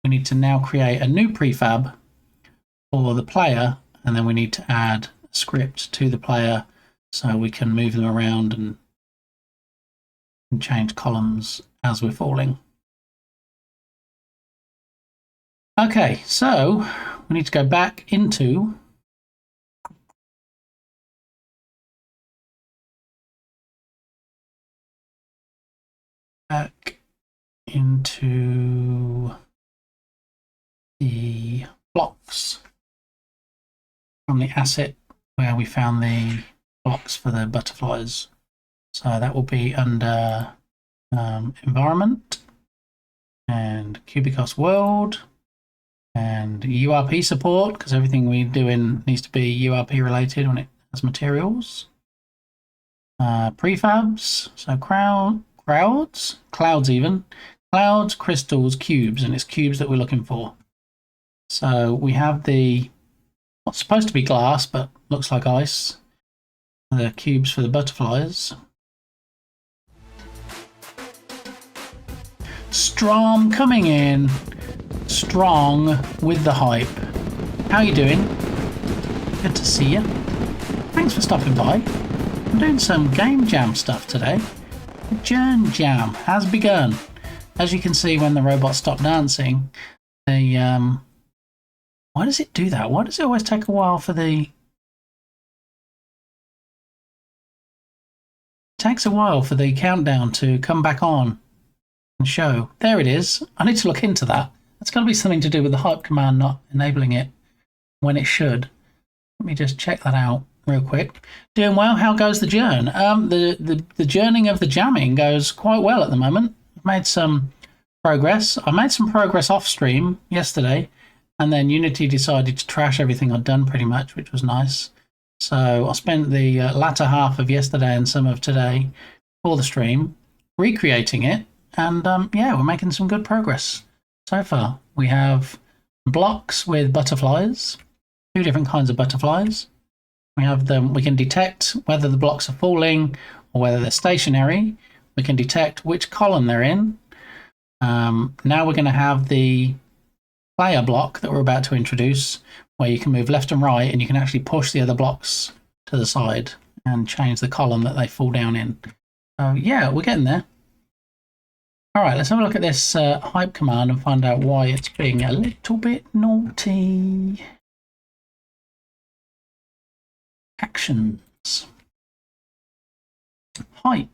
[SPEAKER 4] We need to now create a new prefab for the player, and then we need to add a script to the player so we can move them around and change columns as we're falling. Okay, so we need to go back into the blocks from the asset where we found the blocks for the butterflies. So that will be under environment and Cubicos world and URP support, because everything we do in needs to be URP related when it has materials. Prefabs, so clouds even. Clouds, crystals, cubes, and it's cubes that we're looking for. So we have the, what's supposed to be glass, but looks like ice. The cubes for the butterflies. Strom coming in. Strong with the hype. How you doing? Good to see you. Thanks for stopping by. I'm doing some game jam stuff today. The Journ Jam has begun. As you can see, when the robots stop dancing, the why does it do that? Why does it always take a while for the... It takes a while for the countdown to come back on and show. There it is. I need to look into that. That's got to be something to do with the hype command not enabling it when it should. Let me just check that out real quick. Doing well. How goes the journ? The journing of the jamming goes quite well at the moment. I've made some progress. I made some progress off stream yesterday, and then Unity decided to trash everything I'd done pretty much, which was nice. So I spent the latter half of yesterday and some of today for the stream recreating it, and yeah, we're making some good progress so far. We have blocks with butterflies, 2 different kinds of butterflies. We have them. We can detect whether the blocks are falling or whether they're stationary. We can detect which column they're in. Now we're going to have the player block that we're about to introduce, where you can move left and right, and you can actually push the other blocks to the side and change the column that they fall down in. So yeah, we're getting there. All right, let's have a look at this hype command and find out why it's being a little bit naughty. Actions. Hype.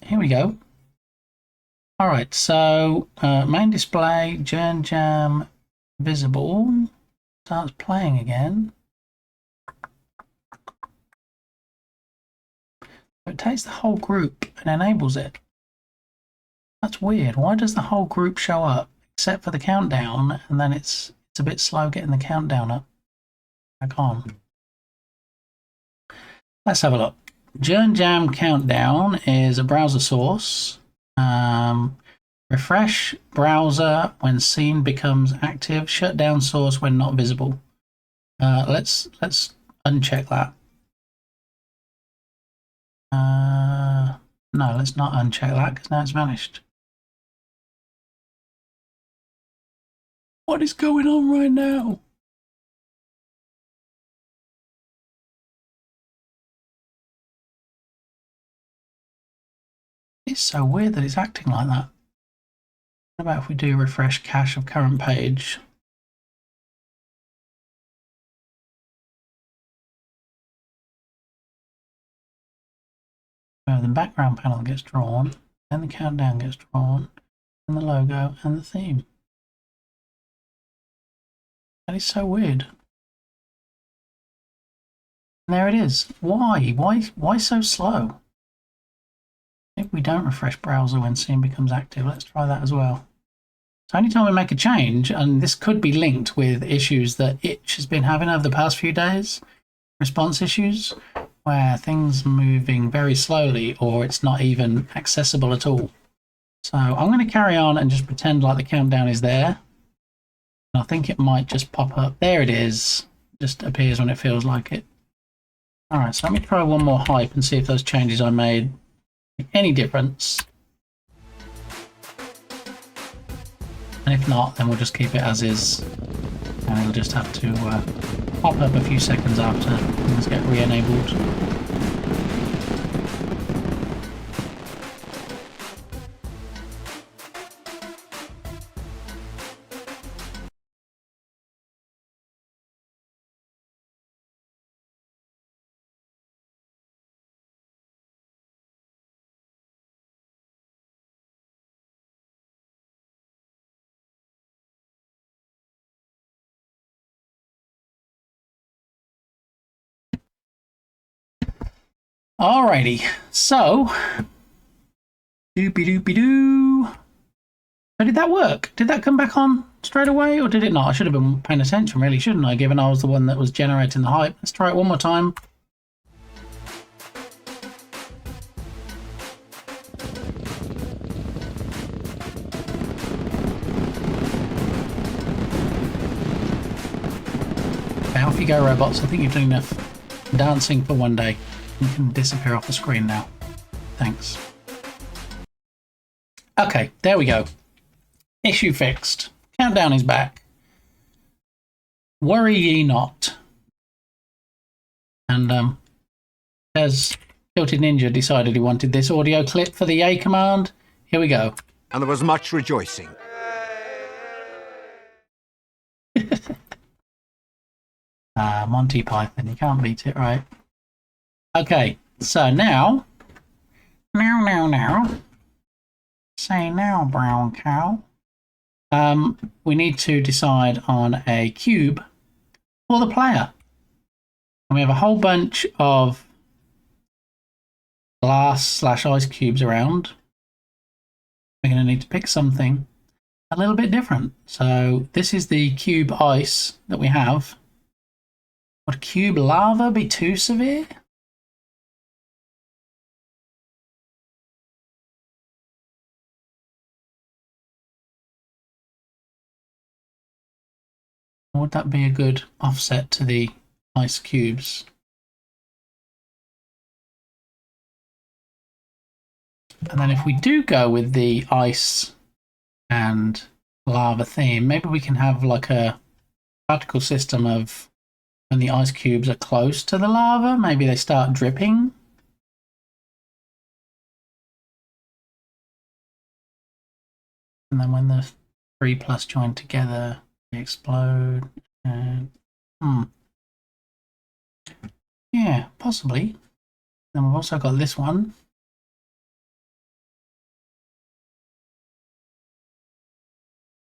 [SPEAKER 4] Here we go. All right, so main display, Journ Jam visible. Starts playing again. It takes the whole group and enables it. That's weird. Why does the whole group show up except for the countdown, and then it's a bit slow getting the countdown up back on? Let's have a look. Journ Jam countdown is a browser source. Refresh browser when scene becomes active. Shut down source when not visible. Let's uncheck that. No, let's not uncheck that because now it's vanished. What is going on right now? It's so weird that it's acting like that. What about if we do refresh cache of current page? Well, the background panel gets drawn, then the countdown gets drawn, and the logo and the theme. That is so weird. And there it is. Why? Why so slow? If we don't refresh browser when scene becomes active, let's try that as well. So anytime we make a change, and this could be linked with issues that Itch has been having over the past few days, response issues, where things are moving very slowly or it's not even accessible at all. So I'm going to carry on and just pretend like the countdown is there. And I think it might just pop up. There it is. Just appears when it feels like it. All right, so let me try one more hype and see if those changes I made make any difference. And if not, then we'll just keep it as is. And it'll just have to pop up a few seconds after things get re-enabled. Alrighty, so doopy doopy doo. So did that work? Did that come back on straight away, or did it not? I should have been paying attention, really, shouldn't I? Given I was the one that was generating the hype. Let's try it one more time. Okay, off you go, robots. I think you've done enough dancing for one day. You can disappear off the screen now. Thanks. Okay, there we go. Issue fixed. Countdown is back. Worry ye not. And as Tilted Ninja decided he wanted this audio clip for the yay command, here we go.
[SPEAKER 1] And there was much rejoicing.
[SPEAKER 4] Monty Python, you can't beat it, right? Okay, so now, say now, brown cow. We need to decide on a cube for the player. And we have a whole bunch of glass/ice cubes around. We're going to need to pick something a little bit different. So this is the cube ice that we have. Would cube lava be too severe? Would that be a good offset to the ice cubes? And then if we do go with the ice and lava theme, maybe we can have like a particle system of when the ice cubes are close to the lava, maybe they start dripping. And then when the 3+ join together, they explode. And yeah, possibly. Then we've also got this one.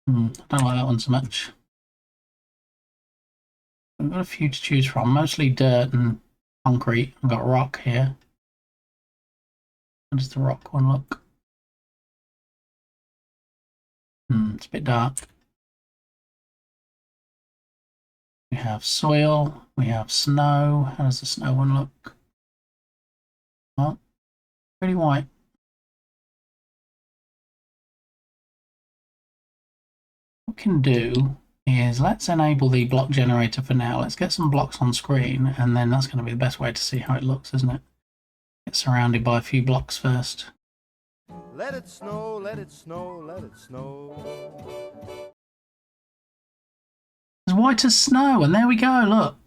[SPEAKER 4] I don't like that one so much. We've got a few to choose from, mostly dirt and concrete. I've got rock here. How does the rock one look? It's a bit dark. We have soil, we have snow. How does the snow one look? Oh, pretty white. What we can do is let's enable the block generator for now. Let's get some blocks on screen, and then that's going to be the best way to see how it looks, isn't it? Get surrounded by a few blocks first.
[SPEAKER 5] Let it snow, let it snow, let it snow.
[SPEAKER 4] It's white as snow, and there we go, look.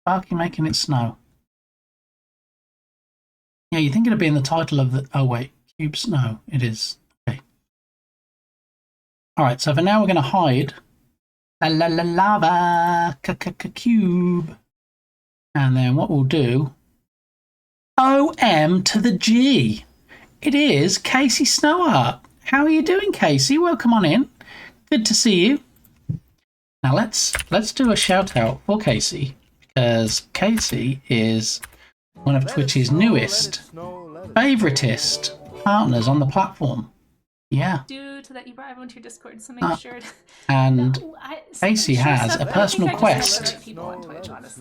[SPEAKER 4] Sparky making it snow. Yeah, you think it'd be in the title of the... Oh, wait. Cube snow. It is. Okay. Alright, so for now we're going to hide lava cube. And then what we'll do... OM to the G. It is Casey Snowart. How are you doing, Casey? Welcome on in. Good to see you. Now let's do a shout out for Casey, because Casey is one of Twitch's newest, favoritist partners on the platform. Yeah.
[SPEAKER 20] Due to that, you brought everyone to your Discord, so make sure.
[SPEAKER 4] And Casey has a personal quest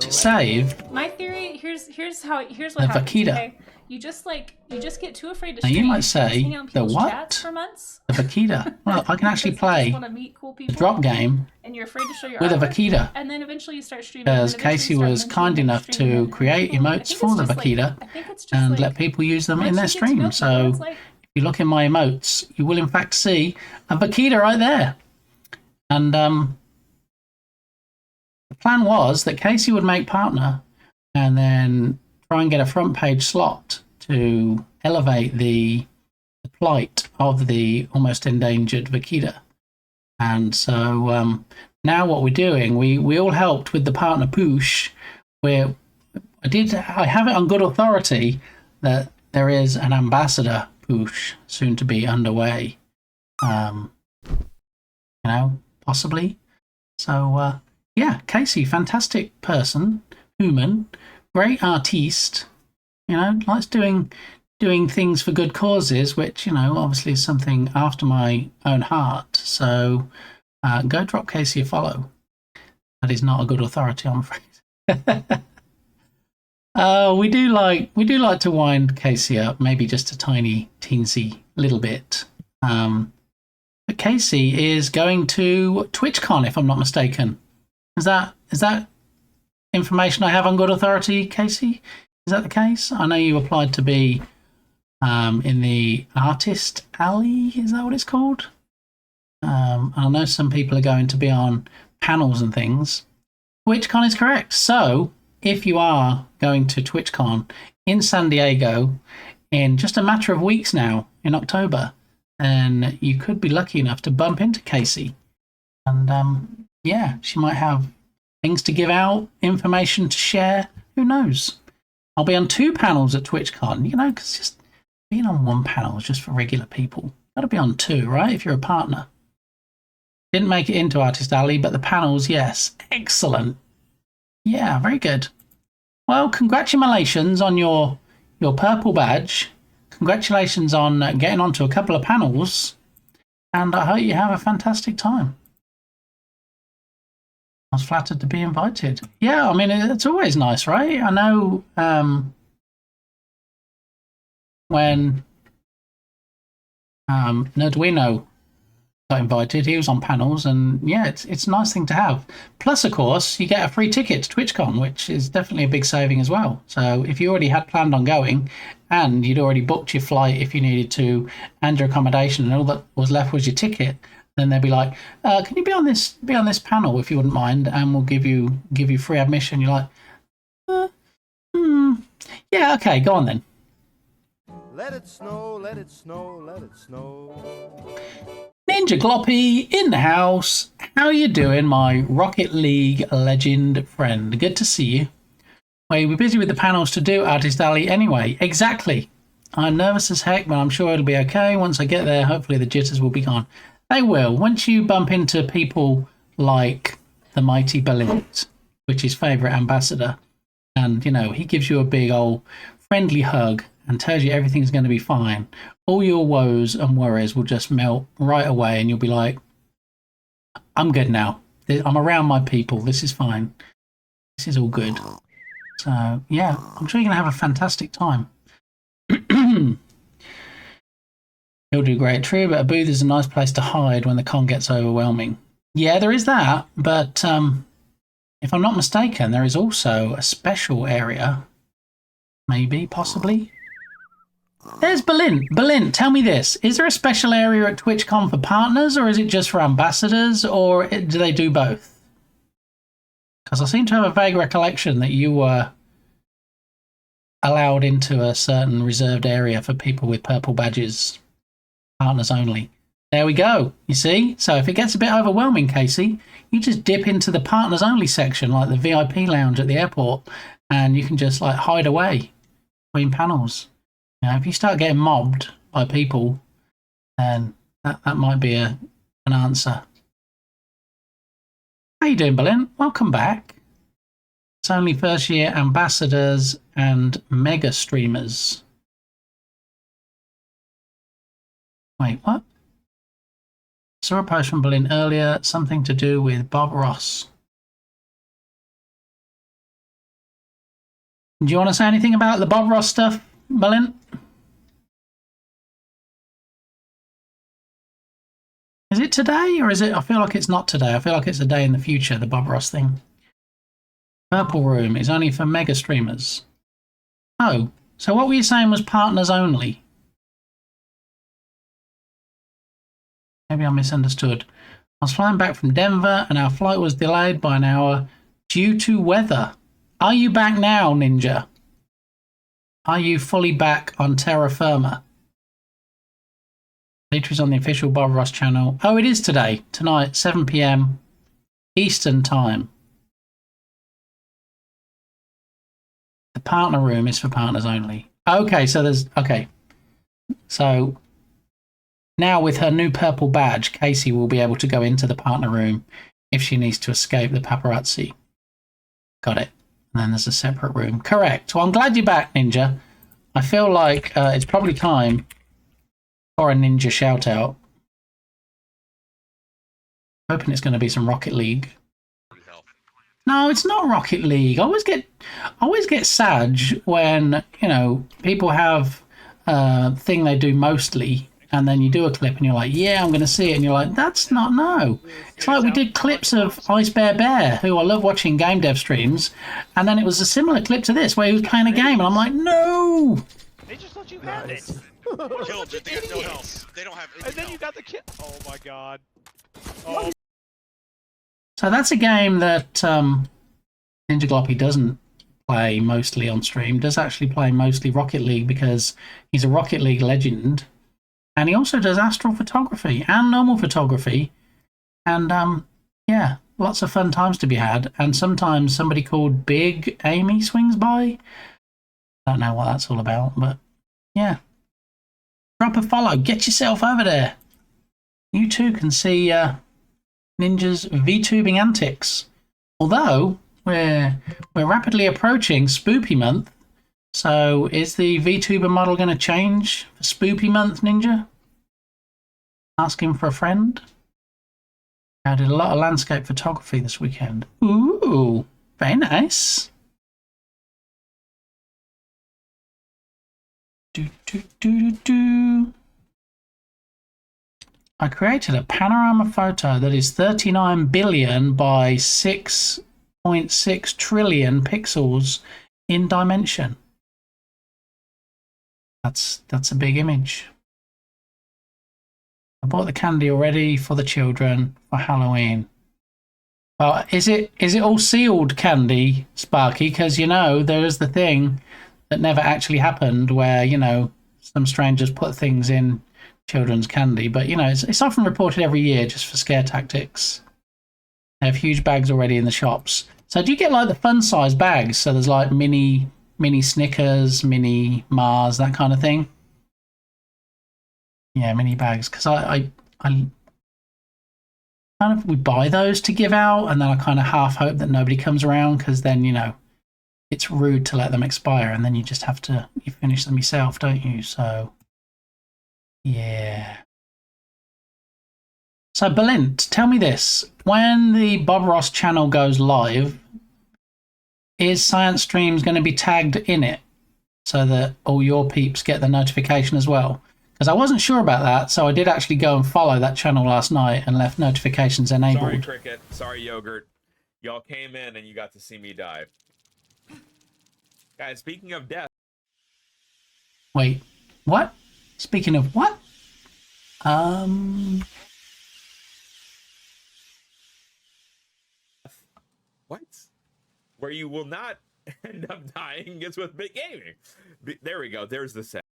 [SPEAKER 4] to save.
[SPEAKER 20] My theory here's what
[SPEAKER 4] the
[SPEAKER 20] happens.
[SPEAKER 4] Vaquita.
[SPEAKER 20] Okay? You just get too afraid to
[SPEAKER 4] Now
[SPEAKER 20] stream.
[SPEAKER 4] you might say
[SPEAKER 20] hang out in
[SPEAKER 4] the
[SPEAKER 20] people's
[SPEAKER 4] what?
[SPEAKER 20] chats for months.
[SPEAKER 4] The Vaquita. Well, I can actually play the drop game
[SPEAKER 20] and you're afraid to show your
[SPEAKER 4] with a
[SPEAKER 20] artwork,
[SPEAKER 4] Vaquita.
[SPEAKER 20] and then eventually you start streaming.
[SPEAKER 4] Because Casey was kind enough to create emotes for the Vaquita and let people use them in their stream. So if you look in my emotes, you will in fact see a Vaquita right there. And the plan was that Casey would make partner and then try and get a front page slot to elevate the plight of the almost endangered Vaquita. And so now what we're doing, we all helped with the partner push, where I have it on good authority that there is an ambassador push soon to be underway. Possibly. So yeah, Casey, fantastic person, human, great artiste, You know, likes doing things for good causes, which, you know, obviously is something after my own heart. So go drop Casey a follow. That is not a good authority, I'm afraid. We do like to wind Casey up, maybe just a tiny teensy little bit. But Casey is going to TwitchCon, if I'm not mistaken. Is that information I have on good authority, Casey? Is that the case? I know you applied to be in the Artist Alley. Is that what it's called? I know some people are going to be on panels and things. TwitchCon is correct. So if you are going to TwitchCon in San Diego in just a matter of weeks now, in October, then you could be lucky enough to bump into Casey. And yeah, she might have things to give out, information to share. Who knows? I'll be on 2 panels at TwitchCon, you know, because just being on 1 panel is just for regular people. Got to be on 2, right? If you're a partner. Didn't make it into Artist Alley, but the panels, yes. Excellent. Yeah, very good. Well, congratulations on your purple badge. Congratulations on getting onto a couple of panels. And I hope you have a fantastic time. I was flattered to be invited. Yeah, I mean, it's always nice, right? I know when Nerdwino got invited, he was on panels, and yeah, it's a nice thing to have. Plus, of course, you get a free ticket to TwitchCon, which is definitely a big saving as well. So if you already had planned on going, and you'd already booked your flight if you needed to, and your accommodation, and all that was left was your ticket, then they'd be like, "Can you be on this panel if you wouldn't mind, and we'll give you free admission." You're like, yeah, okay, go on then.
[SPEAKER 21] Let it snow, let it snow, let it snow.
[SPEAKER 4] Ninja Gloppy in the house. How you doing, my Rocket League legend friend? Good to see you. Well, you'll be busy with the panels to do Artist Alley anyway. Exactly. I'm nervous as heck, but I'm sure it'll be okay. Once I get there, hopefully the jitters will be gone. They will. Once you bump into people like the mighty Belint, which is favourite ambassador, and, you know, he gives you a big old friendly hug and tells you everything's going to be fine, all your woes and worries will just melt right away, and you'll be like, I'm good now. I'm around my people. This is fine. This is all good. So, yeah, I'm sure you're going to have a fantastic time. You'll do great. True, but a booth is a nice place to hide when the con gets overwhelming. Yeah, there is that, but if I'm not mistaken, there is also a special area. Maybe, possibly. There's Belint. Belint, tell me this. Is there a special area at TwitchCon for partners, or is it just for ambassadors, or do they do both? Because I seem to have a vague recollection that you were allowed into a certain reserved area for people with purple badges. Partners only. There we go. You see? So if it gets a bit overwhelming, Casey, you just dip into the partners only section, like the VIP lounge at the airport, and you can just like hide away between panels. You know, if you start getting mobbed by people, then that might be an answer. How you doing, Belint? Welcome back. It's only first year ambassadors and mega streamers. Wait, what? Saw a post from Belint earlier, something to do with Bob Ross. Do you want to say anything about the Bob Ross stuff, Belint? Is it today, or is it? I feel like it's not today. I feel like it's a day in the future, the Bob Ross thing. Purple Room is only for mega streamers. Oh, so what were you saying was partners only? Maybe I misunderstood. I was flying back from Denver and our flight was delayed by an hour due to weather. Are you back now, Ninja? Are you fully back on terra firma? Later is on the official Bob Ross channel. Oh, it is today. Tonight, 7 PM Eastern Time. The partner room is for partners only. Okay, so there's... Okay. So... Now, with her new purple badge, Casey will be able to go into the partner room if she needs to escape the paparazzi. Got it. And then there's a separate room. Correct. Well, I'm glad you're back, Ninja. I feel like it's probably time for a ninja shout out. Hoping it's going to be some Rocket League. No, it's not Rocket League. I always get sad when, you know, people have a thing they do mostly, and then you do a clip and you're like, yeah, I'm going to see it, and you're like, that's not, no. It's like we did clips of Ice Bear Bear, who I love watching game dev streams, and then it was a similar clip to this where he was playing a game, and I'm like, no.
[SPEAKER 7] They just let you have it.
[SPEAKER 2] Killed it. They got no health. They don't have.
[SPEAKER 7] And then you got the kill. Oh my god.
[SPEAKER 4] So that's a game that Ninja Gloppy doesn't play mostly on stream, does actually play mostly Rocket League because he's a Rocket League legend. And he also does astral photography and normal photography. And yeah, lots of fun times to be had. And sometimes somebody called Big Amy swings by. Don't know what that's all about, but yeah. Drop a follow, get yourself over there. You too can see Ninja's VTubing antics. Although we're rapidly approaching Spoopy Month, so is the VTuber model going to change for Spoopy Month, Ninja? Asking for a friend. I did a lot of landscape photography this weekend. Ooh, very nice. I created a panorama photo that is 39 billion by 6.6 trillion pixels in dimension. That's a big image. I bought the candy already for the children for Halloween. Well, is it all sealed candy, Sparky? Because, you know, there is the thing that never actually happened where, you know, some strangers put things in children's candy. But, you know, it's often reported every year just for scare tactics. They have huge bags already in the shops. So do you get, like, the fun-size bags? So there's, like, mini Snickers, mini Mars, that kind of thing? Yeah, mini bags. Because I kind of, we buy those to give out, and then I kind of half hope that nobody comes around, because then, you know, it's rude to let them expire, and then you just have to, you finish them yourself, don't you? So, yeah. So, Belint, tell me this. When the Bob Ross channel goes live, is Science Streams going to be tagged in it so that all your peeps get the notification as well? Because I wasn't sure about that, so I did actually go and follow that channel last night and left notifications enabled.
[SPEAKER 10] Sorry, Cricket. Sorry, Yogurt. Y'all came in and you got to see me die. Guys, speaking of death.
[SPEAKER 4] Wait, what? Speaking of what?
[SPEAKER 10] What? Where you will not end up dying is with Big Gaming. There we go. There's the set.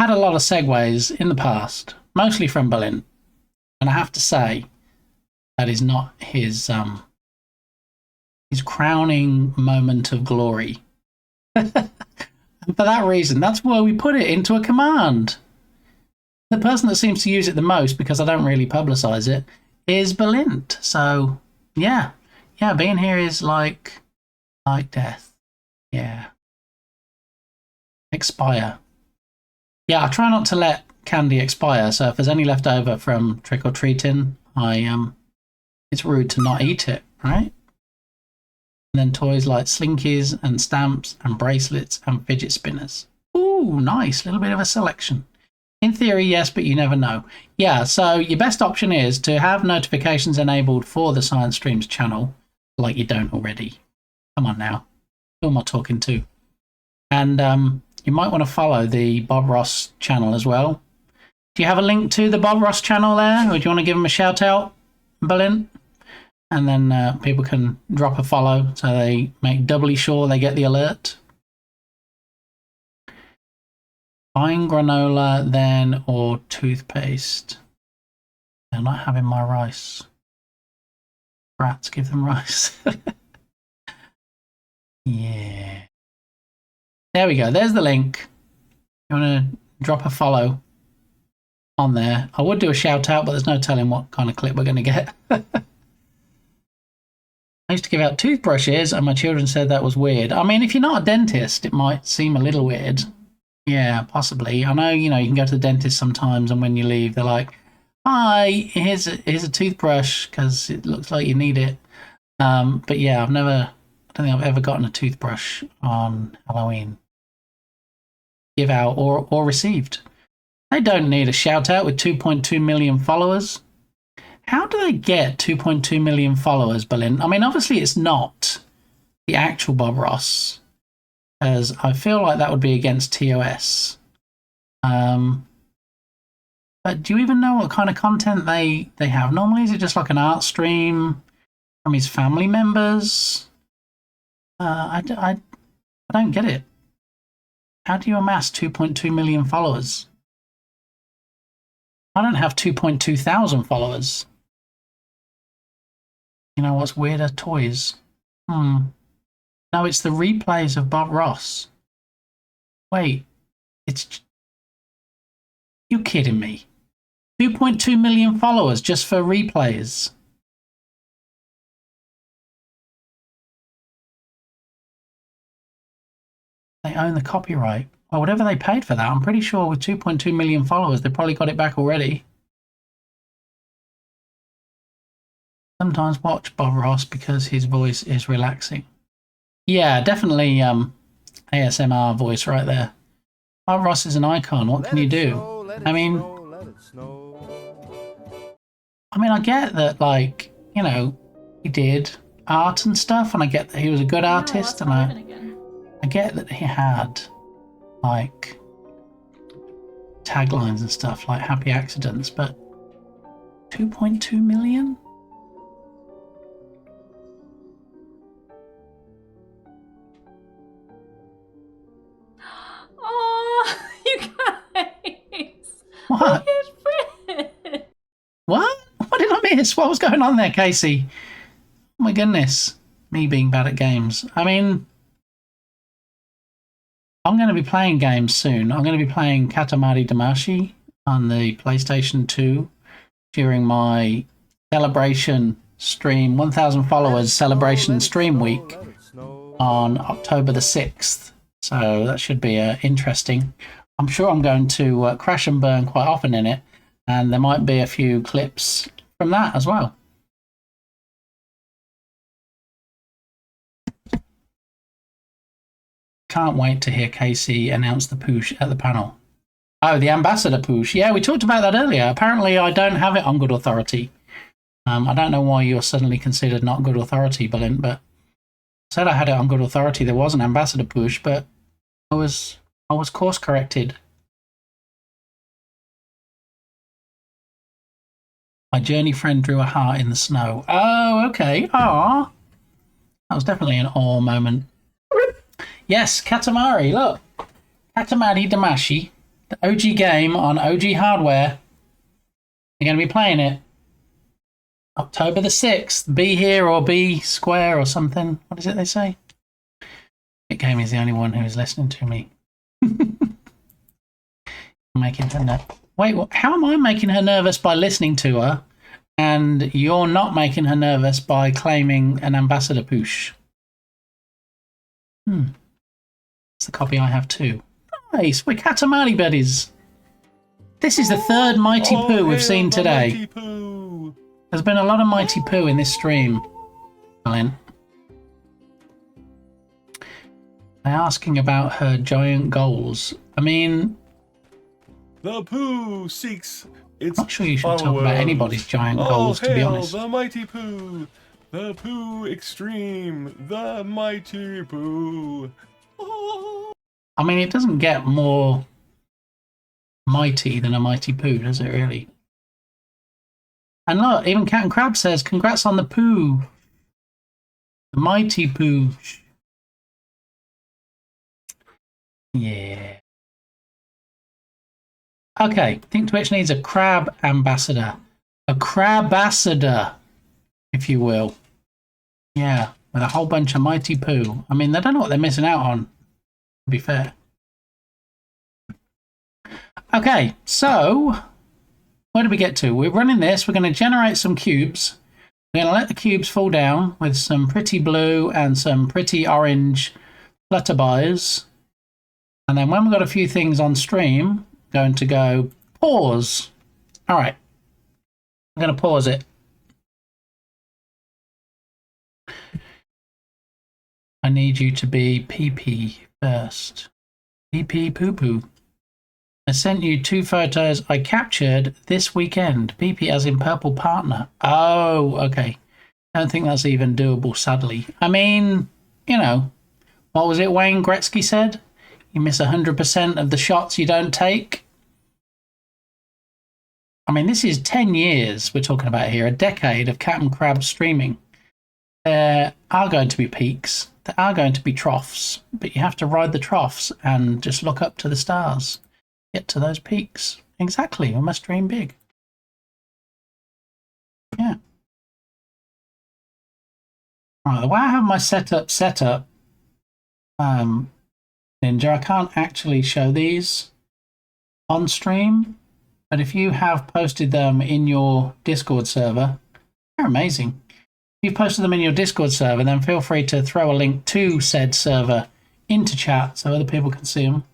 [SPEAKER 4] Had a lot of segues in the past, mostly from Berlin, and I have to say that is not his crowning moment of glory. And for that reason, that's why we put it into a command. The person that seems to use it the most, because I don't really publicize it, is Belint. So yeah, being here is like death. Yeah. Expire. Yeah, I try not to let candy expire, so if there's any left over from trick-or-treating, it's rude to not eat it, right? And then toys like slinkies and stamps and bracelets and fidget spinners. Ooh, nice, little bit of a selection. In theory, yes, but you never know. Yeah, so your best option is to have notifications enabled for the Science Streams channel, like you don't already. Come on now, who am I talking to? And you might want to follow the Bob Ross channel as well. Do you have a link to the Bob Ross channel there? Or do you want to give him a shout out, Berlin? And then people can drop a follow so they make doubly sure they get the alert. Buying granola then or toothpaste? They're not having my rice. Brats, give them rice. Yeah. There we go. There's the link. You want to drop a follow on there. I would do a shout out, but there's no telling what kind of clip we're going to get. I used to give out toothbrushes and my children said that was weird. I mean, if you're not a dentist, it might seem a little weird. Yeah, possibly. I know, you can go to the dentist sometimes and when you leave, they're like, hi, here's a toothbrush because it looks like you need it. But yeah, I don't think I've ever gotten a toothbrush on Halloween. Give out or received. They don't need a shout out with 2.2 million followers. How do they get 2.2 million followers, Berlin? I mean, obviously it's not the actual Bob Ross, as I feel like that would be against TOS. But do you even know what kind of content they have? Normally, is it just like an art stream from his family members? I don't get it. How do you amass 2.2 million followers? I don't have 2.2 thousand followers. You know what's weirder? Toys. No, it's the replays of Bob Ross. Wait, you kidding me? 2.2 million followers just for replays. They own the copyright. Well, whatever they paid for that, I'm pretty sure with 2.2 million followers, they probably got it back already. Sometimes watch Bob Ross because his voice is relaxing. Yeah, definitely ASMR voice right there. Bob Ross is an icon. What can you do? I mean, I get that, like, he did art and stuff, and I get that he was a good artist, and I get that he had, like, taglines and stuff, like Happy Accidents, but 2.2 million?
[SPEAKER 20] Oh, you guys!
[SPEAKER 4] What? What? What did I miss? What was going on there, Casey? Oh my goodness. Me being bad at games. I mean, I'm going to be playing games soon. I'm going to be playing Katamari Damacy on the PlayStation 2 during my celebration stream, 1,000 followers celebration stream week on October the 6th. So that should be interesting. I'm sure I'm going to crash and burn quite often in it, and there might be a few clips from that as well. Can't wait to hear Casey announce the poosh at the panel. Oh, the ambassador poosh. Yeah, we talked about that earlier. Apparently, I don't have it on good authority. I don't know why you're suddenly considered not good authority, Berlin, but I said I had it on good authority. There was an ambassador push, but I was course corrected. My journey friend drew a heart in the snow. Oh, okay. Ah, that was definitely an awe moment. Yes, Katamari. Look, Katamari Damacy, the OG game on OG hardware. You're going to be playing it October the 6th. Be here or be square or something. What is it they say? It Game is the only one who is listening to me. Making her Wait, how am I making her nervous by listening to her, and you're not making her nervous by claiming an ambassador push? That's the copy I have too. Nice, we're Katamari buddies. This is the third Mighty Poo we've seen today. There's been a lot of Mighty Poo in this stream, Colin. They're asking about her giant goals. I mean,
[SPEAKER 19] the Pooh seeks its
[SPEAKER 4] I'm not sure you should talk about anybody's giant goals, to be honest.
[SPEAKER 19] The Mighty Pooh! The Pooh Extreme! The Mighty Pooh! Oh.
[SPEAKER 4] I mean, it doesn't get more mighty than a Mighty Pooh, does it really? And look, even Cat and Crab says, congrats on the Pooh. The Mighty Pooh. Yeah. Okay, I think Twitch needs a crab ambassador. A crabassador, if you will. Yeah, with a whole bunch of Mighty Poo. I mean, they don't know what they're missing out on, to be fair. Okay, so where do we get to? We're running this. We're going to generate some cubes. We're going to let the cubes fall down with some pretty blue and some pretty orange flutterbys. And then when we've got a few things on stream, going to go pause. All right. I'm going to pause it. I need you to be PP first. PP poo poo. I sent you 2 photos I captured this weekend. PP as in purple partner. Oh, okay. I don't think that's even doable, sadly. I mean, you know, what was it Wayne Gretzky said? You miss 100% of the shots you don't take. I mean, this is 10 years we're talking about here, a decade of Captain Crab streaming. There are going to be peaks. There are going to be troughs, but you have to ride the troughs and just look up to the stars. Get to those peaks. Exactly, we must dream big. Yeah. Right, the way I have my setup Ninja, I can't actually show these on stream, but if you have posted them in your Discord server, they're amazing. If you've posted them in your Discord server, then feel free to throw a link to said server into chat so other people can see them.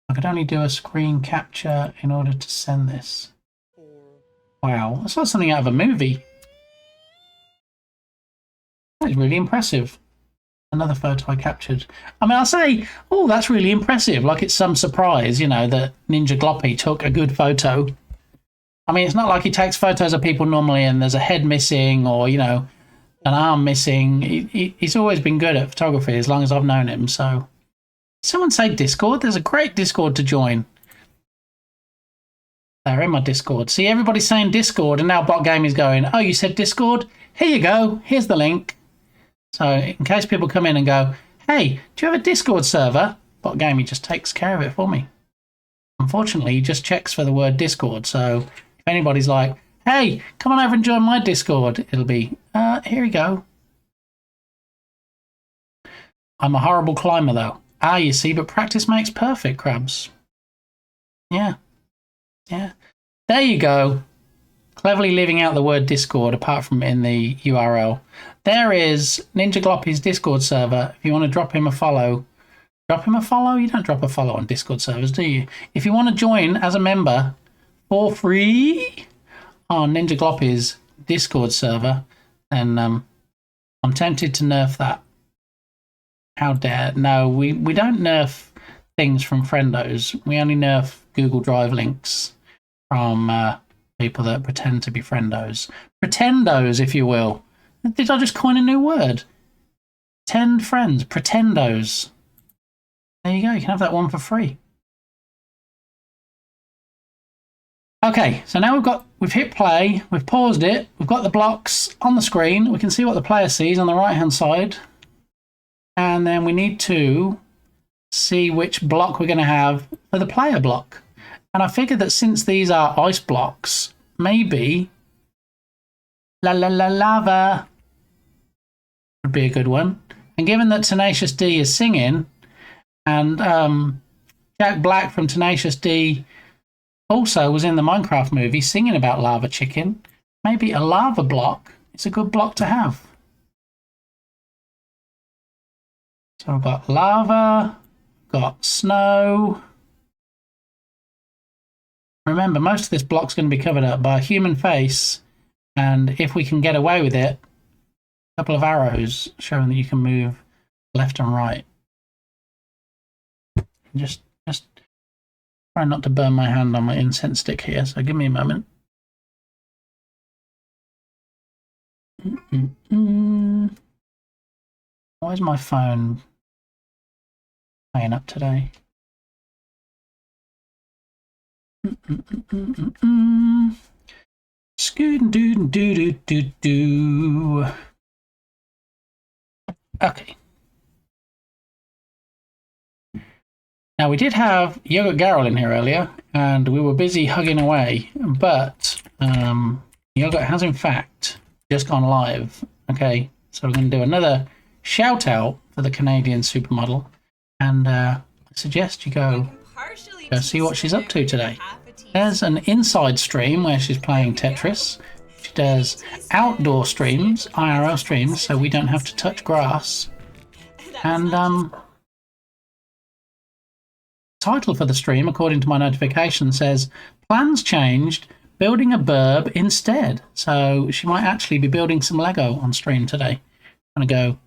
[SPEAKER 4] I could only do a screen capture in order to send this. Wow, that's like something out of a movie. That is really impressive. Another photo I captured. I mean, I'll say, oh, that's really impressive. Like it's some surprise, you know, that Ninja Gloppy took a good photo. I mean, it's not like he takes photos of people normally and there's a head missing or, you know, an arm missing. He's always been good at photography as long as I've known him. So, someone say Discord. There's a great Discord to join. They're in my Discord. See, everybody's saying Discord and now Bot Game is going, oh, you said Discord? Here you go. Here's the link. So in case people come in and go, hey, do you have a Discord server? Bot Gamey just takes care of it for me. Unfortunately, he just checks for the word Discord. So if anybody's like, hey, come on over and join my Discord, it'll be, here we go. I'm a horrible climber, though. Ah, you see, but practice makes perfect, Crabs. Yeah. Yeah. There you go. Cleverly leaving out the word Discord apart from in the URL. There is Ninja Gloppy's Discord server. If you want to drop him a follow. Drop him a follow? You don't drop a follow on Discord servers, do you? If you want to join as a member for free on Ninja Gloppy's Discord server, then I'm tempted to nerf that. How dare. No, we don't nerf things from friendos. We only nerf Google Drive links from people that pretend to be friendos. Pretendos, if you will. Did I just coin a new word? Pretend friends. Pretendos. There you go. You can have that one for free. Okay, so now we've hit play. We've paused it. We've got the blocks on the screen. We can see what the player sees on the right-hand side. And then we need to see which block we're going to have for the player block. And I figured that since these are ice blocks, maybe lava would be a good one. And given that Tenacious D is singing, and Jack Black from Tenacious D also was in the Minecraft movie singing about lava chicken, maybe a lava block is a good block to have. So we've got lava, got snow. Remember, most of this block's going to be covered up by a human face, and if we can get away with it, a couple of arrows showing that you can move left and right. Just try not to burn my hand on my incense stick here, so give me a moment. Why is my phone playing up today? Scoot doo doo doo doo doo. Okay. Now we did have Yogurt Garrel in here earlier, and we were busy hugging away, but Yogurt has in fact just gone live. Okay, so we're going to do another shout out for the Canadian supermodel, and I suggest you go see what she's up to today. There's an inside stream where she's playing Tetris. She does outdoor streams, IRL streams, so we don't have to touch grass. And title for the stream, according to my notification, says plans changed, building a burb instead. So she might actually be building some Lego on stream today. I'm gonna go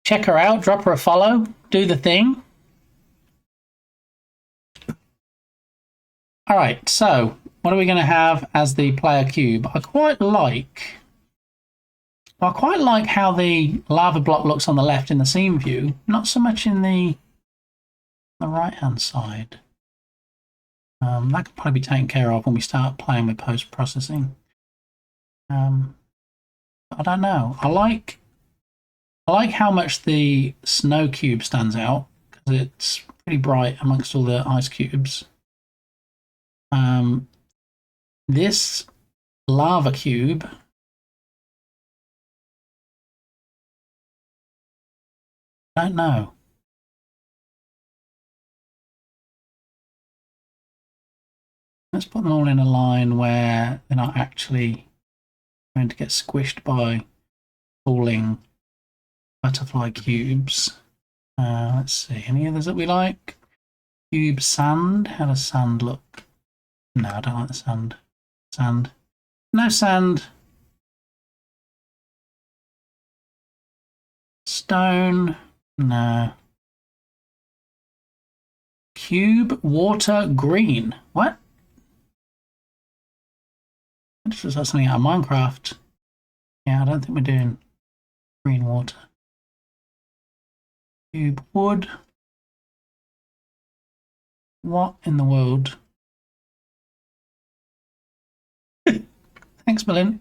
[SPEAKER 4] check her out, drop her a follow, do the thing. All right, so what are we going to have as the player cube? I quite like how the lava block looks on the left in the scene view, not so much in the right-hand side. That could probably be taken care of when we start playing with post-processing. I don't know. I like how much the snow cube stands out because it's pretty bright amongst all the ice cubes. This lava cube, I don't know. Let's put them all in a line where they're not actually going to get squished by falling butterfly cubes. Let's see, any others that we like? Cube sand, how does sand look? No, I don't like the sand. Sand. No sand. Stone. No. Cube water green. What? This is something out of Minecraft. Yeah, I don't think we're doing green water. Cube wood. What in the world? Thanks, Malin.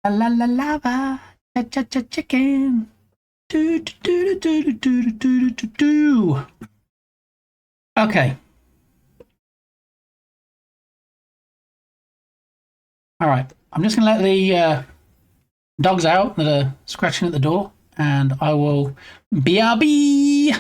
[SPEAKER 4] La la la lava, cha cha cha chicken. Okay. All right. I'm just gonna let the dogs out that are scratching at the door, and I will BRB.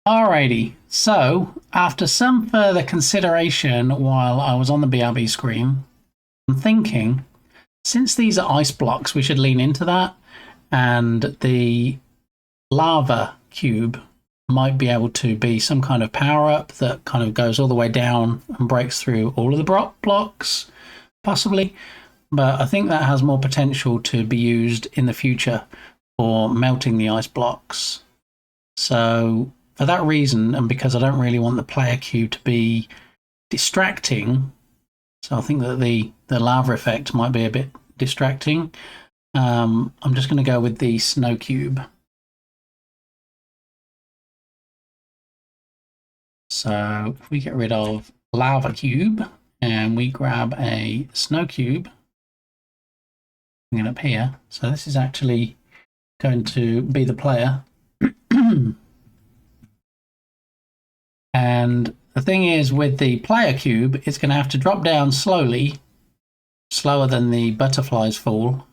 [SPEAKER 4] Alrighty, so after some further consideration while I was on the BRB screen, I'm thinking, since these are ice blocks, we should lean into that, and the lava cube might be able to be some kind of power-up that kind of goes all the way down and breaks through all of the blocks, possibly. But I think that has more potential to be used in the future for melting the ice blocks. So for that reason, and because I don't really want the player cube to be distracting, so I think that the lava effect might be a bit distracting, I'm just going to go with the snow cube. So if we get rid of lava cube and we grab a snow cube, bring it up here. So this is actually going to be the player. And the thing is, with the player cube, it's going to have to drop down slowly, slower than the butterflies fall.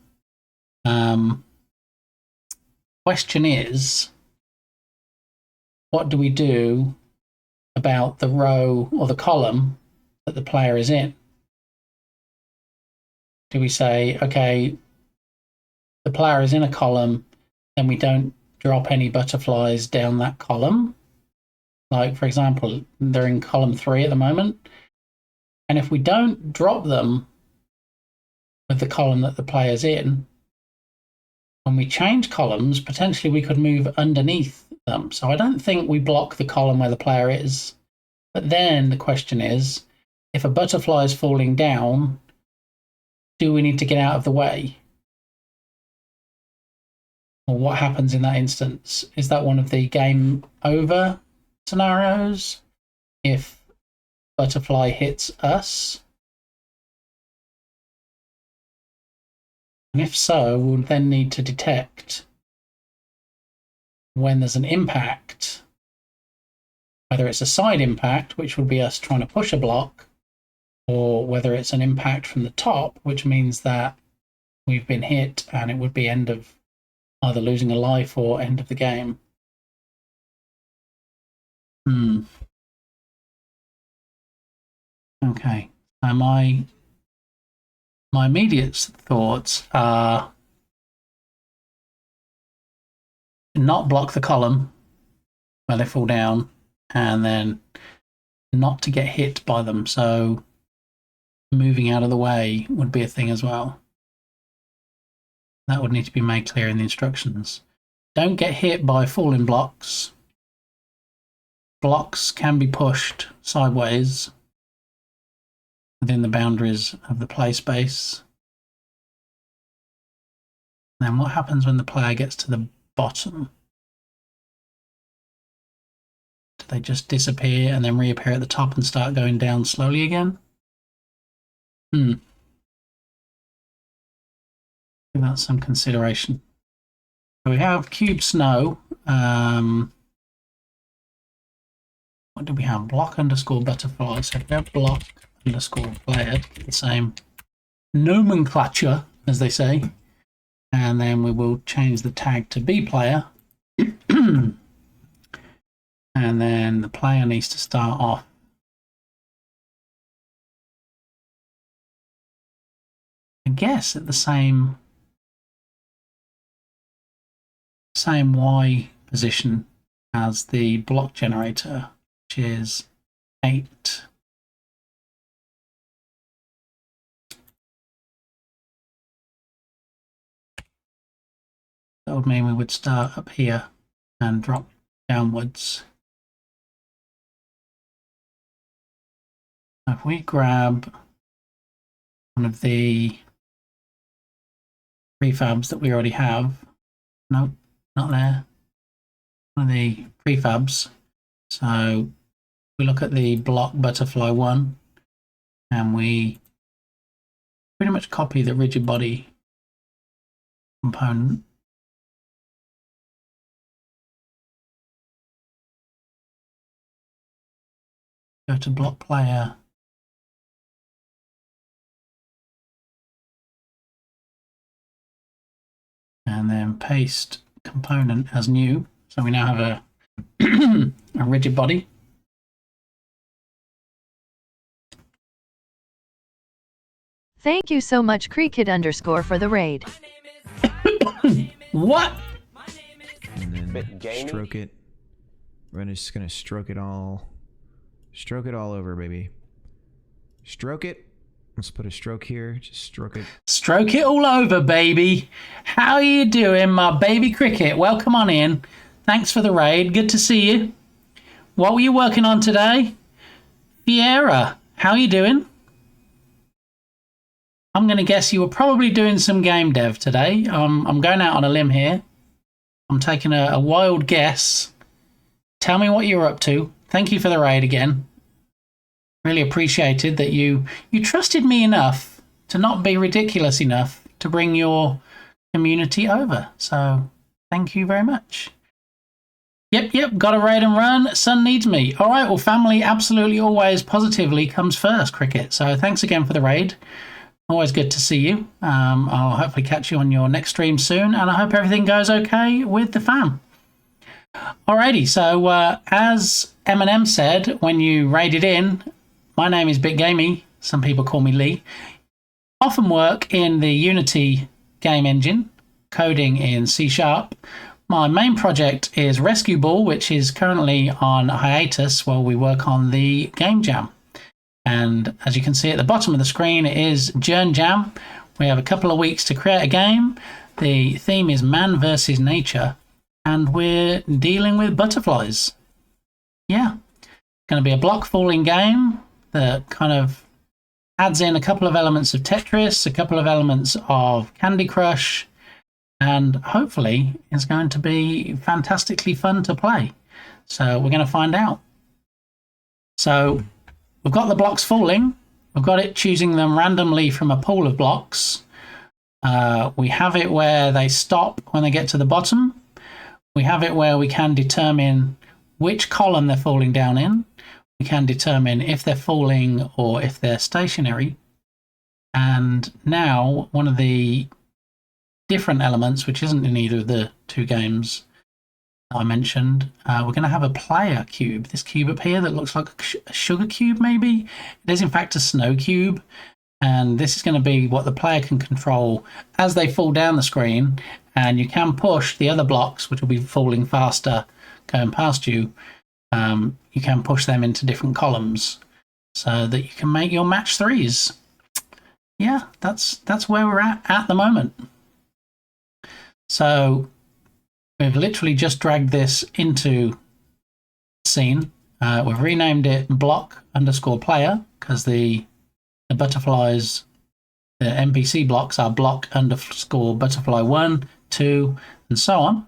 [SPEAKER 4] Question is, what do we do about the row or the column that the player is in? Do we say, okay, the player is in a column, then we don't drop any butterflies down that column? Like, for example, they're in column 3 at the moment. And if we don't drop them with the column that the player's in, when we change columns, potentially we could move underneath them. So I don't think we block the column where the player is. But then the question is, if a butterfly is falling down, do we need to get out of the way? Or what happens in that instance? Is that one of the game over scenarios? If butterfly hits us? And if so, we'll then need to detect when there's an impact, whether it's a side impact, which would be us trying to push a block, or whether it's an impact from the top, which means that we've been hit and it would be end of either losing a life or end of the game. Okay, so my immediate thoughts are not block the column where they fall down, and then not to get hit by them. So moving out of the way would be a thing as well. That would need to be made clear in the instructions. Don't get hit by falling blocks. Blocks can be pushed sideways within the boundaries of the play space. Then what happens when the player gets to the bottom? Do they just disappear and then reappear at the top and start going down slowly again? Give that some consideration. So we have cube snow. What do we have? Block underscore butterfly. So we have block underscore player, the same nomenclature as they say. And then we will change the tag to B player. And then the player needs to start off I guess at the same Y position as the block generator, which is 8. That would mean we would start up here and drop downwards. If we grab one of the prefabs that we already have, nope, not there, one of the prefabs. So we look at the block butterfly one and we pretty much copy the rigid body component. Go to block player. And then paste component as new. So we now have a rigid body.
[SPEAKER 6] Thank you so much, Creekid_ for the raid.
[SPEAKER 4] What?
[SPEAKER 3] And then stroke it. We're just gonna stroke it all over, baby. Stroke it. Let's put a stroke here. Just stroke it.
[SPEAKER 4] Stroke it all over, baby. How you doing, my baby cricket? Welcome on in. Thanks for the raid. Good to see you. What were you working on today? Fiera, how you doing? I'm going to guess you were probably doing some game dev today. I'm going out on a limb here. I'm taking a wild guess. Tell me what you're up to. Thank you for the raid again. Really appreciated that you trusted me enough to not be ridiculous enough to bring your community over. So thank you very much. Yep, got to raid and run. Son needs me. All right, well, family absolutely always positively comes first, Cricket. So thanks again for the raid. Always good to see you. I'll hopefully catch you on your next stream soon, and I hope everything goes okay with the fam. Alrighty, so as Eminem said when you raided in, my name is BitGamey. Some people call me Lee. Often work in the Unity game engine, coding in C#. My main project is Rescue Ball, which is currently on hiatus while we work on the game jam. And as you can see at the bottom of the screen, it is Journ Jam. We have a couple of weeks to create a game. The theme is man versus nature, and we're dealing with butterflies. Yeah, going to be a block falling game that kind of adds in a couple of elements of Tetris, a couple of elements of Candy Crush, and hopefully it's going to be fantastically fun to play. So we're going to find out. So we've got the blocks falling. We've got it choosing them randomly from a pool of blocks. We have it where they stop when they get to the bottom. We have it where we can determine which column they're falling down in. We can determine if they're falling or if they're stationary. And now one of the different elements, which isn't in either of the two games I mentioned, we're going to have a player cube. This cube up here that looks like a sugar cube, maybe. It is in fact a snow cube, and this is going to be what the player can control as they fall down the screen, and you can push the other blocks, which will be falling faster going past you. You can push them into different columns so that you can make your match threes. Yeah, that's where we're at the moment. So we've literally just dragged this into the scene. We've renamed it block_player because the butterflies, the NPC blocks are block_butterfly 1, 2, and so on.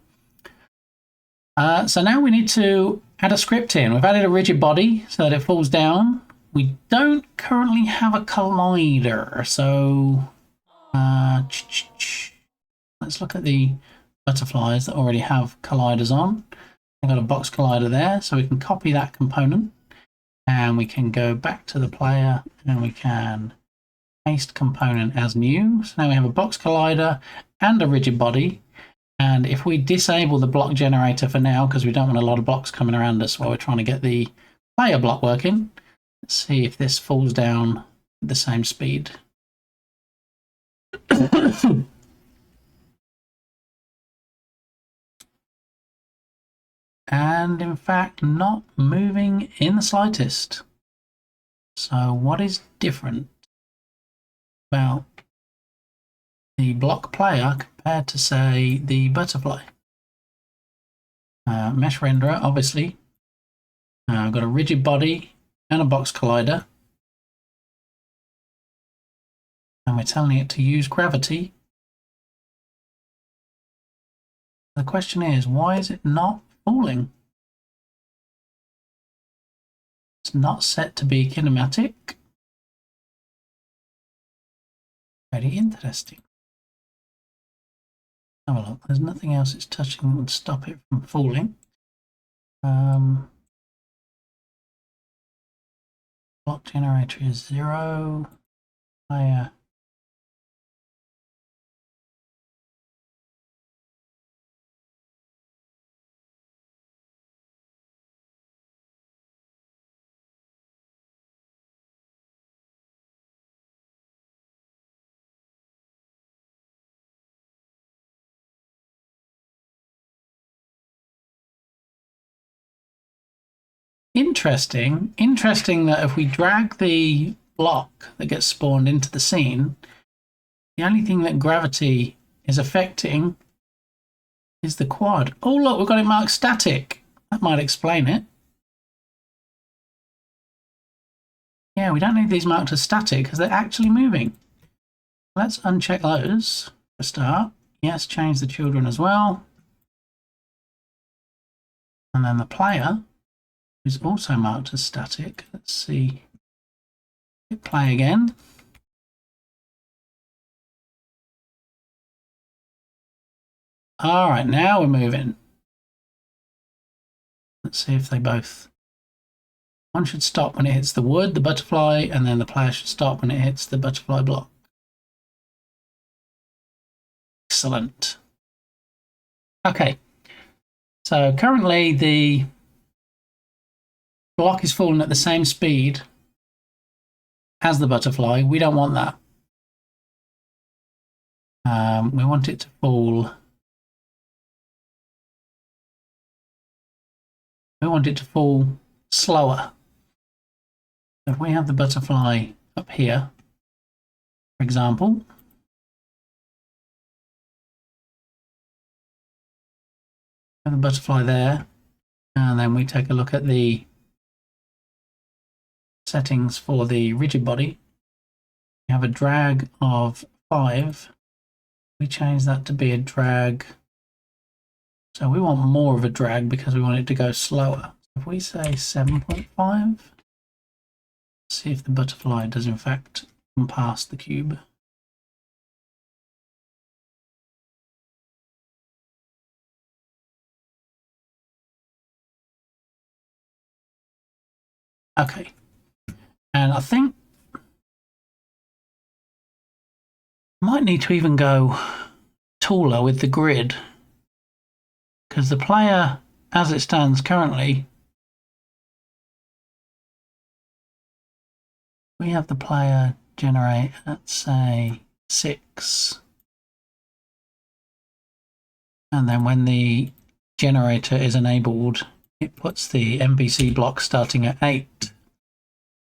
[SPEAKER 4] So now we need to add a script in. We've added a rigid body so that it falls down. We don't currently have a collider, so let's look at the butterflies that already have colliders on. I've got a box collider there, so we can copy that component and we can go back to the player and we can paste component as new. So now we have a box collider and a rigid body. And if we disable the block generator for now, because we don't want a lot of blocks coming around us while we're trying to get the player block working, let's see if this falls down at the same speed. And in fact, not moving in the slightest. So what is different about the block player compared to, say, the butterfly? Mesh renderer, obviously. I've got a rigid body and a box collider. And we're telling it to use gravity. The question is, why is it not falling? It's not set to be kinematic. Very interesting. Have a look. There's nothing else it's touching that would stop it from falling. Block generator is 0. Player. Interesting that if we drag the block that gets spawned into the scene, the only thing that gravity is affecting is the quad. Oh look, we've got it marked static. That might explain it. Yeah, we don't need these marked as static because they're actually moving. Let's uncheck those for a start. Yes, change the children as well. And then the player is also marked as static. Let's see. Hit play again. All right, now we're moving. Let's see if they both... One should stop when it hits the wood, the butterfly, and then the player should stop when it hits the butterfly block. Excellent. Okay, so currently the block is falling at the same speed as the butterfly. We don't want that. We want it to fall... We want it to fall slower. If we have the butterfly up here, for example, have the butterfly there, and then we take a look at the settings for the rigid body. We have a drag of 5. We change that to be a drag. So we want more of a drag because we want it to go slower. If we say 7.5, see if the butterfly does in fact come past the cube. Okay, and I think I might need to even go taller with the grid, because the player, as it stands currently, we have the player generate at, say, 6. And then when the generator is enabled, it puts the NPC block starting at 8.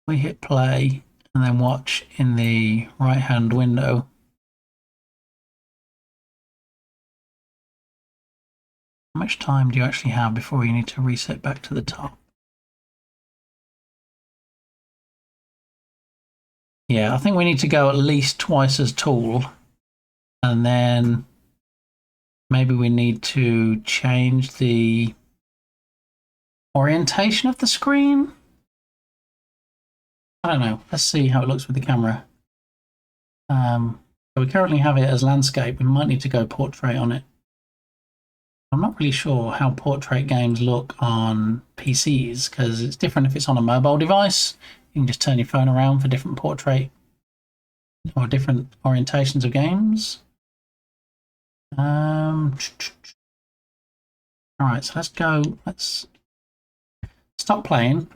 [SPEAKER 4] We hit play and then watch in the right-hand window. How much time do you actually have before you need to reset back to the top? Yeah, I think we need to go at least twice as tall, and then maybe we need to change the orientation of the screen. I don't know. Let's see how it looks with the camera. So we currently have it as landscape. We might need to go portrait on it. I'm not really sure how portrait games look on PCs, because it's different if it's on a mobile device. You can just turn your phone around for different portrait or different orientations of games. Alright, so let's stop playing.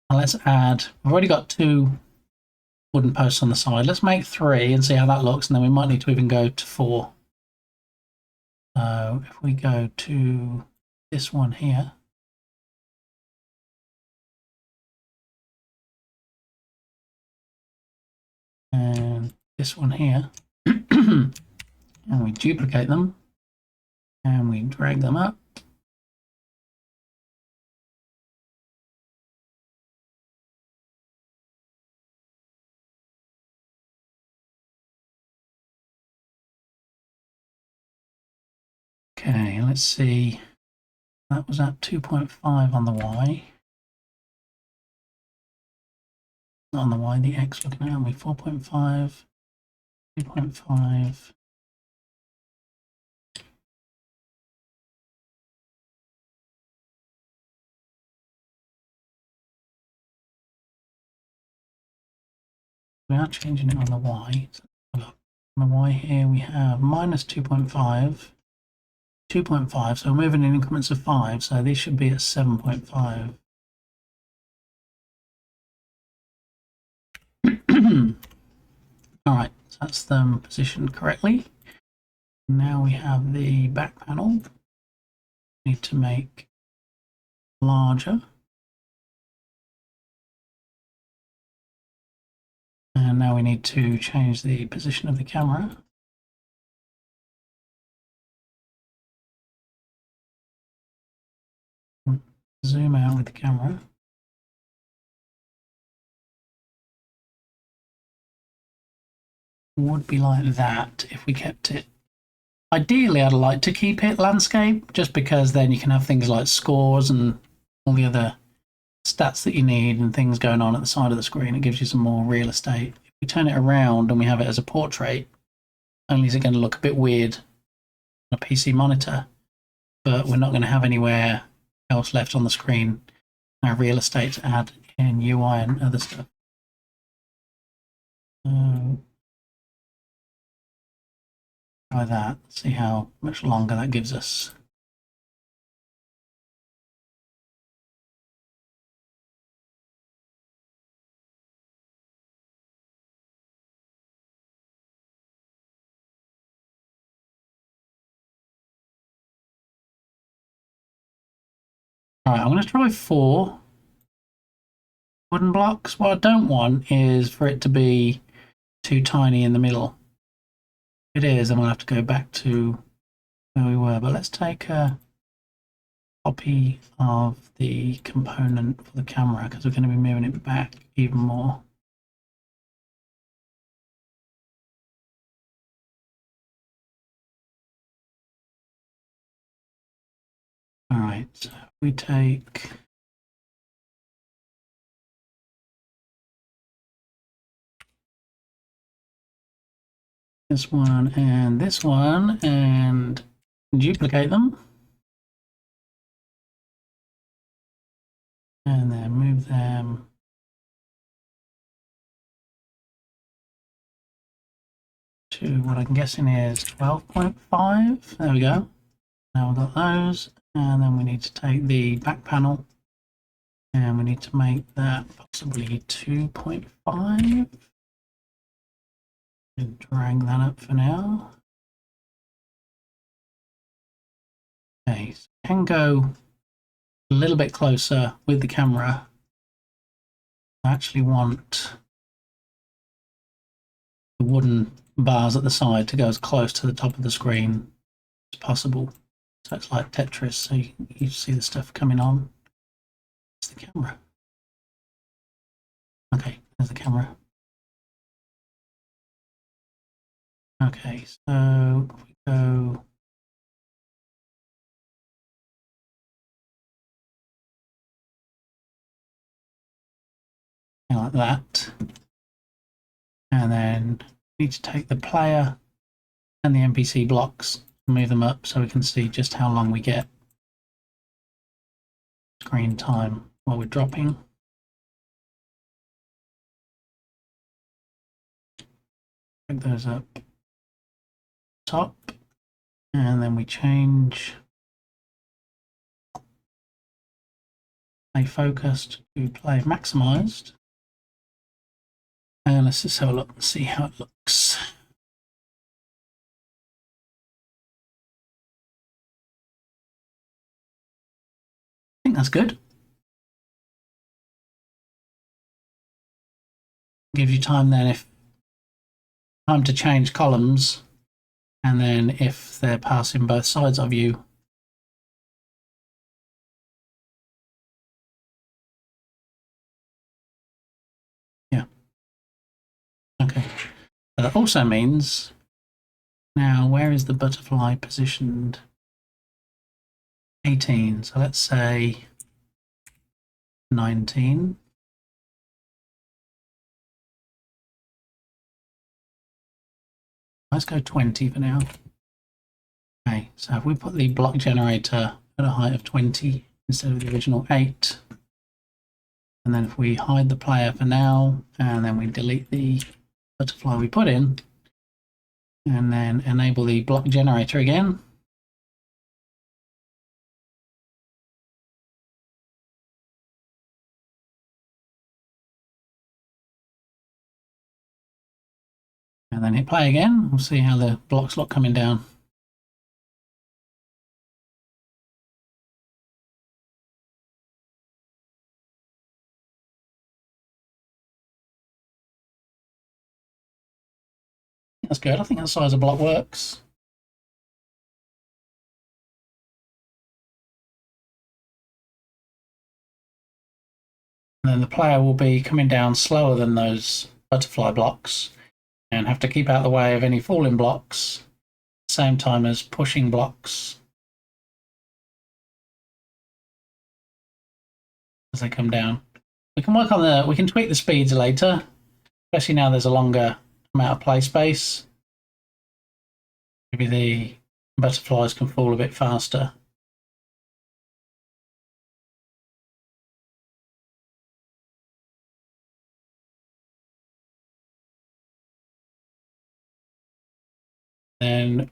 [SPEAKER 4] And let's add, we've already got 2 wooden posts on the side. Let's make 3 and see how that looks, and then we might need to even go to 4. So if we go to this one here, and this one here, and we duplicate them, and we drag them up. Okay, let's see. That was at 2.5 on the Y. Not on the Y, the X looking at me. 4.5, 2.5. We are changing it on the Y. So look, on the Y here we have minus 2.5. 2.5, so we're moving in increments of 5, so these should be at 7.5. Alright, so that's them positioned correctly. Now we have the back panel. Need to make larger. now we need to change the position of the camera. Zoom out with the camera. Would be like that if we kept it. Ideally, I'd like to keep it landscape, just because then you can have things like scores and all the other stats that you need and things going on at the side of the screen. It gives you some more real estate. If we turn it around and we have it as a portrait, only is it going to look a bit weird on a PC monitor, but we're not going to have anywhere else left on the screen, no real estate to add in UI and other stuff. Try that, see how much longer that gives us. All right, I'm going to try 4 wooden blocks. What I don't want is for it to be too tiny in the middle. If it is, I'm going to have to go back to where we were. But let's take a copy of the component for the camera, because we're going to be moving it back even more. All right, so we take this one and duplicate them. And then move them to what I'm guessing is 12.5. There we go. Now we've got those. And then we need to take the back panel and we need to make that possibly 2.5. And drag that up for now. Okay, so I can go a little bit closer with the camera. I actually want the wooden bars at the side to go as close to the top of the screen as possible. So it's like Tetris, so you see the stuff coming on. It's the camera. Okay, there's the camera. Okay, so if we go like that, and then we need to take the player and the NPC blocks and move them up so we can see just how long we get screen time while we're dropping. Drag those up top, and then we change play focused to play maximized. And let's just have a look and see how it looks. I think that's good. Gives you time then, if time to change columns, and then if they're passing both sides of you. Yeah. Okay. That also means, now where is the butterfly positioned? 18. So let's say 19. Let's go 20 for now. Okay, so if we put the block generator at a height of 20 instead of the original 8, and then if we hide the player for now, and then we delete the butterfly we put in, and then enable the block generator again. And then hit play again, we'll see how the blocks look coming down. that's good. I think that size of block works. And then the player will be coming down slower than those butterfly blocks and have to keep out of the way of any falling blocks, at the same time as pushing blocks as they come down. We can work on we can tweak the speeds later, especially now there's a longer amount of play space. Maybe the butterflies can fall a bit faster. Then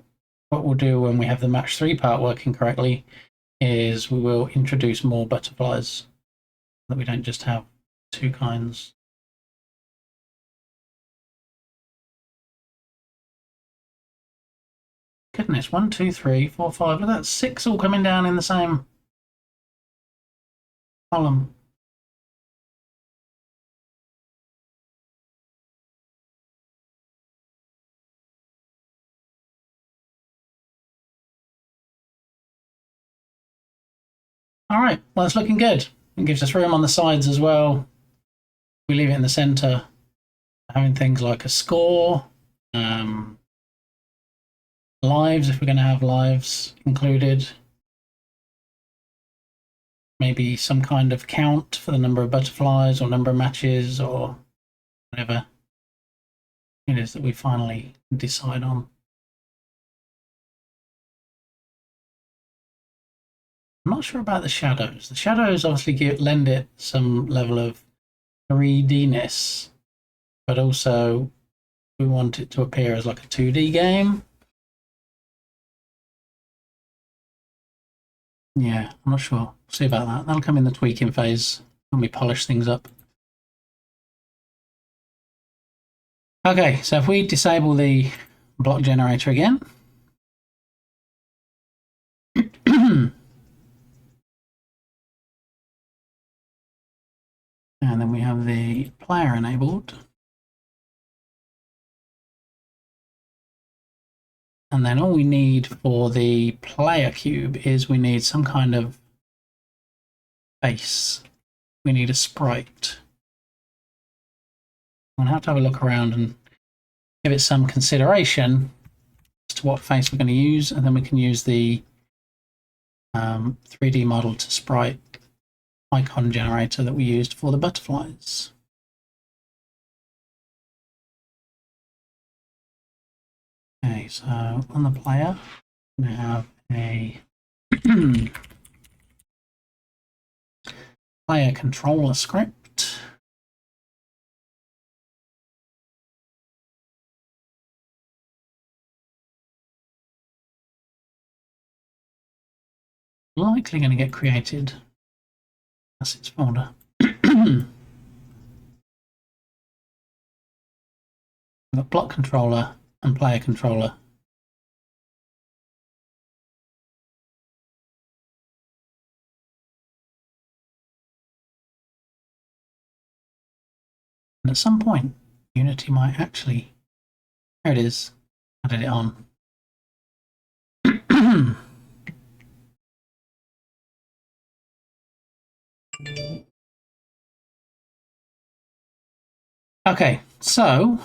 [SPEAKER 4] what we'll do when we have the match 3 part working correctly is we will introduce more butterflies so that we don't just have 2 kinds. Goodness, 1, 2, 3, 4, 5. Look at that, 6 all coming down in the same column. All right, well, it's looking good. It gives us room on the sides as well. We leave it in the center, having things like a score, lives if we're going to have lives included, maybe some kind of count for the number of butterflies or number of matches or whatever it is that we finally decide on. I'm not sure about the shadows. The shadows obviously lend it some level of 3D-ness, but also we want it to appear as like a 2D game. Yeah, I'm not sure. We'll see about that. That'll come in the tweaking phase when we polish things up. Okay, so if we disable the block generator again, and then we have the player enabled, and then all we need for the player cube is we need some kind of face. We need a sprite. I'm going to have a look around and give it some consideration as to what face we're going to use, and then we can use the 3D model to sprite icon generator that we used for the butterflies. Okay, so on the player, we have a player controller script. Likely going to get created as its folder. We've got block controller and player controller. And at some point, Unity might actually, there it is, added it on. Okay, so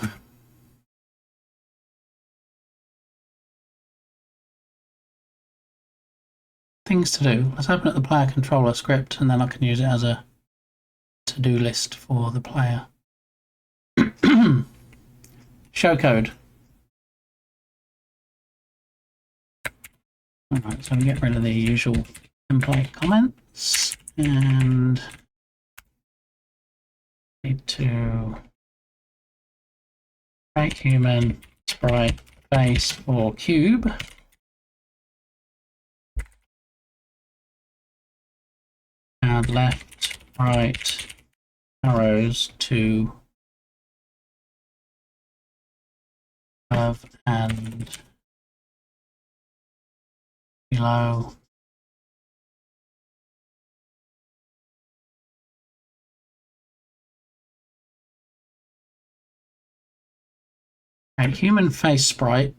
[SPEAKER 4] things to do. Let's open up the player controller script and then I can use it as a to-do list for the player. Show code. Alright, so we get rid of the usual template comments and need to create human sprite face for cube. Add left, right arrows to above and below. Add human face sprite.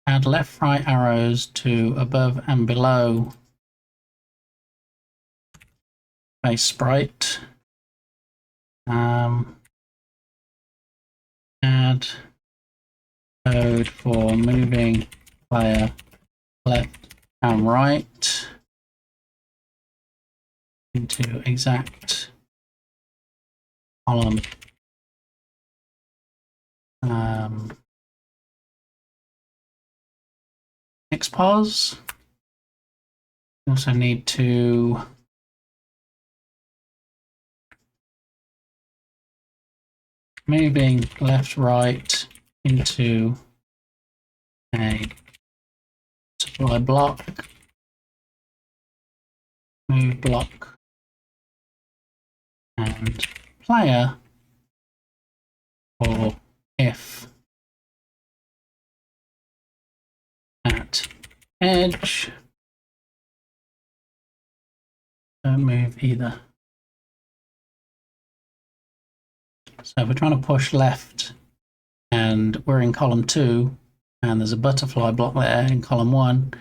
[SPEAKER 4] Add left right arrows to above and below face sprite. Add code for moving player left and right into exact column. Expos. We also need to moving left right into a supply block, move block, and player for if at edge. Don't move either. So if we're trying to push left and we're in column 2 and there's a butterfly block there in column 1,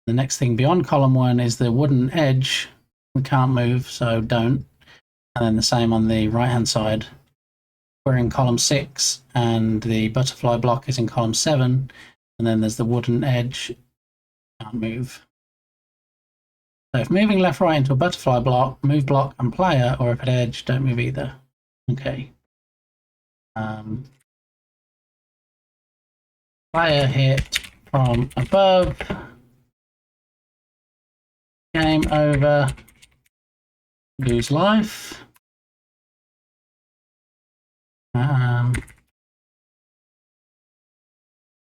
[SPEAKER 4] the next thing beyond column 1 is the wooden edge. We can't move, so don't. And then the same on the right hand side. We're in column 6 and the butterfly block is in column 7, and then there's the wooden edge. Can't move. So if moving left right into a butterfly block, move block and player, or if at edge, don't move either. Okay. Player hit from above. Game over. Lose life.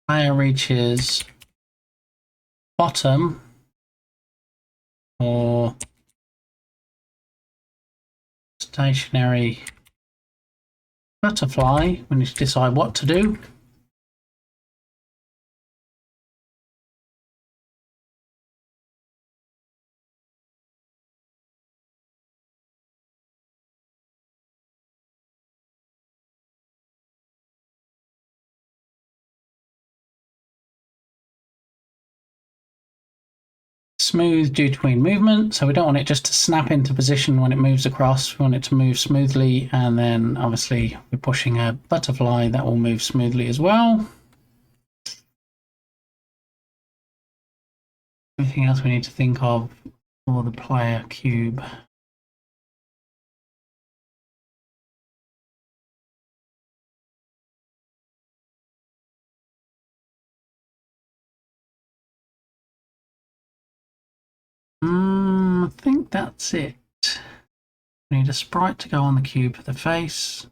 [SPEAKER 4] Player reaches bottom or stationary butterfly. We need to decide what to do. Smooth due to movement, so we don't want it just to snap into position when it moves across. We want it to move smoothly, and then obviously we're pushing a butterfly that will move smoothly as well. Anything else we need to think of for the player cube? I think that's it. We need a sprite to go on the cube for the face.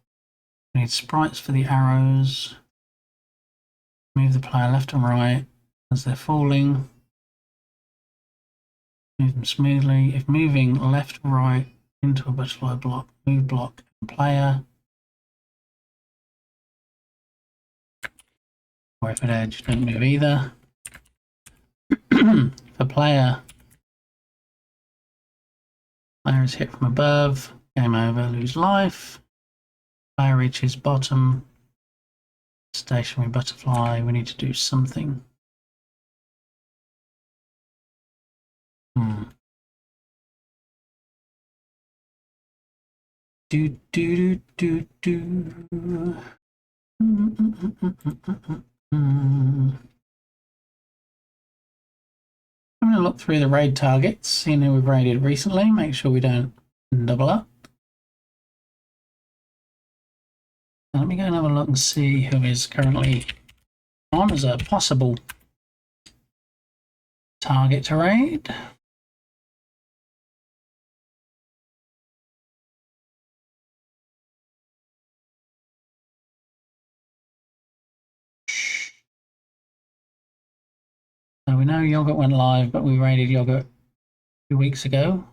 [SPEAKER 4] We need sprites for the arrows. Move the player left and right as they're falling. Move them smoothly. If moving left, right into a butterfly block, move block and player. Or if at edge, don't move either. For player, player is hit from above, game over, lose life. Player reaches bottom, stationary butterfly, we need to do something. Do do do do do. I'm going to look through the raid targets, seeing who we've raided recently, make sure we don't double up. Let me go and have a look and see who is currently on as a possible target to raid. So we know Yogurt went live, but we raided Yogurt a few weeks ago.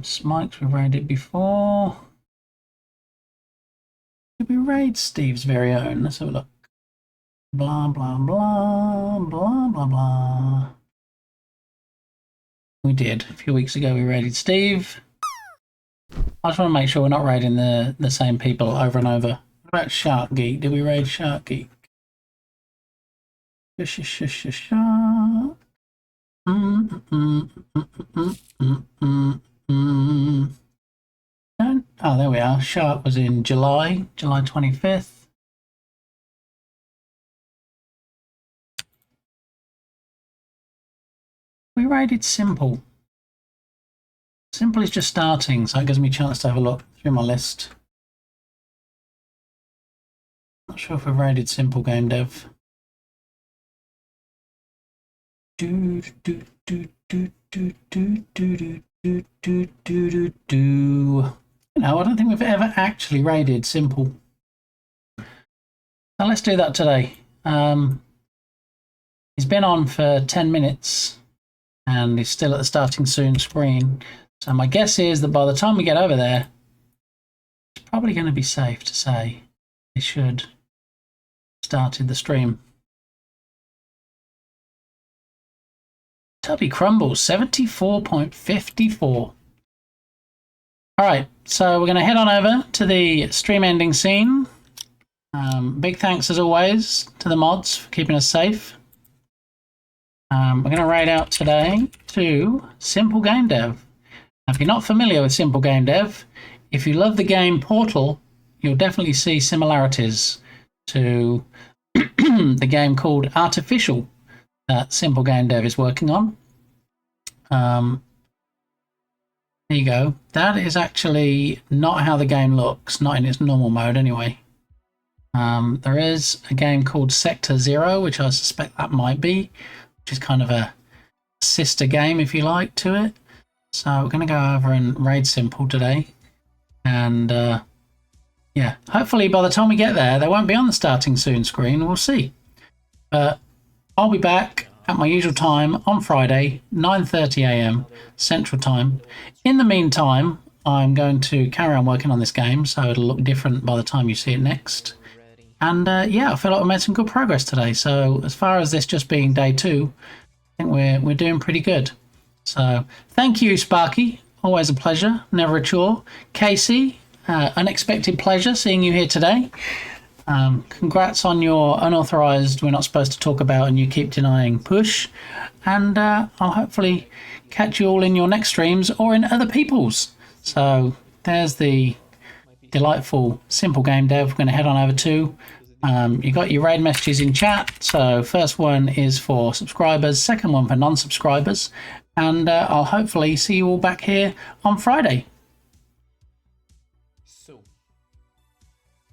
[SPEAKER 4] Smikes, we raided before. Did we raid Steve's very own? Let's have a look. Blah, blah, blah, blah, blah, blah. We did. A few weeks ago we raided Steve. I just want to make sure we're not raiding the same people over and over. What about Shark Geek? Did we raid Shark Geek? Shark. Oh, there we are. Shark was in July 25th. We raided Simple. Simple is just starting, so it gives me a chance to have a look through my list. Not sure if we've raided Simple Game Dev. No, I don't think we've ever actually raided Simple. Now let's do that today. He's been on for 10 minutes and he's still at the starting soon screen. So my guess is that by the time we get over there, it's probably going to be safe to say they should have started the stream. Tubby Crumbles, 74.54. All right, so we're going to head on over to the stream ending scene. Big thanks, as always, to the mods for keeping us safe. We're going to raid out today to Simple Game Dev. Now, if you're not familiar with Simple Game Dev, if you love the game Portal, you'll definitely see similarities to the game called Artificial that Simple Game Dev is working on. There you go. That is actually not how the game looks, not in its normal mode anyway. There is a game called Sector Zero, which I suspect that might be, which is kind of a sister game, if you like, to it. So we're going to go over and raid Simple today. And yeah, hopefully by the time we get there, they won't be on the starting soon screen. We'll see. But I'll be back at my usual time on Friday, 9:30 AM Central Time. In the meantime, I'm going to carry on working on this game, so it'll look different by the time you see it next. And yeah, I feel like we made some good progress today. So as far as this just being day 2, I think we're doing pretty good. So thank you, Sparky. Always a pleasure, never a chore. Casey, unexpected pleasure seeing you here today. Congrats on your unauthorized, we're not supposed to talk about, and you keep denying push. And I'll hopefully catch you all in your next streams or in other people's. So there's the delightful Simple Game Dev we're going to head on over to. You got your raid messages in chat. So first one is for subscribers, second one for non-subscribers. And I'll hopefully see you all back here on Friday.